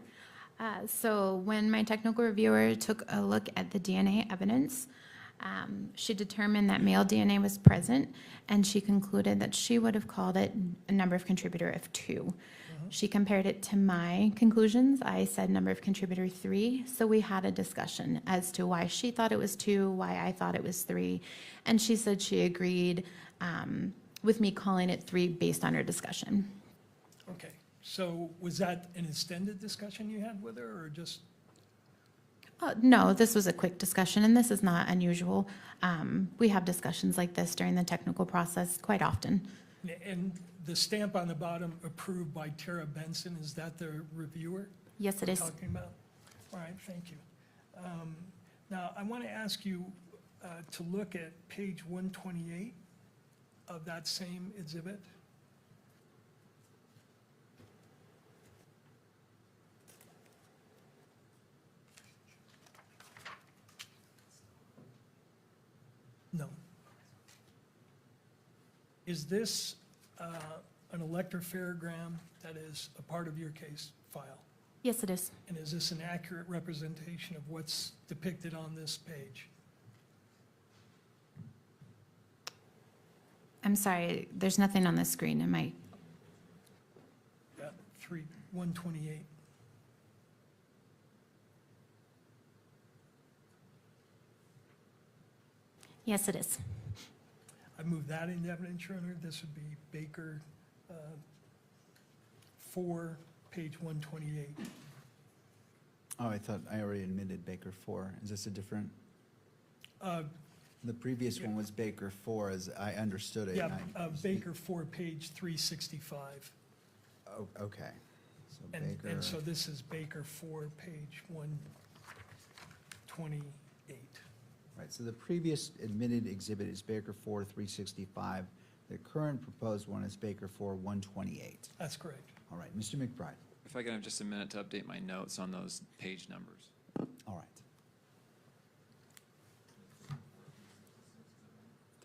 So when my technical reviewer took a look at the DNA evidence, she determined that male DNA was present, and she concluded that she would have called it a number of contributor of 2. She compared it to my conclusions. I said number of contributor 3, so we had a discussion as to why she thought it was 2, why I thought it was 3, and she said she agreed with me calling it 3 based on our discussion. Okay, so was that an extended discussion you had with her, or just? No, this was a quick discussion, and this is not unusual. We have discussions like this during the technical process quite often. And the stamp on the bottom, approved by Tara Benson, is that the reviewer? Yes, it we're is. talking about? All right, thank you. Now, I want to ask you to look at page 128 of that same exhibit. No. Is this an electropherogram that is a part of your case file? Yes, it is. And is this an accurate representation of what's depicted on this page? I'm sorry, there's nothing on the screen. Am I? Yeah, 128. Yes, it is. I moved that into evidence, Your Honor. This would be Baker 4, page 128. Oh, I thought I already admitted Baker 4. Is this a different? The previous one was Baker 4, as I understood it. Yeah, and Baker 4, page 365. Oh, okay. So And Baker, so this is Baker 4, page 128. right, so the previous admitted exhibit is Baker 4, 365. The current proposed one is Baker 4, 128. That's correct. All right, Mr. McBride. If I could have just a minute to update my notes on those page numbers. All right.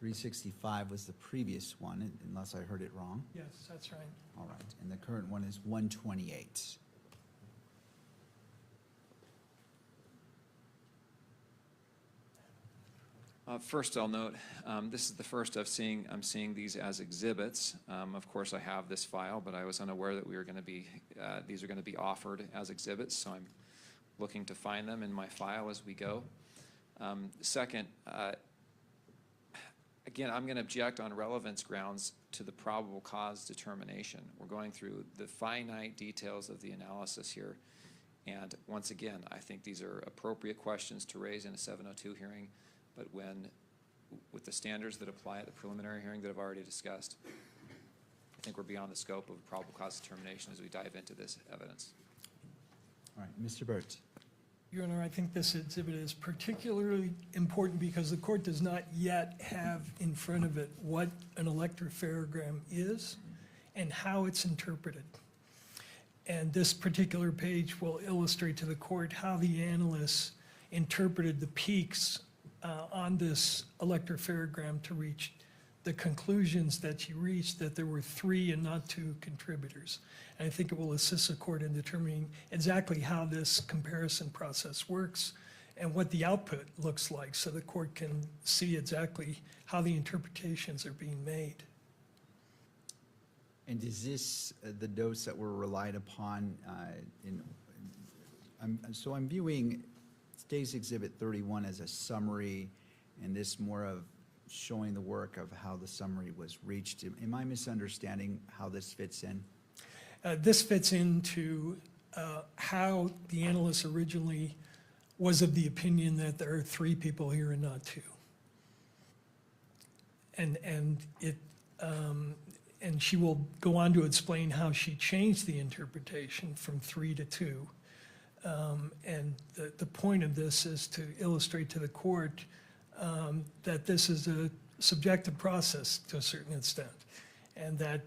365 was the previous one, unless I heard it wrong. Yes, that's right. All right, and the current one is 128. First, I'll note, this is the first I'm seeing these as exhibits. Of course, I have this file, but I was unaware that we were going to be, these are going to be offered as exhibits, so I'm looking to find them in my file as we go. Second, again, I'm going to object on relevance grounds to the probable cause determination. We're going through the finite details of the analysis here, and once again, I think these are appropriate questions to raise in a 702 hearing. But with the standards that apply at the preliminary hearing that I've already discussed, I think we're beyond the scope of probable cause determination as we dive into this evidence. All right, Mr. Burt. Your Honor, I think this exhibit is particularly important because the court does not yet have in front of it what an electropherogram is and how it's interpreted. And this particular page will illustrate to the court how the analysts interpreted the peaks on this electropharogram to reach the conclusions that she reached, that there were 3 and not 2 contributors. And I think it will assist the court in determining exactly how this comparison process works and what the output looks like, so the court can see exactly how the interpretations are being made. And is this the notes that were relied upon so I'm viewing State's Exhibit 31 as a summary, and this more of showing the work of how the summary was reached. Am I misunderstanding how this fits in? This fits into how the analyst originally was of the opinion that there are 3 people here and not 2. And she will go on to explain how she changed the interpretation from 3 to 2. And the point of this is to illustrate to the court that this is a subjective process to a certain extent, and that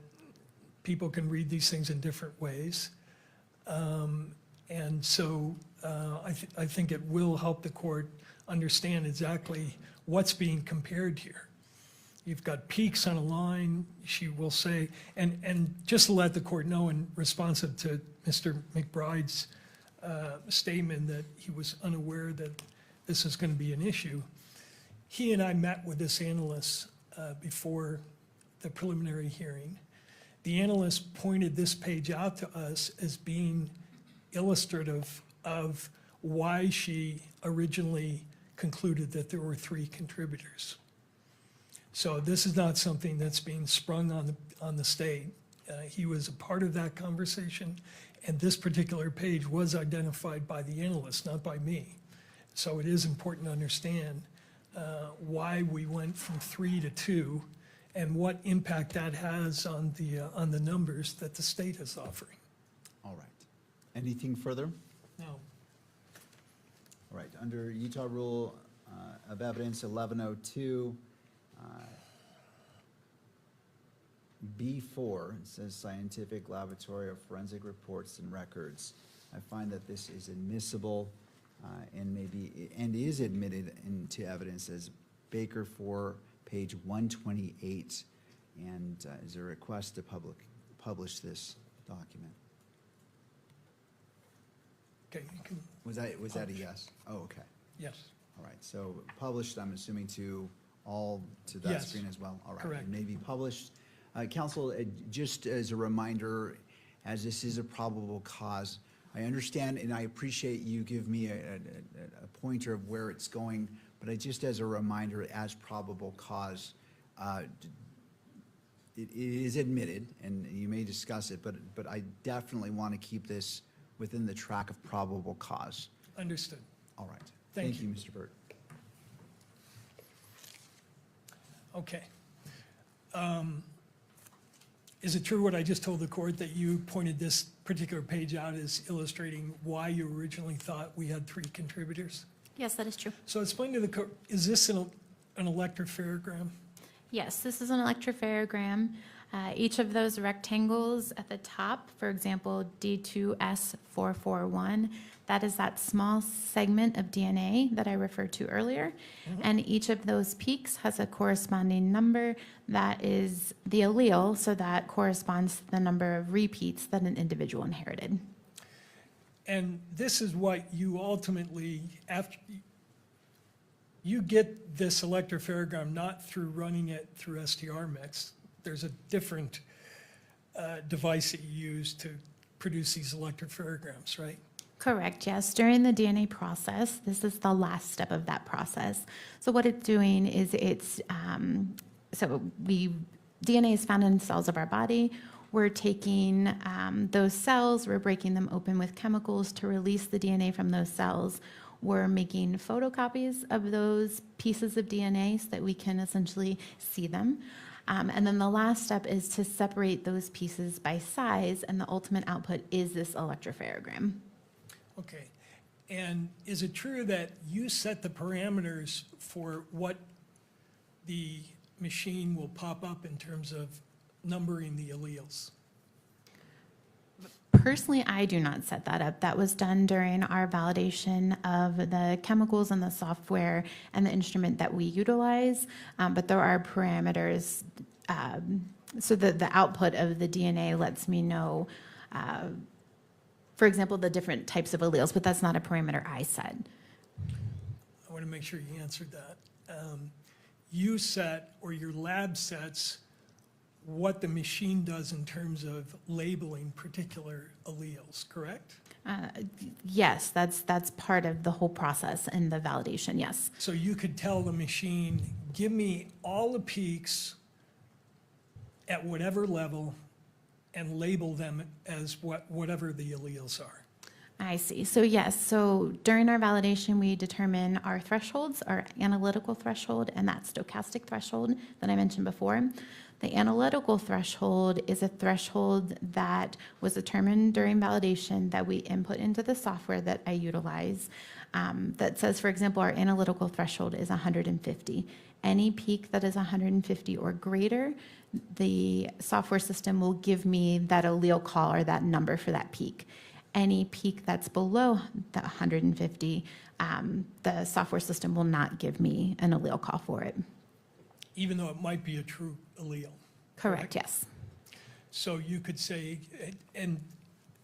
people can read these things in different ways. And so I think it will help the court understand exactly what's being compared here. You've got peaks on a line, she will say, and just to let the court know, in responsive to Mr. McBride's statement that he was unaware that this is going to be an issue, he and I met with this analyst before the preliminary hearing. The analyst pointed this page out to us as being illustrative of why she originally concluded that there were 3 contributors. So this is not something that's being sprung on the state. He was a part of that conversation, and this particular page was identified by the analyst, not by me. So it is important to understand why we went from 3 to 2 and what impact that has on the numbers that the state is offering. All right. Anything further? No. All right, under Utah Rule of Evidence 1102, B4, it says scientific, laboratory, or forensic reports and records. I find that this is admissible and is admitted into evidence as Baker 4, page 128, and is a request to publish this document. Okay, you can, Was that a yes? Oh, okay. yes, All right, so published, I'm assuming to that Yes, screen as well? All right, correct. it may be published. Counsel, just as a reminder, as this is a probable cause, I understand and I appreciate you give me a pointer of where it's going, but just as a reminder, as probable cause, it is admitted, and you may discuss it, but I definitely want to keep this within the track of probable cause. understood. All right. Thank you, Mr. Burt. Okay. Is it true what I just told the court, that you pointed this particular page out as illustrating why you originally thought we had 3 contributors? Yes, that is true. So explain to the court, is this an electropharogram? Yes, this is an electropharogram. Each of those rectangles at the top, for example, D2S441, that is that small segment of DNA that I referred to earlier. And each of those peaks has a corresponding number that is the allele, so that corresponds to the number of repeats that an individual inherited. And this is what you ultimately, after you get this electropharogram not through running it through STR-Mix. There's a different device that you use to produce these electropharograms, right? Correct, yes. During the DNA process, this is the last step of that process. So what it's doing is DNA is found in cells of our body. We're taking those cells, we're breaking them open with chemicals to release the DNA from those cells. We're making photocopies of those pieces of DNA so that we can essentially see them. And then the last step is to separate those pieces by size, and the ultimate output is this electropharogram. Okay. And is it true that you set the parameters for what the machine will pop up in terms of numbering the alleles? Personally, I do not set that up. That was done during our validation of the chemicals and the software and the instrument that we utilize. But there are parameters, so that the output of the DNA lets me know, for example, the different types of alleles, but that's not a parameter I set. I want to make sure you answered that. You set, or your lab sets, what the machine does in terms of labeling particular alleles, correct? Yes, that's part of the whole process and the validation, yes. So you could tell the machine, give me all the peaks at whatever level and label them as whatever the alleles are. I see. So yes, so during our validation, we determine our thresholds, our analytical threshold, and that stochastic threshold that I mentioned before. The analytical threshold is a threshold that was determined during validation that we input into the software that I utilize. That says, for example, our analytical threshold is 150. Any peak that is 150 or greater, the software system will give me that allele call or that number for that peak. Any peak that's below the 150, the software system will not give me an allele call for it. Even though it might be a true allele. Correct, yes. So you could say, and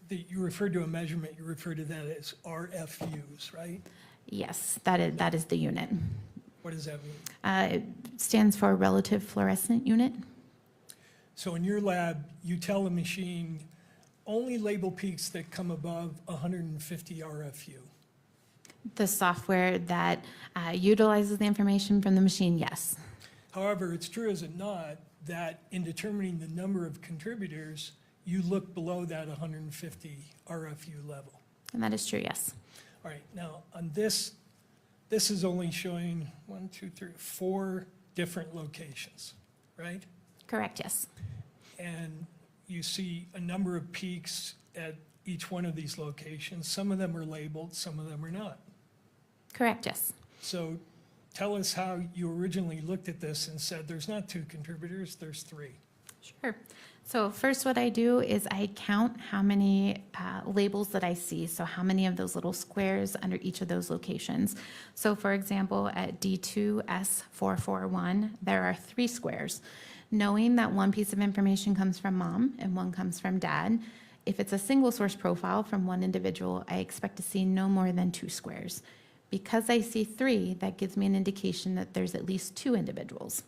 you referred to a measurement, you refer to that as RFUs, right? Yes, that is the unit. What does that mean? It stands for relative fluorescent unit. So in your lab, you tell the machine, only label peaks that come above 150 RFU. The software that utilizes the information from the machine, yes. However, it's true, is it not, that in determining the number of contributors, you look below that 150 RFU level. And that is true, yes. All right, now on this is only showing 1, 2, 3, 4 different locations, right? Correct, yes. And you see a number of peaks at each one of these locations. Some of them are labeled, some of them are not. Correct, yes. So tell us how you originally looked at this and said there's not 2 contributors, there's 3. Sure. So first what I do is I count how many labels that I see, so how many of those little squares under each of those locations. So for example, at D2S441, there are 3 squares. Knowing that one piece of information comes from mom and one comes from dad, if it's a single source profile from one individual, I expect to see no more than 2 squares. Because I see 3, that gives me an indication that there's at least 2 individuals.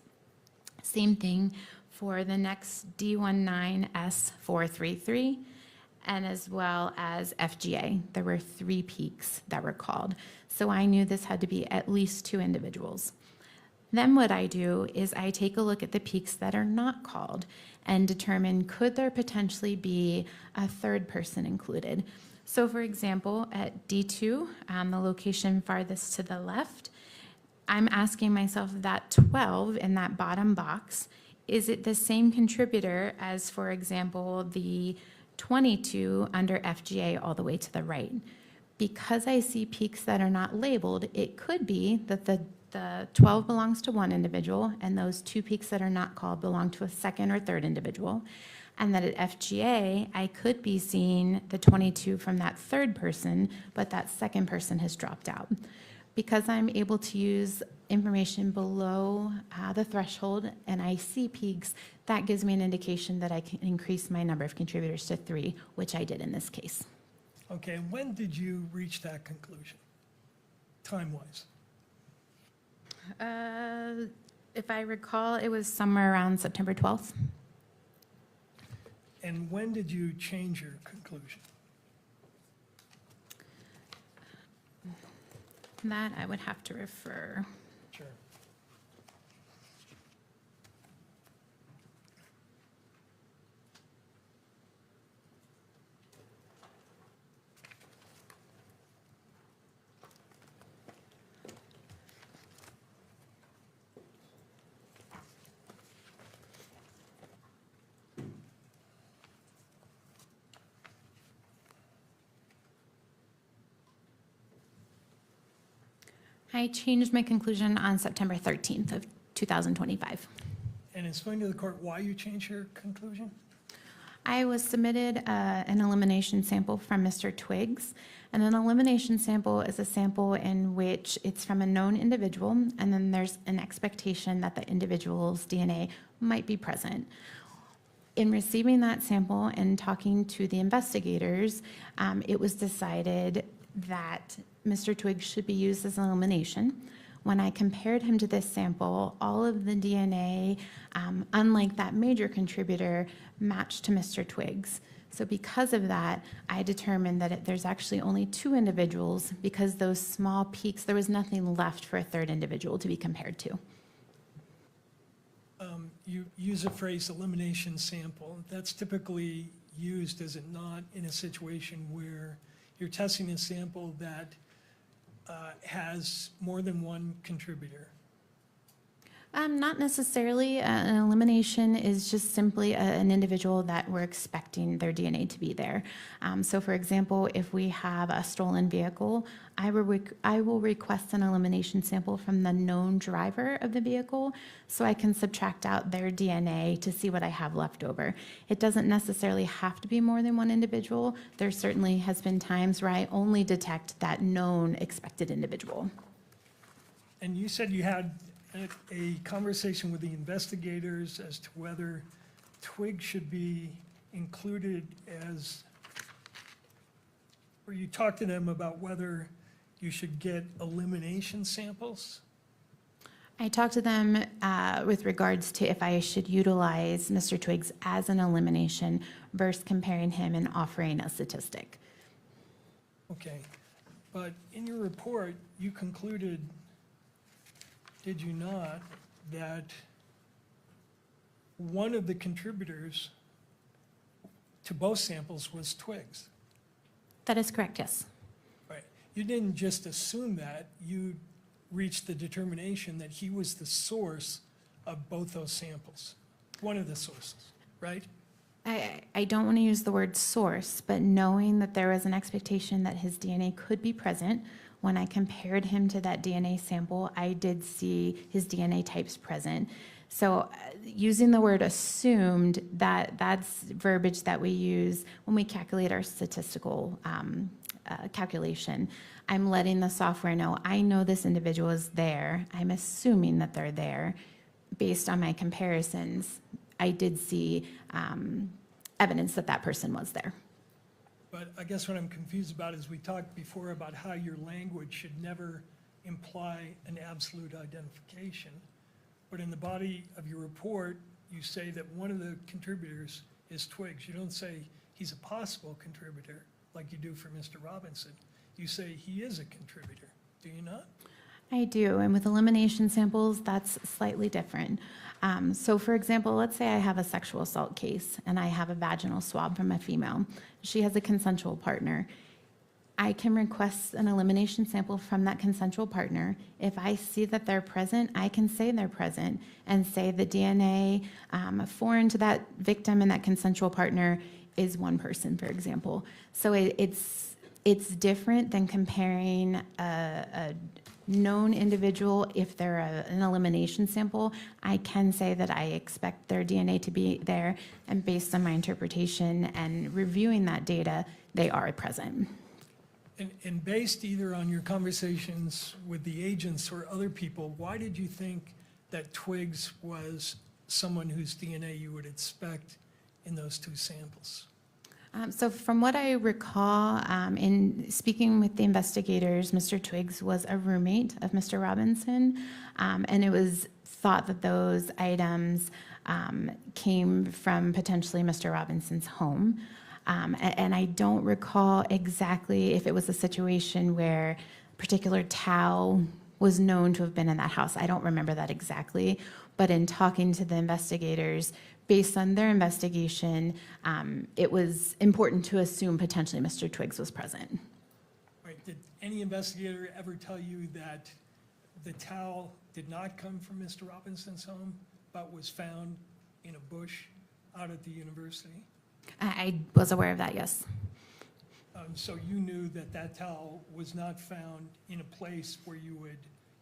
Same thing for the next D19S433, and as well as FGA. There were 3 peaks that were called. So I knew this had to be at least 2 individuals. Then what I do is I take a look at the peaks that are not called and determine, could there potentially be a third person included? So for example, at D2, the location farthest to the left, I'm asking myself, that 12 in that bottom box, is it the same contributor as, for example, the 22 under FGA all the way to the right? Because I see peaks that are not labeled, it could be that the 12 belongs to one individual and those 2 peaks that are not called belong to a second or third individual. And that at FGA, I could be seeing the 22 from that third person, but that second person has dropped out. Because I'm able to use information below the threshold and I see peaks, that gives me an indication that I can increase my number of contributors to 3, which I did in this case. Okay, and when did you reach that conclusion, time-wise? If I recall, it was somewhere around September 12th. And when did you change your conclusion? That I would have to refer. Sure. I changed my conclusion on September 13th of 2025. And explain to the court why you changed your conclusion? I was submitted an elimination sample from Mr. Twiggs, and an elimination sample is a sample in which it's from a known individual, and then there's an expectation that the individual's DNA might be present. In receiving that sample and talking to the investigators, it was decided that Mr. Twiggs should be used as an elimination. When I compared him to this sample, all of the DNA, unlike that major contributor, matched to Mr. Twiggs. So because of that, I determined that there's actually only 2 individuals because those small peaks, there was nothing left for a third individual to be compared to. You use a phrase elimination sample. That's typically used, is it not, in a situation where you're testing a sample that has more than one contributor? Not necessarily. An elimination is just simply an individual that we're expecting their DNA to be there. So for example, if we have a stolen vehicle, I will request an elimination sample from the known driver of the vehicle so I can subtract out their DNA to see what I have left over. It doesn't necessarily have to be more than one individual. There certainly has been times where I only detect that known expected individual. And you said you had a conversation with the investigators as to whether Twiggs should be included as, or you talked to them about whether you should get elimination samples? I talked to them with regards to if I should utilize Mr. Twiggs as an elimination versus comparing him and offering a statistic. Okay, but in your report, you concluded, did you not, that one of the contributors to both samples was Twiggs? That is correct, yes. Right. You didn't just assume that, you reached the determination that he was the source of both those samples, one of the sources, right? I don't want to use the word source, but knowing that there was an expectation that his DNA could be present, when I compared him to that DNA sample, I did see his DNA types present. So using the word assumed, that's verbiage that we use when we calculate our statistical calculation. I'm letting the software know, I know this individual is there. I'm assuming that they're there. Based on my comparisons, I did see evidence that that person was there. But I guess what I'm confused about is we talked before about how your language should never imply an absolute identification. But in the body of your report, you say that one of the contributors is Twiggs. You don't say he's a possible contributor like you do for Mr. Robinson. You say he is a contributor, do you not? I do, and with elimination samples, that's slightly different. So for example, let's say I have a sexual assault case and I have a vaginal swab from a female. She has a consensual partner. I can request an elimination sample from that consensual partner. If I see that they're present, I can say they're present and say the DNA foreign to that victim and that consensual partner is one person, for example. So it's different than comparing a known individual. If they're an elimination sample, I can say that I expect their DNA to be there, and based on my interpretation and reviewing that data, they are present. And based either on your conversations with the agents or other people, why did you think that Twiggs was someone whose DNA you would expect in those 2 samples? So from what I recall, in speaking with the investigators, Mr. Twiggs was a roommate of Mr. Robinson, and it was thought that those items came from potentially Mr. Robinson's home. And I don't recall exactly if it was a situation where a particular towel was known to have been in that house. I don't remember that exactly, but in talking to the investigators, based on their investigation, it was important to assume potentially Mr. Twiggs was present. Right, did any investigator ever tell you that the towel did not come from Mr. Robinson's home, but was found in a bush out at the university? I was aware of that, yes. So you knew that that towel was not found in a place where you would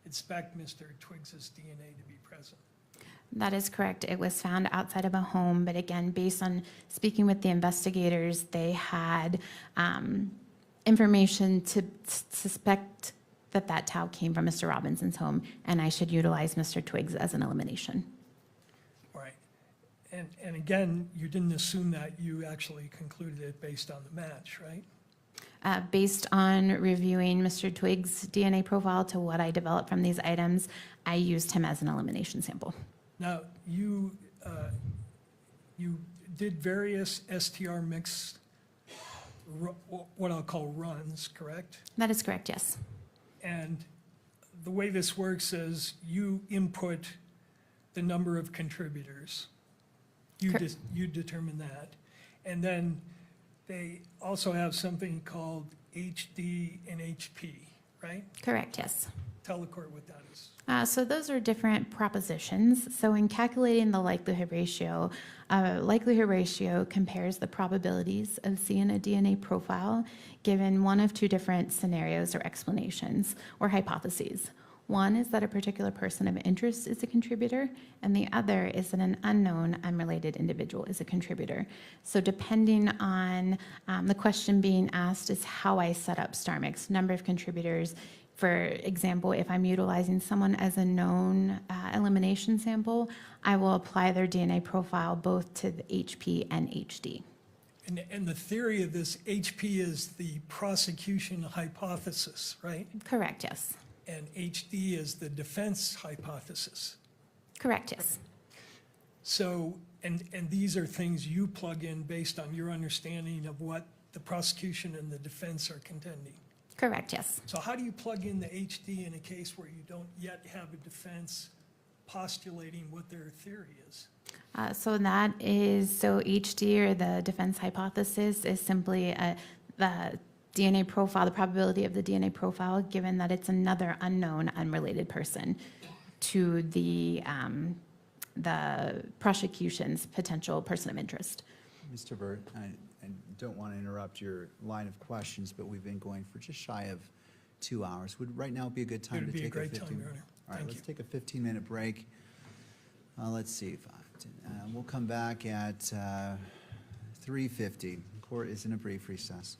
expect Mr. Twiggs's DNA to be present? That is correct. It was found outside of a home, but again, based on speaking with the investigators, they had information to suspect that that towel came from Mr. Robinson's home, and I should utilize Mr. Twiggs as an elimination. Right. And again, you didn't assume that, you actually concluded it based on the match, right? Based on reviewing Mr. Twiggs' DNA profile to what I developed from these items, I used him as an elimination sample. Now, you did various STR mix, what I'll call runs, correct? That is correct, yes. And the way this works is you input the number of contributors. You determine that. And then they also have something called HD and HP, right? Correct, yes. Tell the court what that is. So those are different propositions. So in calculating the likelihood ratio compares the probabilities of seeing a DNA profile given one of two different scenarios or explanations or hypotheses. One is that a particular person of interest is a contributor, and the other is that an unknown, unrelated individual is a contributor. So depending on the question being asked is how I set up StarMix, number of contributors. For example, if I'm utilizing someone as a known elimination sample, I will apply their DNA profile both to the HP and HD. And the theory of this HP is the prosecution hypothesis, right? Correct, yes. And HD is the defense hypothesis. Correct, yes. So, and these are things you plug in based on your understanding of what the prosecution and the defense are contending. Correct, yes. So how do you plug in the HD in a case where you don't yet have a defense postulating what their theory is? So HD, or the defense hypothesis, is simply the DNA profile, the probability of the DNA profile, given that it's another unknown, unrelated person to the prosecution's potential person of interest. Mr. Burt, I don't want to interrupt your line of questions, but we've been going for just shy of 2 hours. Would right now be a good time to take a 15? It'd be a great time, Your Honor. All right, Thank let's you. take a 15-minute break. Let's see, we'll come back at 3:50. Court is in a brief recess.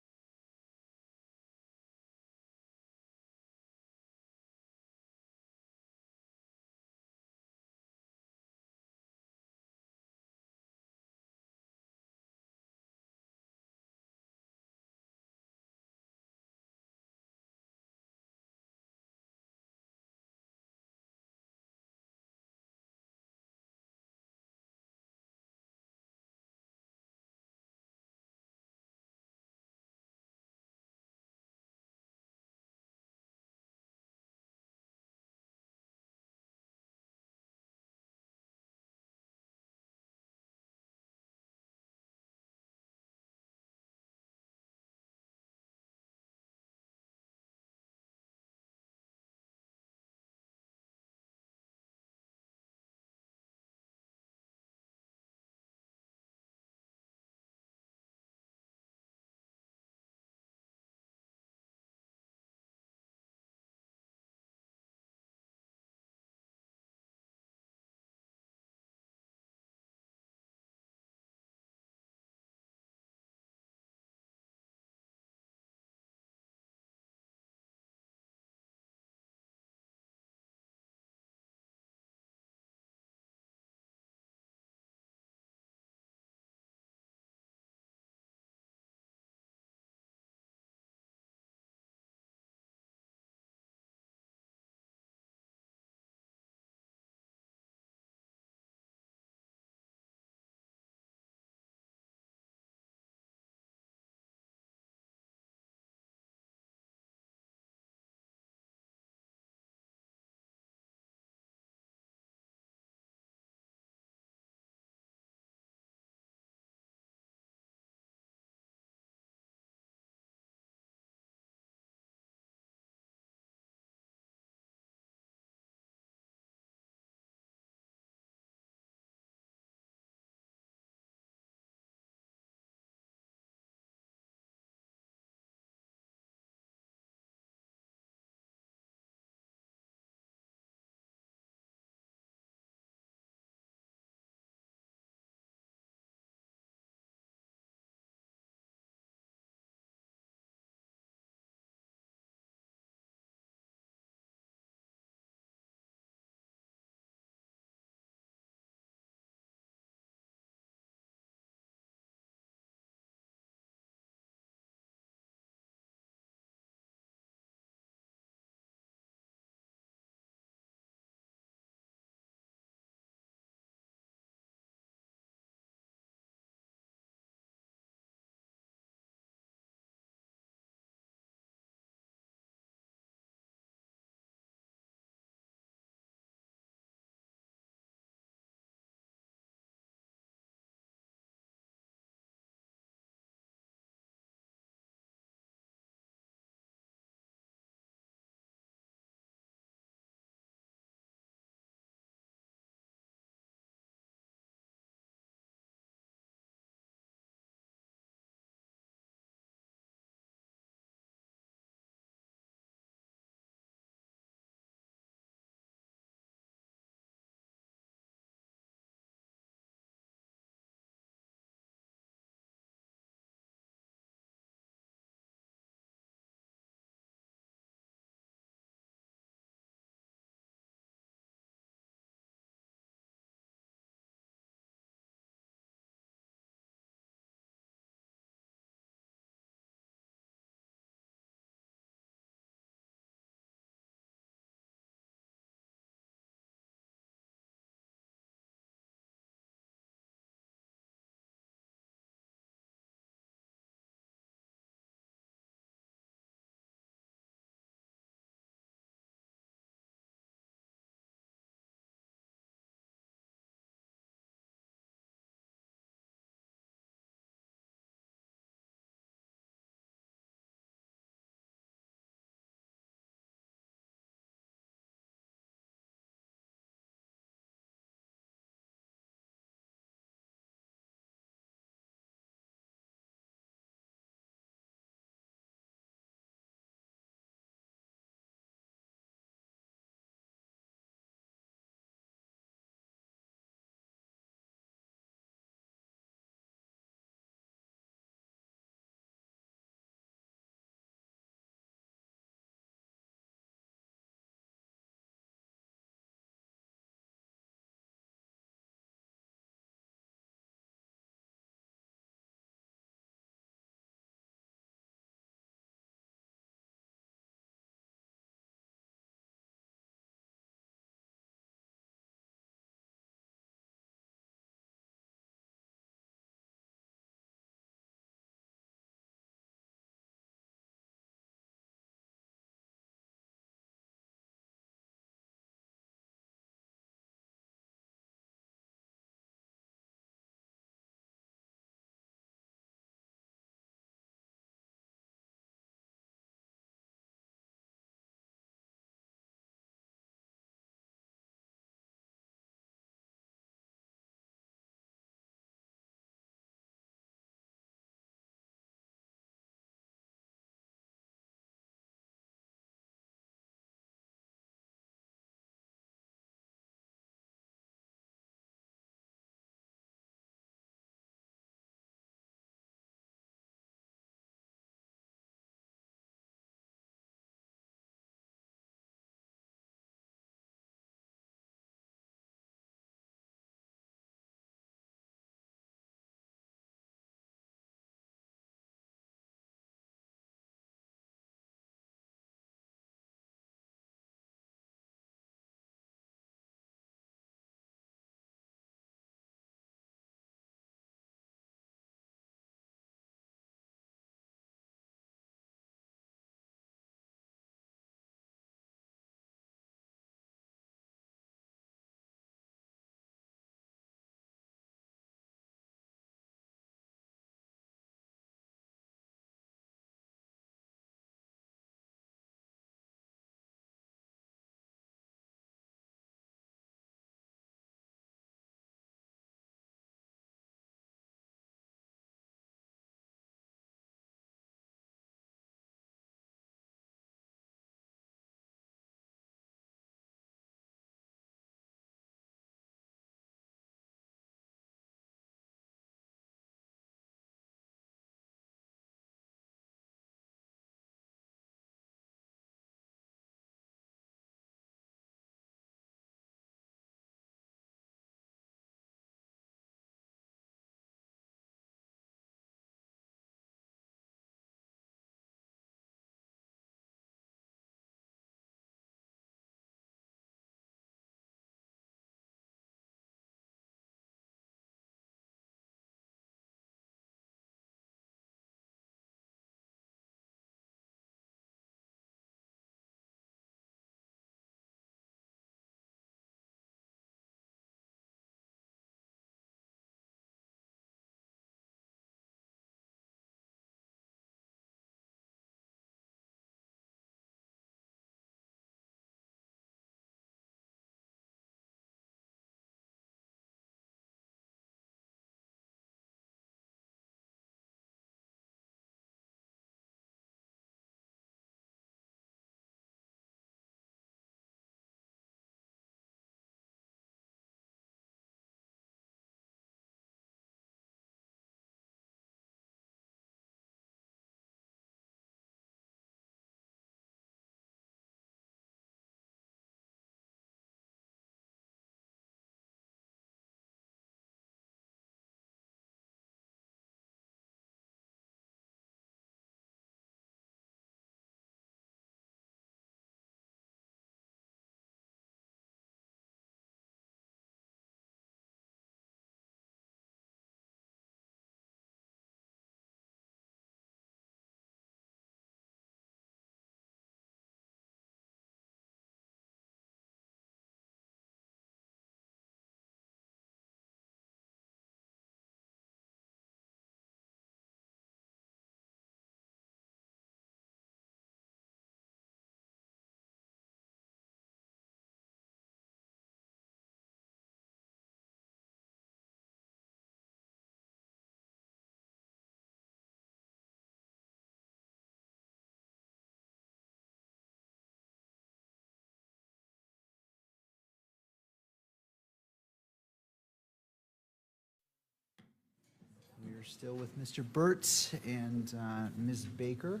We're still with Mr. Burt and Ms. Baker,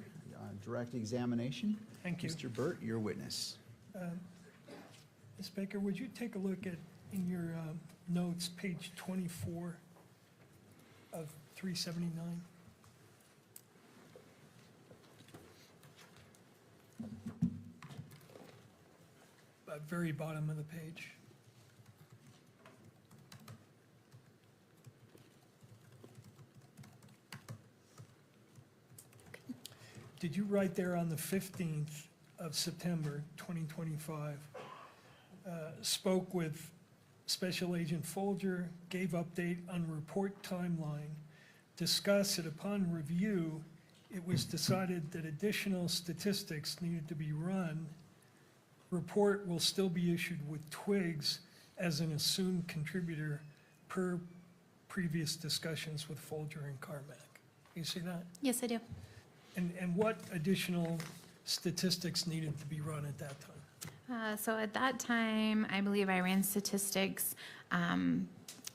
direct examination. Thank you. Mr. Burt, your witness. Ms. Baker, would you take a look at, in your notes, page 24 of 379? Very bottom of the page. Did you write there on the 15th of September 2025, spoke with Special Agent Folger, gave update on report timeline, discussed that upon review, it was decided that additional statistics needed to be run. Report will still be issued with Twigs as an assumed contributor per previous discussions with Folger and Carmack. You see that? Yes, I do. And what additional statistics needed to be run at that time? So at that time, I believe I ran statistics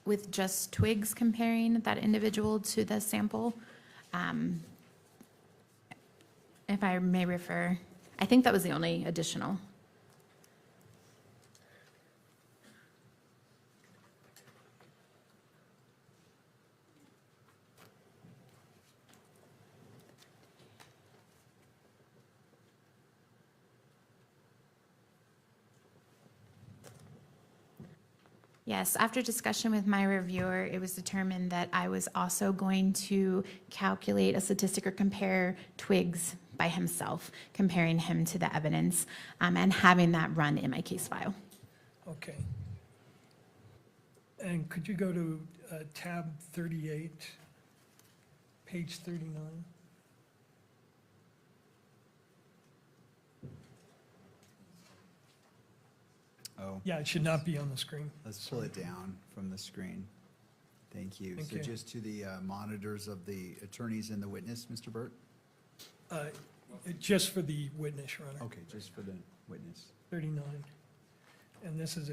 with just Twigs comparing that individual to the sample. If I may refer, I think that was the only additional. Yes, after discussion with my reviewer, it was determined that I was also going to calculate a statistic or compare Twigs by himself, comparing him to the evidence, and having that run in my case file. Okay. And could you go to tab 38, page 39? Oh, Yeah, it should not be on the screen. let's pull it down from the screen. Thank you. Thank So you. just to the monitors of the attorneys and the witness, Mr. Burt? Just for the witness, Your Honor. Okay, just for the witness. 39. And this is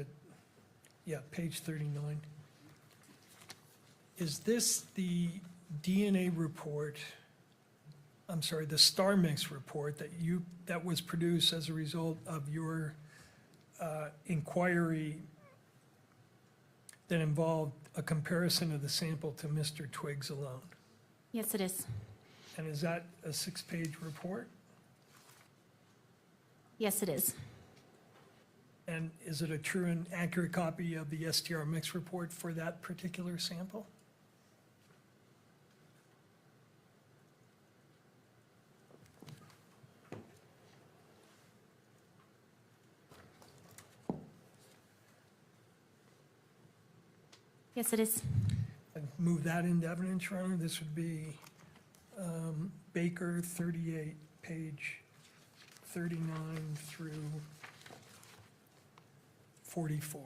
page 39. Is this the DNA report, I'm sorry, the star mix report that was produced as a result of your inquiry that involved a comparison of the sample to Mr. Twigs alone? Yes, it is. And is that a 6-page report? Yes, it is. And is it a true and accurate copy of the STR mix report for that particular sample? Yes, it is. I'd move that into evidence, Your Honor. This would be Baker 38, page 39 through 44.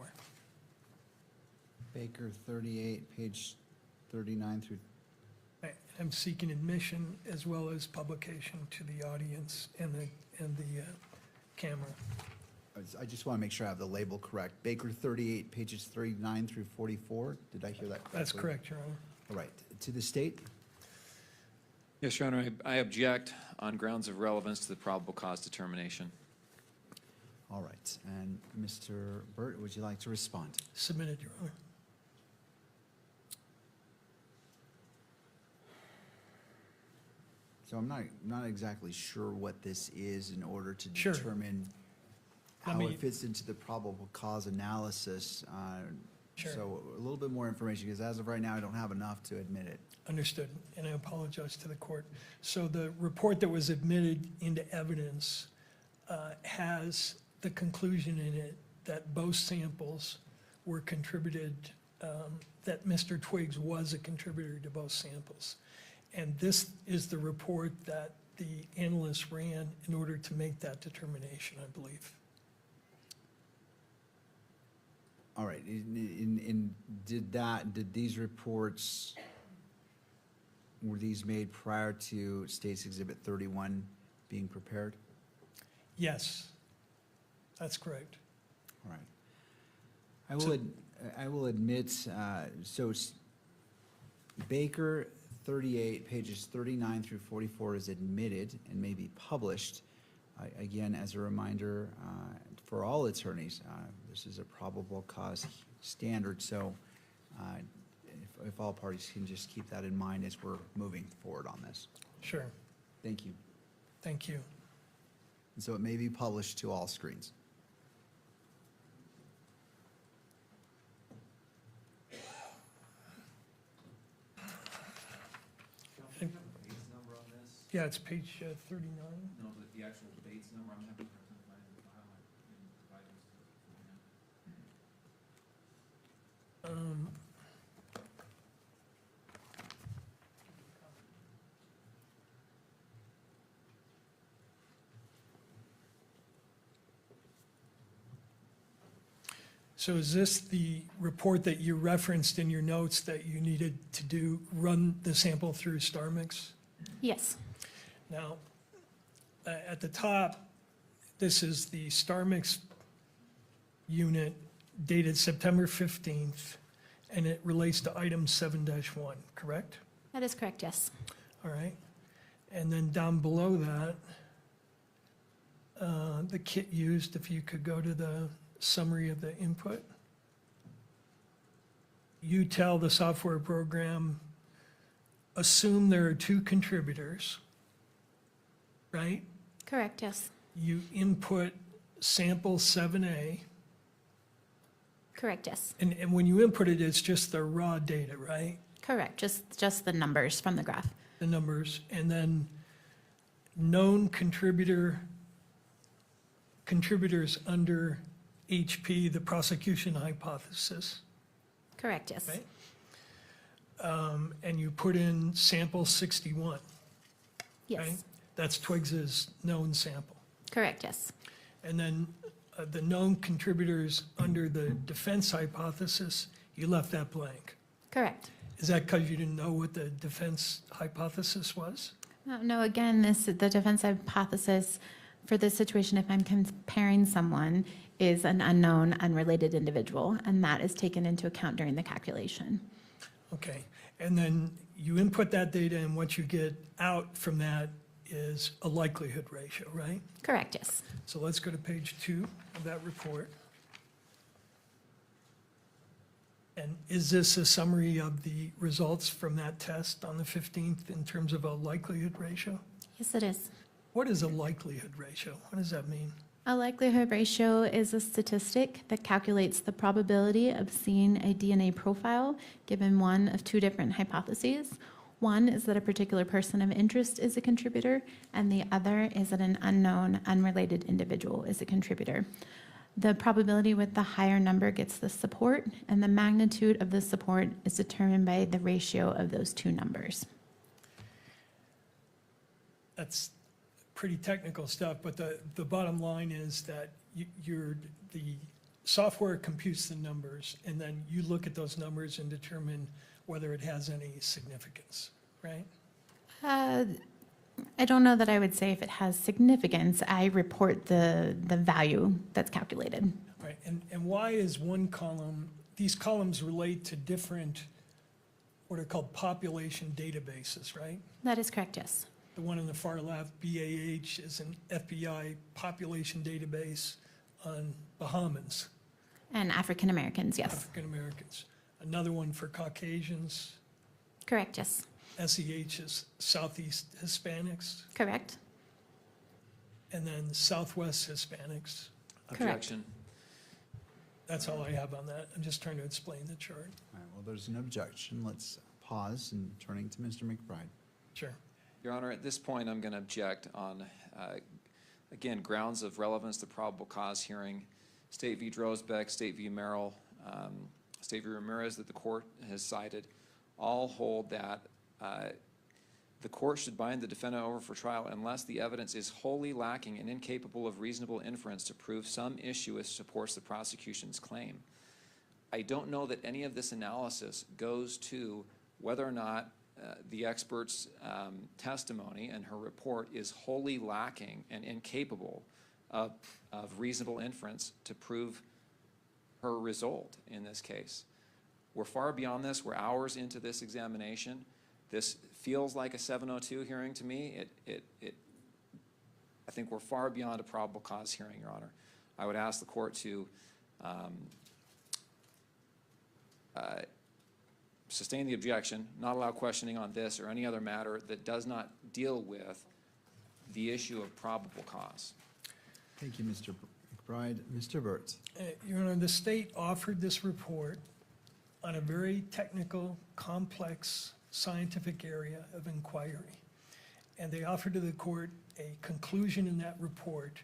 Baker 38, page 39 through, I'm seeking admission as well as publication to the audience and the camera. I just want to make sure I have the label correct. Baker 38, pages 39 through 44. Did I hear that correctly? That's correct, Your Honor. All right. To the state? Yes, Your Honor, I object on grounds of relevance to the probable cause determination. All right. And Mr. Burt, would you like to respond? Submitted, Your Honor. So I'm not exactly sure what this is in order to Sure. determine Let how me- it fits into the probable cause analysis. Sure. So a little bit more information, because as of right now, I don't have enough to admit it. Understood, and I apologize to the court. So the report that was admitted into evidence has the conclusion in it that both samples were contributed, that Mr. Twigs was a contributor to both samples. And this is the report that the analyst ran in order to make that determination, I believe. All right. Did these reports, were these made prior to State's Exhibit 31 being prepared? Yes, that's correct. All right. I will admit, Baker 38, pages 39 through 44 is admitted and may be published. Again, as a reminder, for all attorneys, this is a probable cause standard, so if all parties can just keep that in mind as we're moving forward on this. Sure, Thank you. thank you. And so it may be published to all screens. Yeah, it's page 39. No, but the actual Bates number, I'm having a hard time finding the file. I didn't provide those to the So is this the report that you referenced in your notes that you needed to run the sample through StarMix? Yes, Now, at the top, this is the StarMix unit dated September 15th, and it relates to item 7-1, correct? that is correct, yes. All right. And then down below that, the kit used, if you could go to the summary of the input. You tell the software program, assume there are 2 contributors, right? Correct, yes. You input sample 7A, Correct, yes. and when you input it, it's just the raw data, right? Correct, just the numbers from the graph. The numbers, and then known contributors under HP, the prosecution hypothesis, Correct, yes. right? And you put in sample 61, right? Yes, That's Twiggs's known sample. correct, yes. And then the known contributors under the defense hypothesis, you left that blank. Correct. Is that because you didn't know what the defense hypothesis was? No, again, the defense hypothesis for this situation, if I'm comparing someone, is an unknown, unrelated individual, and that is taken into account during the calculation. Okay, and then you input that data, and what you get out from that is a likelihood ratio, right? Correct, yes. So let's go to page 2 of that report. And is this a summary of the results from that test on the 15th in terms of a likelihood ratio? Yes, it is. What is a likelihood ratio? What does that mean? A likelihood ratio is a statistic that calculates the probability of seeing a DNA profile given one of 2 different hypotheses. One is that a particular person of interest is a contributor, and the other is that an unknown, unrelated individual is a contributor. The probability with the higher number gets the support, and the magnitude of the support is determined by the ratio of those 2 numbers. That's pretty technical stuff, but the bottom line is that the software computes the numbers, and then you look at those numbers and determine whether it has any significance, right? I don't know that I would say if it has significance. I report the value that's calculated. Right, and why is one column, these columns relate to different, what are called population databases, right? That is correct, yes. The one on the far left, BAH, is an FBI population database on Bahamans, And African Americans, yes. African Americans. Another one for Caucasians, Correct, yes. SEH is Southeast Hispanics, Correct. and then Southwest Hispanics. Correct. Objection. That's all I have on that. I'm just trying to explain the chart. All right, well, there's an objection. Let's pause and turning to Mr. McBride. Sure. Your Honor, at this point, I'm going to object on, again, grounds of relevance to probable cause hearing. State v. Drosbeck, State v. Merrill, State v. Ramirez that the court has cited, all hold that the court should bind the defendant over for trial unless the evidence is wholly lacking and incapable of reasonable inference to prove some issue which supports the prosecution's claim. I don't know that any of this analysis goes to whether or not the expert's testimony and her report is wholly lacking and incapable of reasonable inference to prove her result in this case. We're far beyond this. We're hours into this examination. This feels like a 702 hearing to me. I think we're far beyond a probable cause hearing, Your Honor. I would ask the court to sustain the objection, not allow questioning on this or any other matter that does not deal with the issue of probable cause. Thank you, Mr. McBride. Mr. Burt. Your Honor, the state offered this report on a very technical, complex, scientific area of inquiry. And they offered to the court a conclusion in that report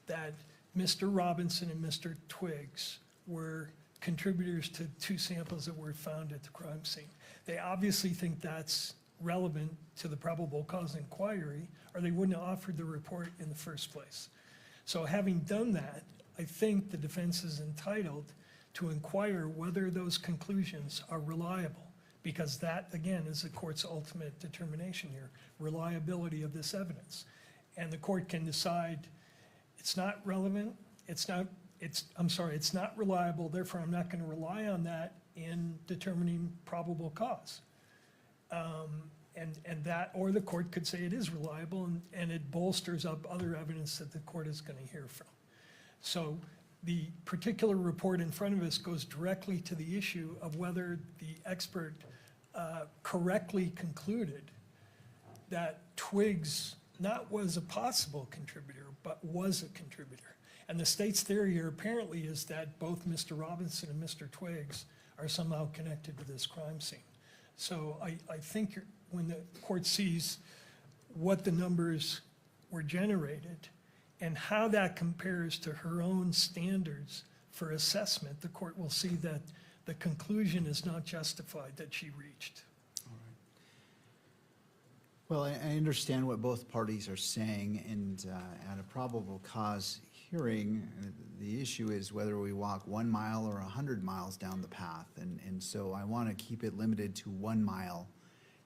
that Mr. Robinson and Mr. Twiggs were contributors to 2 samples that were found at the crime scene. They obviously think that's relevant to the probable cause inquiry, or they wouldn't have offered the report in the first place. So having done that, I think the defense is entitled to inquire whether those conclusions are reliable, because that, again, is the court's ultimate determination here, reliability of this evidence. And the court can decide it's not relevant, it's not reliable, therefore I'm not going to rely on that in determining probable cause. And that, or the court could say it is reliable, and it bolsters up other evidence that the court is going to hear from. So the particular report in front of us goes directly to the issue of whether the expert correctly concluded that Twiggs not was a possible contributor, but was a contributor. And the state's theory here apparently is that both Mr. Robinson and Mr. Twiggs are somehow connected to this crime scene. So I think when the court sees what the numbers were generated and how that compares to her own standards for assessment, the court will see that the conclusion is not justified that she reached. Well, I understand what both parties are saying, and at a probable cause hearing, the issue is whether we walk 1 mile or 100 miles down the path. And so I want to keep it limited to 1 mile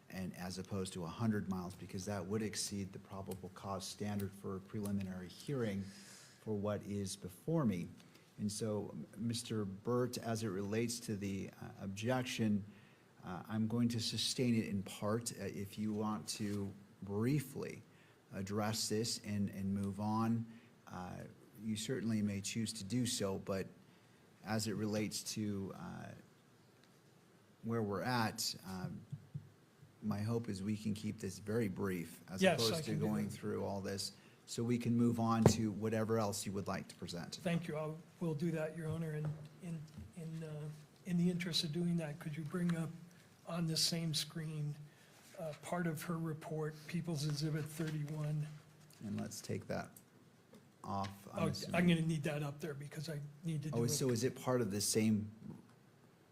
and as opposed to 100 miles, because that would exceed the probable cause standard for a preliminary hearing for what is before me. And so, Mr. Burt, as it relates to the objection, I'm going to sustain it in part. If you want to briefly address this and move on, you certainly may choose to do so, but as it relates to where we're at, my hope is we can keep this very brief as Yes, I opposed to can do going that. through all this, so we can move on to whatever else you would like to present. Thank you. We'll do that, Your Honor. And in the interest of doing that, could you bring up on the same screen part of her report, People's Exhibit 31? And let's take that off. I'm assuming- going to need that up there because I need to do Oh, it. so is it part of the same,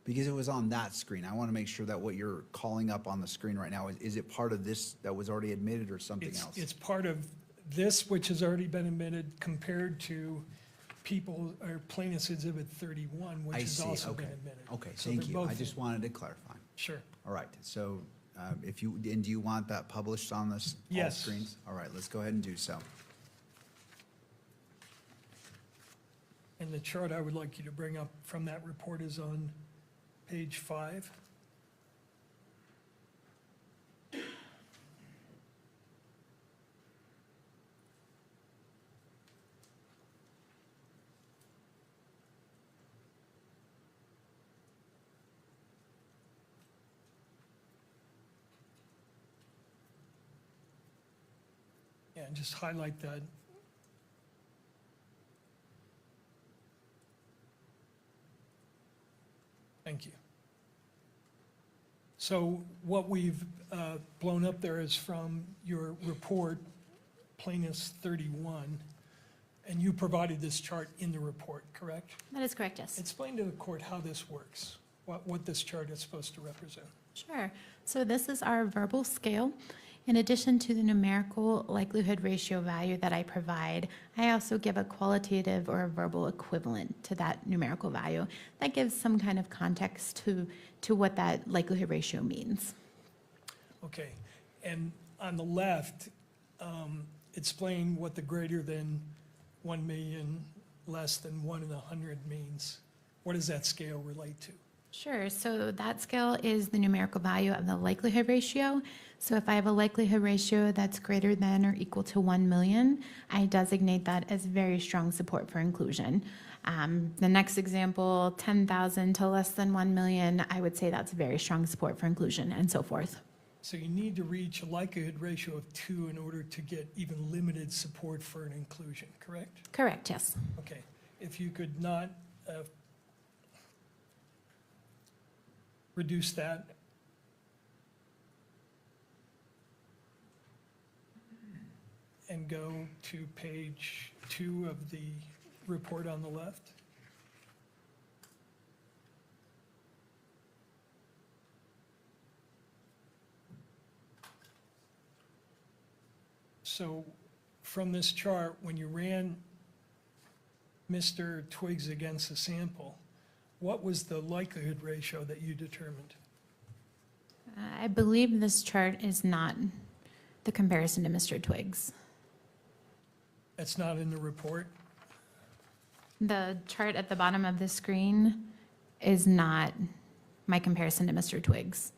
because it was on that screen, I want to make sure that what you're calling up on the screen right now, is it part of this that was already admitted or something else? It's part of this, which has already been admitted, compared to Plaintiff's Exhibit 31, which I has see, also been okay. admitted. Okay, So thank they're you. I both- just wanted to clarify. Sure. All right, so do you want that published on this, all Yes. screens? All right, let's go ahead and do so. And the chart I would like you to bring up from that report is on page 5. Yeah, and just highlight that. Thank you. So what we've blown up there is from your report, Plaintiff's 31, and you provided this chart in the report, correct? That is correct, yes. Explain to the court how this works, what this chart is supposed to represent. Sure. So this is our verbal scale. In addition to the numerical likelihood ratio value that I provide, I also give a qualitative or a verbal equivalent to that numerical value. That gives some kind of context to what that likelihood ratio means. Okay, and on the left, explain what the greater than 1 million, less than 1 in 100 means. What does that scale relate to? Sure, so that scale is the numerical value of the likelihood ratio. So if I have a likelihood ratio that's greater than or equal to 1 million, I designate that as very strong support for inclusion. The next example, 10,000 to less than 1 million, I would say that's very strong support for inclusion, and so forth. So you need to reach a likelihood ratio of 2 in order to get even limited support for an inclusion, correct? Correct, yes. Okay, if you could not reduce that. And go to page 2 of the report on the left. So from this chart, when you ran Mr. Twiggs against the sample, what was the likelihood ratio that you determined? I believe this chart is not the comparison to Mr. Twiggs. That's not in the report? The chart at the bottom of the screen is not my comparison to Mr. Twiggs.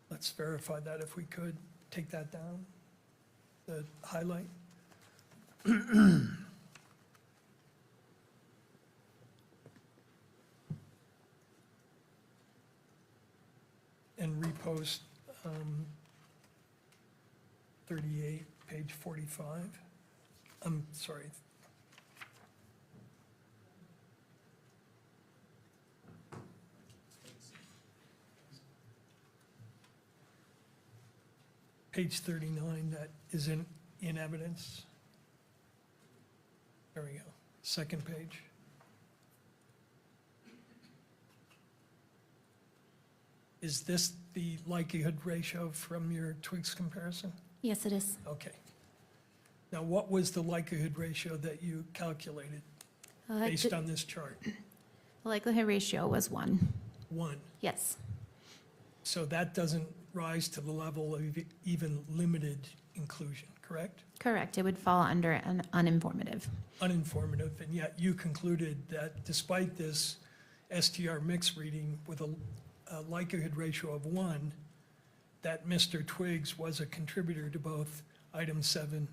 Let's verify that if we could. Take that down, the highlight. And repost 38, page 45. I'm sorry. Page 39, that is in evidence. There we go, second page. Is this the likelihood ratio from your Twiggs comparison? Yes, it is. Okay. Now, what was the likelihood ratio that you calculated based on this chart? The likelihood ratio was 1. 1. Yes. So that doesn't rise to the level of even limited inclusion, correct? Correct. It would fall under an uninformative. Uninformative, and yet you concluded that despite this STR mix reading with a likelihood ratio of 1, that Mr. Twiggs was a contributor to both item 7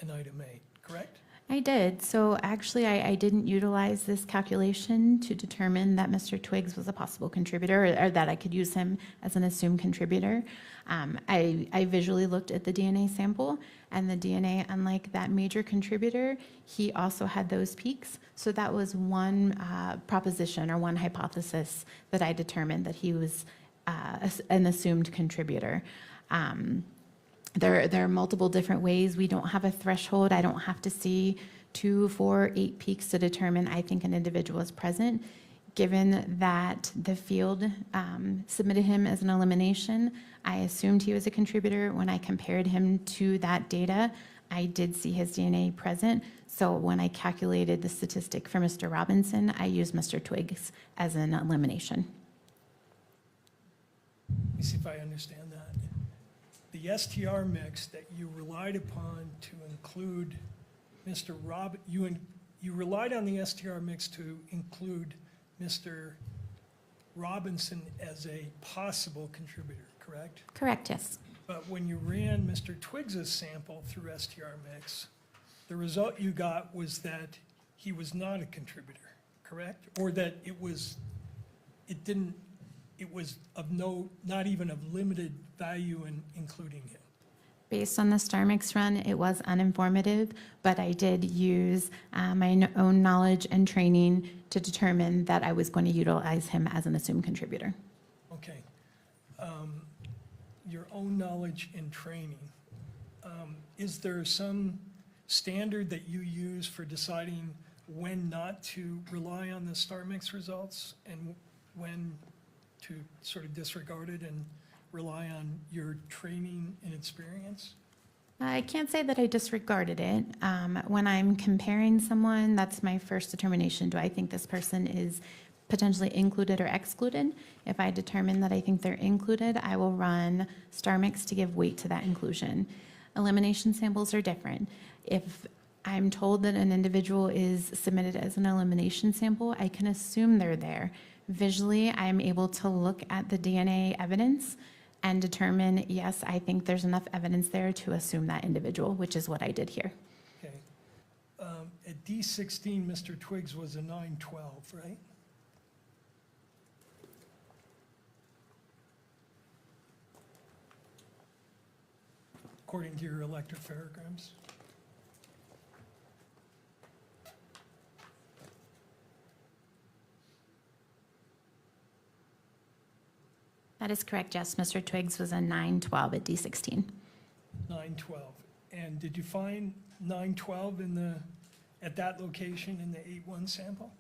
and item 8, correct? I did. So actually, I didn't utilize this calculation to determine that Mr. Twiggs was a possible contributor, or that I could use him as an assumed contributor. I visually looked at the DNA sample, and the DNA, unlike that major contributor, he also had those peaks. So that was one proposition or one hypothesis that I determined that he was an assumed contributor. There are multiple different ways. We don't have a threshold. I don't have to see 2, 4, 8 peaks to determine I think an individual is present. Given that the field submitted him as an elimination, I assumed he was a contributor. When I compared him to that data, I did see his DNA present. So when I calculated the statistic for Mr. Robinson, I used Mr. Twiggs as an elimination. Let me see if I understand that. The STR mix that you relied upon to include Mr. you relied on the STR mix to include Mr. Robinson as a possible contributor, correct? Correct, yes. But when you ran Mr. Twiggs's sample through STR mix, the result you got was that he was not a contributor, correct? Or that it was of not even of limited value in including him. Based on the star mix run, it was uninformative, but I did use my own knowledge and training to determine that I was going to utilize him as an assumed contributor. Okay. Your own knowledge and training. Is there some standard that you use for deciding when not to rely on the star mix results and when to sort of disregard it and rely on your training and experience? I can't say that I disregarded it. When I'm comparing someone, that's my first determination. Do I think this person is potentially included or excluded? If I determine that I think they're included, I will run star mix to give weight to that inclusion. Elimination samples are different. If I'm told that an individual is submitted as an elimination sample, I can assume they're there. Visually, I'm able to look at the DNA evidence and determine, yes, I think there's enough evidence there to assume that individual, which is what I did here. Okay. At D16, Mr. Twiggs was a 912, right? According to your electropherograms. That is correct, yes. Mr. Twiggs was a 912 at D16. 912. And did you find 912 at that location in the 8-1 sample?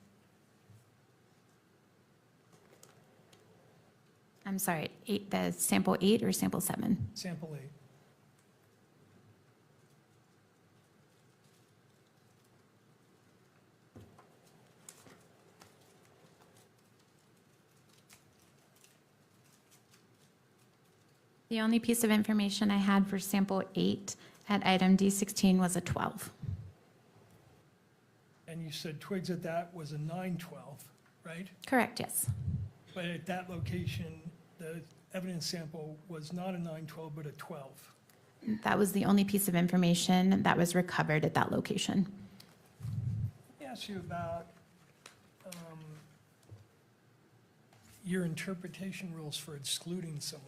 I'm sorry, the sample 8 or sample 7? Sample 8. The only piece of information I had for sample 8 at item D16 was a 12. And you said Twiggs at that was a 912, right? Correct, yes. But at that location, the evidence sample was not a 912, but a 12. That was the only piece of information that was recovered at that location. Let me ask you about your interpretation rules for excluding someone.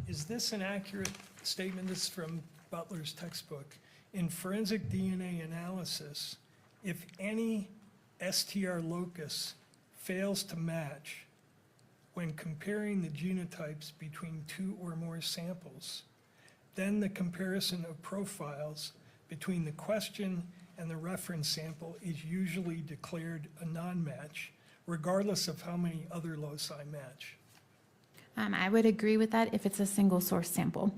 Is this an accurate statement? This is from Butler's textbook. In forensic DNA analysis, if any STR locus fails to match when comparing the genotypes between 2 or more samples, then the comparison of profiles between the question and the reference sample is usually declared a non-match, regardless of how many other loci match. I would agree with that if it's a single source sample.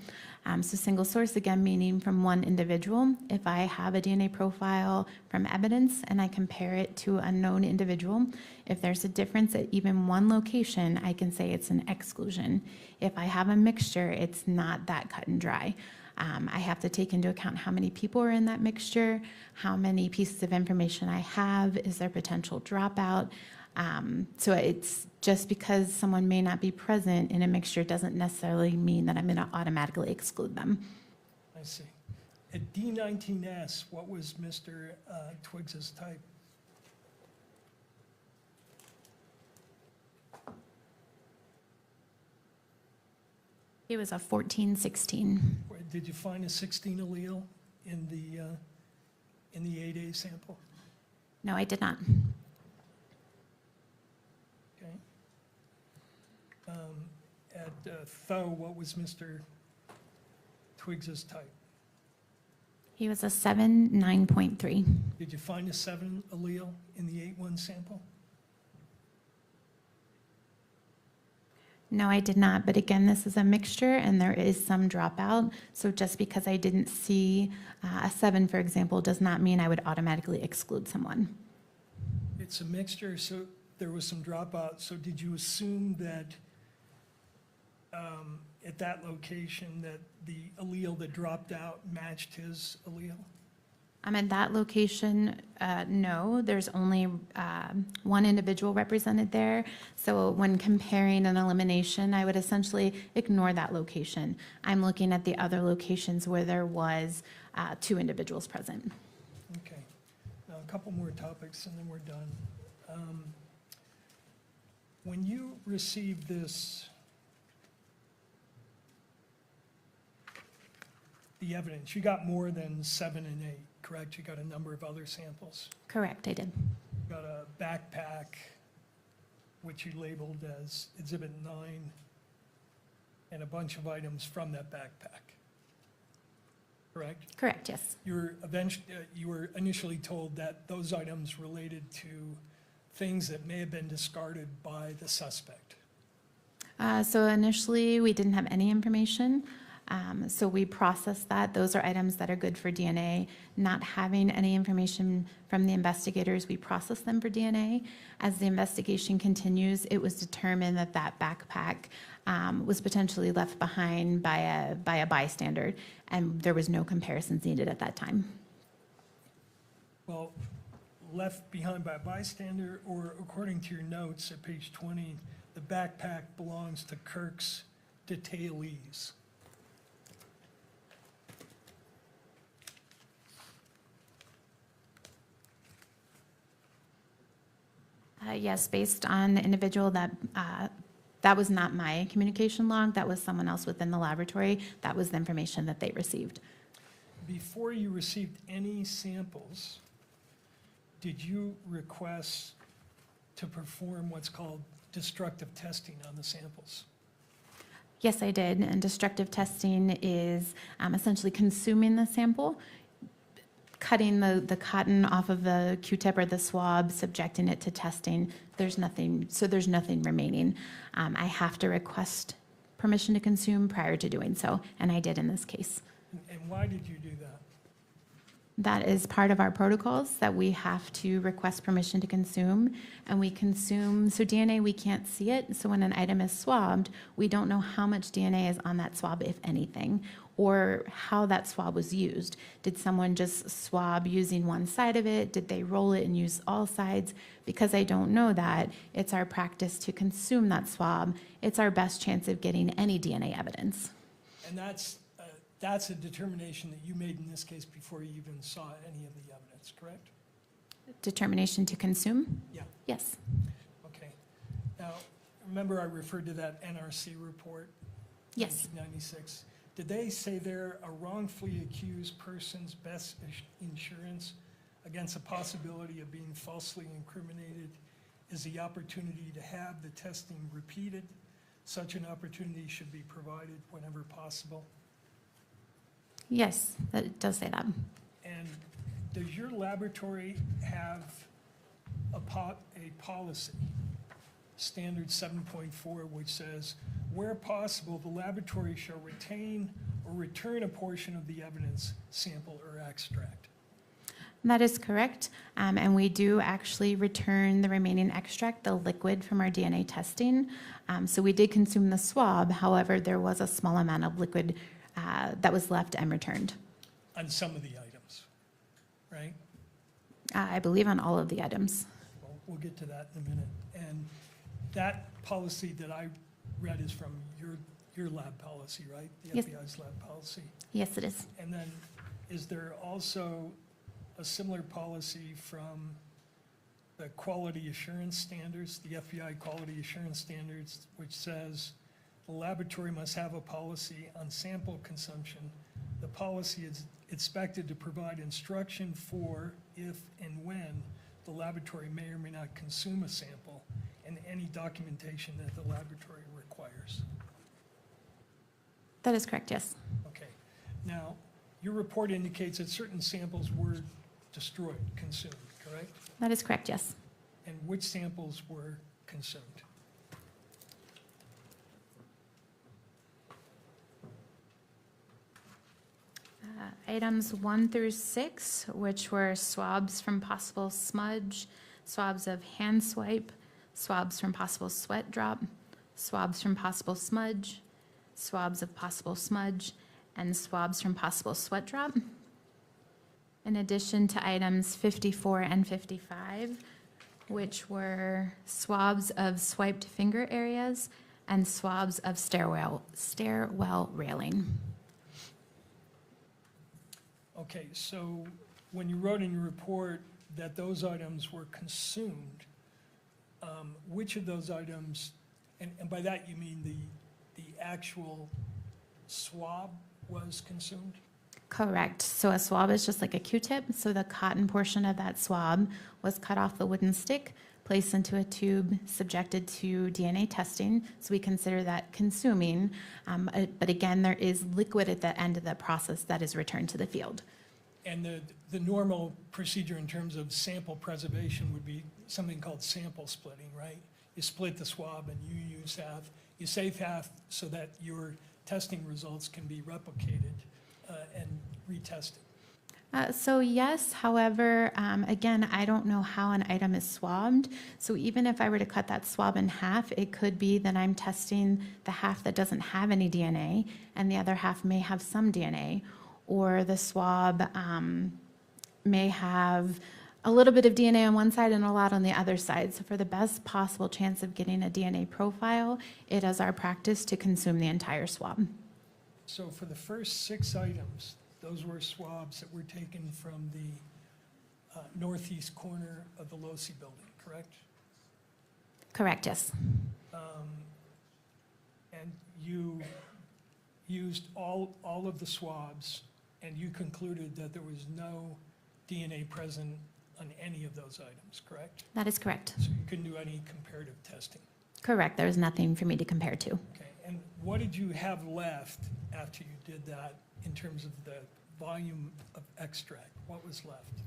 So single source, again, meaning from one individual. If I have a DNA profile from evidence and I compare it to a known individual, if there's a difference at even one location, I can say it's an exclusion. If I have a mixture, it's not that cut and dry. I have to take into account how many people are in that mixture, how many pieces of information I have, is there potential dropout? So it's just because someone may not be present in a mixture doesn't necessarily mean that I'm going to automatically exclude them. I see. At D19S, what was Mr. Twiggs's type? It was a 1416. Did you find a 16 allele in the 8A sample? No, I did not. Okay. At Tho, what was Mr. Twiggs's type? He was a 7.9.3. Did you find a 7 allele in the 8-1 sample? No, I did not. But again, this is a mixture and there is some dropout. So just because I didn't see a 7, for example, does not mean I would automatically exclude someone. It's a mixture, so there was some dropout. So did you assume that at that location that the allele that dropped out matched his allele? At that location, no, there's only one individual represented there. So when comparing an elimination, I would essentially ignore that location. I'm looking at the other locations where there was 2 individuals present. Okay. Now, a couple more topics and then we're done. When you received this, the evidence, you got more than 7 and 8, correct? You got a number of other samples. Correct, I did. You got a backpack, which you labeled as Exhibit 9, and a bunch of items from that backpack, correct? Correct, yes. You were initially told that those items related to things that may have been discarded by the suspect. So initially, we didn't have any information. So we processed that. Those are items that are good for DNA. Not having any information from the investigators, we process them for DNA. As the investigation continues, it was determined that that backpack was potentially left behind by a bystander, and there was no comparisons needed at that time. Well, left behind by a bystander, or according to your notes at page 20, the backpack belongs to Kirk's detailees. Yes, based on the individual that was not my communication log, that was someone else within the laboratory. That was the information that they received. Before you received any samples, did you request to perform what's called destructive testing on the samples? Yes, I did, and destructive testing is essentially consuming the sample, cutting the cotton off of the Q-tip or the swab, subjecting it to testing. There's nothing remaining. I have to request permission to consume prior to doing so, and I did in this case. And why did you do that? That is part of our protocols, that we have to request permission to consume, and we consume, so DNA, we can't see it, so when an item is swabbed, we don't know how much DNA is on that swab, if anything, or how that swab was used. Did someone just swab using one side of it? Did they roll it and use all sides? Because I don't know that, it's our practice to consume that swab. It's our best chance of getting any DNA evidence. And that's a determination that you made in this case before you even saw any of the evidence, correct? Determination to consume? Yeah. Yes. Okay. Now, remember I referred to that NRC report? Yes. 1996. Did they say there a wrongfully accused person's best insurance against a possibility of being falsely incriminated is the opportunity to have the testing repeated? Such an opportunity should be provided whenever possible. Yes, that does say that. And does your laboratory have a policy, standard 7.4, which says, where possible, the laboratory shall retain or return a portion of the evidence, sample, or extract? That is correct, and we do actually return the remaining extract, the liquid from our DNA testing. So we did consume the swab, however, there was a small amount of liquid that was left and returned. On some of the items, right? I believe on all of the items. Well, we'll get to that in a minute. And that policy that I read is from your lab policy, right? The Yes. FBI's lab policy. Yes, it is. And then, is there also a similar policy from the quality assurance standards, the FBI quality assurance standards, which says the laboratory must have a policy on sample consumption. The policy is expected to provide instruction for if and when the laboratory may or may not consume a sample, and any documentation that the laboratory requires. That is correct, yes. Okay. Now, your report indicates that certain samples were destroyed, consumed, correct? That is correct, yes. And which samples were consumed? Items 1 through 6, which were swabs from possible smudge, swabs of hand swipe, swabs from possible sweat drop, swabs from possible smudge, swabs of possible smudge, and swabs from possible sweat drop. In addition to items 54 and 55, which were swabs of swiped finger areas and swabs of stairwell railing. Okay, so when you wrote in your report that those items were consumed, which of those items, and by that you mean the actual swab was consumed? Correct. So a swab is just like a Q-tip. So the cotton portion of that swab was cut off the wooden stick, placed into a tube, subjected to DNA testing. So we consider that consuming. But again, there is liquid at the end of the process that is returned to the field. And the normal procedure in terms of sample preservation would be something called sample splitting, right? You split the swab and you use half, you save half so that your testing results can be replicated and retested. So yes, however, again, I don't know how an item is swabbed. So even if I were to cut that swab in half, it could be that I'm testing the half that doesn't have any DNA and the other half may have some DNA. Or the swab may have a little bit of DNA on one side and a lot on the other side. So for the best possible chance of getting a DNA profile, it is our practice to consume the entire swab. So for the first 6 items, those were swabs that were taken from the northeast corner of the Losi building, correct? Correct, yes. And you used all of the swabs, and you concluded that there was no DNA present on any of those items, correct? That is correct. So you couldn't do any comparative testing. Correct. There was nothing for me to compare to. Okay, and what did you have left after you did that in terms of the volume of extract? What was left?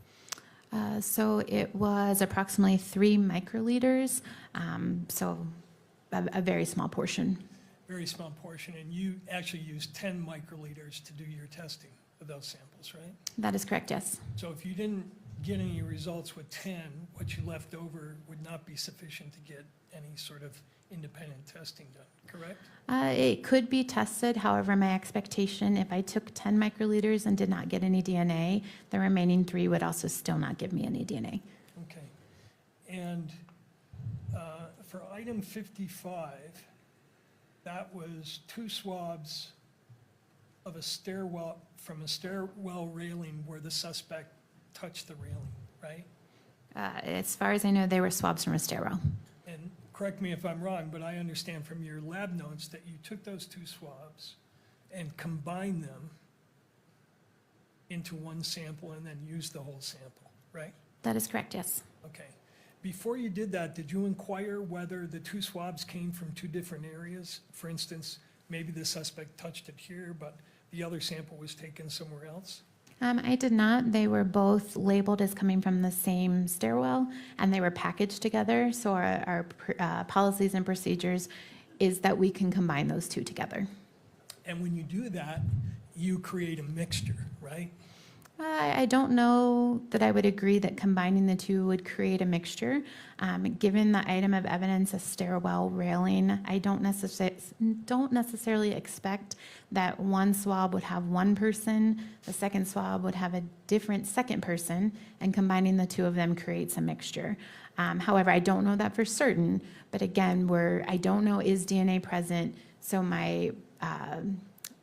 So it was approximately 3 microliters, so a very small portion. Very small portion, and you actually used 10 microliters to do your testing of those samples, right? That is correct, yes. So if you didn't get any results with 10, what you left over would not be sufficient to get any sort of independent testing done, correct? It could be tested. However, my expectation, if I took 10 microliters and did not get any DNA, the remaining 3 would also still not give me any DNA. Okay. And for item 55, that was 2 swabs of a stairwell, from a stairwell railing where the suspect touched the railing, right? As far as I know, they were swabs from a stairwell. And correct me if I'm wrong, but I understand from your lab notes that you took those 2 swabs and combined them into one sample and then used the whole sample, right? That is correct, yes. Okay. Before you did that, did you inquire whether the 2 swabs came from 2 different areas? For instance, maybe the suspect touched it here, but the other sample was taken somewhere else? I did not. They were both labeled as coming from the same stairwell, and they were packaged together. So our policies and procedures is that we can combine those 2 together. And when you do that, you create a mixture, right? I don't know that I would agree that combining the 2 would create a mixture. Given the item of evidence, a stairwell railing, I don't necessarily expect that one swab would have one person, the second swab would have a different second person, and combining the 2 of them creates a mixture. However, I don't know that for certain, but again, I don't know is DNA present, so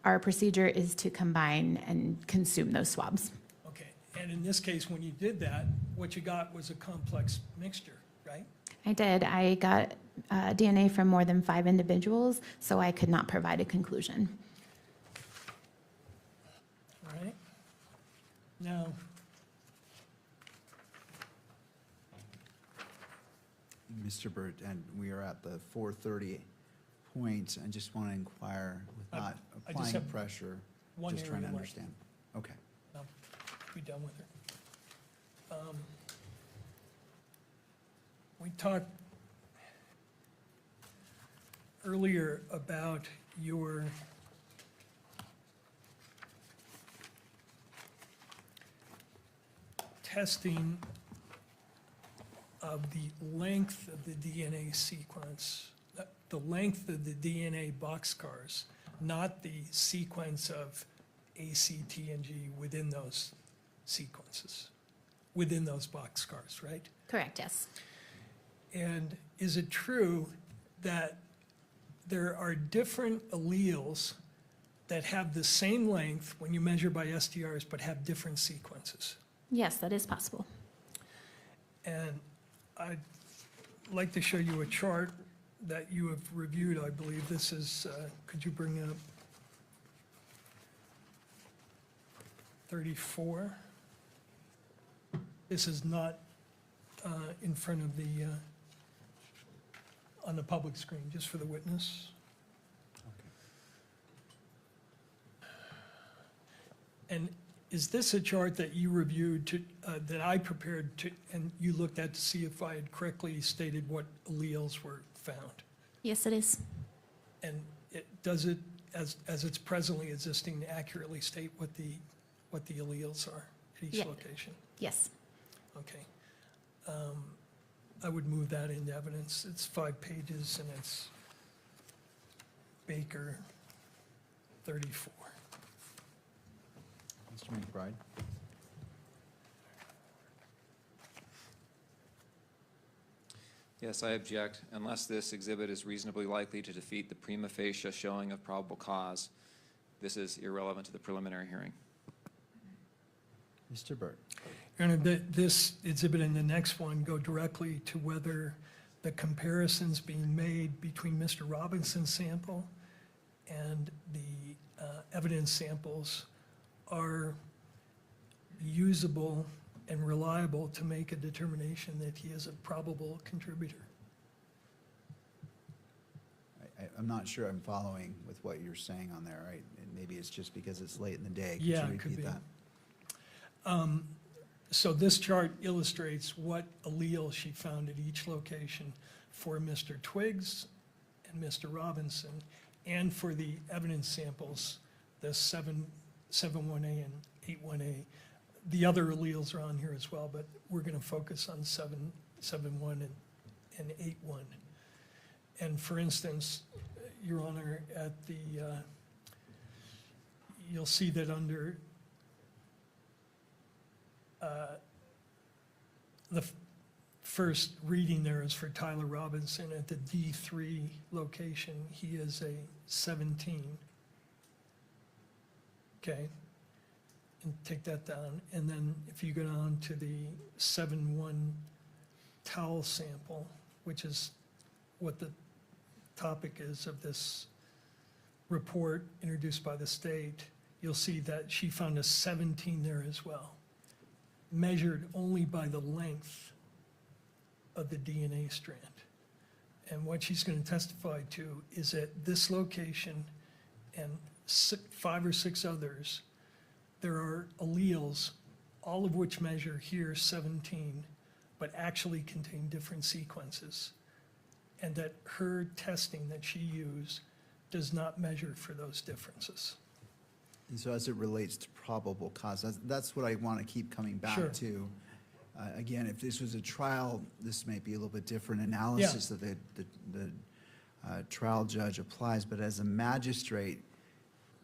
our procedure is to combine and consume those swabs. Okay. And in this case, when you did that, what you got was a complex mixture, right? I did. I got DNA from more than 5 individuals, so I could not provide a conclusion. All right. Now, Mr. Burt, and we are at the 4:30 point. I just want to inquire, with I- not I just applying have pressure, one just trying to area left. understand. Okay. I'll be done with it. We talked earlier about your testing of the length of the DNA sequence, the length of the DNA boxcars, not the sequence of A, C, T, and G within those sequences, within those boxcars, right? Correct, yes. And is it true that there are different alleles that have the same length when you measure by SDRs, but have different sequences? Yes, that is possible. And I'd like to show you a chart that you have reviewed, I believe. This is, could you bring up 34? This is not in front of the, on the public screen, just for the witness. And is this a chart that you reviewed to, that I prepared to, and you looked at to see if I had correctly stated what alleles were found? Yes, it is. And does it, as it's presently existing, accurately state what the alleles are at each Yeah. location? Yes. Okay. I would move that into evidence. It's 5 pages and it's Baker 34. Mr. McBride? Yes, I object. Unless this exhibit is reasonably likely to defeat the prima facie showing of probable cause, this is irrelevant to the preliminary hearing. Mr. Burt. Your Honor, this exhibit and the next one go directly to whether the comparisons being made between Mr. Robinson's sample and the evidence samples are usable and reliable to make a determination that he is a probable contributor. I'm not sure I'm following with what you're saying on there, right? And maybe it's just because it's late in the day. Could you Yeah, it could repeat be. that? So this chart illustrates what allele she found at each location for Mr. Twiggs and Mr. Robinson, and for the evidence samples, the 7-1A and 8-1A. The other alleles are on here as well, but we're going to focus on 7-1 and 8-1. And for instance, Your Honor, at the, you'll see that under the first reading there is for Tyler Robinson at the D3 location. He is a 17. Okay, and take that down. And then if you go down to the 7-1 towel sample, which is what the topic is of this report introduced by the state, you'll see that she found a 17 there as well, measured only by the length of the DNA strand. And what she's going to testify to is at this location and 5 or 6 others, there are alleles, all of which measure here 17, but actually contain different sequences. And that her testing that she used does not measure for those differences. And so as it relates to probable cause, that's what I want to keep coming Sure. back to. Again, if this was a trial, this may be a little bit different analysis that the trial judge applies, but as a magistrate,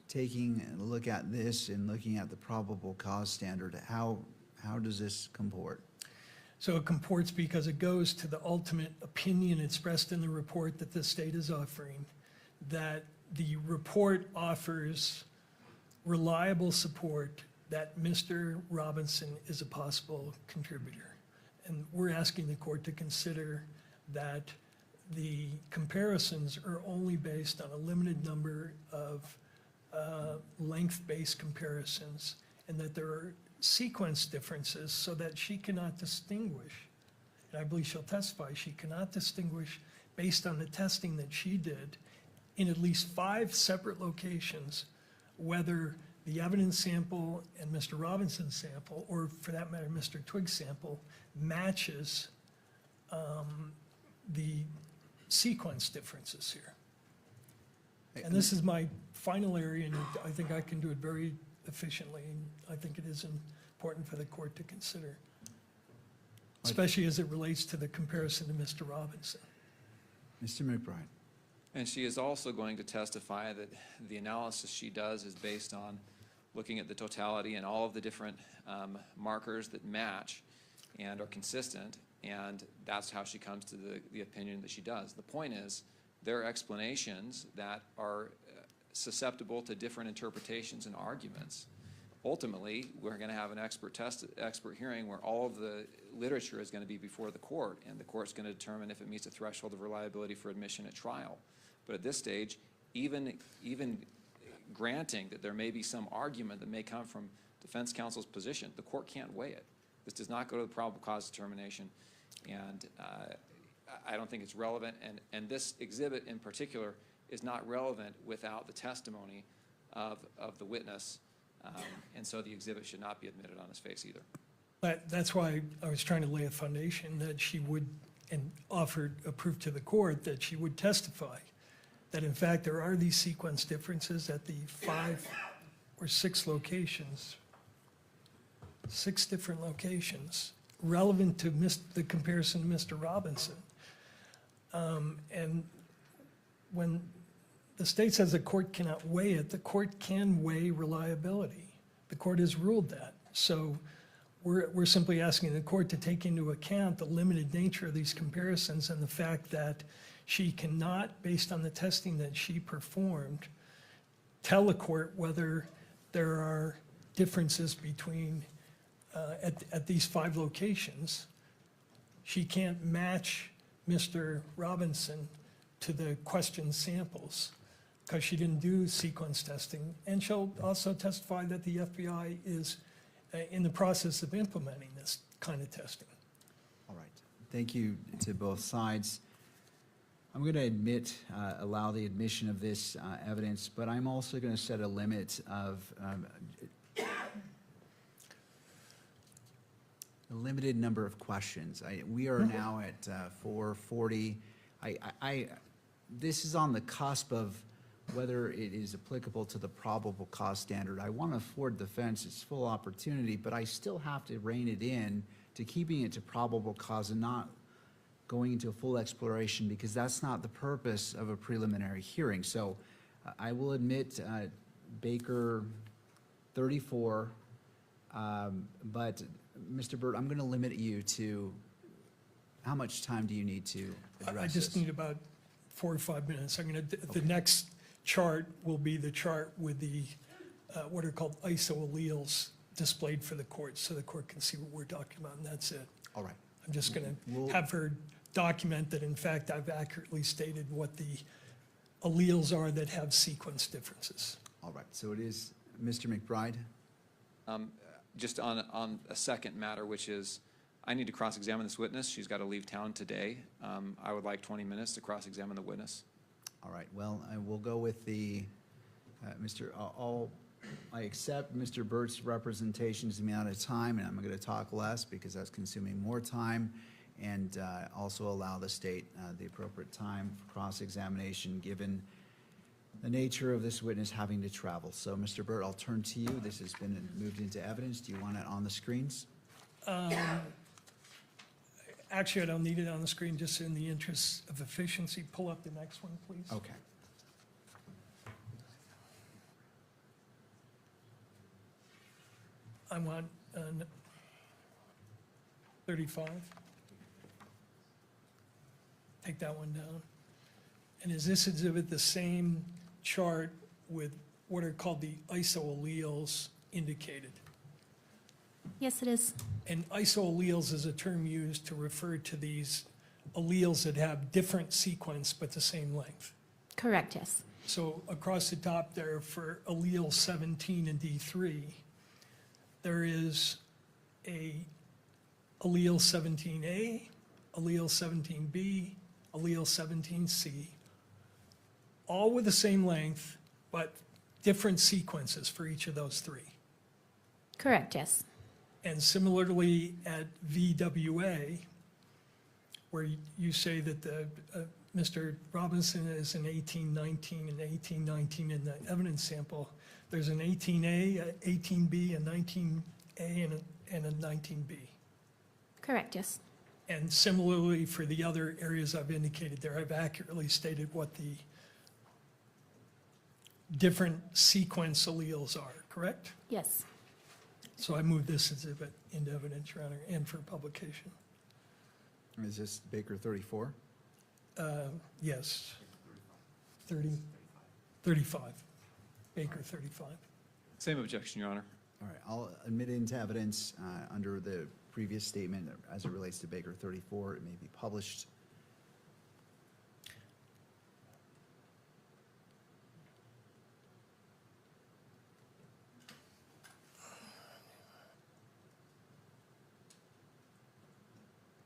taking a look at this and looking at the probable cause standard, how does this comport? So it comports because it goes to the ultimate opinion expressed in the report that the state is offering, that the report offers reliable support that Mr. Robinson is a possible contributor. And we're asking the court to consider that the comparisons are only based on a limited number of length-based comparisons, and that there are sequence differences so that she cannot distinguish, and I believe she'll testify, she cannot distinguish based on the testing that she did in at least 5 separate locations, whether the evidence sample and Mr. Robinson's sample, or for that matter, Mr. Twiggs' sample, matches the sequence differences here. And this is my final area, and I think I can do it very efficiently, and I think it is important for the court to consider, especially as it relates to the comparison to Mr. Robinson. Mr. McBride. And she is also going to testify that the analysis she does is based on looking at the totality and all of the different markers that match and are consistent, and that's how she comes to the opinion that she does. The point is, there are explanations that are susceptible to different interpretations and arguments. Ultimately, we're going to have an expert hearing where all of the literature is going to be before the court, and the court's going to determine if it meets a threshold of reliability for admission at trial. But at this stage, even granting that there may be some argument that may come from defense counsel's position, the court can't weigh it. This does not go to the probable cause determination, and I don't think it's relevant. And this exhibit in particular is not relevant without the testimony of the witness, and so the exhibit should not be admitted on its face either. That's why I was trying to lay a foundation that she would, and offered a proof to the court that she would testify that in fact there are these sequence differences at the 5 or 6 locations, 6 different locations, relevant to the comparison to Mr. Robinson. And when the state says the court cannot weigh it, the court can weigh reliability. The court has ruled that. So we're simply asking the court to take into account the limited nature of these comparisons and the fact that she cannot, based on the testing that she performed, tell the court whether there are differences between, at these 5 locations. She can't match Mr. Robinson to the question samples because she didn't do sequence testing. And she'll also testify that the FBI is in the process of implementing this kind of testing. All right. Thank you to both sides. I'm going to allow the admission of this evidence, but I'm also going to set a limit of a limited number of questions. We are now at 4:40. This is on the cusp of whether it is applicable to the probable cause standard. I want to afford defense its full opportunity, but I still have to rein it in to keeping it to probable cause and not going into a full exploration, because that's not the purpose of a preliminary hearing. So I will admit Baker 34, but Mr. Burt, I'm going to limit you to how much time do you need to address I just this? need about 4 or 5 minutes. The next chart will be the chart with the, what are called isoalleles displayed for the court, so the court can see what we're talking about, and that's it. All right. I'm just going to have her document that, in fact, I've accurately stated what the alleles are that have sequence differences. All right. So it is Mr. McBride. Just on a second matter, which is, I need to cross-examine this witness. She's got to leave town today. I would like 20 minutes to cross-examine the witness. All right. Well, I will go with the I accept Mr. Burt's representations of the amount of time, and I'm going to talk less because that's consuming more time, and also allow the state the appropriate time for cross-examination given the nature of this witness having to travel. So, Mr. Burt, I'll turn to you. This has been moved into evidence. Do you want it on the screens? Actually, I don't need it on the screen, just in the interest of efficiency. Pull up the next one, please. Okay. I want 35. Take that one down. And is this exhibit the same chart with what are called the isoalleles indicated? Yes, it is. And isoalleles is a term used to refer to these alleles that have different sequence but the same length. Correct, yes. So across the top there for allele 17 and D3, there is a allele 17A, allele 17B, allele 17C, all with the same length, but different sequences for each of those 3. Correct, yes. And similarly at VWA, where you say that Mr. Robinson is an 1819 and 1819 in the evidence sample, there's an 18A, a 18B, a 19A, and a 19B. Correct, yes. And similarly for the other areas I've indicated there, I've accurately stated what the different sequence alleles are, correct? Yes. So I move this exhibit into evidence, Your Honor, and for publication. Is this Baker 34? Yes. 35. Baker 35. Same objection, Your Honor. All right. I'll admit it into evidence under the previous statement as it relates to Baker 34. It may be published.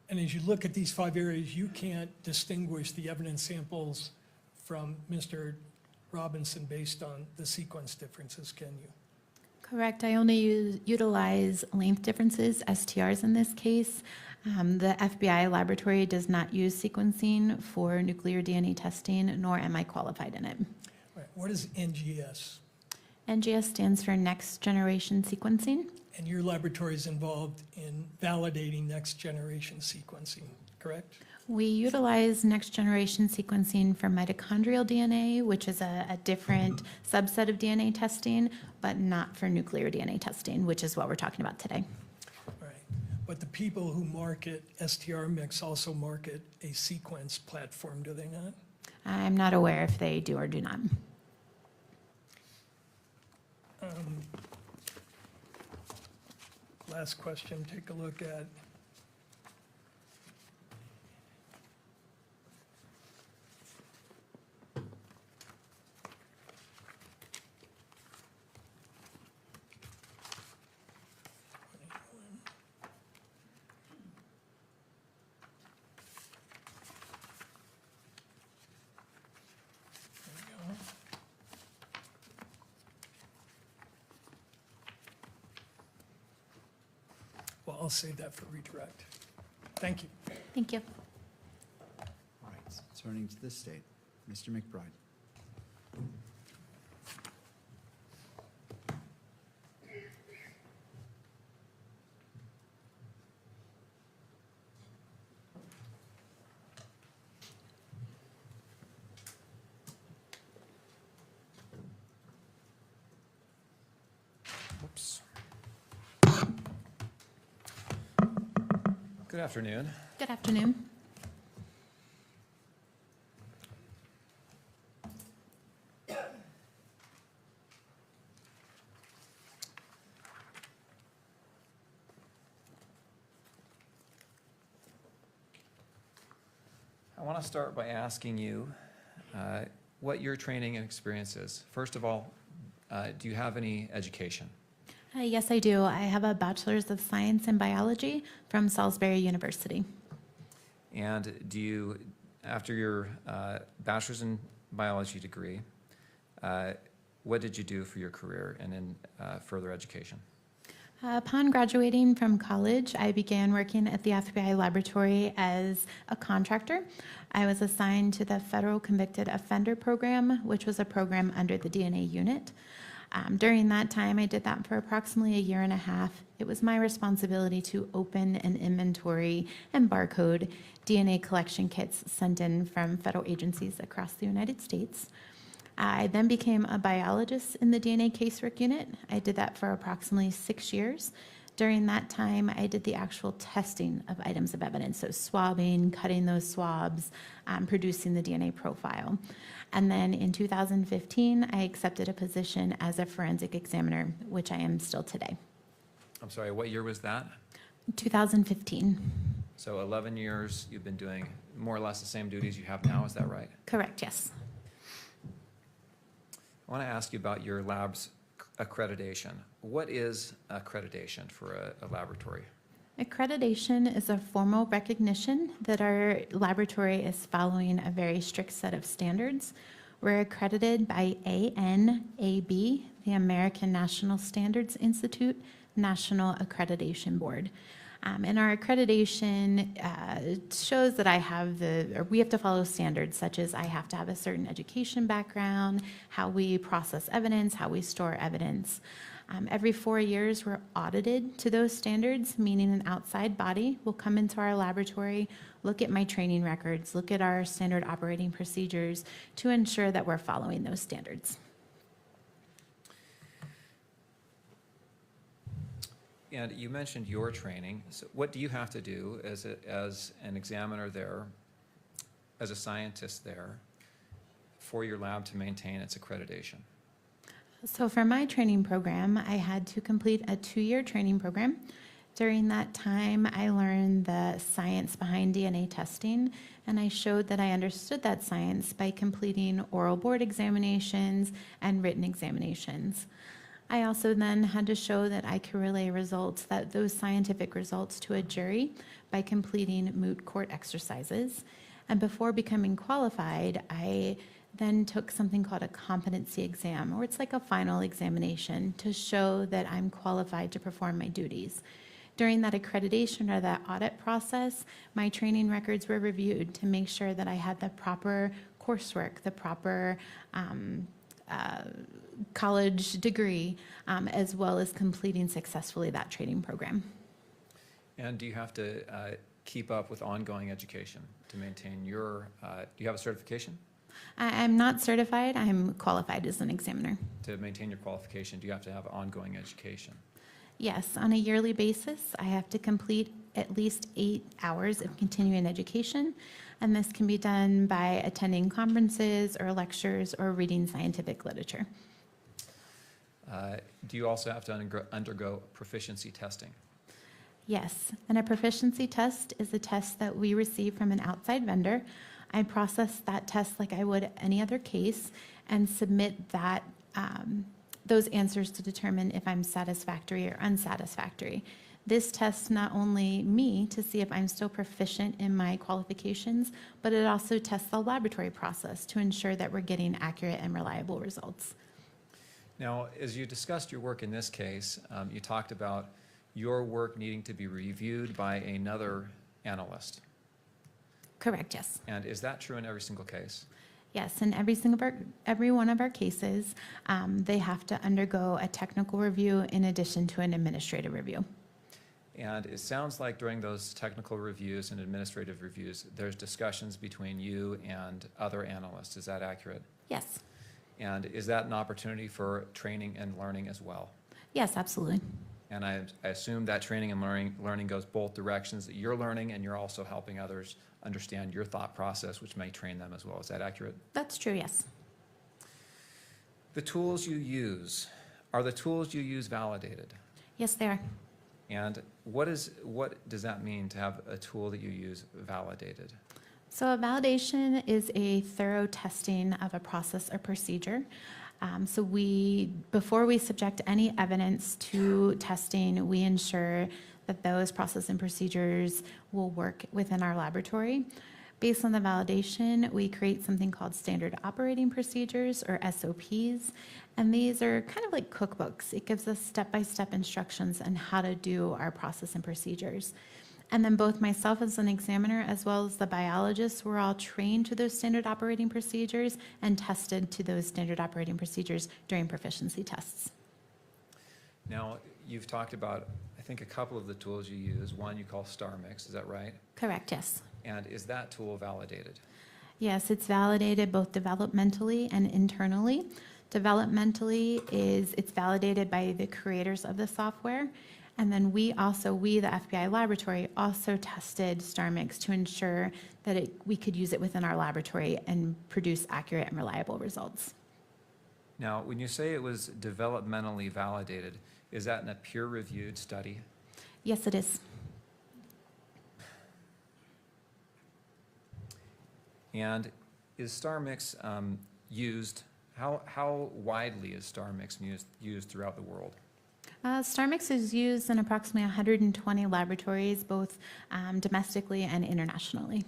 And as you look at these 5 areas, you can't distinguish the evidence samples from Mr. Robinson based on the sequence differences, can you? Correct. I only utilize length differences, STRs in this case. The FBI laboratory does not use sequencing for nuclear DNA testing, nor am I qualified in it. Right. What is NGS? NGS stands for Next Generation Sequencing. And your laboratory is involved in validating next generation sequencing, correct? We utilize next generation sequencing for mitochondrial DNA, which is a different subset of DNA testing, but not for nuclear DNA testing, which is what we're talking about today. All right. But the people who market STR Mix also market a sequence platform, do they not? I'm not aware if they do or do not. Last question, take a look at. Well, I'll save that for redirect. Thank you. Thank you. All right, turning to the state, Mr. McBride. Oops. Good afternoon. Good afternoon. I want to start by asking you what your training and experience is. First of all, do you have any education? Yes, I do. I have a Bachelor's of Science in Biology from Salisbury University. And do you, after your bachelor's in biology degree, what did you do for your career and in further education? Upon graduating from college, I began working at the FBI laboratory as a contractor. I was assigned to the Federal Convicted Offender Program, which was a program under the DNA unit. During that time, I did that for approximately a year and a half. It was my responsibility to open and inventory and barcode DNA collection kits sent in from federal agencies across the United States. I then became a biologist in the DNA casework unit. I did that for approximately 6 years. During that time, I did the actual testing of items of evidence, so swabbing, cutting those swabs, producing the DNA profile. And then in 2015, I accepted a position as a forensic examiner, which I am still today. I'm sorry, what year was that? 2015. So 11 years you've been doing more or less the same duties you have now, is that right? Correct, yes. I want to ask you about your lab's accreditation. What is accreditation for a laboratory? Accreditation is a formal recognition that our laboratory is following a very strict set of standards. We're accredited by ANAB, the American National Standards Institute National Accreditation Board. And our accreditation shows that we have to follow standards such as I have to have a certain education background, how we process evidence, how we store evidence. Every 4 years, we're audited to those standards, meaning an outside body will come into our laboratory, look at my training records, look at our standard operating procedures to ensure that we're following those standards. And you mentioned your training. So what do you have to do as an examiner there, as a scientist there, for your lab to maintain its accreditation? So for my training program, I had to complete a 2-year training program. During that time, I learned the science behind DNA testing, and I showed that I understood that science by completing oral board examinations and written examinations. I also then had to show that I could relay those scientific results to a jury by completing moot court exercises. And before becoming qualified, I then took something called a competency exam, or it's like a final examination to show that I'm qualified to perform my duties. During that accreditation or that audit process, my training records were reviewed to make sure that I had the proper coursework, the proper college degree, as well as completing successfully that training program. And do you have to keep up with ongoing education to maintain your, do you have a certification? I'm not certified, I'm qualified as an examiner. To maintain your qualification, do you have to have ongoing education? Yes, on a yearly basis, I have to complete at least 8 hours of continuing education, and this can be done by attending conferences or lectures or reading scientific literature. Do you also have to undergo proficiency testing? Yes, and a proficiency test is a test that we receive from an outside vendor. I process that test like I would any other case and submit that those answers to determine if I'm satisfactory or unsatisfactory. This tests not only me to see if I'm still proficient in my qualifications, but it also tests the laboratory process to ensure that we're getting accurate and reliable results. Now, as you discussed your work in this case, you talked about your work needing to be reviewed by another analyst. Correct, yes. And is that true in every single case? Yes, in every one of our cases, they have to undergo a technical review in addition to an administrative review. And it sounds like during those technical reviews and administrative reviews, there's discussions between you and other analysts. Is that accurate? Yes. And is that an opportunity for training and learning as well? Yes, absolutely. And I assume that training and learning goes both directions, that you're learning and you're also helping others understand your thought process, which may train them as well. Is that accurate? That's true, yes. The tools you use, are the tools you use validated? Yes, they are. And what does that mean to have a tool that you use validated? So a validation is a thorough testing of a process or procedure. So before we subject any evidence to testing, we ensure that those process and procedures will work within our laboratory. Based on the validation, we create something called standard operating procedures, or SOPs, and these are kind of like cookbooks. It gives us step-by-step instructions on how to do our process and procedures. And then both myself as an examiner as well as the biologists were all trained to those standard operating procedures and tested to those standard operating procedures during proficiency tests. Now, you've talked about, I think, a couple of the tools you use. One you call StarMix, is that right? Correct, yes. And is that tool validated? Yes, it's validated both developmentally and internally. Developmentally it's validated by the creators of the software. And then we, the FBI laboratory, also tested StarMix to ensure that we could use it within our laboratory and produce accurate and reliable results. Now, when you say it was developmentally validated, is that in a peer-reviewed study? Yes, it is. And is StarMix used, how widely is StarMix used throughout the world? StarMix is used in approximately 120 laboratories, both domestically and internationally.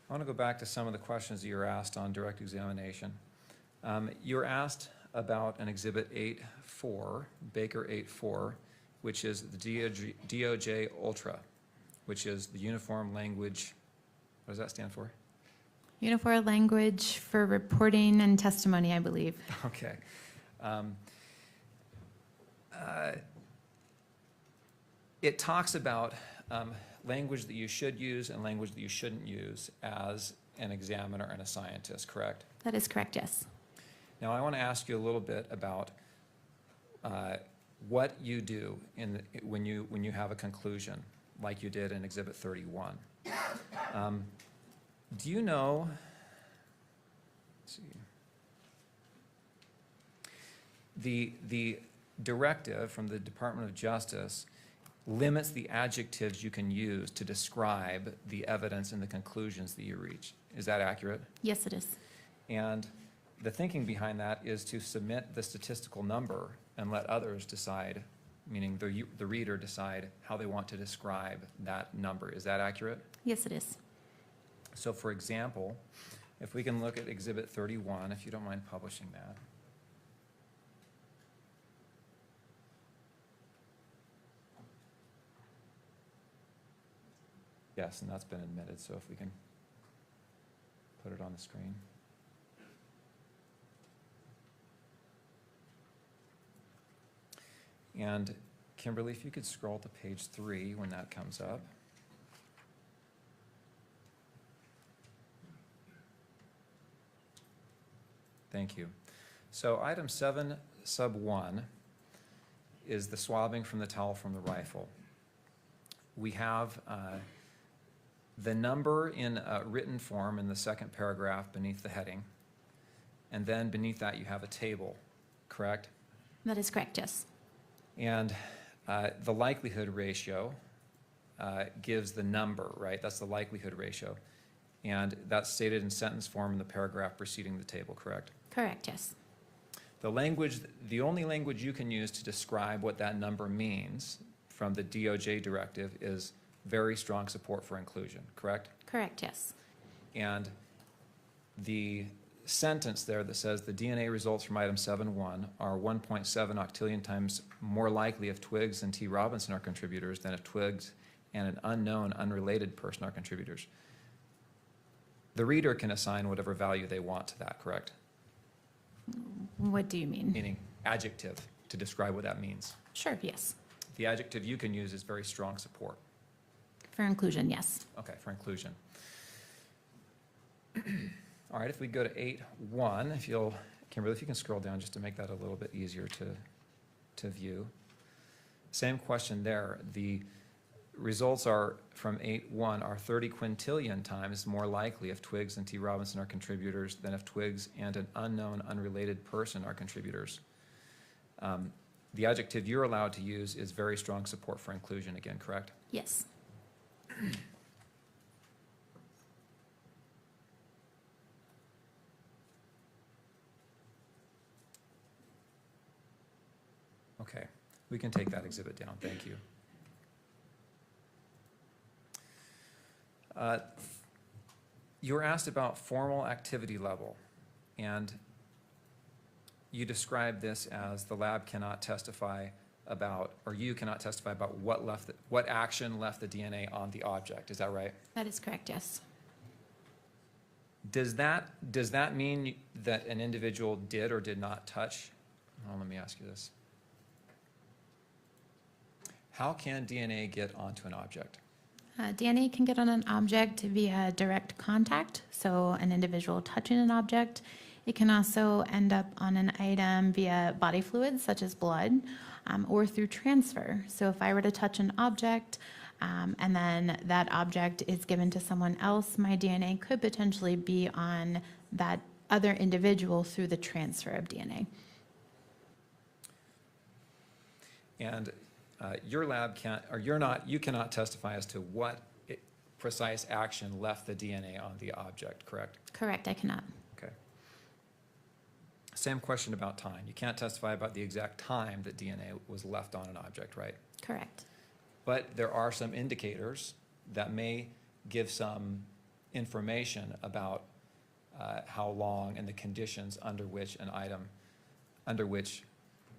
I want to go back to some of the questions that you were asked on direct examination. You were asked about an Exhibit 8.4, Baker 8.4, which is the DOJ Ultra, which is the Uniform Language, what does that stand for? Uniform language for reporting and testimony, I believe. Okay. It talks about language that you should use and language that you shouldn't use as an examiner and a scientist, correct? That is correct, yes. Now, I want to ask you a little bit about what you do when you have a conclusion, like you did in Exhibit 31. Do you know, let's see, the directive from the Department of Justice limits the adjectives you can use to describe the evidence and the conclusions that you reach. Is that accurate? Yes, it is. And the thinking behind that is to submit the statistical number and let others decide, meaning the reader decide how they want to describe that number. Is that accurate? Yes, it is. So for example, if we can look at Exhibit 31, if you don't mind publishing that. Yes, and that's been admitted, so if we can put it on the screen. And Kimberly, if you could scroll to page 3 when that comes up. Thank you. So item 7, sub 1, is the swabbing from the towel from the rifle. We have the number in written form in the second paragraph beneath the heading, and then beneath that you have a table, correct? That is correct, yes. And the likelihood ratio gives the number, right? That's the likelihood ratio. And that's stated in sentence form in the paragraph preceding the table, correct? Correct, yes. The only language you can use to describe what that number means from the DOJ directive is very strong support for inclusion, correct? Correct, yes. And the sentence there that says the DNA results from item 7.1 are 1.7 octillion times more likely if Twiggs and T. Robinson are contributors than if Twiggs and an unknown, unrelated person are contributors. The reader can assign whatever value they want to that, correct? What do you mean? Meaning adjective to describe what that means. Sure, yes. The adjective you can use is very strong support. For inclusion, yes. Okay, for inclusion. All right, if we go to 8.1, if you'll, Kimberly, if you can scroll down just to make that a little bit easier to view. Same question there. The results are from 8.1 are 30 quintillion times more likely if Twiggs and T. Robinson are contributors than if Twiggs and an unknown, unrelated person are contributors. The adjective you're allowed to use is very strong support for inclusion again, correct? Yes. Okay, we can take that exhibit down, thank you. You were asked about formal activity level, and you described this as the lab cannot testify about, or you cannot testify about what action left the DNA on the object, is that right? That is correct, yes. Does that mean that an individual did or did not touch? Oh, let me ask you this. How can DNA get onto an object? DNA can get on an object via direct contact, so an individual touching an object. It can also end up on an item via body fluids, such as blood, or through transfer. So if I were to touch an object, and then that object is given to someone else, my DNA could potentially be on that other individual through the transfer of DNA. And your lab can't, or you cannot testify as to what precise action left the DNA on the object, correct? Correct, I cannot. Okay. Same question about time. You can't testify about the exact time that DNA was left on an object, right? Correct. But there are some indicators that may give some information about how long and the conditions under which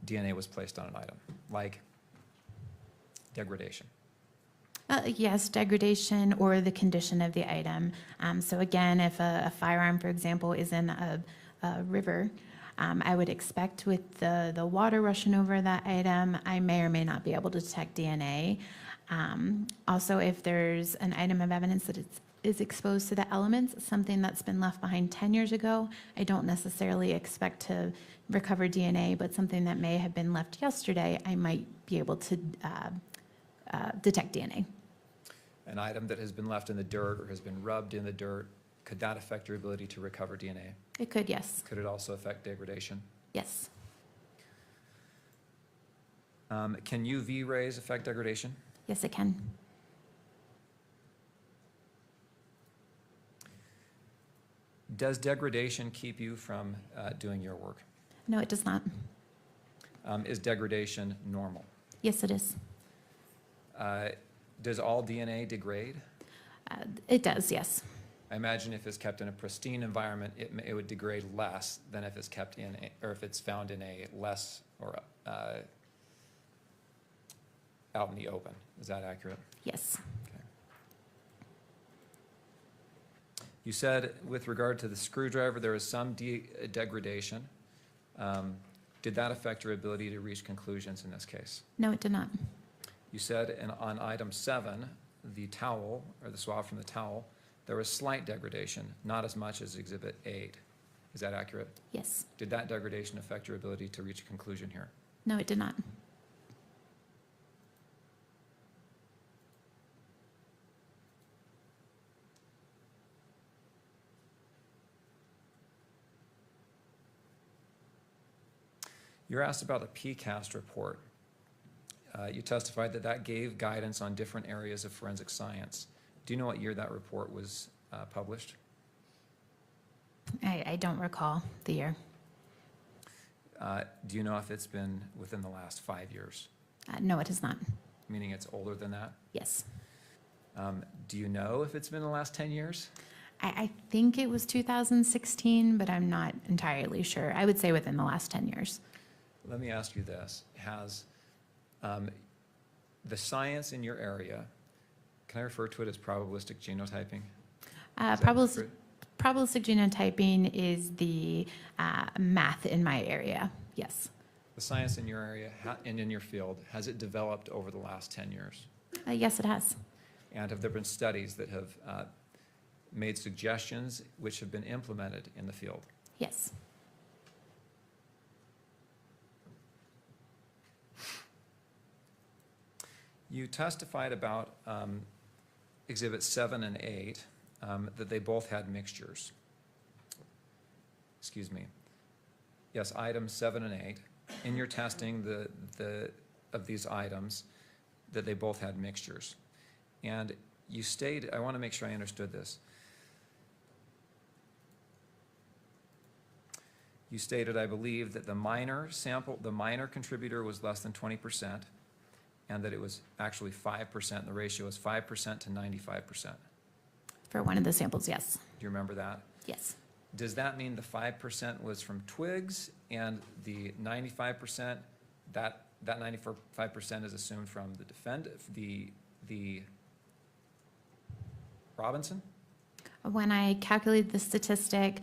DNA was placed on an item, like degradation. Yes, degradation or the condition of the item. So again, if a firearm, for example, is in a river, I would expect with the water rushing over that item, I may or may not be able to detect DNA. Also, if there's an item of evidence that is exposed to the elements, something that's been left behind 10 years ago, I don't necessarily expect to recover DNA, but something that may have been left yesterday, I might be able to detect DNA. An item that has been left in the dirt or has been rubbed in the dirt, could that affect your ability to recover DNA? It could, yes. Could it also affect degradation? Yes. Can UV rays affect degradation? Yes, it can. Does degradation keep you from doing your work? No, it does not. Is degradation normal? Yes, it is. Does all DNA degrade? It does, yes. I imagine if it's kept in a pristine environment, it would degrade less than if it's kept in, or if it's found in a less, or out in the open. Is that accurate? Yes. Okay. You said with regard to the screwdriver, there is some degradation. Did that affect your ability to reach conclusions in this case? No, it did not. You said on item 7, the towel, or the swab from the towel, there was slight degradation, not as much as Exhibit 8. Is that accurate? Yes. Did that degradation affect your ability to reach a conclusion here? No, it did not. You're asked about a PCAST report. You testified that that gave guidance on different areas of forensic science. Do you know what year that report was published? I don't recall the year. Do you know if it's been within the last 5 years? No, it is not. Meaning it's older than that? Yes. Do you know if it's been the last 10 years? I think it was 2016, but I'm not entirely sure. I would say within the last 10 years. Let me ask you this. Has the science in your area, can I refer to it as probabilistic genotyping? Is that Probabilistic accurate? Probabilistic genotyping is the math in my area, yes. The science in your area and in your field, has it developed over the last 10 years? Yes, it has. And have there been studies that have made suggestions which have been implemented in the field? Yes. You testified about Exhibits 7 and 8, that they both had mixtures. Excuse me. Yes, items 7 and 8. In your testing of these items, that they both had mixtures. And you stated, I want to make sure I understood this. You stated, I believe, that the minor contributor was less than 20%, and that it was actually 5%, and the ratio is 5% to 95%. For one of the samples, yes. Do you remember that? Yes. Does that mean the 5% was from twigs, and the 95%, that 95% is assumed from the Robinson? When I calculated the statistic,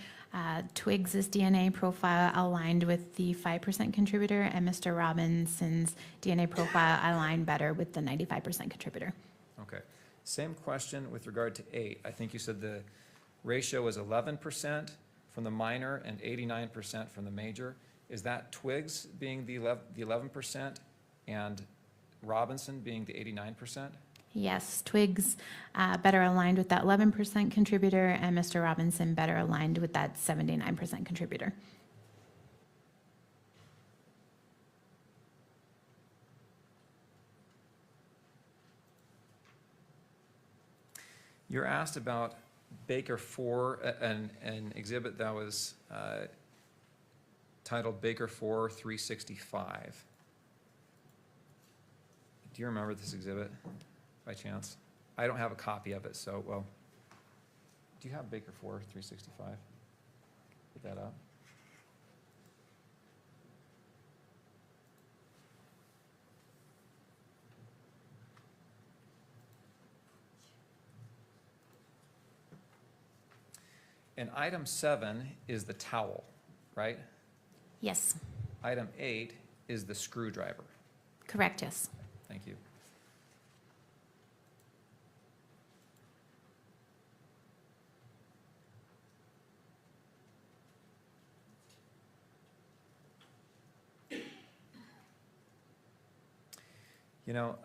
Twiggs's DNA profile aligned with the 5% contributor, and Mr. Robinson's DNA profile aligned better with the 95% contributor. Okay. Same question with regard to 8. I think you said the ratio was 11% from the minor and 89% from the major. Is that Twiggs being the 11% and Robinson being the 89%? Yes, Twiggs better aligned with that 11% contributor, and Mr. Robinson better aligned with that 79% contributor. You're asked about Baker 4, an exhibit that was titled Baker 4 365. Do you remember this exhibit by chance? I don't have a copy of it, so, well, do you have Baker 4 365? Put that up. And item 7 is the towel, right? Yes, Item 8 is the screwdriver. correct, yes. Thank you. You know,